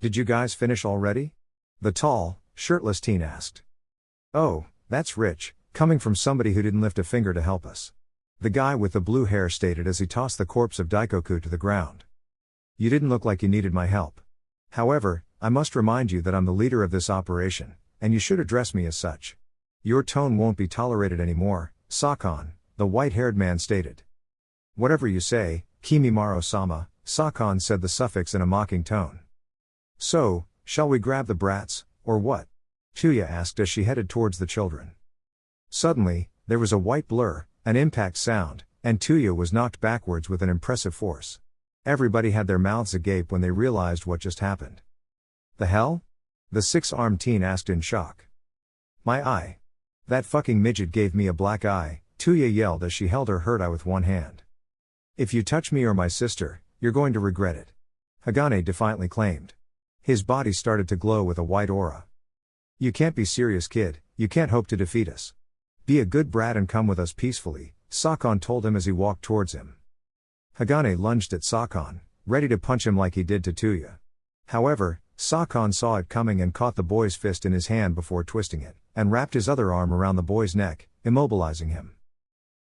Speaker 1: "Did you guys finish already?" the tall, shirtless teen asked. "Oh, that's rich, coming from somebody who didn't lift a finger to help us," the guy with the blue hair stated as he tossed the corpse of Daikoku to the ground. "You didn't look like you needed my help. However, I must remind you that I'm the leader of this operation, and you should address me as such. Your tone won't be tolerated anymore, Sakon," the white-haired man stated. "Whatever you say, Kimimaro-sama," Sakon said the suffix in a mocking tone. "So, shall we grab the brats, or what?" Tuya asked as she headed towards the children. Suddenly, there was a white blur, an impact sound, and Tuya was knocked backwards with an impressive force. Everybody had their mouths agape when they realized what just happened. "The hell?" the six-armed teen asked in shock. "My eye. That fucking midget gave me a black eye," Tuya yelled as she held her hurt eye with one hand. "If you touch me or my sister, you're going to regret it," Hagane defiantly claimed. His body started to glow with a white aura. "You can't be serious, kid, you can't hope to defeat us. Be a good brat and come with us peacefully," Sakon told him as he walked towards him. Hagane lunged at Sakon, ready to punch him like he did to Tuya. However, Sakon saw it coming and caught the boy's fist in his hand before twisting it, and wrapped his other arm around the boy's neck, immobilizing him.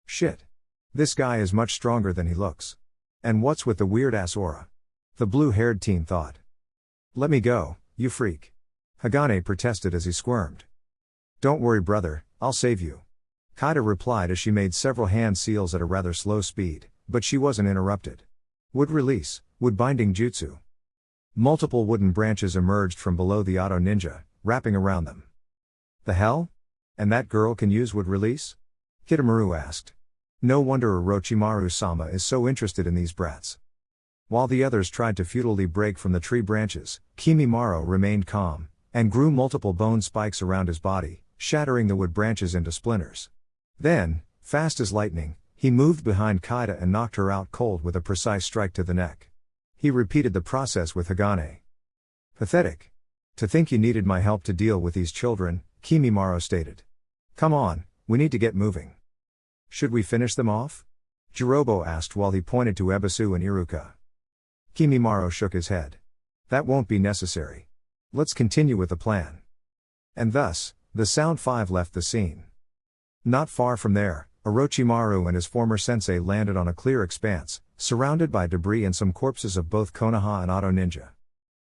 Speaker 1: "Shit. This guy is much stronger than he looks. And what's with the weird-ass aura?" the blue-haired teen thought. "Let me go, you freak," Hagane protested as he squirmed. "Don't worry brother, I'll save you," Kaida replied as she made several hand seals at a rather slow speed, but she wasn't interrupted. Wood release, wood binding jutsu. Multiple wooden branches emerged from below the auto ninja, wrapping around them. "The hell? And that girl can use wood release?" Kitamaru asked. No wonder Orochimaru-sama is so interested in these brats. While the others tried to futilely break from the tree branches, Kimimaro remained calm, and grew multiple bone spikes around his body, shattering the wood branches into splinters. Then, fast as lightning, he moved behind Kaida and knocked her out cold with a precise strike to the neck. He repeated the process with Hagane. "Pathetic. To think you needed my help to deal with these children," Kimimaro stated. "Come on, we need to get moving." "Should we finish them off?" Jirobo asked while he pointed to Ebisu and Iruka. Kimimaro shook his head. "That won't be necessary. Let's continue with the plan." And thus, the Sound Five left the scene. Not far from there, Orochimaru and his former sensei landed on a clear expanse, surrounded by debris and some corpses of both Konoha and Auto Ninja.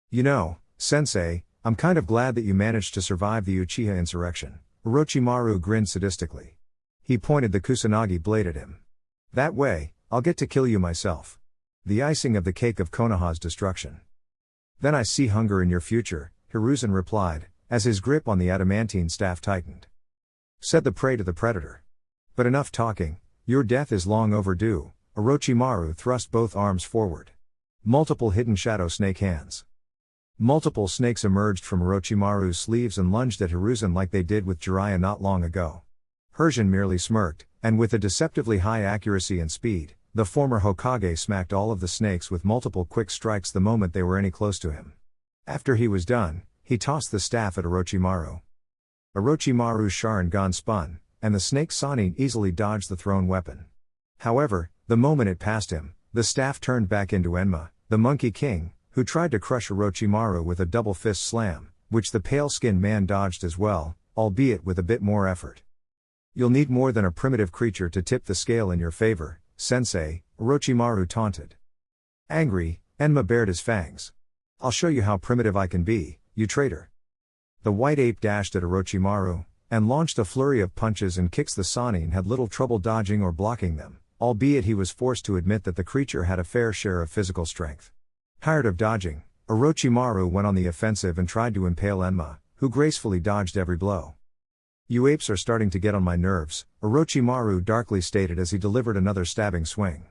Speaker 1: "You know, sensei, I'm kind of glad that you managed to survive the Uchiha insurrection," Orochimaru grinned sadistically. He pointed the Kusanagi blade at him. "That way, I'll get to kill you myself. The icing of the cake of Konoha's destruction." "Then I see hunger in your future," Hiruzen replied, as his grip on the adamantine staff tightened. Said the prey to the predator. "But enough talking, your death is long overdue." Orochimaru thrust both arms forward. Multiple hidden shadow snake hands. Multiple snakes emerged from Orochimaru's sleeves and lunged at Hiruzen like they did with Jiraiya not long ago. Hiruzen merely smirked, and with a deceptively high accuracy and speed, the former Hokage smacked all of the snakes with multiple quick strikes the moment they were any close to him. After he was done, he tossed the staff at Orochimaru. Orochimaru's Sharingan spun, and the snake Sannin easily dodged the thrown weapon. However, the moment it passed him, the staff turned back into Enma, the Monkey King, who tried to crush Orochimaru with a double fist slam, which the pale-skinned man dodged as well, albeit with a bit more effort. "You'll need more than a primitive creature to tip the scale in your favor, sensei," Orochimaru taunted. Angry, Enma bared his fangs. "I'll show you how primitive I can be, you traitor." The white ape dashed at Orochimaru, and launched a flurry of punches and kicks. The Sannin had little trouble dodging or blocking them, albeit he was forced to admit that the creature had a fair share of physical strength. Tired of dodging, Orochimaru went on the offensive and tried to impale Enma, who gracefully dodged every blow. "You apes are starting to get on my nerves," Orochimaru darkly stated as he delivered another stabbing swing.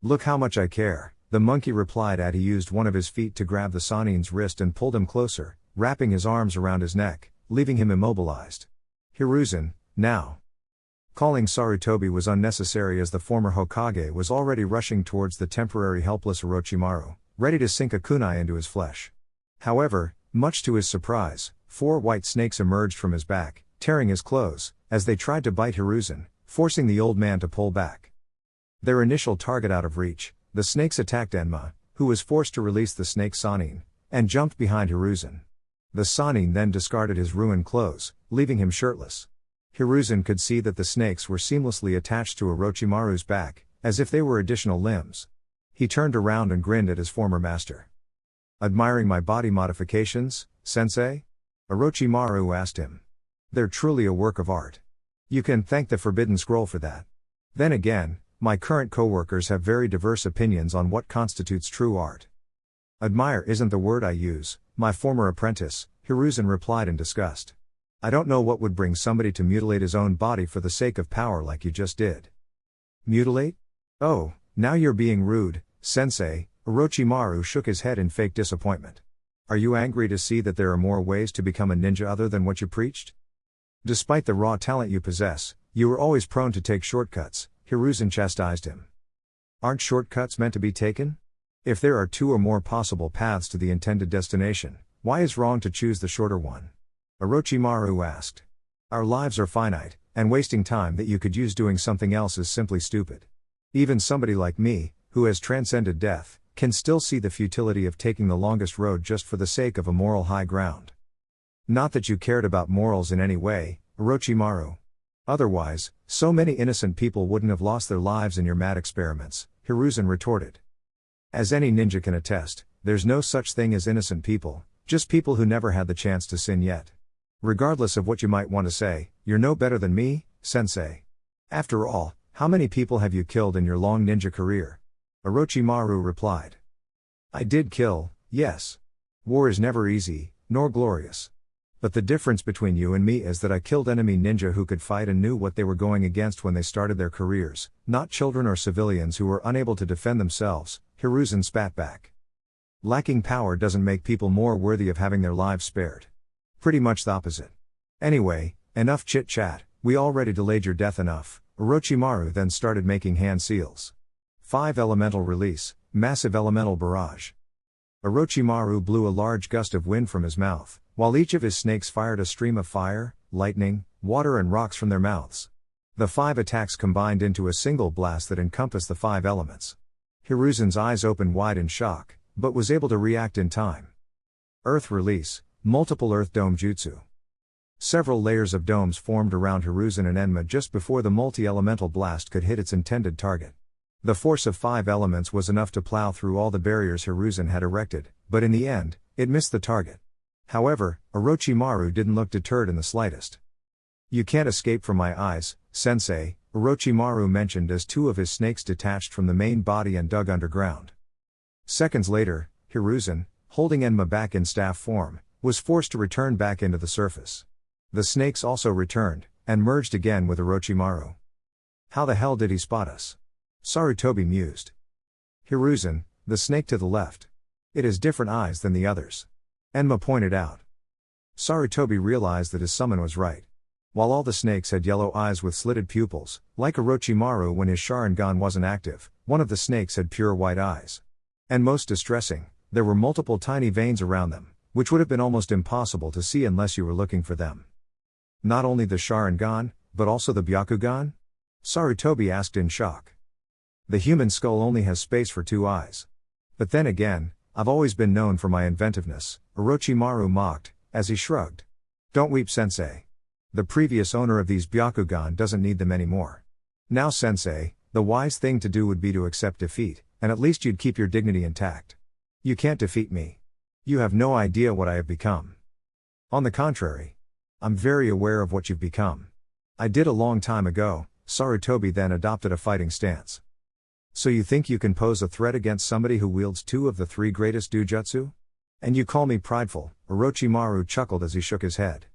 Speaker 1: "Look how much I care," The monkey replied as he used one of his feet to grab the Sannin's wrist and pulled him closer, wrapping his arms around his neck, leaving him immobilized. Hiruzen, now. Calling Sarutobi was unnecessary as the former Hokage was already rushing towards the temporary helpless Orochimaru, ready to sink a kunai into his flesh. However, much to his surprise, 4 white snakes emerged from his back, tearing his clothes, as they tried to bite Hiruzen, forcing the old man to pull back. Their initial target out of reach, the snakes attacked Enma, who was forced to release the snake Sannin, and jumped behind Hiruzen. The Sannin then discarded his ruined clothes, leaving him shirtless. Hiruzen could see that the snakes were seamlessly attached to Orochimaru's back, as if they were additional limbs. He turned around and grinned at his former master. "Admiring my body modifications, sensei?" Orochimaru asked him. "They're truly a work of art. You can thank the Forbidden Scroll for that. Then again, my current co-workers have very diverse opinions on what constitutes true art." "Admire isn't the word I use, my former apprentice," Hiruzen replied in disgust. "I don't know what would bring somebody to mutilate his own body for the sake of power like you just did." "Mutilate? Oh, now you're being rude, sensei." Orochimaru shook his head in fake disappointment. "Are you angry to see that there are more ways to become a ninja other than what you preached? Despite the raw talent you possess, you were always prone to take shortcuts," Hiruzen chastised him. "Aren't shortcuts meant to be taken? If there are 2 or more possible paths to the intended destination, why is wrong to choose the shorter one?" Orochimaru asked. "Our lives are finite, and wasting time that you could use doing something else is simply stupid. Even somebody like me, who has transcended death, can still see the futility of taking the longest road just for the sake of a moral high ground." "Not that you cared about morals in any way, Orochimaru. Otherwise, so many innocent people wouldn't have lost their lives in your mad experiments," Hiruzen retorted. "As any ninja can attest, there's no such thing as innocent people, just people who never had the chance to sin yet. Regardless of what you might want to say, you're no better than me, sensei. After all, how many people have you killed in your long ninja career?" Orochimaru replied. "I did kill, yes. War is never easy, nor glorious. But the difference between you and me is that I killed enemy ninja who could fight and knew what they were going against when they started their careers, not children or civilians who were unable to defend themselves," Hiruzen spat back. "Lacking power doesn't make people more worthy of having their lives spared. Pretty much the opposite. Anyway, enough chit-chat, we already delayed your death enough." Orochimaru then started making hand seals. 5 elemental release, massive elemental barrage. Orochimaru blew a large gust of wind from his mouth, while each of his snakes fired a stream of fire, lightning, water and rocks from their mouths. The 5 attacks combined into a single blast that encompassed the 5 elements. Hiruzen's eyes opened wide in shock, but was able to react in time. Earth release, multiple earth dome jutsu. Several layers of domes formed around Hiruzen and Enma just before the multi-elemental blast could hit its intended target. The force of 5 elements was enough to plow through all the barriers Hiruzen had erected, but in the end, it missed the target. However, Orochimaru didn't look deterred in the slightest. "You can't escape from my eyes, sensei," Orochimaru mentioned as 2 of his snakes detached from the main body and dug underground. Seconds later, Hiruzen, holding Enma back in staff form, was forced to return back into the surface. The snakes also returned, and merged again with Orochimaru. "How the hell did he spot us?" Sarutobi mused. "Hiruzen, the snake to the left. It has different eyes than the others," Enma pointed out. Sarutobi realized that his summon was right. While all the snakes had yellow eyes with slitted pupils, like Orochimaru when his Sharingan wasn't active, one of the snakes had pure white eyes. And most distressing, there were multiple tiny veins around them, which would have been almost impossible to see unless you were looking for them. "Not only the Sharingan, but also the Byakugan?" Sarutobi asked in shock. "The human skull only has space for 2 eyes. But then again, I've always been known for my inventiveness," Orochimaru mocked, as he shrugged. "Don't weep, sensei. The previous owner of these Byakugan doesn't need them anymore. Now sensei, the wise thing to do would be to accept defeat, and at least you'd keep your dignity intact. You can't defeat me. You have no idea what I have become. On the contrary, I'm very aware of what you've become. I did a long time ago." Sarutobi then adopted a fighting stance. "So you think you can pose a threat against somebody who wields 2 of the 3 greatest dujutsu? And you call me prideful?" Orochimaru chuckled as he shook his head.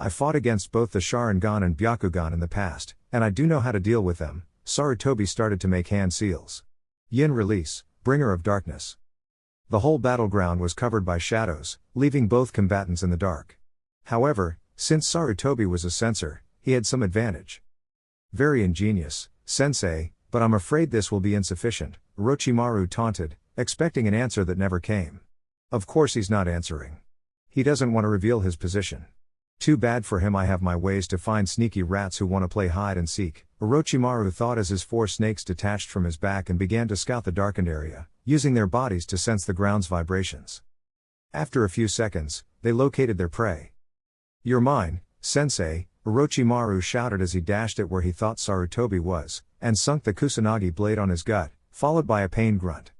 Speaker 1: "I fought against both the Sharingan and Byakugan in the past, and I do know how to deal with them." Sarutobi started to make hand seals. Yin release, bringer of darkness. The whole battleground was covered by shadows, leaving both combatants in the dark. However, since Sarutobi was a censor, he had some advantage. Very ingenious, sensei, but I'm afraid this will be insufficient, Orochimaru taunted, expecting an answer that never came. Of course he's not answering. He doesn't want to reveal his position. Too bad for him, I have my ways to find sneaky rats who want to play hide and seek, Orochimaru thought as his 4 snakes detached from his back and began to scout the darkened area, using their bodies to sense the ground's vibrations. After a few seconds, they located their prey. "You're mine, sensei," Orochimaru shouted as he dashed at where he thought Sarutobi was, and sunk the kusanagi blade on his gut, followed by a pained grunt.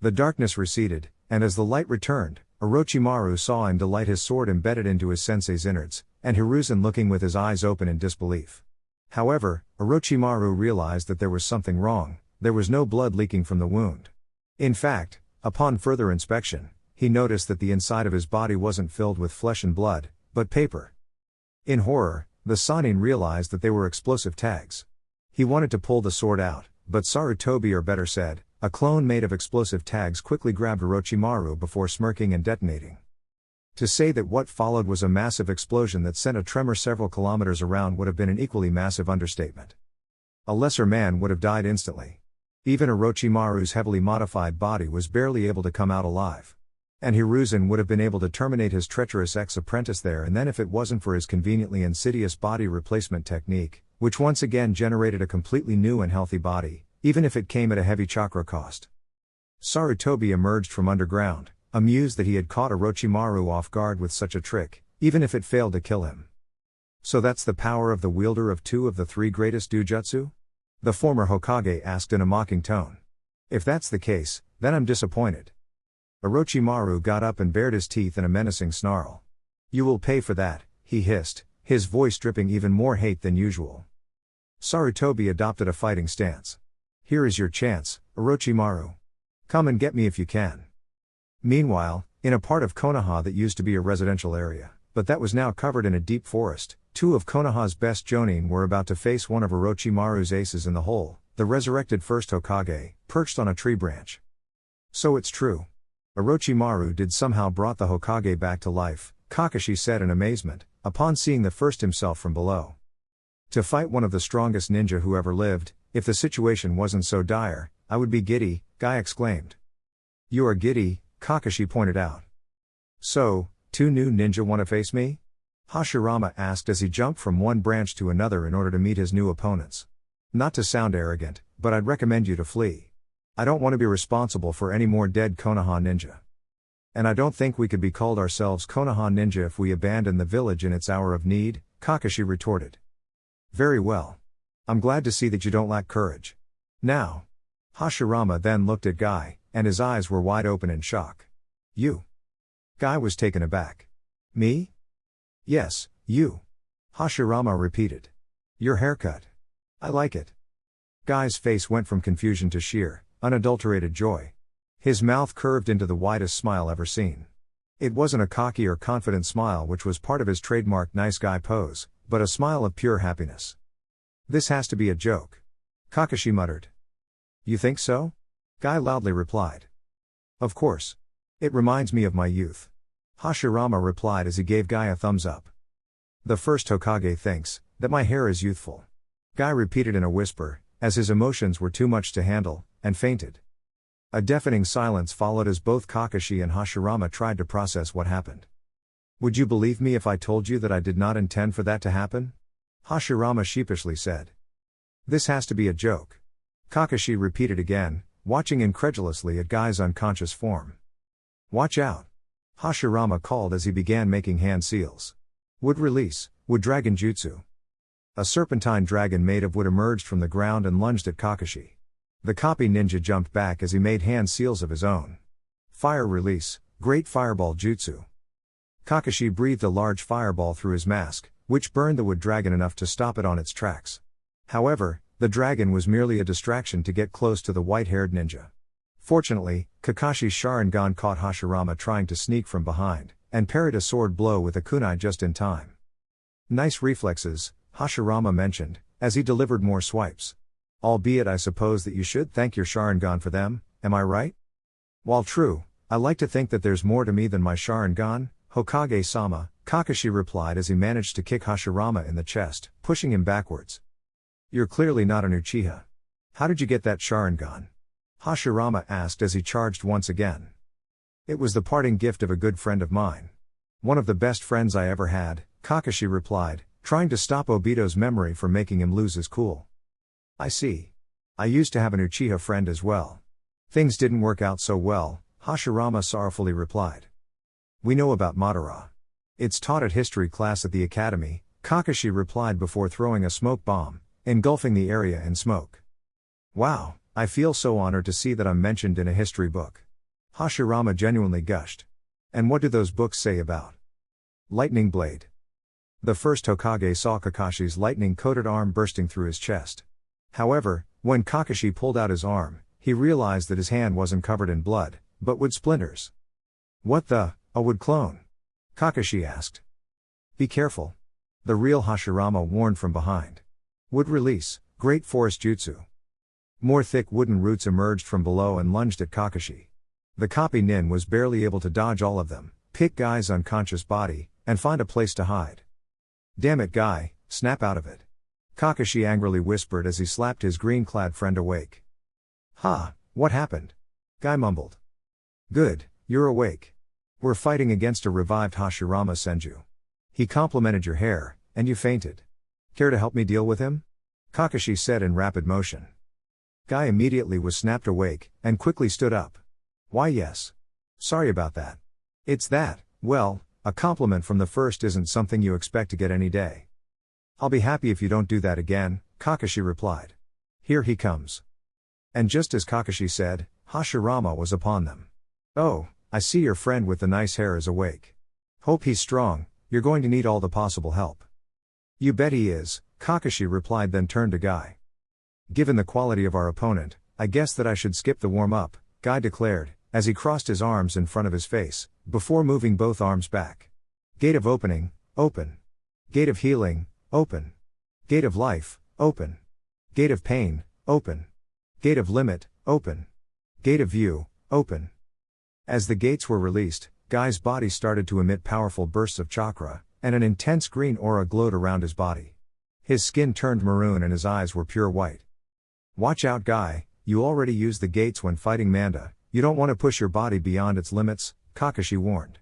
Speaker 1: The darkness receded, and as the light returned, Orochimaru saw in delight his sword embedded into his sensei's innards, and Hiruzen looking with his eyes open in disbelief. However, Orochimaru realized that there was something wrong. There was no blood leaking from the wound. In fact, upon further inspection, he noticed that the inside of his body wasn't filled with flesh and blood, but paper. In horror, the Sannin realized that they were explosive tags. He wanted to pull the sword out, but Sarutobi, or better said, a clone made of explosive tags, quickly grabbed Orochimaru before smirking and detonating. To say that what followed was a massive explosion that sent a tremor several kilometers around would have been an equally massive understatement. A lesser man would have died instantly. Even Orochimaru's heavily modified body was barely able to come out alive. And Hiruzen would have been able to terminate his treacherous ex-apprentice there and then if it wasn't for his conveniently insidious body replacement technique, which once again generated a completely new and healthy body, even if it came at a heavy chakra cost. Sarutobi emerged from underground, amused that he had caught Orochimaru off guard with such a trick, even if it failed to kill him. "So that's the power of the wielder of 2 of the 3 greatest dujutsu?" the former Hokage asked in a mocking tone. "If that's the case, then I'm disappointed." Orochimaru got up and bared his teeth in a menacing snarl. "You will pay for that," he hissed, his voice dripping even more hate than usual. Sarutobi adopted a fighting stance. "Here is your chance, Orochimaru. Come and get me if you can." Meanwhile, in a part of Konoha that used to be a residential area, but that was now covered in a deep forest, 2 of Konoha's best jonin were about to face one of Orochimaru's aces in the hole, the resurrected first Hokage, perched on a tree branch. "So it's true. Orochimaru did somehow brought the Hokage back to life," Kakashi said in amazement, upon seeing the first himself from below. "To fight one of the strongest ninja who ever lived, if the situation wasn't so dire, I would be giddy," Guy exclaimed. "You are giddy," Kakashi pointed out. "So, 2 new ninja want to face me?" Hashirama asked as he jumped from one branch to another in order to meet his new opponents. "Not to sound arrogant, but I'd recommend you to flee. I don't want to be responsible for any more dead Konoha ninja. And I don't think we could be called ourselves Konoha ninja if we abandon the village in its hour of need," Kakashi retorted. "Very well. I'm glad to see that you don't lack courage. Now." Hashirama then looked at Guy, and his eyes were wide open in shock. "You?" Guy was taken aback. "Me?" "Yes, you." Hashirama repeated. "Your haircut. I like it." Guy's face went from confusion to sheer, unadulterated joy. His mouth curved into the widest smile ever seen. It wasn't a cocky or confident smile which was part of his trademark nice guy pose, but a smile of pure happiness. "This has to be a joke," Kakashi muttered. "You think so?" Guy loudly replied. "Of course. It reminds me of my youth." Hashirama replied as he gave Guy a thumbs up. "The first Hokage thinks that my hair is youthful," Guy repeated in a whisper, as his emotions were too much to handle, and fainted. A deafening silence followed as both Kakashi and Hashirama tried to process what happened. "Would you believe me if I told you that I did not intend for that to happen?" Hashirama sheepishly said. "This has to be a joke," Kakashi repeated again, watching incredulously at Guy's unconscious form. "Watch out," Hashirama called as he began making hand seals. "Wood release, wood dragon jutsu." A serpentine dragon made of wood emerged from the ground and lunged at Kakashi. The copy ninja jumped back as he made hand seals of his own. "Fire release, great fireball jutsu." Kakashi breathed a large fireball through his mask, which burned the wood dragon enough to stop it on its tracks. However, the dragon was merely a distraction to get close to the white-haired ninja. Fortunately, Kakashi's Sharingan caught Hashirama trying to sneak from behind, and parried a sword blow with a kunai just in time. "Nice reflexes," Hashirama mentioned, as he delivered more swipes. "Albeit I suppose that you should thank your Sharingan for them, Am I right? While true, I like to think that there's more to me than my Sharingan, Hokage-sama, Kakashi replied as he managed to kick Hashirama in the chest, pushing him backwards. You're clearly not an Uchiha. How did you get that Sharingan? Hashirama asked as he charged once again. It was the parting gift of a good friend of mine. One of the best friends I ever had, Kakashi replied, trying to stop Obito's memory from making him lose his cool. I see. I used to have an Uchiha friend as well. Things didn't work out so well, Hashirama sorrowfully replied. We know about Madara. It's taught at history class at the academy, Kakashi replied before throwing a smoke bomb, engulfing the area in smoke. Wow, I feel so honored to see that I'm mentioned in a history book. Hashirama genuinely gushed. And what do those books say about Lightning Blade? The first Hokage saw Kakashi's lightning-coated arm bursting through his chest. However, when Kakashi pulled out his arm, he realized that his hand wasn't covered in blood, but wood splinters. What the, a wood clone? Kakashi asked. Be careful. The real Hashirama warned from behind. Wood release, great forest jutsu. More thick wooden roots emerged from below and lunged at Kakashi. The copy nin was barely able to dodge all of them, pick Guy's unconscious body, and find a place to hide. Damn it, Guy, snap out of it. Kakashi angrily whispered as he slapped his green-clad friend awake. Ha, what happened? Guy mumbled. Good, you're awake. We're fighting against a revived Hashirama Senju. He complimented your hair, and you fainted. Care to help me deal with him? Kakashi said in rapid motion. Guy immediately was snapped awake, and quickly stood up. Why yes. Sorry about that. It's that, well, a compliment from the first isn't something you expect to get any day. I'll be happy if you don't do that again, Kakashi replied. Here he comes. And just as Kakashi said, Hashirama was upon them. Oh, I see your friend with the nice hair is awake. Hope he's strong, you're going to need all the possible help. You bet he is, Kakashi replied, then turned to Guy. Given the quality of our opponent, I guess that I should skip the warm-up, Guy declared, as he crossed his arms in front of his face, before moving both arms back. Gate of opening, open. Gate of healing, open. Gate of life, open. Gate of pain, open. Gate of limit, open. Gate of view, open. As the gates were released, Guy's body started to emit powerful bursts of chakra, and an intense green aura glowed around his body. His skin turned maroon and his eyes were pure white. Watch out, Guy, you already used the gates when fighting Manda, you don't want to push your body beyond its limits, Kakashi warned.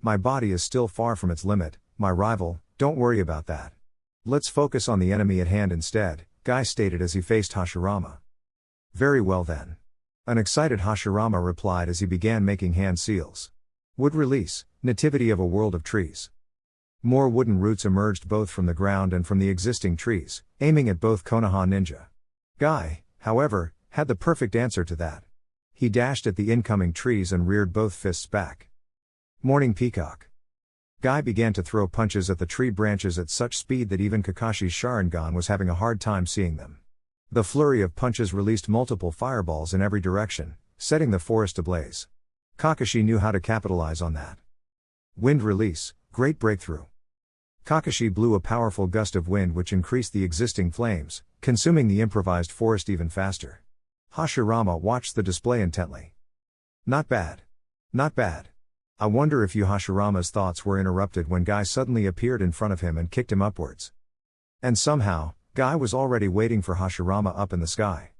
Speaker 1: My body is still far from its limit, my rival, don't worry about that. Let's focus on the enemy at hand instead, Guy stated as he faced Hashirama. Very well then. An excited Hashirama replied as he began making hand seals. Wood release, nativity of a world of trees. More wooden roots emerged both from the ground and from the existing trees, aiming at both Konoha ninja. Guy, however, had the perfect answer to that. He dashed at the incoming trees and reared both fists back. Morning Peacock. Guy began to throw punches at the tree branches at such speed that even Kakashi's Sharingan was having a hard time seeing them. The flurry of punches released multiple fireballs in every direction, setting the forest ablaze. Kakashi knew how to capitalize on that. Wind release, great breakthrough. Kakashi blew a powerful gust of wind which increased the existing flames, consuming the improvised forest even faster. Hashirama watched the display intently. Not bad. Not bad. I wonder if Hashirama's thoughts were interrupted when Guy suddenly appeared in front of him and kicked him upwards. And somehow, Guy was already waiting for Hashirama up in the sky.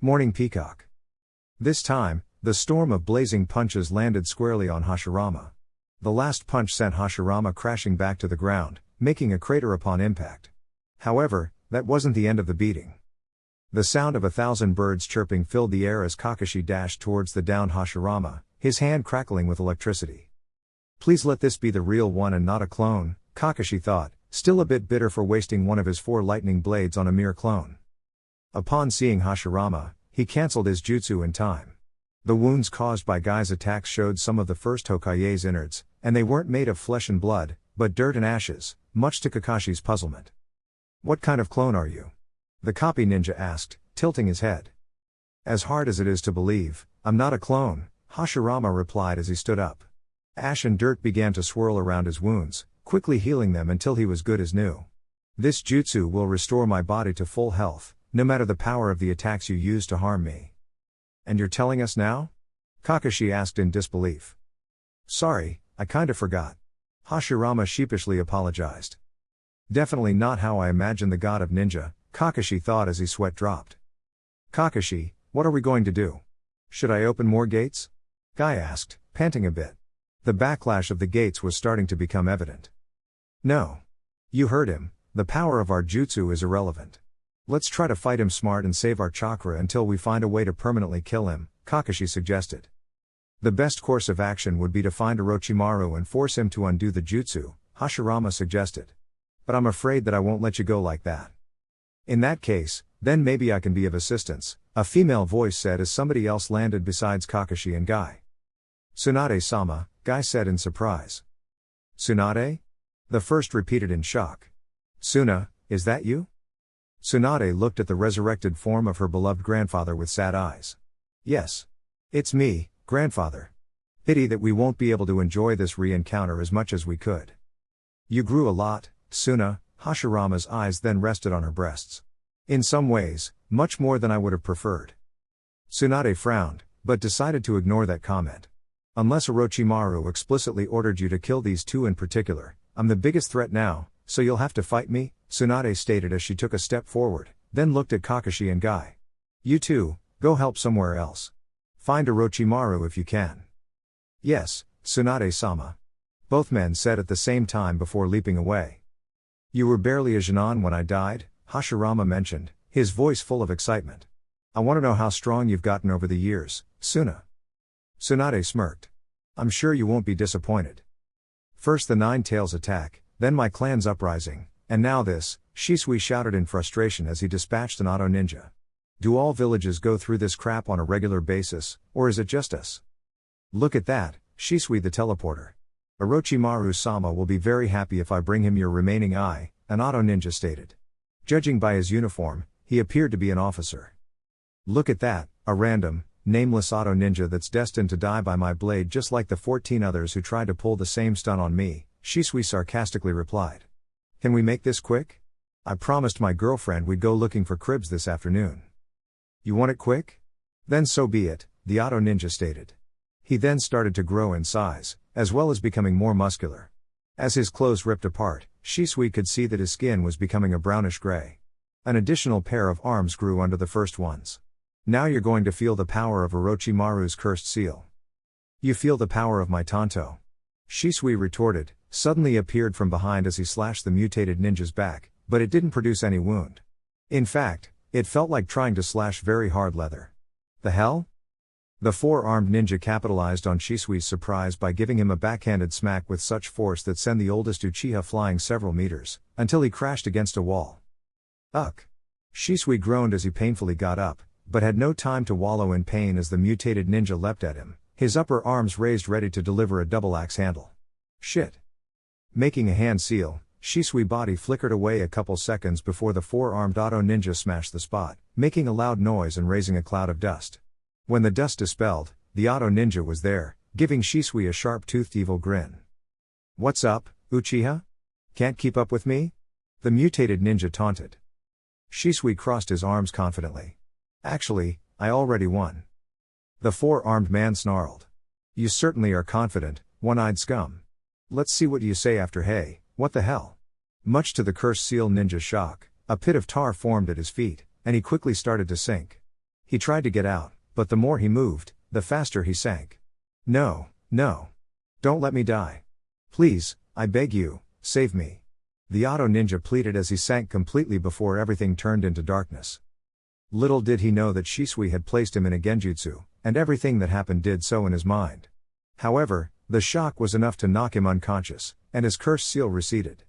Speaker 1: Morning Peacock. This time, the storm of blazing punches landed squarely on Hashirama. The last punch sent Hashirama crashing back to the ground, making a crater upon impact. However, that wasn't the end of the beating. The sound of 1,000 birds chirping filled the air as Kakashi dashed towards the downed Hashirama, his hand crackling with electricity. Please let this be the real one and not a clone, Kakashi thought, still a bit bitter for wasting one of his 4 lightning blades on a mere clone. Upon seeing Hashirama, he cancelled his jutsu in time. The wounds caused by Guy's attacks showed some of the first Hokage's innards, and they weren't made of flesh and blood, but dirt and ashes, much to Kakashi's puzzlement. What kind of clone are you? The copy ninja asked, tilting his head. As hard as it is to believe, I'm not a clone, Hashirama replied as he stood up. Ash and dirt began to swirl around his wounds, quickly healing them until he was good as new. This jutsu will restore my body to full health, no matter the power of the attacks you use to harm me. And you're telling us now? Kakashi asked in disbelief. Sorry, I kinda forgot. Hashirama sheepishly apologized. Definitely not how I imagined the god of ninja, Kakashi thought as his sweat dropped. Kakashi, what are we going to do? Should I open more gates? Guy asked, panting a bit. The backlash of the gates was starting to become evident. No. You heard him, the power of our jutsu is irrelevant. Let's try to fight him smart and save our chakra until we find a way to permanently kill him, Kakashi suggested. The best course of action would be to find Orochimaru and force him to undo the jutsu, Hashirama suggested. But I'm afraid that I won't let you go like that. In that case, then maybe I can be of assistance, a female voice said as somebody else landed besides Kakashi and Guy. Tsunade-sama, Guy said in surprise. Tsunade? The first repeated in shock. Tsuna, is that you? Tsunade looked at the resurrected form of her beloved grandfather with sad eyes. Yes. It's me, grandfather. Pity that we won't be able to enjoy this re-encounter as much as we could. You grew a lot, Tsuna, Hashirama's eyes then rested on her breasts. In some ways, much more than I would have preferred. Tsunade frowned, but decided to ignore that comment. Unless Orochimaru explicitly ordered you to kill these two in particular, I'm the biggest threat now, so you'll have to fight me, Tsunade stated as she took a step forward, then looked at Kakashi and Guy. You two, go help somewhere else. Find Orochimaru if you can. Yes, Tsunade-sama. Both men said at the same time before leaping away. You were barely a Genin when I died, Hashirama mentioned, his voice full of excitement. I want to know how strong you've gotten over the years, Tsuna. Tsunade smirked. I'm sure you won't be disappointed. First the Nine Tails attack, then my clan's uprising, and now this, Shisui shouted in frustration as he dispatched an auto ninja. Do all villages go through this crap on a regular basis, or is it just us? Look at that, Shisui the teleporter. Orochimaru-sama will be very happy if I bring him your remaining eye, an auto ninja stated. Judging by his uniform, he appeared to be an officer. Look at that, a random, nameless auto ninja that's destined to die by my blade just like the 14 others who tried to pull the same stunt on me, Shisui sarcastically replied. Can we make this quick? I promised my girlfriend we'd go looking for cribs this afternoon. You want it quick? Then so be it, the auto ninja stated. He then started to grow in size, as well as becoming more muscular. As his clothes ripped apart, Shisui could see that his skin was becoming a brownish gray. An additional pair of arms grew under the first ones. Now you're going to feel the power of Orochimaru's cursed seal. You feel the power of my Tanto. Shisui retorted, suddenly appeared from behind as he slashed the mutated ninja's back, but it didn't produce any wound. In fact, it felt like trying to slash very hard leather. The hell? The four-armed ninja capitalized on Shisui's surprise by giving him a backhanded smack with such force that sent the oldest Uchiha flying several meters, until he crashed against a wall. Ugh! Shisui groaned as he painfully got up, but had no time to wallow in pain as the mutated ninja leapt at him, his upper arms raised ready to deliver a double axe handle. Shit! Making a hand seal, Shisui's body flickered away a couple seconds before the four-armed auto ninja smashed the spot, making a loud noise and raising a cloud of dust. When the dust dispelled, the auto ninja was there, giving Shisui a sharp-toothed evil grin. What's up, Uchiha? Can't keep up with me? The mutated ninja taunted. Shisui crossed his arms confidently. Actually, I already won. The four-armed man snarled. You certainly are confident, one-eyed scum. Let's see what you say after hey, what the hell? Much to the cursed seal ninja's shock, a pit of tar formed at his feet, and he quickly started to sink. He tried to get out, but the more he moved, the faster he sank. No, no. Don't let me die. Please, I beg you, save me. The auto ninja pleaded as he sank completely before everything turned into darkness. Little did he know that Shisui had placed him in a genjutsu, and everything that happened did so in his mind. However, the shock was enough to knock him unconscious, and his cursed seal receded.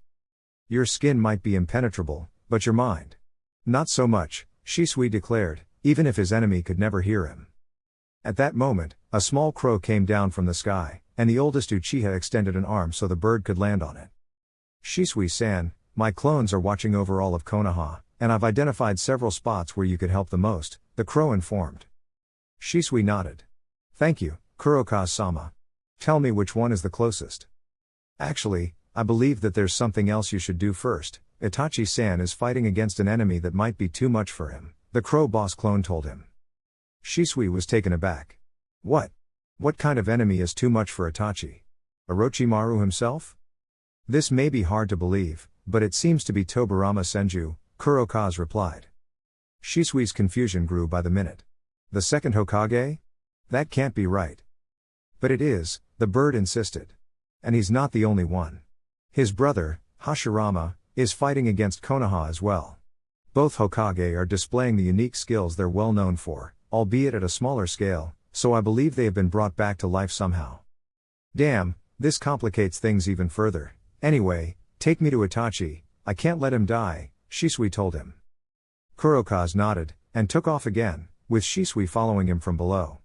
Speaker 1: Your skin might be impenetrable, but your mind. Not so much, Shisui declared, even if his enemy could never hear him. At that moment, a small crow came down from the sky, and the oldest Uchiha extended an arm so the bird could land on it. Shisui-san, my clones are watching over all of Konoha, and I've identified several spots where you could help the most, the crow informed. Shisui nodded. Thank you, Kurokaze-sama. Tell me which one is the closest. Actually, I believe that there's something else you should do first. Itachi-san is fighting against an enemy that might be too much for him, the crow boss clone told him. Shisui was taken aback. What? What kind of enemy is too much for Itachi? Orochimaru himself? This may be hard to believe, but it seems to be Tobirama Senju, Kurokaze replied. Shisui's confusion grew by the minute. The second Hokage? That can't be right. But it is, the bird insisted. And he's not the only one. His brother, Hashirama, is fighting against Konoha as well. Both Hokage are displaying the unique skills they're well known for, albeit at a smaller scale, so I believe they have been brought back to life somehow. Damn, this complicates things even further. Anyway, take me to Itachi, I can't let him die, Shisui told him. Kurokaze nodded, and took off again, with Shisui following him from below.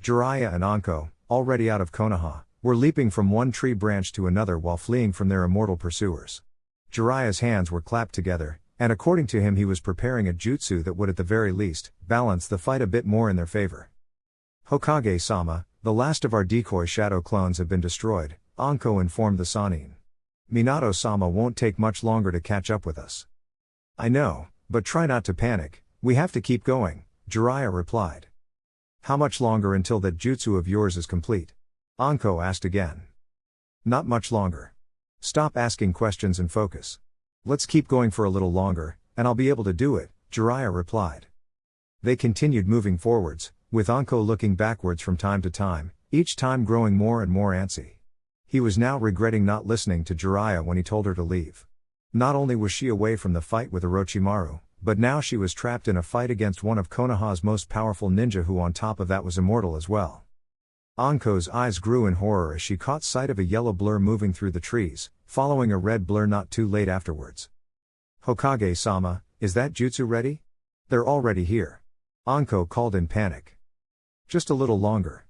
Speaker 1: Jiraiya and Anko, already out of Konoha, were leaping from one tree branch to another while fleeing from their immortal pursuers. Jiraiya's hands were clapped together, and according to him he was preparing a jutsu that would at the very least, balance the fight a bit more in their favor. Hokage-sama, the last of our decoy shadow clones have been destroyed, Anko informed the Sannin. Minato-sama won't take much longer to catch up with us. I know, but try not to panic, we have to keep going, Jiraiya replied. How much longer until that jutsu of yours is complete? Anko asked again. Not much longer. Stop asking questions and focus. Let's keep going for a little longer, and I'll be able to do it, Jiraiya replied. They continued moving forwards, with Anko looking backwards from time to time, each time growing more and more antsy. He was now regretting not listening to Jiraiya when he told her to leave. Not only was she away from the fight with Orochimaru, but now she was trapped in a fight against one of Konoha's most powerful ninja who on top of that was immortal as well. Anko's eyes grew in horror as she caught sight of a yellow blur moving through the trees, following a red blur not too late afterwards. Hokage-sama, is that jutsu ready? They're already here. Anko called in panic. Just a little longer.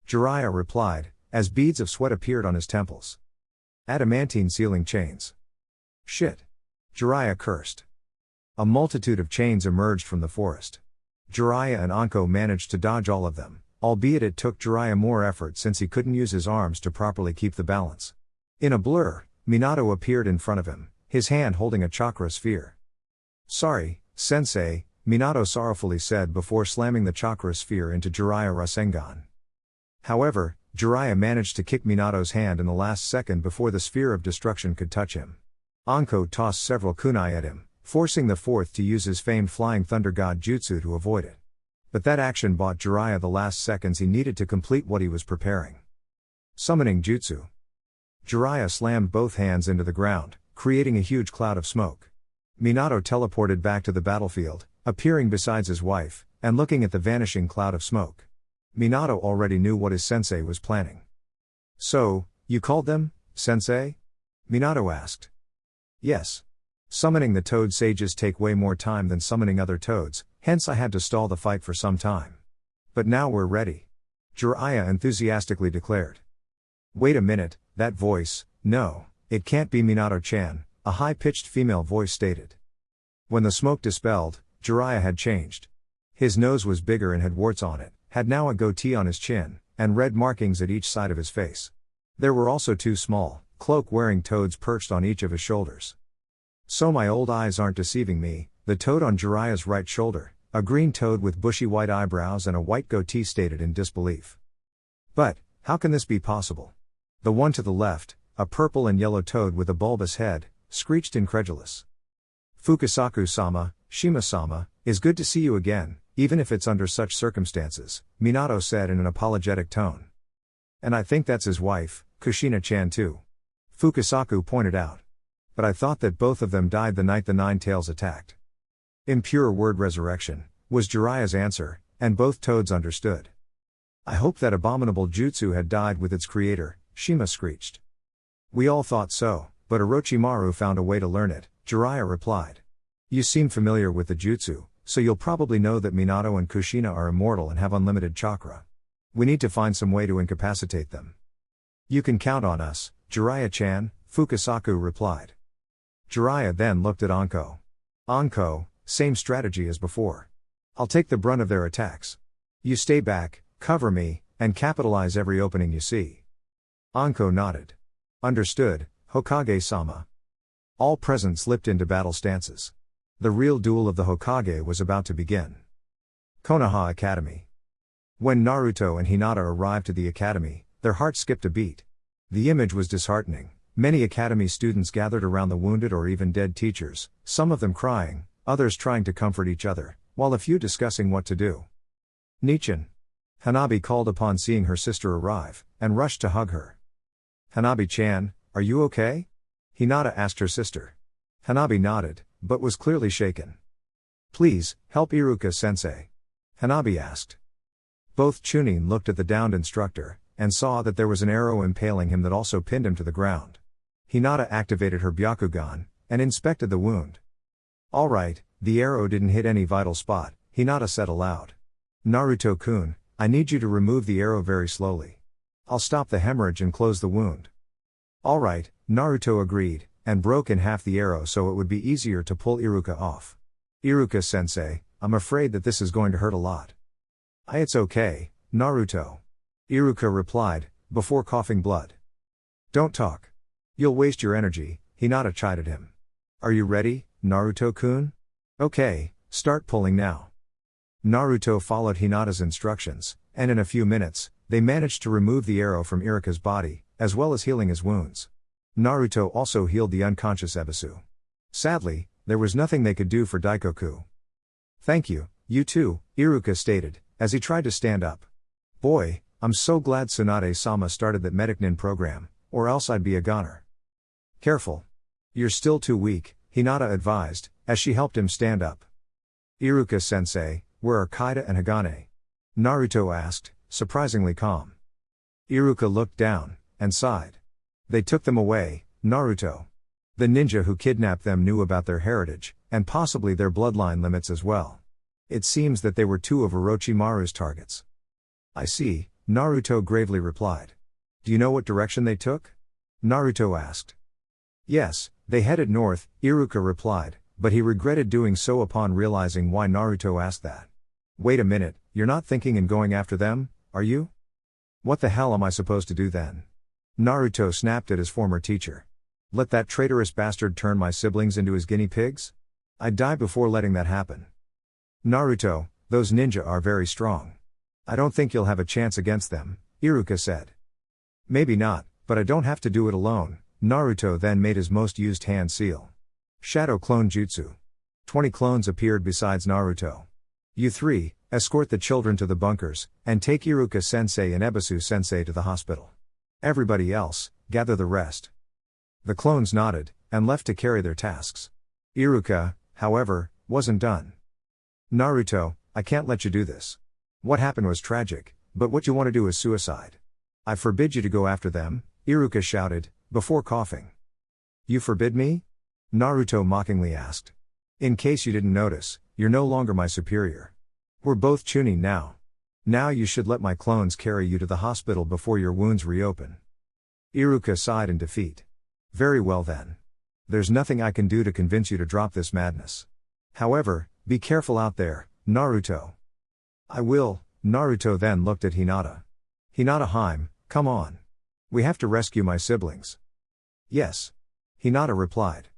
Speaker 1: Jiraiya replied, as beads of sweat appeared on his temples. Adamantine sealing chains. Shit. Jiraiya cursed. A multitude of chains emerged from the forest. Jiraiya and Anko managed to dodge all of them, albeit it took Jiraiya more effort since he couldn't use his arms to properly keep the balance. In a blur, Minato appeared in front of him, his hand holding a chakra sphere. Sorry, sensei, Minato sorrowfully said before slamming the chakra sphere into Jiraiya Rasengan. However, Jiraiya managed to kick Minato's hand in the last second before the sphere of destruction could touch him. Anko tossed several kunai at him, forcing the fourth to use his famed flying thunder god jutsu to avoid it. But that action bought Jiraiya the last seconds he needed to complete what he was preparing. Summoning jutsu. Jiraiya slammed both hands into the ground, creating a huge cloud of smoke. Minato teleported back to the battlefield, appearing beside his wife, and looking at the vanishing cloud of smoke. Minato already knew what his sensei was planning. So, you called them, sensei? Minato asked. Yes. Summoning the toad sages take way more time than summoning other toads, hence I had to stall the fight for some time. But now we're ready. Jiraiya enthusiastically declared. Wait a minute, that voice, no, it can't be Minato-chan, a high-pitched female voice stated. When the smoke dispelled, Jiraiya had changed. His nose was bigger and had warts on it, had now a goatee on his chin, and red markings at each side of his face. There were also two small, cloak-wearing toads perched on each of his shoulders. So my old eyes aren't deceiving me, the toad on Jiraiya's right shoulder, a green toad with bushy white eyebrows and a white goatee stated in disbelief. But, how can this be possible? The one to the left, a purple and yellow toad with a bulbous head, screeched incredulous. Fukasaku-sama, Shima-sama, is good to see you again, even if it's under such circumstances, Minato said in an apologetic tone. And I think that's his wife, Kushina-chan too. Fukasaku pointed out. But I thought that both of them died the night the Nine Tails attacked. Impure word resurrection, was Jiraiya's answer, and both toads understood. I hope that abominable jutsu had died with its creator, Shima screeched. We all thought so, but Orochimaru found a way to learn it, Jiraiya replied. You seem familiar with the jutsu, so you'll probably know that Minato and Kushina are immortal and have unlimited chakra. We need to find some way to incapacitate them. You can count on us, Jiraiya-chan, Fukasaku replied. Jiraiya then looked at Anko. Anko, same strategy as before. I'll take the brunt of their attacks. You stay back, cover me, and capitalize every opening you see. Anko nodded. Understood, Hokage-sama. All present slipped into battle stances. The real duel of the Hokage was about to begin. Konoha Academy. When Naruto and Hinata arrived at the academy, their hearts skipped a beat. The image was disheartening. Many academy students gathered around the wounded or even dead teachers, some of them crying, others trying to comfort each other, while a few discussing what to do. Nichan. Hanabi called upon seeing her sister arrive, and rushed to hug her. Hanabi-chan, are you okay? Hinata asked her sister. Hanabi nodded, but was clearly shaken. Please, help Iruka-sensei. Hanabi asked. Both Chunin looked at the downed instructor, and saw that there was an arrow impaling him that also pinned him to the ground. Hinata activated her Byakugan, and inspected the wound. Alright, the arrow didn't hit any vital spot, Hinata said aloud. Naruto-kun, I need you to remove the arrow very slowly. I'll stop the hemorrhage and close the wound. Alright, Naruto agreed, and broke in half the arrow so it would be easier to pull Iruka off. Iruka-sensei, I'm afraid that this is going to hurt a lot. It's okay, Naruto. Iruka replied, before coughing blood. Don't talk. You'll waste your energy, Hinata chided him. Are you ready, Naruto-kun? Okay, start pulling now. Naruto followed Hinata's instructions, and in a few minutes, they managed to remove the arrow from Iruka's body, as well as healing his wounds. Naruto also healed the unconscious Ebisu. Sadly, there was nothing they could do for Daikoku. Thank you, you too, Iruka stated, as he tried to stand up. Boy, I'm so glad Tsunade-sama started that Medicnin program, or else I'd be a goner. Careful. You're still too weak, Hinata advised, as she helped him stand up. Iruka-sensei, where are Kaida and Hagane? Naruto asked, surprisingly calm. Iruka looked down, and sighed. They took them away, Naruto. The ninja who kidnapped them knew about their heritage, and possibly their bloodline limits as well. It seems that they were two of Orochimaru's targets. I see, Naruto gravely replied. Do you know what direction they took? Naruto asked. Yes, they headed north, Iruka replied, but he regretted doing so upon realizing why Naruto asked that. Wait a minute, you're not thinking in going after them, are you? What the hell am I supposed to do then? Naruto snapped at his former teacher. Let that traitorous bastard turn my siblings into his guinea pigs? I'd die before letting that happen. Naruto, those ninja are very strong. I don't think you'll have a chance against them, Iruka said. Maybe not, but I don't have to do it alone. Naruto then made his most used hand seal. Shadow Clone Jutsu. 20 clones appeared besides Naruto. You three, escort the children to the bunkers, and take Iruka-sensei and Ebisu-sensei to the hospital. Everybody else, gather the rest. The clones nodded, and left to carry their tasks. Iruka, however, wasn't done. Naruto, I can't let you do this. What happened was tragic, but what you want to do is suicide. I forbid you to go after them, Iruka shouted, before coughing. You forbid me? Naruto mockingly asked. In case you didn't notice, you're no longer my superior. We're both Chunin now. Now you should let my clones carry you to the hospital before your wounds reopen. Iruka sighed in defeat. Very well then. There's nothing I can do to convince you to drop this madness. However, be careful out there, Naruto. I will, Naruto then looked at Hinata. Hinata-hime, come on. We have to rescue my siblings. Yes. Hinata replied.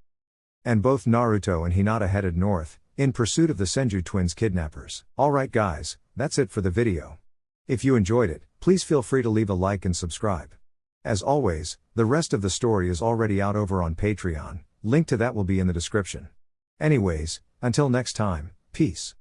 Speaker 1: And both Naruto and Hinata headed north, in pursuit of the Senju twins' kidnappers. Alright guys, that's it for the video. If you enjoyed it, please feel free to leave a like and subscribe. As always, the rest of the story is already out over on Patreon, link to that will be in the description. Anyways, until next time, peace.